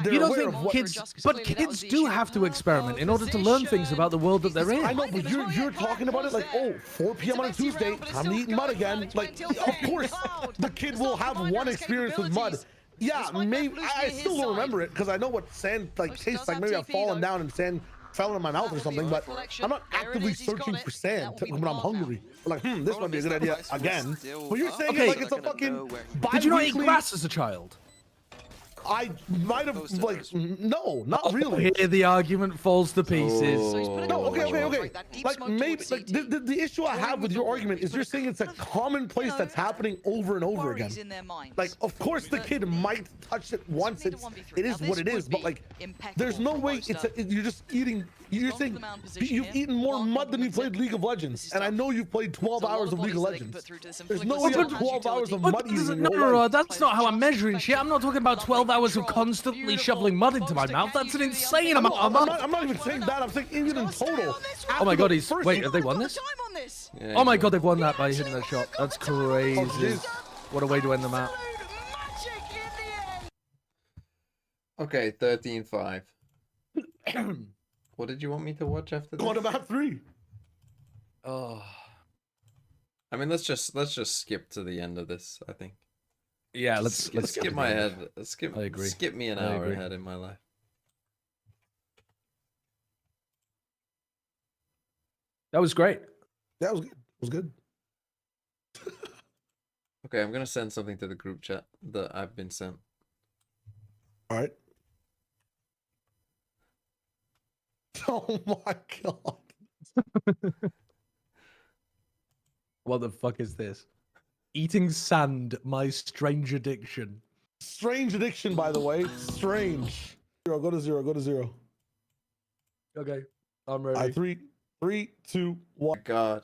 You don't think kids, but kids do have to experiment in order to learn things about the world that they're in. I know, but you're talking about it like, oh, 4 p.m. on a Tuesday, time to eat mud again. Like, of course, the kid will have one experience with mud. Yeah, maybe I still don't remember it because I know what sand like tastes like. Maybe I've fallen down and sand fell in my mouth or something, but I'm not actively searching for sand when I'm hungry. Like, this might be a good idea again. But you're saying it like it's a fucking. Did you not eat grass as a child? I might have, like, no, not really. Here the argument falls to pieces. No, okay. Like, maybe, like, the issue I have with your argument is you're saying it's a commonplace that's happening over and over again. Like, of course the kid might touch it once, it is what it is, but, like, there's no way you're just eating, you're saying you've eaten more mud than you played League of Legends, and I know you've played 12 hours of League of Legends. There's no way 12 hours of mud eating. No, that's not how I'm measuring shit. I'm not talking about 12 hours of constantly shoveling mud into my mouth. That's an insane amount of mud. I'm not even saying that. I'm saying even in total. Oh my god, wait, have they won this? Yeah, oh my god, they've won that by hitting that shot. That's crazy. What a way to end the map. Okay, 13-5. What did you want me to watch after this? What about 3? Oh. I mean, let's just skip to the end of this, I think. Yeah, let's skip my head. I agree. Skip me an hour ahead in my life. That was great. That was good. It was good. Okay, I'm gonna send something to the group chat that I've been sent. All right. Oh my god. What the fuck is this? Eating sand, my strange addiction. Strange addiction, by the way. Strange. Go to zero. Okay, I'm ready. All right, 3, 2, 1. Oh god.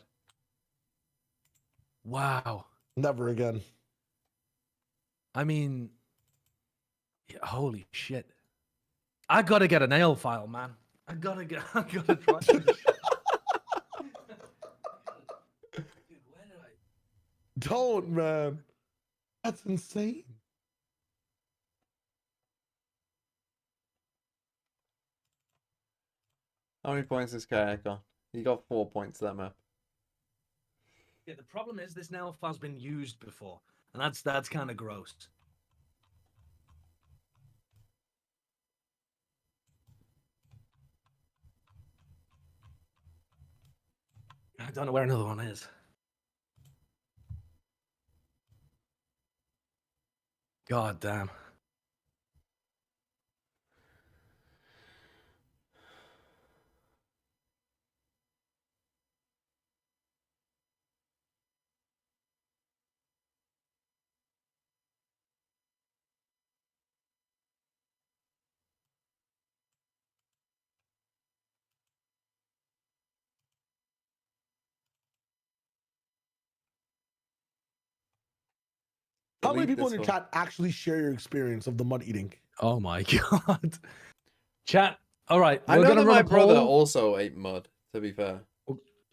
Wow. Never again. I mean, holy shit. I gotta get a nail file, man. I gotta try. Don't, man. That's insane. How many points is Kayak on? He got 4 points that map. Yeah, the problem is this nail file's been used before, and that's kind of gross. I don't know where another one is. God damn. How many people in your chat actually share your experience of the mud eating? Oh my god. Chat. All right. I know that my brother also ate mud, to be fair.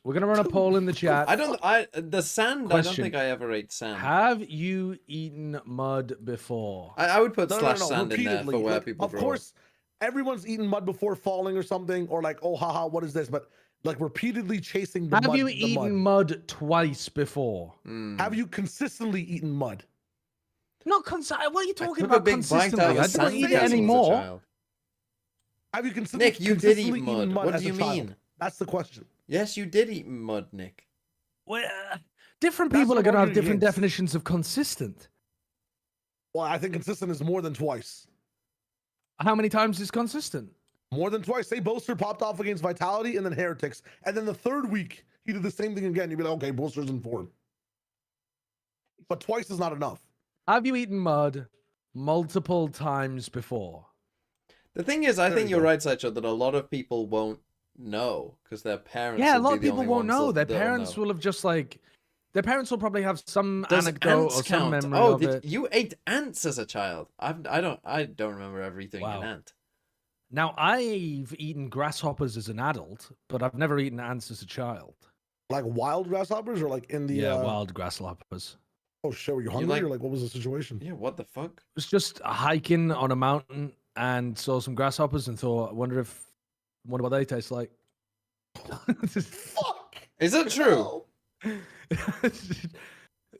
We're gonna run a poll in the chat. The sand, I don't think I ever ate sand. Have you eaten mud before? I would put sand in there for where people grow. Of course, everyone's eaten mud before falling or something, or like, oh, haha, what is this? But like repeatedly chasing the mud. Have you eaten mud twice before? Have you consistently eaten mud? Not what are you talking about consistently? I don't eat it anymore. Have you consistently Nick, you did eat mud. What do you mean? That's the question. Yes, you did eat mud, Nick. Well, different people are going to have different definitions of consistent. Well, I think consistent is more than twice. How many times is consistent? More than twice. Say Boaster popped off against Vitality and then Heretics. And then the third week, he did the same thing again. You'd be like, okay, Boaster's in form. But twice is not enough. Have you eaten mud multiple times before? The thing is, I think you're right, Sideshow, that a lot of people won't know because their parents. Yeah, a lot of people won't know. Their parents will have just like Their parents will probably have some Does anecdote ants or some count? memory Oh, of it. you ate ants as a child? I don't remember ever eating an ant. Now, I've eaten grasshoppers as an adult, but I've never eaten ants as a child. Like wild grasshoppers or like in the... Yeah, wild grasshoppers. Oh shit, were you hungry or like what was the situation? Yeah, what the fuck? It was just hiking on a mountain and saw some grasshoppers and thought, I wonder what they taste like. Fuck! Is that true?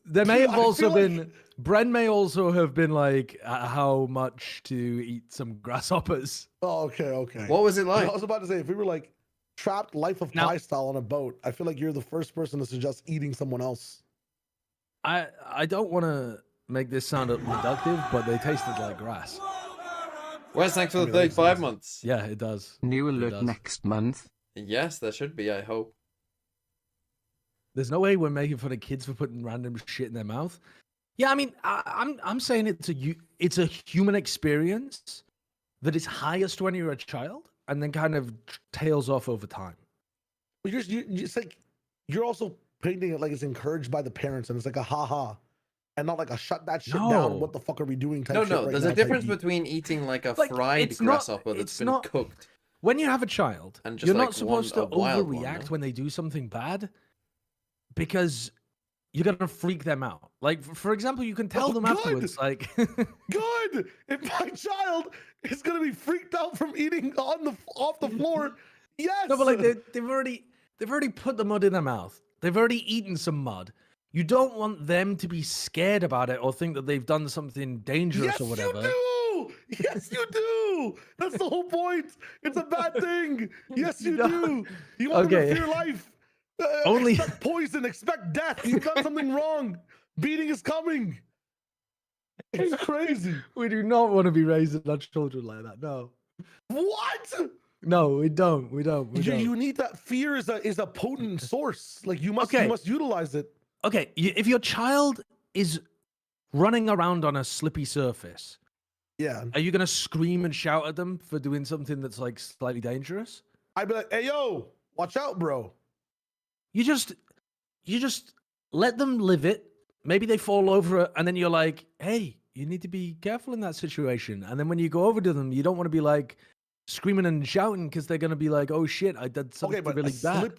There may have also been... Bren may also have been like, how much to eat some grasshoppers. Oh, okay. What was it like? I was about to say, if we were like trapped life of Pi style on a boat, I feel like you're the first person to suggest eating someone else. I don't want to make this sound reductive, but they tasted like grass. Where's thanks for the 35 months? Yeah, it does. New alert next month. Yes, there should be, I hope. There's no way we're making fun of kids for putting random shit in their mouth. Yeah, I mean, I'm saying it's a human experience that is highest when you're a child and then kind of tails off over time. It's like you're also painting it like it's encouraged by the parents and it's like a ha-ha and not like a shut that shit down, what the fuck are we doing type shit right there's now a difference between eating like a fried grasshopper that's been cooked. When you have a child, and just you're like not supposed to overreact when they do something bad because you're going to freak them out. Like, for example, you can tell them afterwards, like... Good! If my child is going to be freaked out from eating off the floor, yes! No, but like, they've already put the mud in their mouth. They've already eaten some mud. You don't want them to be scared about it or think that they've done something dangerous or whatever. Yes, you do! Yes, you do! That's the whole point! It's a bad thing! Yes, you do! You want them to fear life! Expect poison, expect death. You've done something wrong. Beating is coming. It's crazy. We do not want to be raising our children like that. No. What? No, we don't. We don't. You need that. Fear is a potent source. Like you must utilize it. Okay, if your child is running around on a slippy surface, are you gonna scream and shout at them for doing something that's like slightly dangerous? I'd be like, "Hey, yo, watch out, bro." You just let them live it. Maybe they fall over it, and then you're like, hey, you need to be careful in that situation. And then when you go over to them, you don't want to be like screaming and shouting because they're going to be like, oh shit, I did something really bad.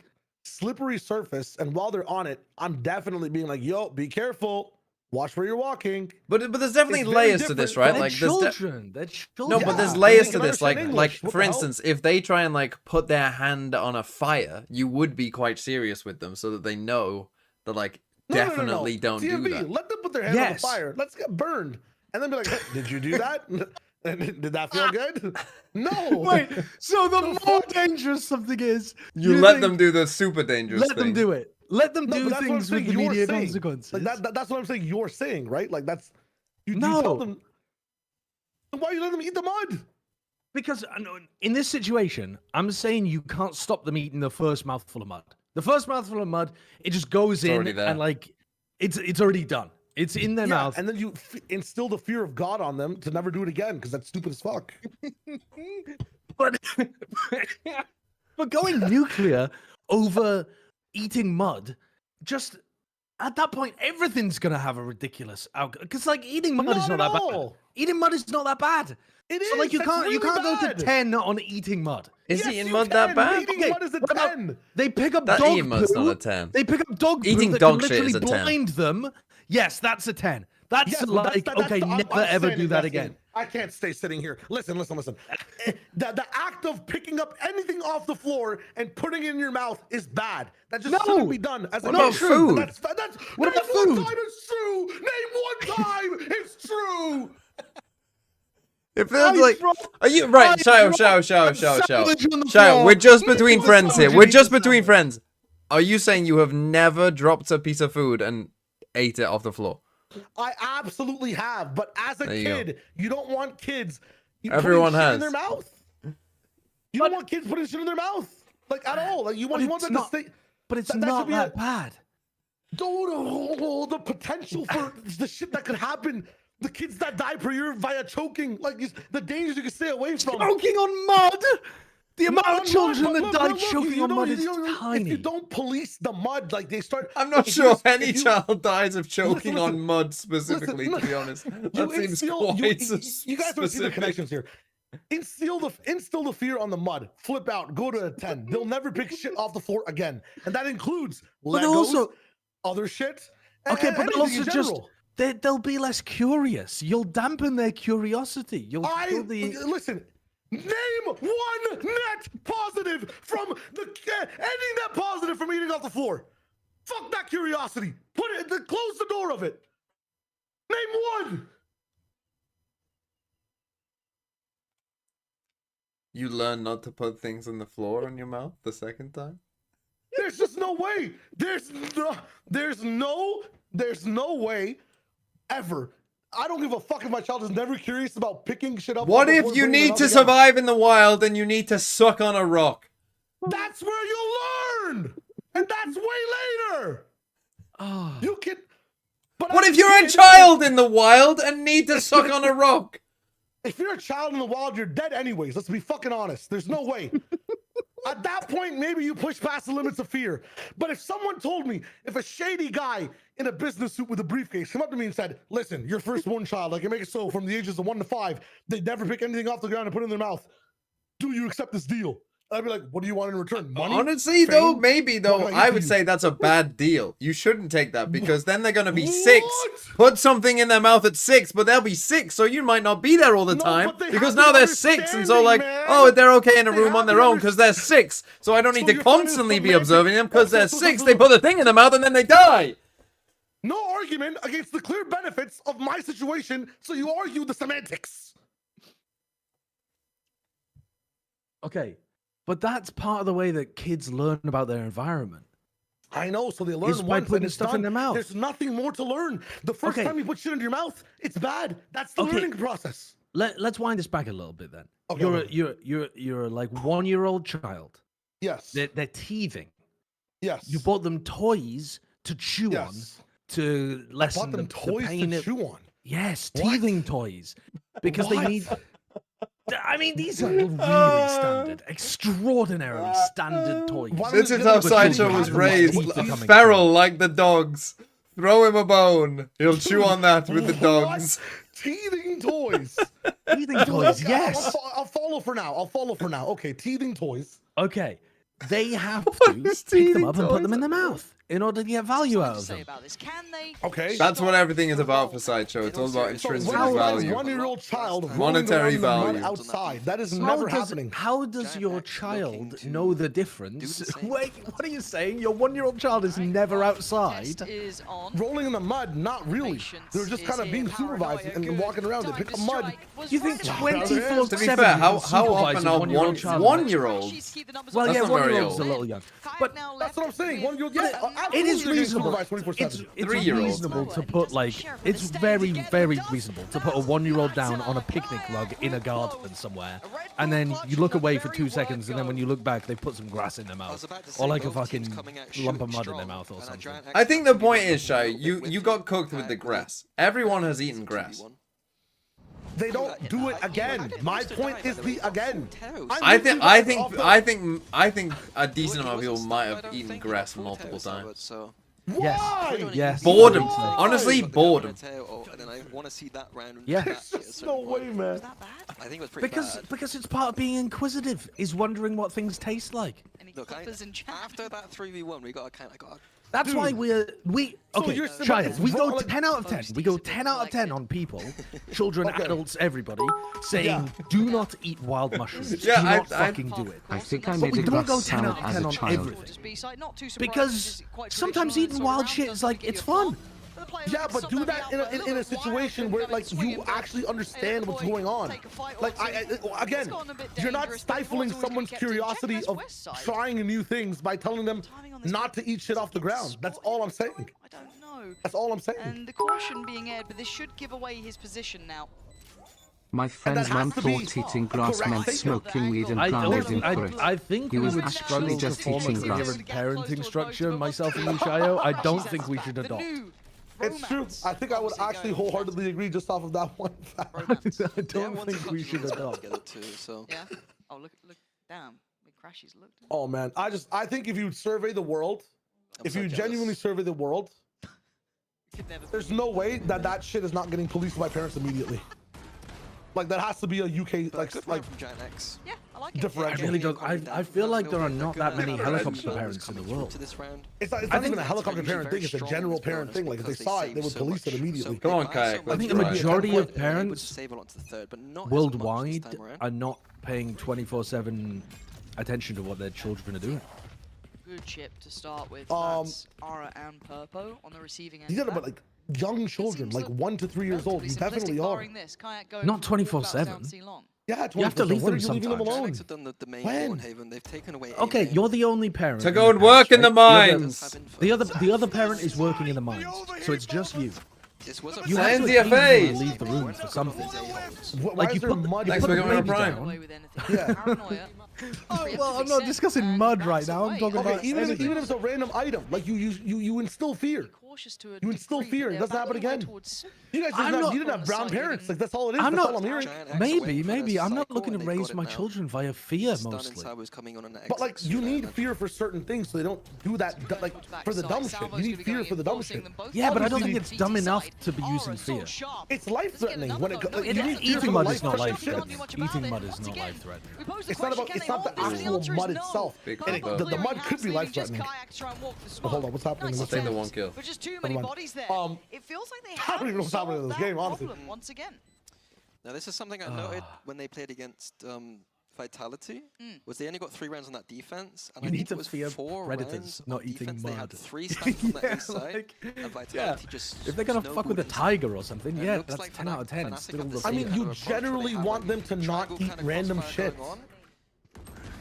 Slippery surface, and while they're on it, I'm definitely being like, yo, be careful. Watch where you're walking. But there's definitely layers to this, right? Like children. No, but there's layers to this. Like for instance, if they try and like put their hand on a fire, you would be quite serious with them so that they know that like definitely don't do that. Let them put their hand on the fire. Let's get burned. And then be like, hey, did you do that? Did that feel good? No. Wait, so the more dangerous something is, you let them do the super dangerous thing. Let them do it. Let them do things with immediate consequences. Like that's what I'm saying. You're saying, right? Like that's you tell them. Why you let them eat the mud? Because in this situation, I'm saying you can't stop them eating the first mouthful of mud. The first mouthful of mud, it just goes in and like it's already done. It's in their mouth, and then you instill the fear of God on them to never do it again because that's stupid as fuck. But going nuclear over eating mud, just at that point, everything's gonna have a ridiculous outcome. Because like eating mud is not that bad. Eating mud is not that bad. It is. So like you can't go bad. to 10 on eating mud. Is eating mud that bad? Eating mud is a 10. They pick up that dog eating mud's poo. not a 10. They pick up dog poo eating that dog can shit literally is a 10. blind them. Yes, that's a 10. That's okay, never ever do that again. I can't stay sitting here. Listen. The act of picking up anything off the floor and putting it in your mouth is bad. That just shouldn't be done. As what about food? That's what about food? food? Name one time it's true. Name one time it's true. It feels like, are you right? Shao, we're just between friends here. We're just between friends. Are you saying you have never dropped a piece of food and ate it off the floor? I absolutely have, but as a kid, you don't want kids. Everyone putting shit has in their mouth. You don't want kids putting shit in their mouth, like at all. Like you want them to stay. But it's not that bad. The potential for the shit that could happen. The kids that die per year via choking, like the dangers you can stay away from. Choking on mud. The amount of children that died look, choking on mud is tiny. If you don't police the mud, like they start. I'm not sure any child dies of choking on mud specifically, to be honest. That seems quite you guys don't see the connections here. Instill the fear on the mud. Flip out. Go to a 10. They'll never pick shit off the floor again, and that includes Legos, other shit. Okay, but also just they'll be less curious. You'll dampen their curiosity. Listen. Name one net positive from any net positive from eating off the floor. Fuck that curiosity. Close the door of it. Name one. You learn not to put things on the floor in your mouth the second time? There's just no way. There's no way ever. I don't give a fuck if my child is never curious about picking shit up. What if you need to survive in the wild and you need to suck on a rock? That's where you learn, and that's way later. Oh. You can. But what if you're a child in the wild and need to suck on a rock? If you're a child in the wild, you're dead anyways. Let's be fucking honest. There's no way. At that point, maybe you push past the limits of fear. But if someone told me, if a shady guy in a business suit with a briefcase came up to me and said, listen, your firstborn child, I can make it so from the ages of 1 to 5, they never pick anything off the ground and put it in their mouth. Do you accept this deal? I'd be like, what do you want in return? Money? Honestly, Fame? though, maybe, though, I would say that's a bad deal. You shouldn't take that because then they're going to be 6. Put something in their mouth at 6, but they'll be 6, so you might not be there all the time because now they're 6, and so like, oh, they're okay in a room on their own because they're 6, so I don't need to constantly be observing them because they're 6. They put the thing in their mouth and then they die. No argument against the clear benefits of my situation, so you argue the semantics. Okay. But that's part of the way that kids learn about their environment. I know, so they learn by putting stuff in their mouth. There's nothing more to learn. The first time you put shit in your mouth, it's bad. That's the learning process. Let's wind this back a little bit then. Okay, you're like 1-year-old child. Yes. They're teething. Yes. You bought them toys to chew on to lessen the pain. To chew on. Yes, teething toys because they need. I mean, these are really standard, extraordinarily standard toys. This is how Sideshow was raised. Feral like the dogs. Throw him a bone. He'll chew on that with the dogs. Teething toys. Teething toys, yes. I'll follow for now. Okay, teething toys. Okay. They have to pick them up and put them in their mouth in order to get value out of them. Okay. That's what everything is about for Sideshow. It's all about intrinsic value. 1-year-old child monetary value outside. That is never happening. How does your child know the difference? Wait, what are you saying? Your 1-year-old child is never outside? Rolling in the mud, not really. They're just kind of being supervised and walking around. They pick up mud. You think 24/7? To be fair, how often are 1-year-olds? Well, yeah, 1-year-olds a little young. But that's what I'm saying. 1-year-old, it is reasonable. It's 3-year-olds. Reasonable to put it's very, very reasonable to put a 1-year-old down on a picnic rug in a garden somewhere, and then you look away for 2 seconds, and then when you look back, they put some grass in their mouth, or like a fucking lump of mud in their mouth or something. I think the point is, Shai, you got cooked with the grass. Everyone has eaten grass. They don't do it again. My point is again. I think a decent amount of people might have eaten grass multiple times. Why? Yes. Boredom. Honestly, boredom. Yeah. There's just no way, man. I think it was pretty bad. Because it's part of being inquisitive, is wondering what things taste like. Look, after that 3v1, we got a kind of That's why okay, child, we go 10 out of 10. We go 10 out of 10 on people, children, adults, everybody, saying do not eat wild mushrooms. Do not fucking do it. I think I made a grass salad as a child. Because sometimes eating wild shit is like, it's fun. Yeah, but do that in a situation where like you actually understand what's going on. Like again, you're not stifling someone's curiosity of trying new things by telling them not to eat shit off the ground. That's all I'm saying. I don't know. That's all I'm saying. And the caution being aired, but this should give away his position now. My friend's mum thought eating grass meant smoking weed and found it incorrect. I think he was would actually just eating grass. Parenting structure, myself and Shayo, I don't think we should adopt. It's true. I think I would actually wholeheartedly agree just off of that one fact. I don't think we should adopt. Yeah. Oh, look, damn. Crashies looked. Oh man, I think if you survey the world, if you genuinely survey the world, there's no way that shit is not getting policed by parents immediately. Like that has to be a UK like Giant X. Yeah, I like it. differential. I really don't. I feel like there are not that many helicopter parents in the world. It's not even a helicopter parent thing. It's a general parent thing. Like if they saw it, they would police it immediately. Come on, Kayak. I think the majority of parents worldwide are not paying 24/7 attention to what their children are doing. Good chip to start with. That's Ara and Purpo on the receiving end. These are like young children, like 1 to 3 years old. You definitely are. Not 24/7. Yeah, you have to leave them sometimes. When? When? Okay, you're the only parent. To go and work in the mines. The other parent is working in the mines, so it's just you. You have have to to DFA. leave the room for something. Like you put mud. Thanks for coming on Prime. Yeah. Oh, well, I'm not discussing mud right now. I'm talking about even anything. if it's a random item, like you instill fear. You instill fear. It doesn't happen again. You guys didn't have brown parents. Like that's all it is. That's all I'm hearing. Maybe. I'm not looking to raise my children via fear mostly. But like you need fear for certain things, so they don't do that. Like for the dumb shit, you need fear for the dumb shit. Yeah, but I don't think it's dumb enough to be using fear. It's life threatening when it. Like, you need fear Eating for mud life is not life threatening. threatening. Eating mud is not life threatening. It's not about. It's not the actual mud itself. And the mud could be life threatening. Oh, hold on, what's happening? Let's take the 1 kill. But just too many bodies there. It feels like they I don't even know what's happening in this game, honestly. Once again. Now this is something I noted when they played against Vitality. Was they only got 3 rounds on that defense, and You I need think to it was fear 4 predators, rounds not on eating defense. They had mud. 3 stacks on that Yeah, A side, and Vitality just If they're gonna fuck with a snowballed tiger or something, It yeah, looks that's like 10 out of 10. Fnatic Still have the the I same mean, same. you kind of approach where they generally have, want like, them to not triangle eat kind of random crossfire shit. going on,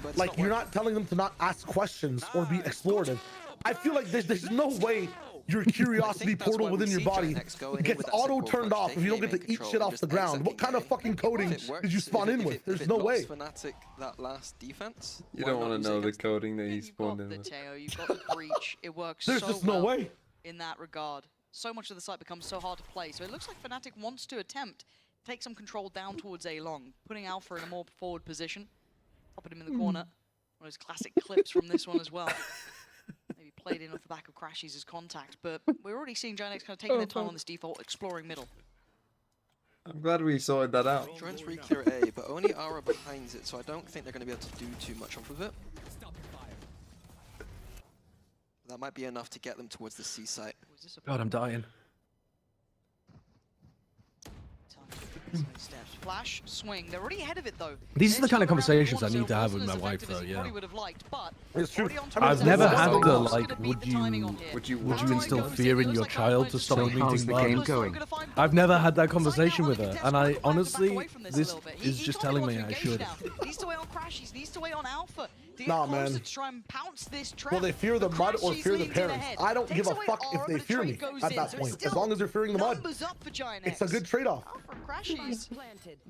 but it's Like not you're working. not telling them to not ask questions or be explorative. I feel like there's no way your curiosity portal within your body gets auto turned off if you don't get to eat shit off the ground. What kind of fucking coding did you spawn in with? There's no way. Fnatic that last defense. You don't want to know the coding that he spawned in with. You've got the breach. It works There's so just no well way. in that regard. So much of the site becomes so hard to play. So it looks like Fnatic wants to attempt take some control down towards A long, putting Alpha in a more forward position, popping him in the corner. One of those classic clips from this one as well. Maybe played in off the back of Crashies' contact, but we're already seeing Giant X kind of taking their time on this default, exploring middle. I'm glad we sorted that out. Trying to re-clear A, but only Aura behind it, so I don't think they're going to be able to do too much off of it. That might be enough to get them towards the C site. God, I'm dying. Steps, flash, swing. They're already ahead of it though. These are the kind of conversations I need to have with my wife, though. Yeah. It's true. I've never had the like. Would you instill fear in your child to stop So them how's eating the game mud? going? I've never had that conversation with her, and I honestly, this is just telling me I should. Needs to wait on Crashies, needs to wait on Alpha. Nah, man. Well, they fear the mud or fear the parents. I don't give a fuck if they fear me at that point, as long as they're fearing the mud. It's a good trade-off.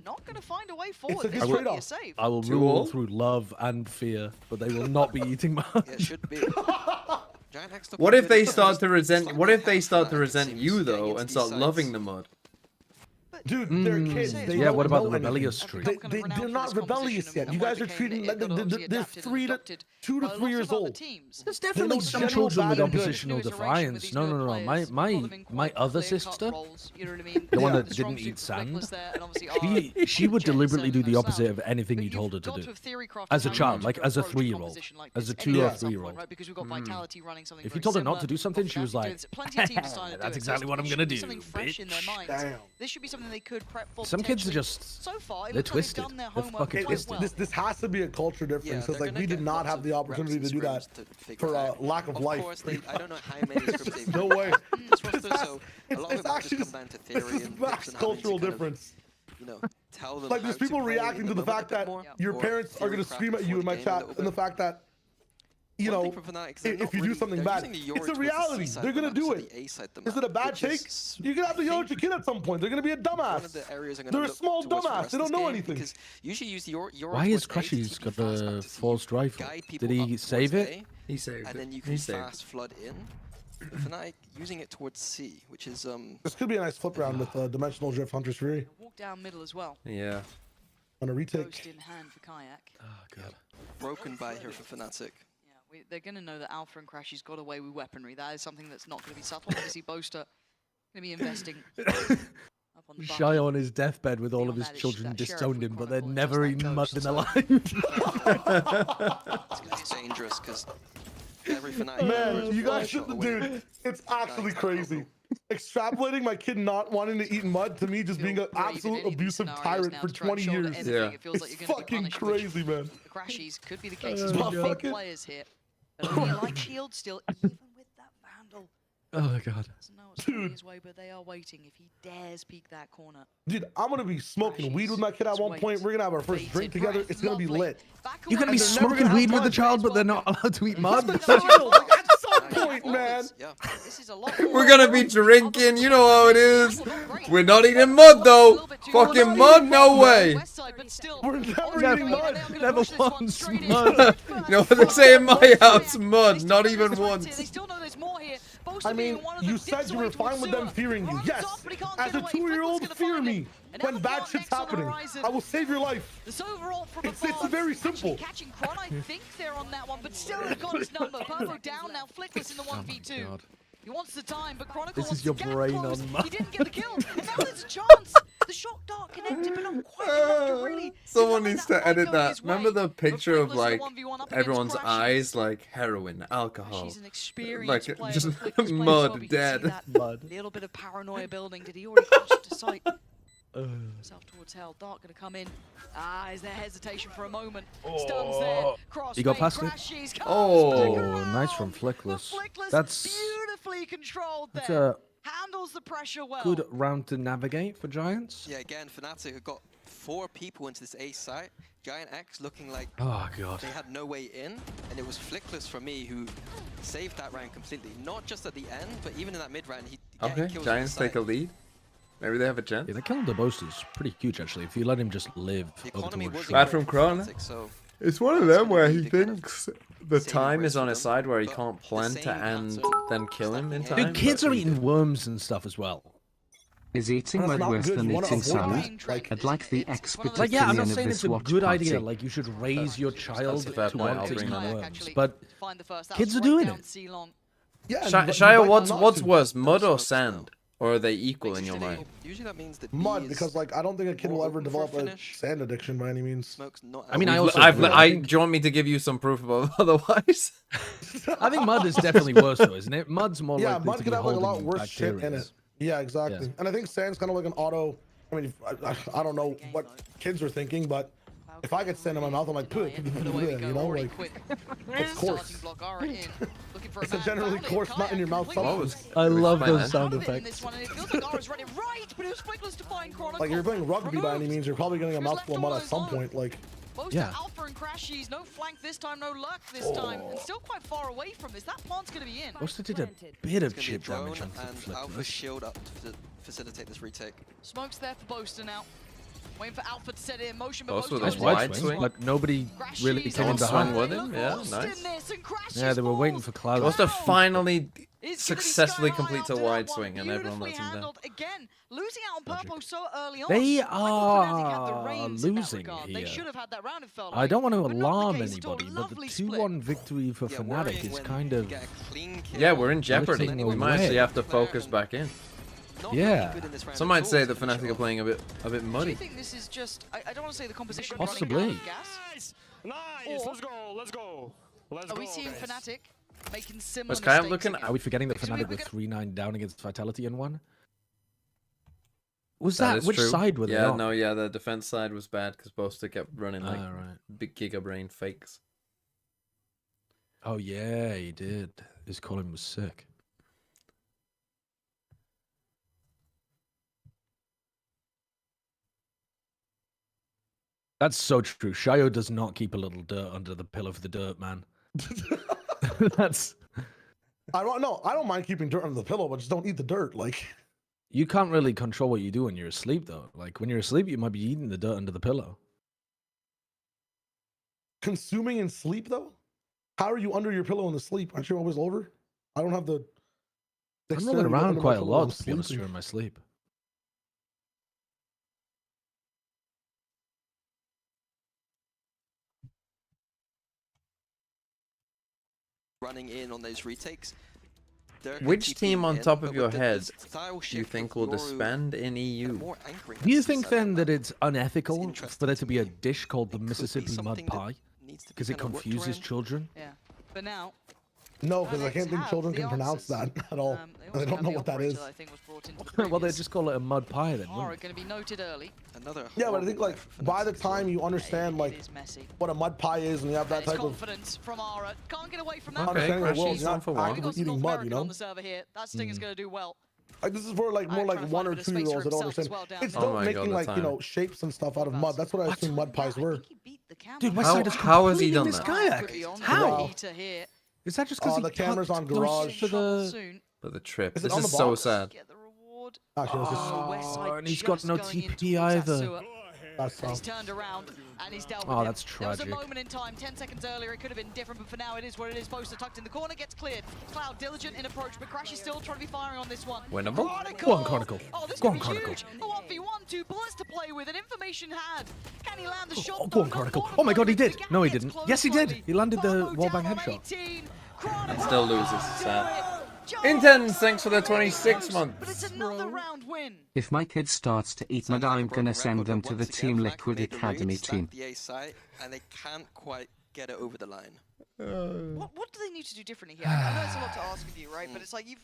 Not going to find a way It's forward. a good trade-off. I will rule through love and fear, but they will not be eating mud. It should be. What if they start to resent? What if they start to resent you though and start loving the mud? Dude, they're kids. They Yeah, don't what about know the rebellious anything. streak? They're not rebellious yet. You guys are treating like they're 2 to 3 years old. There's definitely some children with oppositional defiance. No. My other sister, the one that didn't eat sand, she would deliberately do the opposite of anything you told her to do. As a child, like as a 3-year-old, as a 2 or 3-year-old. If you told her not to do something, she was like, "That's exactly what I'm gonna do, bitch." Damn. This should be something they could prep for. Some kids are just, so far, they're twisted. They're fucking twisted. This has to be a culture difference because like we did not have the opportunity to do that for lack of life. I don't know how many scripts they've No way. It's actually just It's this vast cultural difference. Tell them Like there's people reacting to the fact that your parents are gonna scream at you in my chat, and the fact that you know, if you do something bad, it's a reality. They're gonna do it. Is it a bad take? You're gonna have to yell at your kid at some point. They're gonna be a dumbass. They're a small dumbass. They don't know anything. Why has Crashies got a forced rifle? Did he save it? He saved and it. then you can fast flood in. Fnatic using it towards C, which is This could be a nice flip round with Dimensional Drift Hunter's Fury. Walk down middle as well. Yeah. On a retake. Ghost in hand for Kayak. Oh god. Broken by here for Fnatic. Yeah, they're going to know that Alpha and Crashy's got away with weaponry. That is something that's not going to be subtle. Obviously, Boaster going to be investing. Up on the Shy on his deathbed with all of his children disowned him, but they're never eaten mud in their life. It's dangerous because every Fnatic. Man, you guys should, dude. It's actually crazy. Extrapolating my kid not wanting to eat mud to me just being an absolute abusive tyrant for 20 years. Yeah. It's fucking crazy, man. The Crashies could be the case. He's got big players here. But he likes shield still, even with that Vandal. Oh god. Doesn't know what's coming his way, but they are waiting if he dares peek that corner. Dude, I'm gonna be smoking weed with my kid at one point. We're gonna have our first drink together. It's gonna be lit. You're gonna be smoking weed with the child, but they're not allowed to eat mud? At some point, man. This is a lot We're gonna be drinking, you know how it is. We're not eating mud though. Fucking mud, no way. We're never eating mud. Never once mud. You know what they say in my house? Mud, not even once. I mean, you said you were fine with them fearing you. Yes, as a 2-year-old, fear me when bad shit's happening. I will save your life. It's very simple. Catching Kron, I think they're on that one, but still they've got his number. Purple down now, Flickless in the 1v2. He wants the time, but Chronicle This wants is your to get brain close. on mud. He didn't get the kill, and now there's a chance. The shock dart connected, but not quite enough to really. Someone needs to edit that. Remember the picture of like everyone's eyes, like heroin, alcohol, She's an experienced like player, just but Flickless plays mud, well, but you can see dead. that Mud. little bit of paranoia building. Did he already cross to sight? Himself towards hell. Dart gonna come in. Is there hesitation for a moment? Stuns there. Cross. You got past it? Oh, nice from Flickless. That's beautifully controlled that's there. a Handles the pressure well. good round to navigate for Giants. Yeah, again, Fnatic have got 4 people into this A site. Giant X looking like Oh god. they had no way in, and it was Flickless for me who saved that round completely. Not just at the end, but even in that mid round, he Okay, kills Giants on the take a side. lead. Maybe they have a chance. Yeah, the kill on the boast is pretty huge actually. If you let him just live The over economy towards was shore. Bad from Kron. so It's one of them where he thinks the time is on his side where he but can't the plant same and pattern then kill him in Dude, time. Dude, kids but are he eating did. worms and stuff as well. Is eating That's mud not worse good. than You wanna eating avoid salad? that. I'd like the expert Like, yeah, I'm not opinion of saying this it's a watch good idea. party. Like, you should raise your child a fair to point, want I'll to bring eat that up. worms, but Find the first. kids are doing it. Yeah, Shia, what's worse, mud or sand? Or are they equal in your mind? Usually that means that mud, because like I don't think a kid will more ever open for a develop a finish. sand addiction by any means. Smoke's not I mean, I also I've, agree. I, think, do you want me to give you some proof of otherwise? I think mud is definitely worse though, isn't it? Mud's more Yeah, likely mud to could be have like a lot holding worse shit in bacteria. it. Yeah, exactly. Yeah. And I think sand's kind of like an auto. I mean, I don't know what kids are thinking, but if I get sand in my mouth, I'm like, put it, you know, like it's coarse. It's a generally coarse, not in your mouth substance. I love fine, those man. sound effects. Like if you're playing rugby by any means, you're probably getting a mouthful of mud at some point. Like, Yeah. Alpha and Crashies, no flank this time, no luck this time, and still quite far away from this. That plant's gonna be in. Most did a bit of It's gonna be a chip drone damage onto the and flip. Alpha shield up to facilitate this retake. Smoke's there for Boaster now. Waiting for Alpha to set it in motion, but Boaster with Boaster a goes wide wide swing. Like nobody really Crashies came in on Someone behind. swung with Look him, yeah, lost nice. in this, and Crashies Yeah, they were waiting falls. for Cloud. Boaster finally It's gonna be successfully Sky High completes a after that wide one. swing and everyone Beautifully lets him down. handled. Again, losing out on Purple so early on. They I thought Fnatic had the are reins in that losing regard. They here. should have had that round, it felt I like. don't want to But not the alarm case at all. anybody, but the Lovely split. 2-1 victory for Yeah, Fnatic worrying is when kind you of get a clean kill. Yeah, we're in jeopardy. Looking We might actually away. have to focus back in. Not Yeah. looking good in this round Some at might all say to the finish Fnatic it are off. playing a bit Do you muddy. think this is just, I don't want to say the composition Possibly. running out of gas? Nice, Or- let's go, let's go. Let's Are go, we seeing guys. Fnatic making similar Was Kyle mistakes looking- again? Are we forgetting that Because Fnatic we were 3-9 down against Vitality in one? Was That that is which true. side were they Yeah, on? no, yeah, the defense side was bad because Boaster kept running like right. big Giga Brain fakes. Oh yeah, he did. His calling was sick. That's so true. Shayo does not keep a little dirt under the pillow for the dirt, man. That's I don't mind keeping dirt under the pillow, but just don't eat the dirt. Like, you can't really control what you do when you're asleep, though. Like when you're asleep, you might be eating the dirt under the pillow. consuming in sleep though. How are you under your pillow in the sleep? Aren't you always over? I don't have the. I'm dexterity rolling to around under my quite a pillow when I'm lot, to be honest, sleeping. during my sleep. running in on those retakes. Which team on top of your head do you think will disband in EU? Do you think then that it's unethical for there to be a dish called the Mississippi Mud Pie? Because it confuses children? Yeah. But now... No, because I can't think children can pronounce that at all. They don't know what that is. Well, they just call it a mud pie then. Are going to be noted early. Yeah, but I think like by the time you understand like what a mud pie is and you have that type of confidence from Ara, can't get away from that. understanding of the world, you're not actively eating mud, you know. On the server here, that sting is going to do well. Like this is for like more like 1 or 2 year olds that don't understand. It's dope making like you know shapes and stuff out of mud. That's what I assume mud pies were. Dude, how has he done that? Kayak. How? Is that just because the camera's on garage for the trip? Is it This on is the so box? sad. Actually, it's just... and he's got no TP either. That's He's turned around and he's dealt with Oh, him. that's tragic. There was a moment in time, 10 seconds earlier, it could have been different, but for now it is what it is. Poster tucked in the corner, gets cleared. Cloud diligent in approach, but Crash is still trying to be firing on this one. Winnable? Go on, Chronicle. Oh, this Go could on, be Chronicle. huge. A 1v1, 2 bullets to play with, and information had. Can he land the shot? Oh, go on, Chronicle. Oh my god, he did. No, he didn't. Yes, he did. He landed the wallbang headshot. And still loses. Sad. Intense, thanks for the 26 month. But it's another round win. If my kid starts to eat mud, I'm gonna send them to the Team Liquid Academy team. The A site, and they can't quite get it over the line. What do they need to do differently here? I know it's a lot to ask of you, right? But it's like you've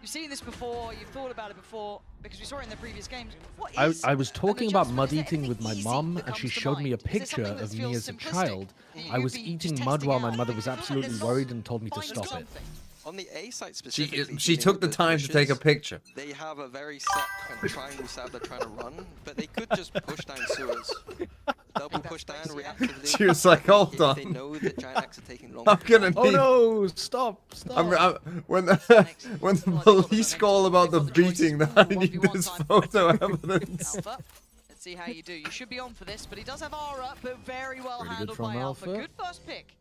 seen this before, you've thought about it before, because we saw it in the previous games. What is I was talking about mud eating with my mom, and she showed me a picture of me as a child. I was eating mud while my mother was absolutely worried and told me to stop it. On the A site specifically, She took the time to take a picture. They have a very set kind of triangle setup they're trying to run, but they could just push down sewers. Double push down reactively. She was like, hold on. They know that Giant X are taking long. I'm gonna need... Oh no! Stop! When the police call about the beating, that I need this photo evidence. Alpha. Let's see how you do. You should be on for this, but he does have R up, but very well Pretty good handled from by Alpha. Alpha. Good first pick.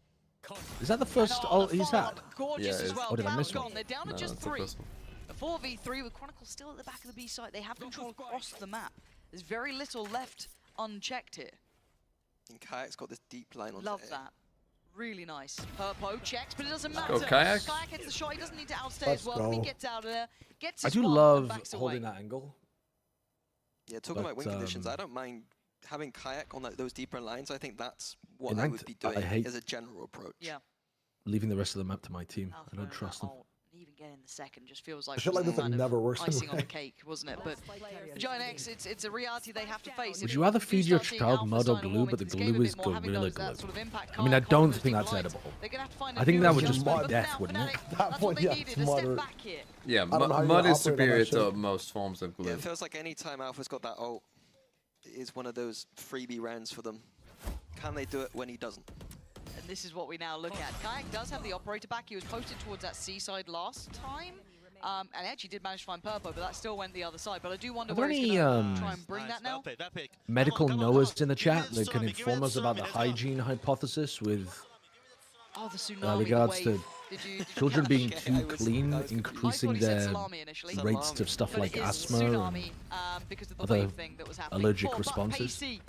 Is that the first ult he's had? Gorgeous as well. Or did I Cloud's miss one? gone. They're down to just 3. A 4v3 with Chronicle still at the back of the B site. They have control across the map. There's very little left unchecked here. And Kayak's got this deep line on. Love that. Really nice. Purpo checks, but it doesn't matter. Go, Kayak. Kayak hits the shot. He doesn't need to outstay as well. He gets out of there. Gets I his do one, love backs holding away. that angle. Yeah, talking about win conditions, I don't mind having Kayak on those deeper lines. I think that's what In I ranked, would be doing I hate- as a general approach. Yeah. Leaving the rest of the map to my team. I don't Alpha, trust them. even getting the second just feels like Shit like this kind of never works in icing on the rank. cake, wasn't it? But for Giant X, it's a reality they have to face. Would If you rather do feed your start seeing child Alpha mud or sign a glue, warming but the to this game a glue bit is more, having Gorilla those, that Glue? sort of impact I mean, I Kayak don't on those think deep that's lines, edible. they're gonna have to find I a think few that would options, just but be for death, now, wouldn't it? Fnatic, That that's what point, they yeah, needed, it's a step moderate. back here. Yeah, don't know how you mud is operate on that superior shit. to most forms of Yeah, glue. it feels like any time Alpha's got that ult, it is one of those freebie rounds for them. Can they do it when he doesn't? And this is what we now look at. Kayak does have the operator back. He was posted towards that seaside last time. And actually did manage to find Purpo, but that still went the other side. But I do wonder Are there where he's any going to try and bring that now. medical knowers in the chat that can inform us about the hygiene hypothesis with Oh, the tsunami regards wave. to Did you children being Okay, too I was- clean, I was increasing I thought he said their salami initially. rates of stuff But like it is asthma tsunami, and because of the other wave thing that was happening. allergic But responses. pacey.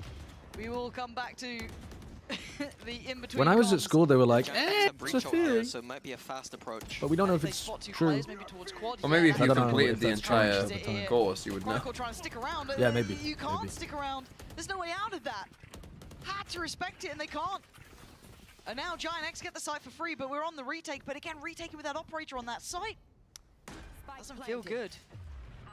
We will come back to the in-between. When I was at comms. school, they were like, Giant X eh, have it's breach a ult there, theory. so it might be a fast approach. But we don't know if They it's spot 2 true. players, maybe towards quad. Or maybe if I you don't know completed if the that's entire true at the time. course, you would know. Chronicle trying to stick around. Yeah, maybe, You can't maybe. stick around. There's no way out of that. Had to respect it, and they can't. And now Giant X get the site for free, but we're on the retake. But again, retaking with that operator on that site doesn't feel good.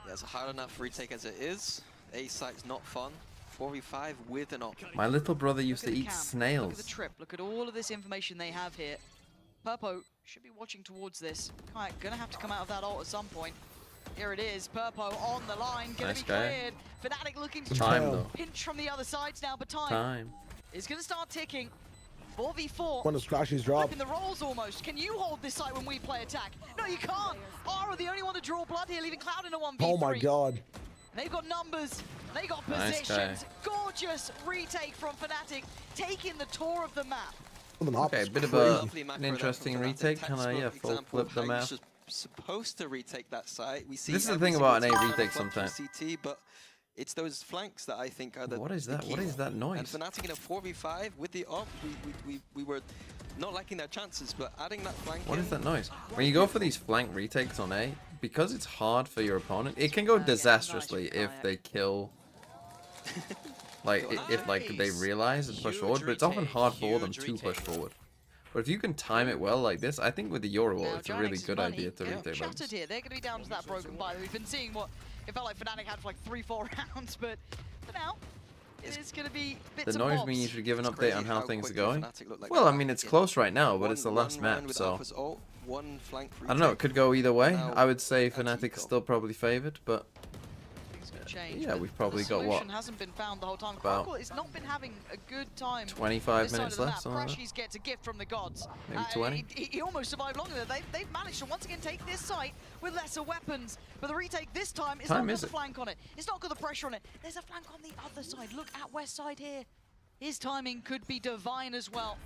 Yeah, it's a hard enough retake as it is. A site's not fun. 4v5 with an op. My little brother used to Look at the eat cam. Look at snails. the trip. Look at all of this information they have here. Purpo should be watching towards this. Kayak gonna have to come out of that ult at some point. Here it is. Purpo on the line, gonna Nice be guy. cleared. Fnatic looking to Time, try though. and pinch from the other sides now, but time Time. is gonna start ticking. 4v4. One of Scratchy's drop. Flipping the rolls almost. Can you hold this site when we play attack? No, you can't. Aura the only one to draw blood here, leaving Cloud in a 1v3. Oh my god. They've got numbers, they got Nice positions. Gorgeous retake from Fnatic, taking the tour of the map. Okay, a bit of an interesting retake. Can I, yeah, full flip the map? Supposed to retake that site. We see This is the every thing single about an team A trying to retake flood through sometimes. CT, but it's those flanks that I think are the What is that? key. What is that noise? And Fnatic in a 4v5 with the op, we were not liking their chances, but adding that flank What in, is that noise? When you go for these flank retakes on A, because it's hard for your opponent, it can go disastrously if they kill. Like, if like they realize and push forward, but it's often hard for them to push forward. But if you can time it well like this, I think with the Euro wall, it's a really good idea to retake Shattered those. here. They're going to be down to that broken bar. We've been seeing what it felt like Fnatic had for like 3-4 rounds, but for now, it's going to be bits The and noise bobs. means you should give an update on how things are going. like Well, that I mean, it's close right now, but it's the last map, so I don't know. It could go either way. I would say Fnatic is still probably favored, but Change, yeah, but we've probably the got what? solution hasn't been found the whole time. About Chronicle has not been having a good time. 25 this side minutes of the left, map. something like that. Crashies gets a gift from the gods. Maybe 20. He almost survived longer than they've managed to once again take this site with lesser weapons. But the retake this time is not got the flank on it. It's not got the pressure on it. There's a flank on the other side. Look at West side here. His timing could be divine as well.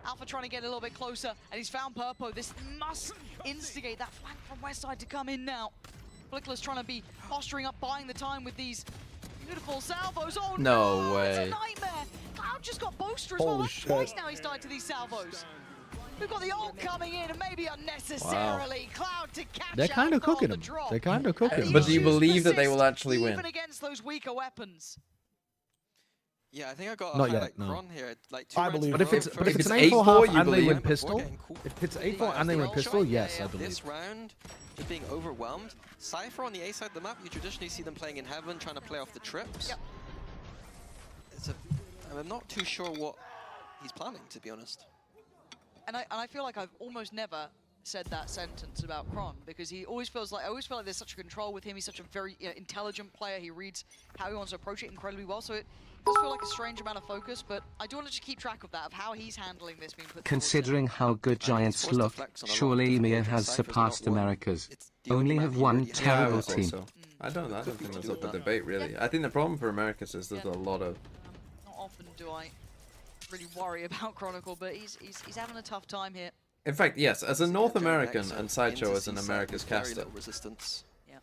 Alpha trying to get a little bit closer, and he's found Purpo. This must instigate that flank from West side to come in now. Flicker's trying to be posturing up, buying the time with these beautiful salvos. Oh No no, it's way. a nightmare. Cloud just got Boaster as well. That's twice now he's died to these salvos. We've got the ult coming in, and maybe unnecessarily. Cloud to catch They're kind of Alpha on cooking the him. drop. They're kind of cooking him. But do you believe that they will actually win? Even against those weaker weapons. Yeah, I think I got a Not yet, highlight no. Ron here. Like two I rounds believe in But a if row it's for but if it's an 8-4, 8-4 half you and they win believe? pistol, We're getting cool. if it's Really 8-4 and they win well pistol, shot. yes, Yeah, I believe. This round, just being overwhelmed. Cypher on the A side of the map, you traditionally see them playing in heaven, trying to play off the trips. Yep. I'm not too sure what he's planning, to be honest. And I feel like I've almost never said that sentence about Kron, because he always feels like, I always feel like there's such a control with him. He's such a very intelligent player. He reads how he wants to approach it incredibly well. So it does feel like a strange amount of focus, but I do want to just keep track of that, of how he's handling this being put Considering how good Giants look, surely EMEA has surpassed America's. Only have one terrible team. So. I don't think that's up for debate, really. I think the problem for Americans is there's a lot of... Not often do I really worry about Chronicle, but he's having a tough time here. In fact, yes, as a North American and Sideshow as an America's caster,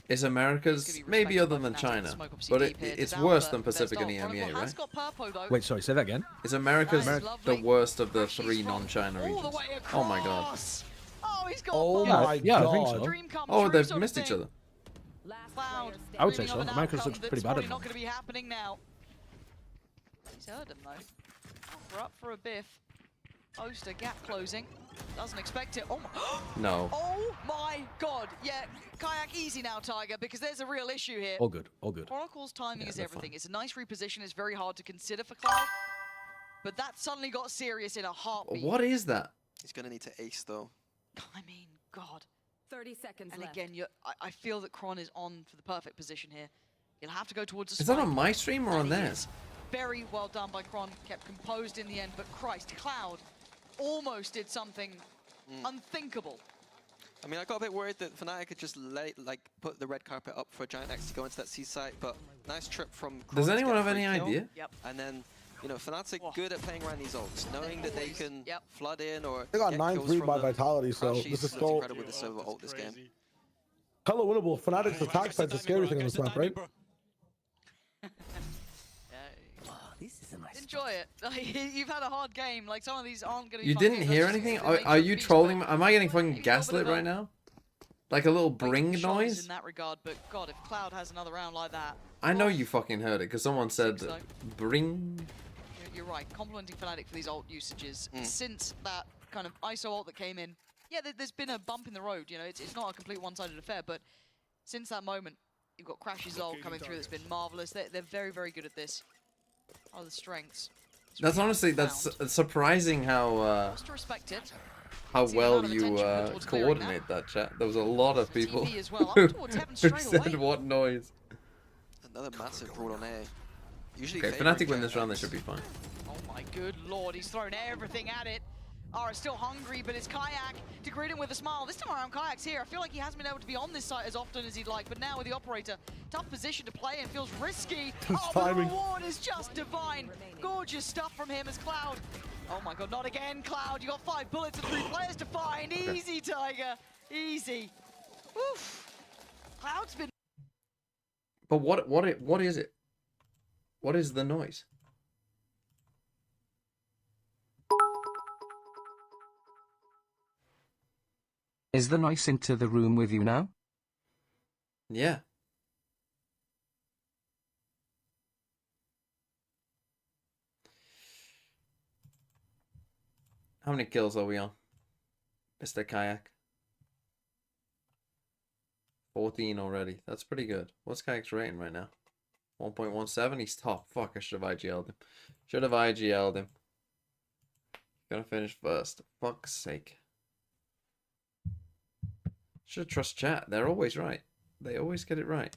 is America's, maybe other than China, but it's worse than Pacific and EMEA, right? Wait, sorry, say that again. Is America's the worst of the 3 non-China regions? Oh my god. Oh, he's got Oh Yeah, my yeah, I god. think so. Dream come Oh, true they've sort of missed each thing. other. Cloud I would say dreaming so. of an America's outcome looks that's pretty bad probably at not them. going to be happening now. He's heard him though. We're up for a biff. Oster gap closing. Doesn't expect it. Oh my, No. oh my god. Yeah, Kayak easy now, Tiger, because there's a real issue here. All good, all good. Chronicle's timing Yeah, is they're everything. fine. It's a nice reposition. It's very hard to consider for Cloud. But that suddenly got serious in a heartbeat. What is that? He's going to need to ace, though. I mean, God. 30 seconds And left. again, I feel that Kron is on for the perfect position here. He'll have to go towards the Is that spike. on my stream or on And he theirs? is. Very well done by Kron. Kept composed in the end, but Christ, Cloud almost did something unthinkable. I mean, I got a bit worried that Fnatic could just put the red carpet up for Giant X to go into that C site, but nice trip from Kron Does to anyone get have a free any kill. idea? Yep. And then, you know, Fnatic good at playing around these ults, knowing that they can flood in or They got get 9-3 kills from by the Vitality, so Crashies. this is That's still incredible with the solo ult this game. hella winnable. Fnatic's attack site's a scary thing in this map, right? Enjoy it. You've had a hard game. Like, some of these aren't going to be You fun didn't games. hear That's just anything? the nature Are of you the beast, trolling? but Am I getting fucking maybe a little bit gaslit of a right now? Like a little bring shots noise? in that regard, but God, if Cloud has another round like that, I know you fucking heard it because someone said so. bring. You're right. Complimenting Fnatic for these ult usages since that kind of ISO ult that came in. Yeah, there's been a bump in the road. You know, it's not a complete one-sided affair, but since that moment, you've got Crash's ult coming through. That's been marvelous. They're very, very good at this. Are the strengths. That's honestly surprising how Just to respect it. how See the well amount of you attention put towards clearing coordinate that chat. There was a lot of people TV as well. Up who towards heaven who straight said away. what noise. Another massive brawl on A. Usually Okay, Fnatic win this round, they should be fine. Oh my good lord, he's thrown everything at it. Ara still hungry, but it's Kayak to greet him with a smile. This time around, Kayak's here. I feel like he hasn't been able to be on this site as often as he'd like, but now with the operator, tough position to play and feels risky. His Oh, but the timing. reward is just divine. Gorgeous stuff from him as Cloud. Oh my god, not again, Cloud. You got 5 bullets and 3 players to find. Easy, Tiger. Easy. Oof. Cloud's been... But what is it? What is the noise? Is the noise into the room with you now? Yeah. How many kills are we on, Mr. Kayak? 14 already. That's pretty good. What's Kayak's rating right now? 1.17. He's top. Fuck, I should have IGL'd him. Should have IGL'd him. Gonna finish first. Fuck's sake. Should trust chat. They're always right. They always get it right.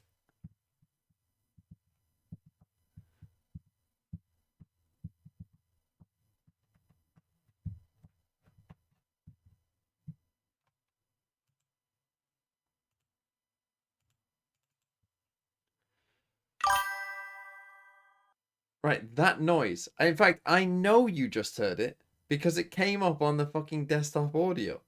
Right, that noise. In fact, I know you just heard it because it came up on the fucking desktop audio.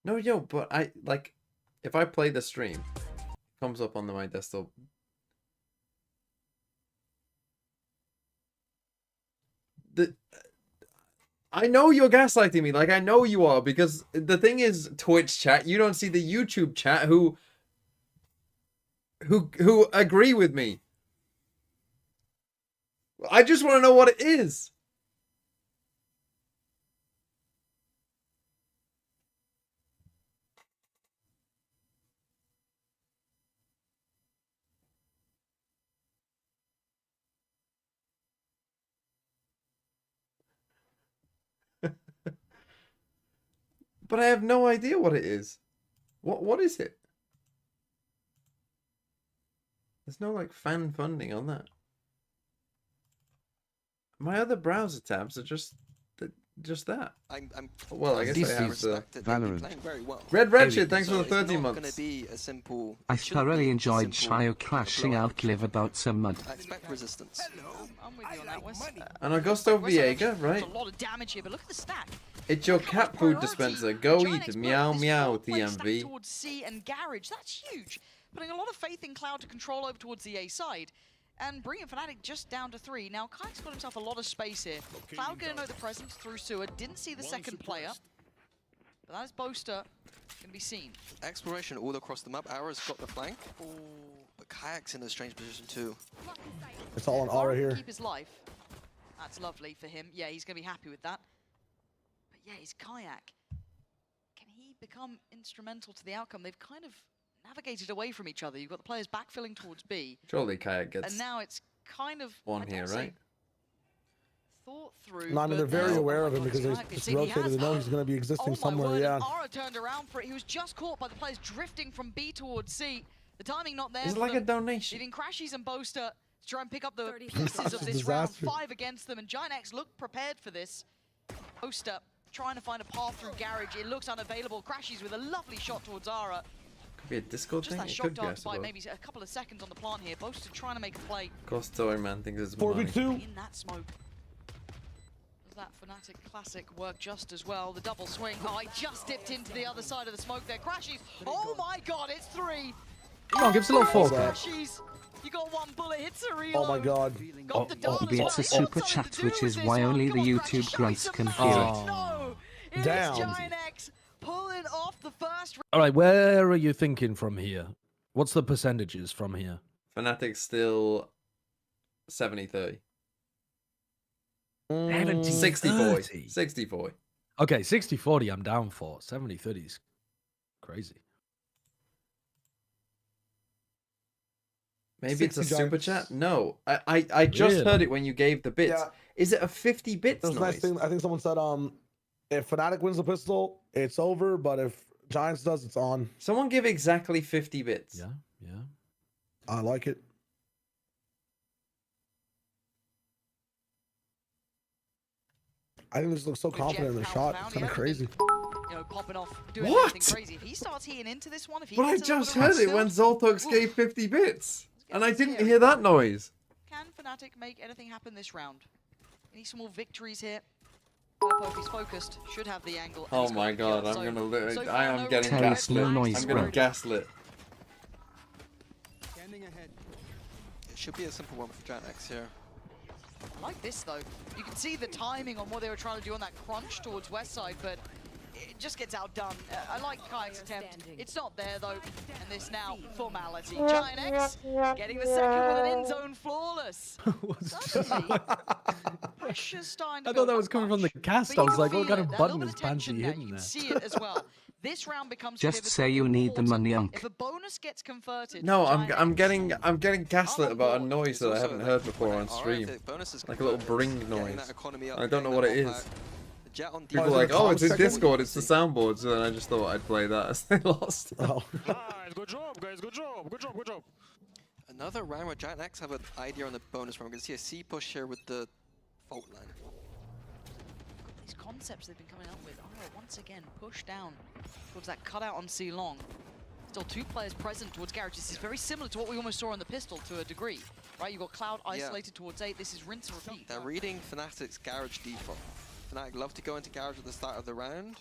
No, yo, but I, like, if I play the stream, it comes up on my desktop. I know you're gaslighting me, like, I know you are, because the thing is, Twitch chat, you don't see the YouTube chat who agree with me. I just want to know what it is. But I have no idea what it is. What is it? There's no like fan funding on that. My other browser tabs are just that. Well, I guess I have the Valorant. Well. Red Redshirt, thanks for the 13 months. Be a simple, I thoroughly enjoyed Shio clashing out Live about some mud. I expect resistance. I'm with you on that, Wes. And Augusto Viega, right? A lot of damage here, but look at the stack. It's your cat food dispenser. Go eat. Meow meow, TMV. Towards C and Garage, that's huge. Putting a lot of faith in Cloud to control over towards the A side. And bringing Fnatic just down to 3. Now, Kayak's got himself a lot of space here. Cloud gonna know the presence through sewer. Didn't see the second player. But that is Boaster gonna be seen. Exploration all across the map. Aura's got the flank. Ooh. But Kayak's in a strange position too. It's all on Aura here. Keep his life. That's lovely for him. Yeah, he's gonna be happy with that. But yeah, he's Kayak. Can he become instrumental to the outcome? They've kind of navigated away from each other. You've got the players backfilling towards B. Surely Kayak gets and now it's kind of one here, right? Thought through. No, I mean, they're very aware of him because they just rotated. They know he's going to be existing somewhere. Yeah. Aura turned around for it. He was just caught by the players drifting from B towards C. The timing not there. It's like a donation. Leaving Crashies and Boaster to try and pick up the pieces of this round. 5 against them, and Giant X looked prepared for this. Boaster trying to find a path through Garage. It looks unavailable. Crashies with a lovely shot towards Aura. Could be a Discord just thing. That shock dart by maybe a couple of seconds on the plant here. Boaster trying to make a play. Of course, Toy Man thinks it's 4v2 in that smoke. Does that Fnatic classic work just as well? The double swing. Oh, I just dipped into the other side of the smoke there. Crashies. Oh my God, it's 3. Come on, give us a little focus. Crashies. You got one bullet, hits a reload. Oh my God. It's a super chat, which is why only the YouTube grunts can hear it. No, it Down. is Giant X pulling off the first. All right, where are you thinking from here? What's the percentages from here? Fnatic still 70-30. 60-40. 60-40. Okay, 60-40 I'm down for. 70-30 is crazy. Maybe it's a super chat? No. I just heard it when you gave the bits. Yeah. Is it a 50 bits noise? Nice thing. I think someone said if Fnatic wins the pistol, it's over, but if Giants does, it's on. Someone give exactly 50 bits. Yeah, yeah. I like it. I think this looks so confident in the shot. It's kind of crazy. you know, popping off, doing What? anything crazy. If he starts heating into this one, if he But I gets a little just bit heard of it when Zoltox gave 50 bits. And I didn't hear that noise. Can Fnatic make anything happen this round? We need some more victories here. Purpo, if he's focused, should have the angle. Oh my god, I'm gonna I am getting gaslit. I'm gonna gaslit. It should be a simple one for Giant X here. I like this though. You can see the timing on what they were trying to do on that crunch towards west side, but it just gets outdone. I like Kayak's attempt. It's not there though, and this now formality. Giant X getting the second with an end zone flawless. Suddenly, pressure's starting to I thought that was coming from the cast. I was like, what kind of that button little is bit of tension Pansy there. hitting You can there? see it as well. This round becomes Just say you need the money, Unc. If a bonus gets converted, No, I'm getting gaslit about a noise that I haven't heard before on stream. Like a little bring noise. I don't know what it is. People are like, oh, it's in Discord, it's the soundboard, so then I just thought I'd play that as they lost. Oh. Good job, guys. Good job. Good job. Good job. Another round where Giant X have an idea on the bonus round. We're going to see a C push here with the fault line. These concepts they've been coming up with are once again pushed down towards that cutout on C long. Still 2 players present towards Garage. This is very similar to what we almost saw on the pistol to a degree. Right, you've got Cloud isolated towards 8. This is rinse and repeat. They're reading Fnatic's Garage default. Fnatic love to go into Garage at the start of the round.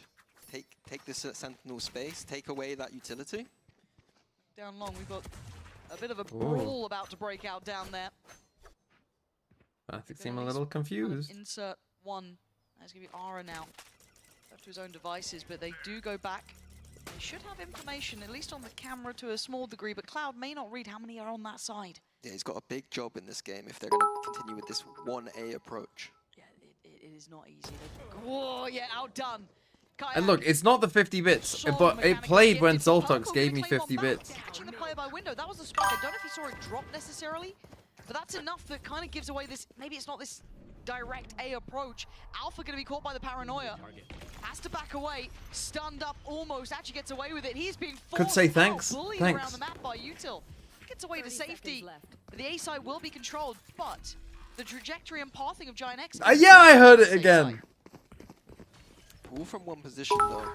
Take this Sentinel space, take away that utility. Down long, we've got a bit of a brawl about to break out down there. I seem a little confused. Insert one. That's going to be Ara now. Left to his own devices, but they do go back. They should have information, at least on the camera to a small degree, but Cloud may not read how many are on that side. Yeah, he's got a big job in this game if they're going to continue with this 1A approach. Yeah, it is not easy. Whoa, yeah, outdone. And look, it's not the 50 bits, but it played when Zoltox gave me 50 bits. Catching the player by window, that was the spot. I don't know if he saw it drop necessarily, but that's enough that kind of gives away this, maybe it's not this direct A approach. Alpha going to be caught by the paranoia. Has to back away, stunned up almost, actually gets away with it. He's being forced Could say thanks. bullied Thanks. around the map by Util. Gets away to safety. The A side will be controlled, but the trajectory and pathing of Giant X. Yeah, I heard it again. All from one position though. Would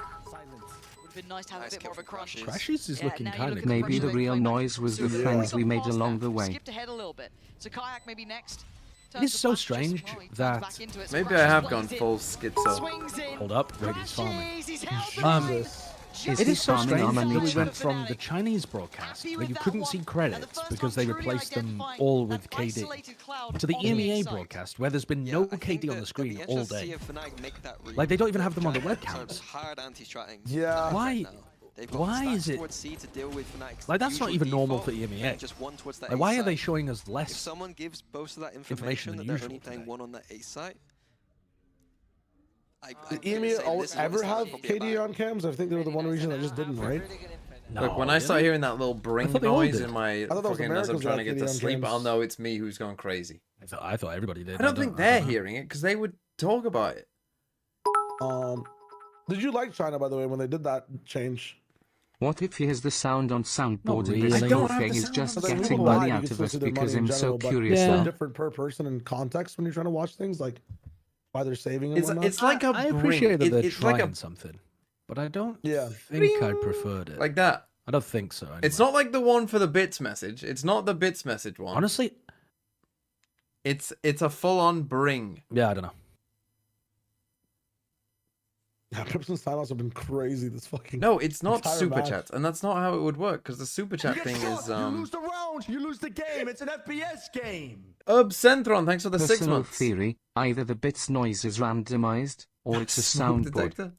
have been nice to have a bit more of a crunch. Crashes is looking kind of. Maybe the real noise was the friends we made along the way. Skipped ahead a little bit. So Kayak maybe next. It is so strange that Maybe I have gone full schizo. hold up, Brady's farming. It is so strange that we went from the Chinese broadcast where you couldn't see credits because they replaced them all with KD to the EMEA broadcast where there's been no KD on the screen all day. Like they don't even have them on the webcams. Yeah. Why is it? Like that's not even normal for EMEA. Like why are they showing us less if someone gives most of that information that than they're only usual playing one on the A site? Did EMEA ever have KD on cams? I think they were the one region that just didn't, right? No, look, when I start hearing that little bring noise in my fucking as I'm Americans trying to that get to KD on sleep, cams. I'll know it's me who's going crazy. I thought everybody did. I don't think they're hearing it because they would talk about it. Did you like China, by the way, when they did that change? What if he has the sound on soundboard and really. this I whole don't have thing the is sound. just So then getting people lie, money you out can of switch us to their because money in I'm so general, but curious it's now. different per person in context when you're trying to watch things, like why they're saving and whatnot. It's like a I bring. appreciate that they're It's trying like a something, but I don't Yeah. think I preferred it. like that. I don't think so. Anyway. It's not like the one for the bits message. It's not the bits message one. Honestly. It's a full on bring. Yeah, I don't know. Yeah, Pips and Stylos have been crazy this fucking. No, it's not entire super match. chat, and that's not how it would work because the super chat thing is You lose the round, you lose the game. It's an FPS game. Centron, thanks for the 6 Personal months. theory, either the bits noise is randomized, or it's a Smoke soundboard. detector.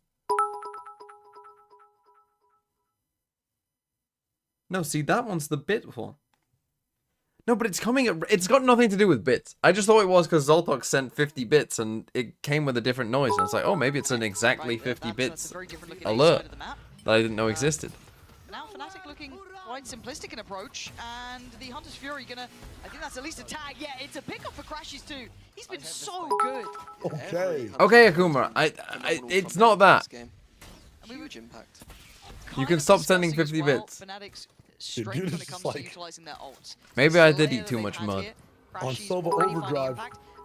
No, see that one's the bit one. No, but it's coming. It's got nothing to do with bits. I just thought it was because Zoltox sent 50 bits and it came with a different noise. And it's like, oh, maybe it's an exactly 50 bits alert that I didn't know existed. Now Fnatic looking quite simplistic in approach, and the Hunter's Fury gonna, I think that's at least a tag. Yeah, it's a pickup for Crashes too. He's been so good. Okay. Okay, Akuma, it's not that. Huge impact. You can stop sending 50 bits. Fnatic's strength when it comes to utilizing their ults. Maybe I did eat too much mud. On Sova Overdrive.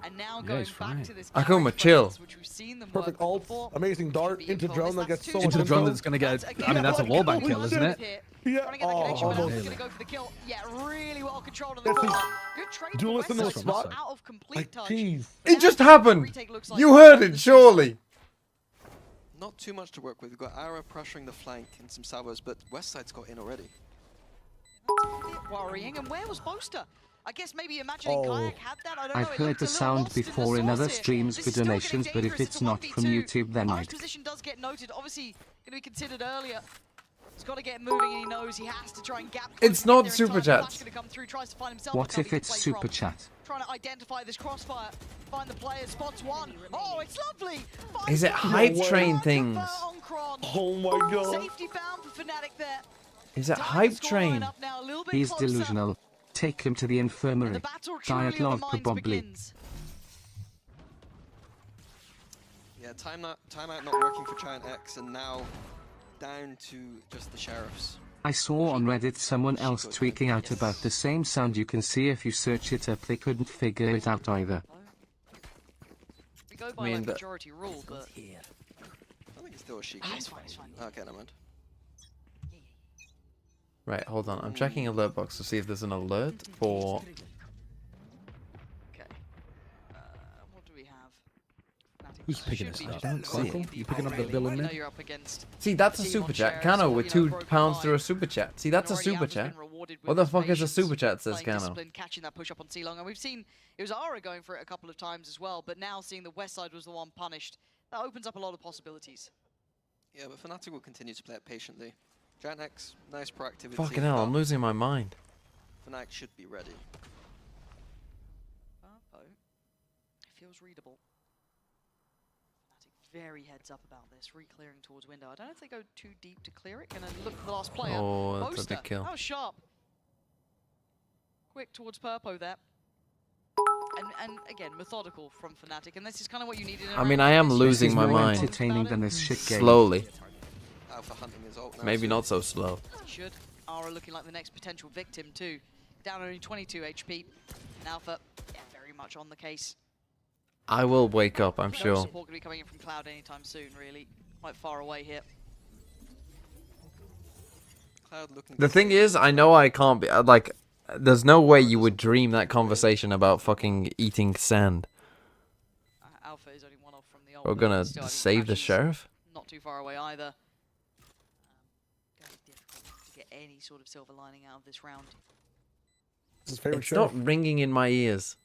And now going back to this Akuma, chill. which we've seen them Perfect work ult, before. amazing dart into drone that gets so much Into the drone info. that's going to get... I mean, that's a wallbang kill, isn't it? Yeah. Trying to get that connection, but Alpha's going to go for the kill. Yeah, really well controlled on the corner. Good trade from Duelist in the Westside, spot. out of complete Like, touch. jeez. It just happened. You heard it, surely. Not too much to work with. We've got Ara pressuring the flank and some salvos, but Westside's got in already. That's a bit worrying. And where was Boaster? I guess maybe imagining Kayak had that. I don't know. I've heard the sound before in other streams for donations, but if it's not from YouTube, then Ara's I'd. position does get noted. Obviously, going to be considered earlier. He's got to get moving, and he knows he has to try and gap. It's not super chat. What if it's super chat? Trying to identify this crossfire, find the player, spots one. Oh, it's lovely. Is it hype train things? Oh my god. Safety found for Fnatic there. Is it hype train? He's delusional. Take him to the infirmary. Dialogue probably. Yeah, timeout not working for Giant X, and now down to just the sheriffs. I saw on Reddit someone else tweaking out about the same sound. You can see if you search it up. They couldn't figure it out either. We go by like majority rule, but I think it's still a Sheik. It's fine. Okay, never mind. Right, hold on. I'm checking alert box to see if there's an alert for... Okay. What do we have? Who's picking this up? Michael? You picking up the bill in there? You're up against See, that's a super chat. Kano with £2 through a super chat. See, that's a super chat. What the fuck is a super chat, says Kano. Catching that push up on C-Long, and we've seen it was Ara going for it a couple of times as well, but now seeing the West Side was the one punished, that opens up a lot of possibilities. Yeah, but Fnatic will continue to play it patiently. Giant X, nice proactivity. Fucking hell, I'm losing my mind. Fnatic should be ready. It feels readable. Fnatic very heads up about this, re-clearing towards window. I don't know if they go too deep to clear it. Gonna look for the last player. Oh, that's Boaster. a big kill. That was sharp. Quick towards Purpo there. And again, methodical from Fnatic, and this is kind of what you need in I mean, I am losing my more mind. entertaining than this shit game. Slowly. Alpha hunting his ult now. Maybe not so slow. He should. Ara looking like the next potential victim too. Down only 22 HP. And Alpha, yeah, very much on the case. I will wake up, I'm No sure. support going to be coming in from Cloud anytime soon, really. Quite far away here. Cloud looking The thing is, I know I can't be, like, there's no way you would dream that conversation about fucking eating sand. Alpha is only one off from the ult. We're but gonna still, I think save the Passion's sheriff? Not too far away either. Going to be difficult to get any sort of silver lining out of this round. It's not ringing in my ears.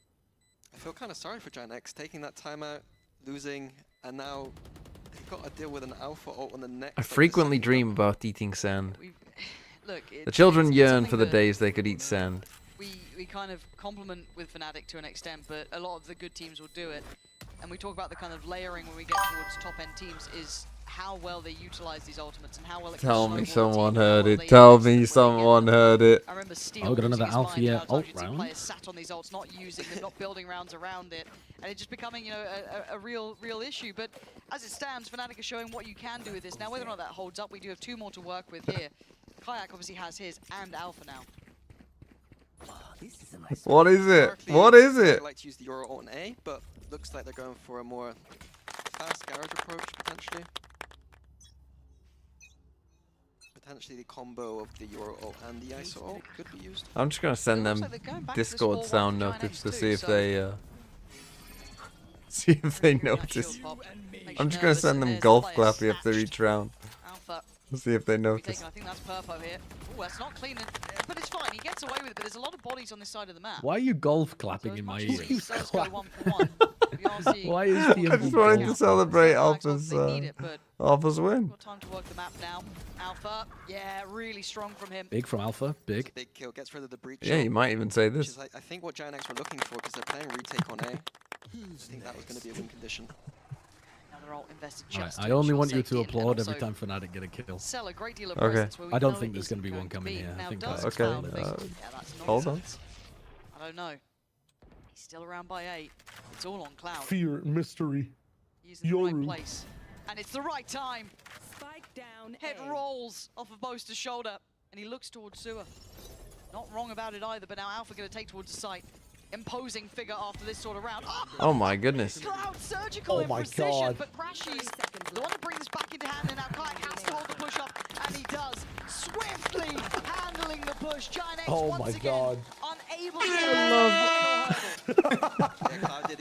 I feel kind of sorry for Giant X taking that timeout, losing, and now they've got to deal with an Alpha ult on the next. I frequently dream about eating sand. Look, The children it's yearn something for the that days they could eat sand. we kind of compliment with Fnatic to an extent, but a lot of the good teams will do it. And we talk about the kind of layering when we get towards top-end teams is how well they utilize these ultimates and how well it can Tell me snowball a someone team, how heard well it. they Tell use it me when they someone get them. heard it. I remember Steel Oh, got losing another his Alpha mind year how ult Argentine round. players sat on these ults, not using them, not building rounds around it, and it just becoming, you know, a real issue. But as it stands, Fnatic is showing what you can do with this. Now, whether or not that holds up, we do have two more to work with here. Kayak obviously has his, and Alpha now. What is it? Historically, What is it? I'd like to use the Euro ult on A, but looks like they're going for a more fast garage approach potentially. Potentially the combo of the Euro ult and the ISO ult could be used. I'm just gonna send them Discord sound notice to see if they see if they notice. I'm just gonna send them golf clappy after each round. Alpha. See if they notice. I think that's Purpo here. Oh, that's not clean, but it's fine. He gets away with it, but there's a lot of bodies on this side of the map. Why are you golf clapping in my ear? Why is the I'm trying to celebrate Alpha's Alpha's win. Got time to work the map now. Alpha, yeah, really strong from him. Big from Alpha, big. Big kill, gets rid of the breach. Yeah, you might even say Which this. is, I think, what Giant X were looking for because they're playing retake on A. I think that was going to be a win condition. Another ult invested Right, just I to only ensure want you safety to and applaud every also time Fnatic get a kill. sell a great deal of Okay. presence where we I don't know think it there's going to be isn't one going coming be. here. I Now, think does that's Okay, Cloud think- yeah, that's hold on. nonsense. I don't know. He's still around by 8. It's all on Cloud. Fear, mystery. He's in the right place. And it's the right time. Spike down. Head rolls off of Boaster's shoulder, and he looks towards Sewer. Not wrong about it either, but now Alpha going to take towards the site. imposing figure after this sort of round. Oh my goodness. Cloud surgical in precision, but Brashy's the one to bring this back into hand, and now Kayak has to hold the push off, and he does. Swiftly handling the push. Giant X once again unable to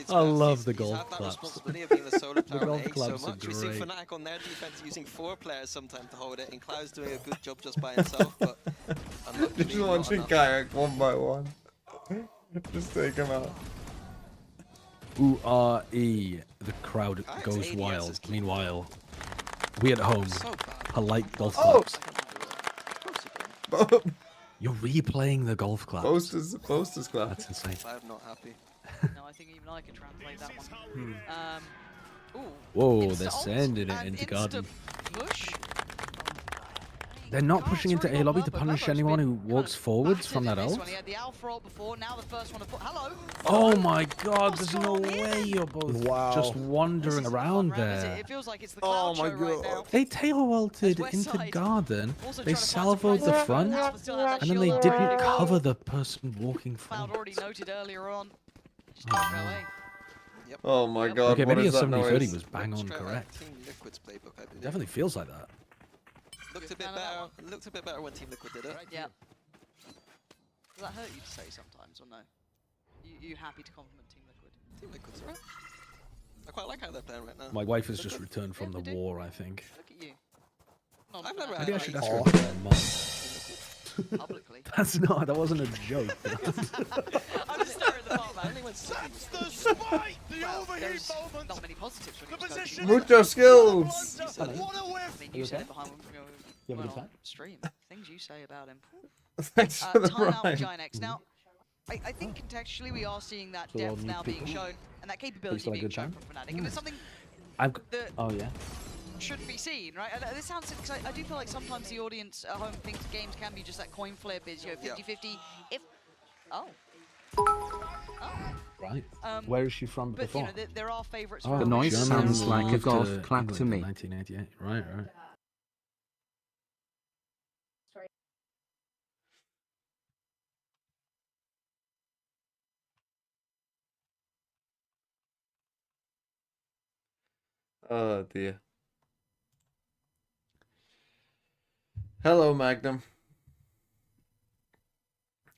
I love the golf He's had that claps. responsibility of being the solo player The on golf A so claps are much. We've seen great. Fnatic on their defense using 4 players sometimes to hold it, and Cloud's doing a good job just by himself, but unluckily Just not launching enough. kayak one by one. Just take him out. Ooh-ah-ee. The crowd goes wild. Meanwhile, we at home polite golf claps. You're replaying the golf claps. Posters clap. That's insane. I'm not happy. No, I think even I can translate that one. Ooh, Whoa, they're sending it into garden. push. They're not pushing into A lobby to punish anyone who walks forwards from that ult. He had the alpha ult before, now the first one to put. Hello. Oh my god, there's no way you're both just wandering around there. It feels like it's the Cloud show right now. They tail ulted into garden, they salvoed the front, and then they didn't cover the person walking Cloud forward. already noted earlier on. Oh my god, Okay, what maybe is a that 70-30 noise? was bang on correct. Team Liquid's playbook, I believe. Definitely feels like that. Looked a bit better. Looked a bit better when Team Liquid did it. Yeah. Does that hurt you to say sometimes, or no? You happy to compliment Team Liquid? Team Liquid's alright. I quite like how they're playing right now. My wife has just returned from the war, I think. Look at you. I've never Maybe I had should that. ask her about her mum. Publicly. That wasn't a joke. I'm just staring at the bar, man. That's the spike! The overheat There's moment! not many positives when The you're position! Mucho skills! What a whiff! I mean, Are you you said okay? it behind You having a well, time? stream. Things you say about him. Thanks for the Time out for rhyme. Giant X. Now, I think contextually we are seeing that So all depth new now being people? shown, and that capability still had a being good shown time? from Fnatic. And it's something that Oh yeah. shouldn't be seen, right? And this sounds, because I do feel like sometimes the audience at home thinks games can be just that coin flip, is 50-50. If Right. Where is she from but before? you know, there are favourites. The noise sounds like a moved golf to clap England to in me. 1988. Right. Oh dear. Hello, Magnum.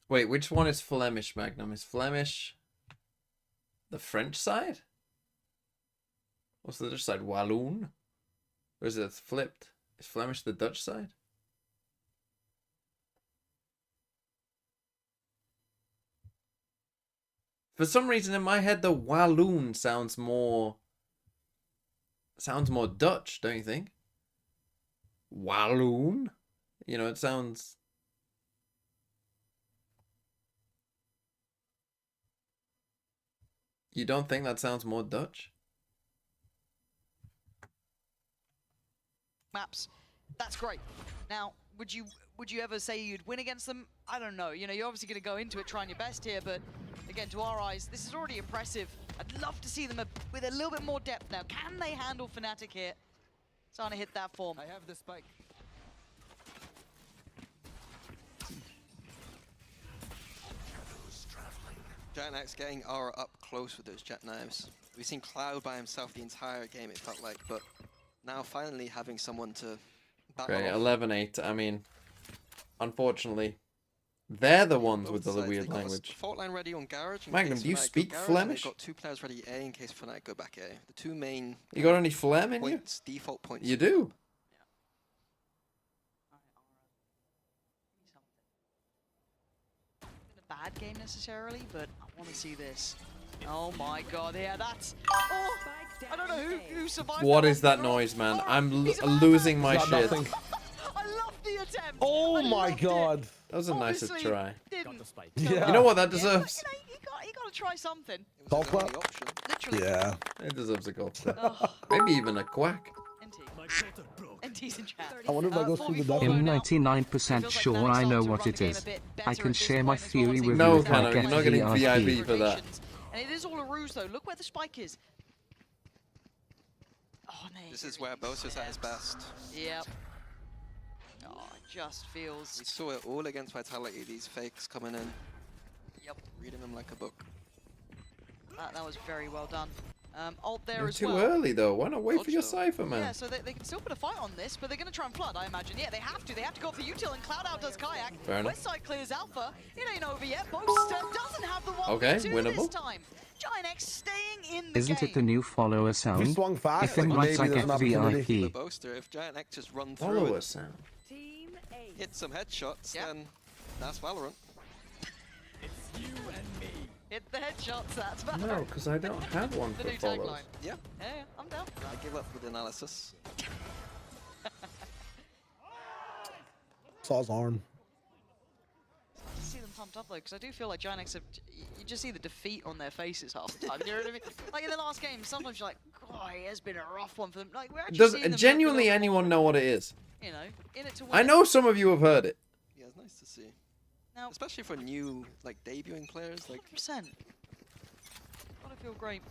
Wait, which one is Flemish, Magnum? Is Flemish the French side? What's the Dutch side? Walloon? Or is it flipped? Is Flemish the Dutch side? For some reason in my head, the Walloon sounds more Dutch, don't you think? Walloon? You know, it sounds... You don't think that sounds more Dutch? Maps, that's great. Now, would you ever say you'd win against them? I don't know. You know, you're obviously going to go into it trying your best here, but again, to our eyes, this is already impressive. I'd love to see them with a little bit more depth now. Can they handle Fnatic here? Trying to hit that form. I have the spike. Giant X getting Aura up close with those jet knives. We've seen Cloud by himself the entire game, it felt like, but now finally having someone to battle Okay, off. 11-8. I mean, unfortunately, they're the ones with the Both sides, weird they got a language. fault line ready on Garage. in Magnum, case do you Fnatic go speak Garage, Flemish? And they've got 2 players ready A in case Fnatic go back A. The 2 main You got any phlegm in you? points, default points. You do? A bad game necessarily, but I want to see this. Oh my god, yeah, that's... Oh, I don't know who survived. What is that noise, man? I'm losing my shit. I love the attempt. Oh my god. That was a nicer Obviously, try. didn't. Yeah. You know what that deserves? You gotta try something. Golf clap? Literally. Yeah. It deserves a gold clap. Oh. Maybe even a quack. NT's in chat. I wonder if that goes through the duck. I'm 99% sure I know what it is. I can share my theory with No, you if I Cano, get you're not getting VRP. VIP for that. And it is all a ruse though. Look where the spike is. Oh, This is where Bosa's at his best. Yep. Oh, it just feels... We saw it all against Vitality, these fakes coming in. Yep. Reading them like a book. That was very well done. Ult there You're as too well. early though. Why not wait for your cipher, man? Yeah, so they can still put a fight on this, but they're going to try and flood, I imagine. Yeah, they have to. They have to go for util, and Cloud outdoes Kayak. Fair enough. Westside clears Alpha. It ain't over yet. Boaster doesn't have the 1v2 Okay, this winnable. time. Giant X staying in the Isn't game. it the new follower sound? If you swung fast, If in like, rights maybe like there's an opportunity. The FVIP. Boaster, if Giant X just run Follow through us, Sam. Team A. hit some headshots, then that's Valorant. Hit the headshots, that's bad. No, because I don't have one The for new follows. tagline. Yeah, I'm down. I give up with analysis. Saw his arm. I see them pumped up though, because I do feel like Giant X have, you just see the defeat on their faces half the time. You know what I mean? Like in the last game, sometimes you're like, God, it has been a rough one for them. Like we're actually Does seeing them genuinely look a little anyone more, know what it is? you know, in it to win. I know some of you have heard it. Yeah, it's nice to see. Now, especially for new, like, debuting players. Like 100%. Gotta feel great.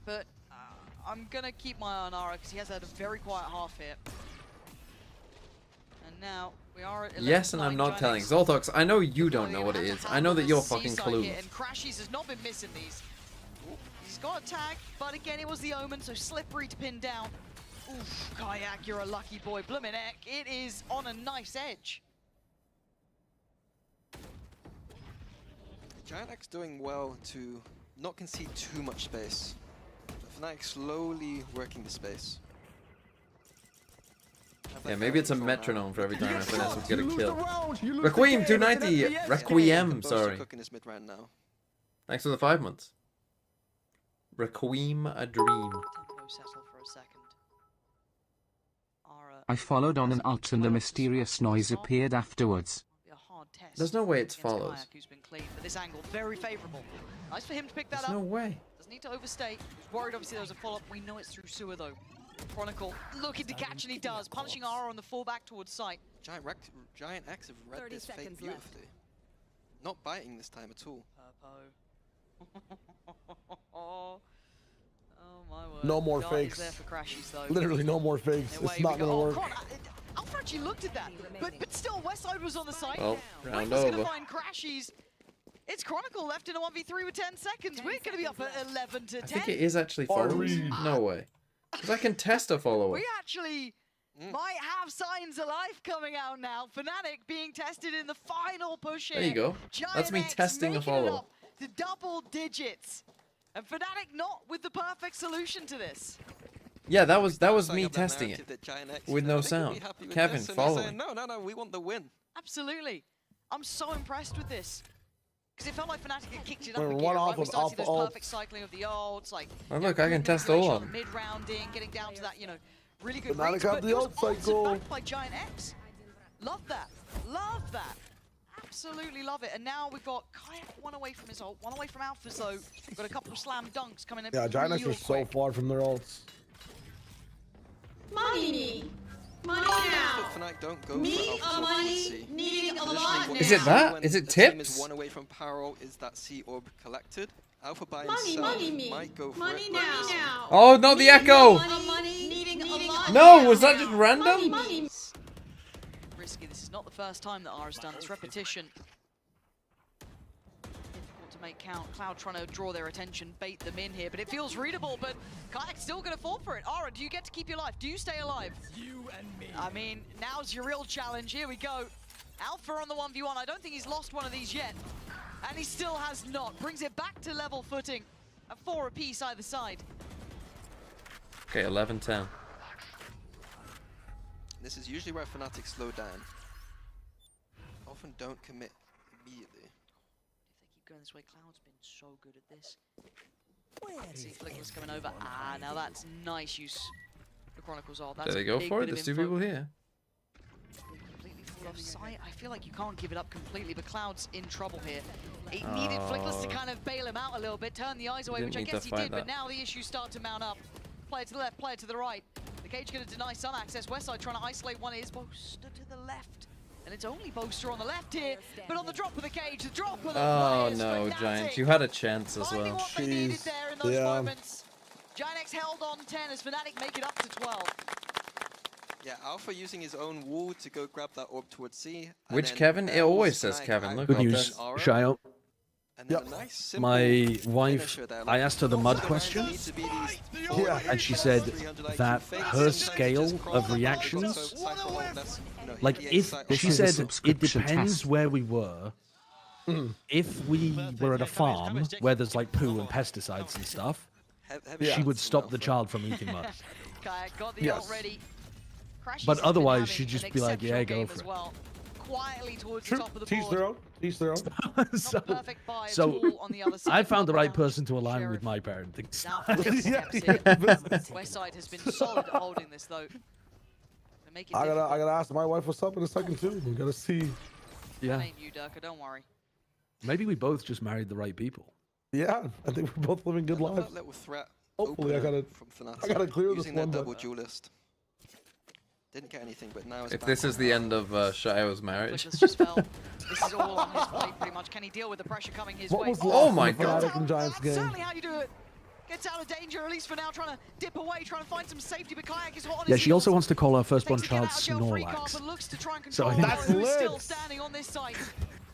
But I'm gonna keep my eye on Ara because he has had a very quiet half here. And now we are at 11 Yes, and I'm not telling. Zoltox, I know you don't know what it is. I know that you're fucking clueless. And Crashies has not been missing these. He's got a tag, but again, it was the Omen, so slippery to pin down. Oof, Kayak, you're a lucky boy. Bloomin' heck, it is on a nice edge. Giant X doing well to not concede too much space. Fnatic slowly working the space. Yeah, maybe it's a metronome for every time FNS would get a kill. Requiem 290. Requiem, sorry. Cooking his mid round now. Thanks for the 5 months. Requiem a dream. Tempo settle for a second. Ara, I followed on an ult and the mysterious noise appeared afterwards. be a hard test. There's no way it's against follows. Kayak, who's been clean, but this angle very favourable. Nice for him to pick that There's up. no way. Doesn't need to overstay. He's worried, obviously, there was a follow-up. We know it's through sewer, though. Chronicle looking to catch, and he does. Punishing Ara on the fall back towards sight. Giant X have read 30 this fake seconds beautifully. Not biting this time at all. Oh my word. No more God, fakes. He's there for Crashies, though. Literally no more fakes. Away It's we not go. gonna Oh, work. Cron, Alpha actually looked at that, but still, Westside was on the side. Well, round Wait, gonna over. find Crashies. It's Chronicle left in a 1v3 with 10 seconds. We're gonna be up at 11 to 10. I think it is actually follows. No way. Because I can test a follower. We actually might have signs of life coming out now. Fnatic being tested in the final push here. There you go. That's me Giant X testing a making it follower. up to double digits. And Fnatic not with the perfect solution to this. Yeah, that was Setting me up that testing narrative it that Giant X, with I no think we'll be sound. happy with Kevin, this, and follow he's me. saying, no, we want the win. Absolutely. I'm so impressed with this. Because it felt like Fnatic had kicked it up We're again, one right? off We of started to see alpha those ult. perfect cycling of the ults, like Oh, look, I can test all of them. mid-rounding, getting down to that, you know, really good Fnatic reads, have but the it was ult cycle. answered back by Giant X. Love that. Love that. Absolutely love it. And now we've got Kayak one away from his ult, one away from Alpha, so we've got a couple of slam dunks coming in. Yeah, Giant X real are so quick. far from their ults. Money. Money But now. Fnatic don't go Me for a alpha money C. needing a Traditionally, lot what Is you it see that? when Is it the team tips? is one away from power ult is that C orb collected. Alpha by Money, himself money me. might go for Money it. now. Oh, not the echo! Money needing a lot No, was that just random? Money. Risky. This is not the first time that Ara's done this. Repetition. Difficult to make count. Cloud trying to draw their attention, bait them in here, but it feels readable, but Kayak's still going to fall for it. Ara, do you get to keep your life? Do you stay alive? You and me. I mean, now's your real challenge. Here we go. Alpha on the 1v1. I don't think he's lost one of these yet. And he still has not. Brings it back to level footing. At 4 apiece either side. Okay, 11-10. This is usually where Fnatic slow down. Often don't commit immediately. If they keep going this way, Cloud's been so good at this. Let's see Flicker's coming over. Ah, now that's nice use. The Chronicles are. That's There they a go big for it. bit of There's two info. people here. Completely full of sight. I feel like you can't give it up completely, but Cloud's in trouble here. He needed Flickless to kind of bail him out a little bit, turn the eyes away, Didn't which I need to guess he fight did, but that. now the issues start to mount up. Player to the left, player to the right. The cage going to deny sun access. Westside trying to isolate one of his. Boaster to the left. And it's only Boaster on the left here, but on the drop of the cage, the drop of the Oh play is no, Fnatic. Giant. You had a chance as Finding well. what they needed there in those Yeah. moments. Giant X held on 10 as Fnatic make it up to 12. Yeah, Alpha using his own wall to go grab that orb towards C. and Which then Kevin? It bells always says Fnatic Kevin. out Look Good up news, there. Aura. Shio. And then a nice, simple My wife, finisher there. I asked her the mud question, and she said that her scale of reactions, like if she said it depends where we were. If we were at a farm where there's like poo and pesticides and stuff, she would stop the child from eating mud. Got the ult ready. But otherwise, she'd just be like, yeah, go for it. Quietly towards the top of the Teach their own. Teach their own. So I found the right person to align with my parenting style. Westside has been solid at holding this though. I gotta ask my wife what's up in a second too. We gotta see. Yeah. Name you, Durka, don't worry. Maybe we both just married the right people. Yeah, I think we're both living good lives. Little threat. Hopefully, I gotta clear this using one. That double duelist. Didn't get anything, but now it's If this is the end of Shaio's marriage. This is all on his plate pretty much. Can he deal with the pressure coming his way? Oh my god. Giants game. Certainly how you do it. Gets out of danger, at least for now, trying to dip away, trying to find some safety, but Kayak is hot on Yeah, his she also heels. wants to call her firstborn Takes the child get out of jail free card, Snorlax. but looks to try and So I control think who's still standing on this site.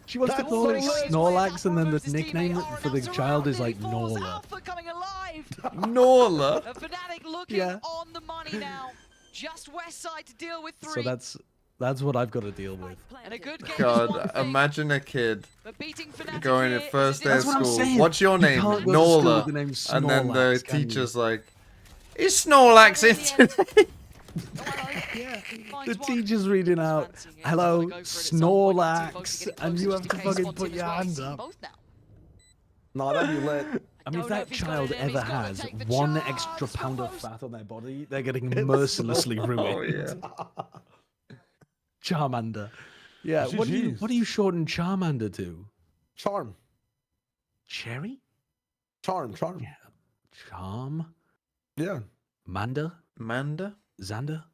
she wants to call it Snorlax, and then the nickname for the child is like Norla. Alpha coming alive. Norla. A Fnatic looking on the money now. Just west side to deal with 3. So that's what I've got to deal with. And a good game God, imagine a kid going to here first day of That's what I'm school. saying. What's your You name? can't go to school Norla. with the name And then the Snorlax, can you? teacher's like, is Snorlax in today? The teacher's reading out, hello, Snorlax, and you have to fucking put your hands up. No, that'd be lit. I mean, if that child ever has one extra pound of fat on their body, they're getting mercilessly ruined. Charmander. Yeah, what do you shorten Charmander to? Charm. Cherry? Charm. Yeah. Charm? Yeah. Manda? Manda? Xander?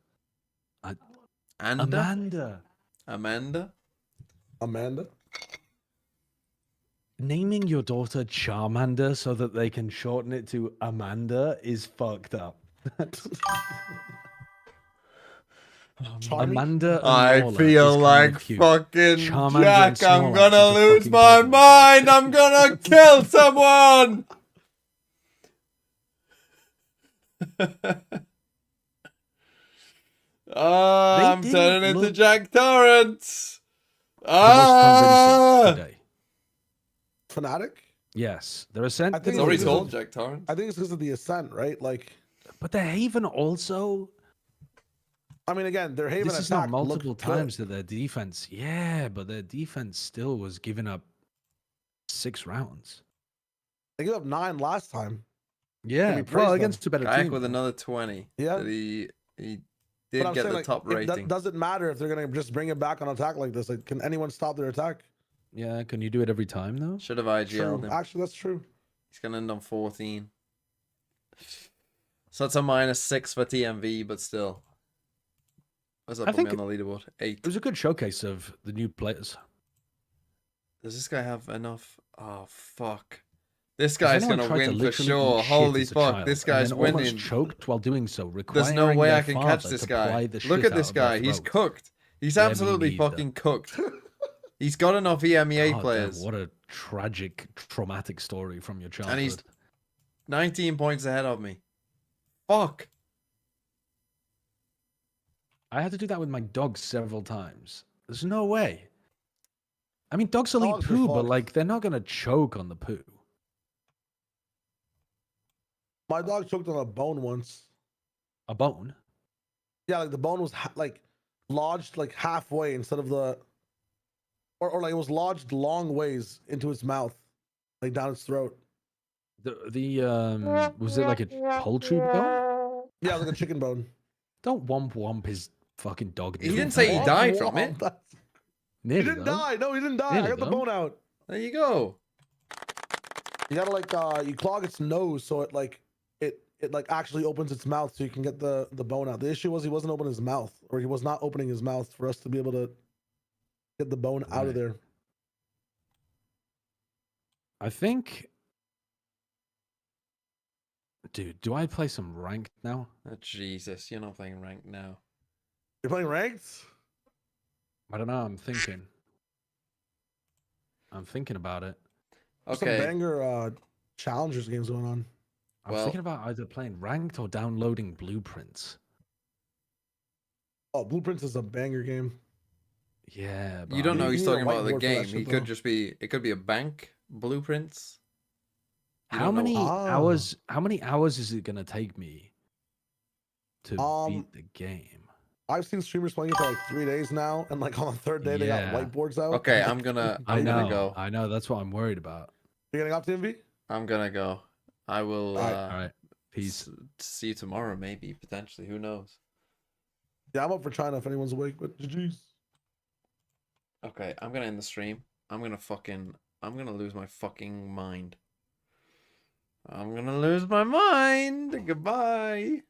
Anda? Amanda? Amanda? Naming your daughter Charmander so that they can shorten it to Amanda is fucked up. Amanda. I feel like fucking Charmander Jack. and I'm Snorlax gonna is a lose fucking my problem. mind. I'm gonna kill someone. I'm didn't turning into look- Jack Torrance. The most convincing today. Fnatic? Yes, their Ascent. I think Sorry, it's told Jack Torrance. I think it's because of the Ascent, right? Like, but their Haven also. I mean, again, their Haven This is not attack multiple looked times good. that their defense. Yeah, but their defense still was giving up 6 rounds. They gave up 9 last time. Yeah, well, against a better Kayak team. with another 20. Yeah. That he But did I'm get saying, the like, top That rating. doesn't matter if they're gonna just bring it back on attack like this. Like, can anyone stop their attack? Yeah, can you do it every time though? Should have IGL'd him. Actually, that's true. He's gonna end on 14. So that's a -6 for TMV, but still. What's up I with me think on the leaderboard? 8. It was a good showcase of the new players. Does this guy have enough? Oh, fuck. This Has guy's anyone gonna tried to win for literally sure. eat shit Holy as a fuck, child this and guy's then almost winning. choked while doing so. There's no way I requiring can their catch father this to guy. pry the Look shit at out this of their guy. He's throat. cooked. He's Yeah, me absolutely neither. fucking cooked. He's got enough EMEA God, players. what a tragic, traumatic story from your childhood. And he's 19 points ahead of me. Fuck. I had to do that with my dog several times. There's no way. I mean, dogs will eat Dogs are poo, but fucked. like they're not gonna choke on the poo. My dog choked on a bone once. A bone? Yeah, like the bone was like lodged like halfway instead of the, or like it was lodged long ways into its mouth, like down its throat. Was it like a poultry bone? Yeah, like a chicken bone. Don't womp his fucking dog. He didn't say he died from it. He Nearly, didn't though. die. No, he didn't die. Nearly, I got the though. bone out. There you go. You gotta like you clog its nose so it like it like actually opens its mouth so you can get the bone out. The issue was he wasn't opening his mouth, or he was not opening his mouth for us to be able to get the bone out of there. I think. Dude, do I play some ranked now? Oh, Jesus, you're not playing ranked now. You're playing ranked? I don't know. I'm thinking. I'm thinking about it. There's some banger challengers games going on. I was thinking about either playing ranked or downloading Blueprints. Oh, Blueprints is a banger game. Yeah, You don't know he's talking about the game. shit, He could just be. It could be a bank Blueprints. How many hours? How many hours is it gonna take me to beat the game? I've seen streamers playing it for like 3 days now, and like on the third day they got whiteboards out. Okay, I'm gonna go. I know. That's what I'm worried about. You getting up to MV? I'm gonna go. I will. All right. Peace. See you tomorrow, maybe, potentially. Who knows? Yeah, I'm up for China if anyone's awake, but GG's. Okay, I'm gonna end the stream. I'm gonna lose my fucking mind. I'm gonna lose my mind. Goodbye.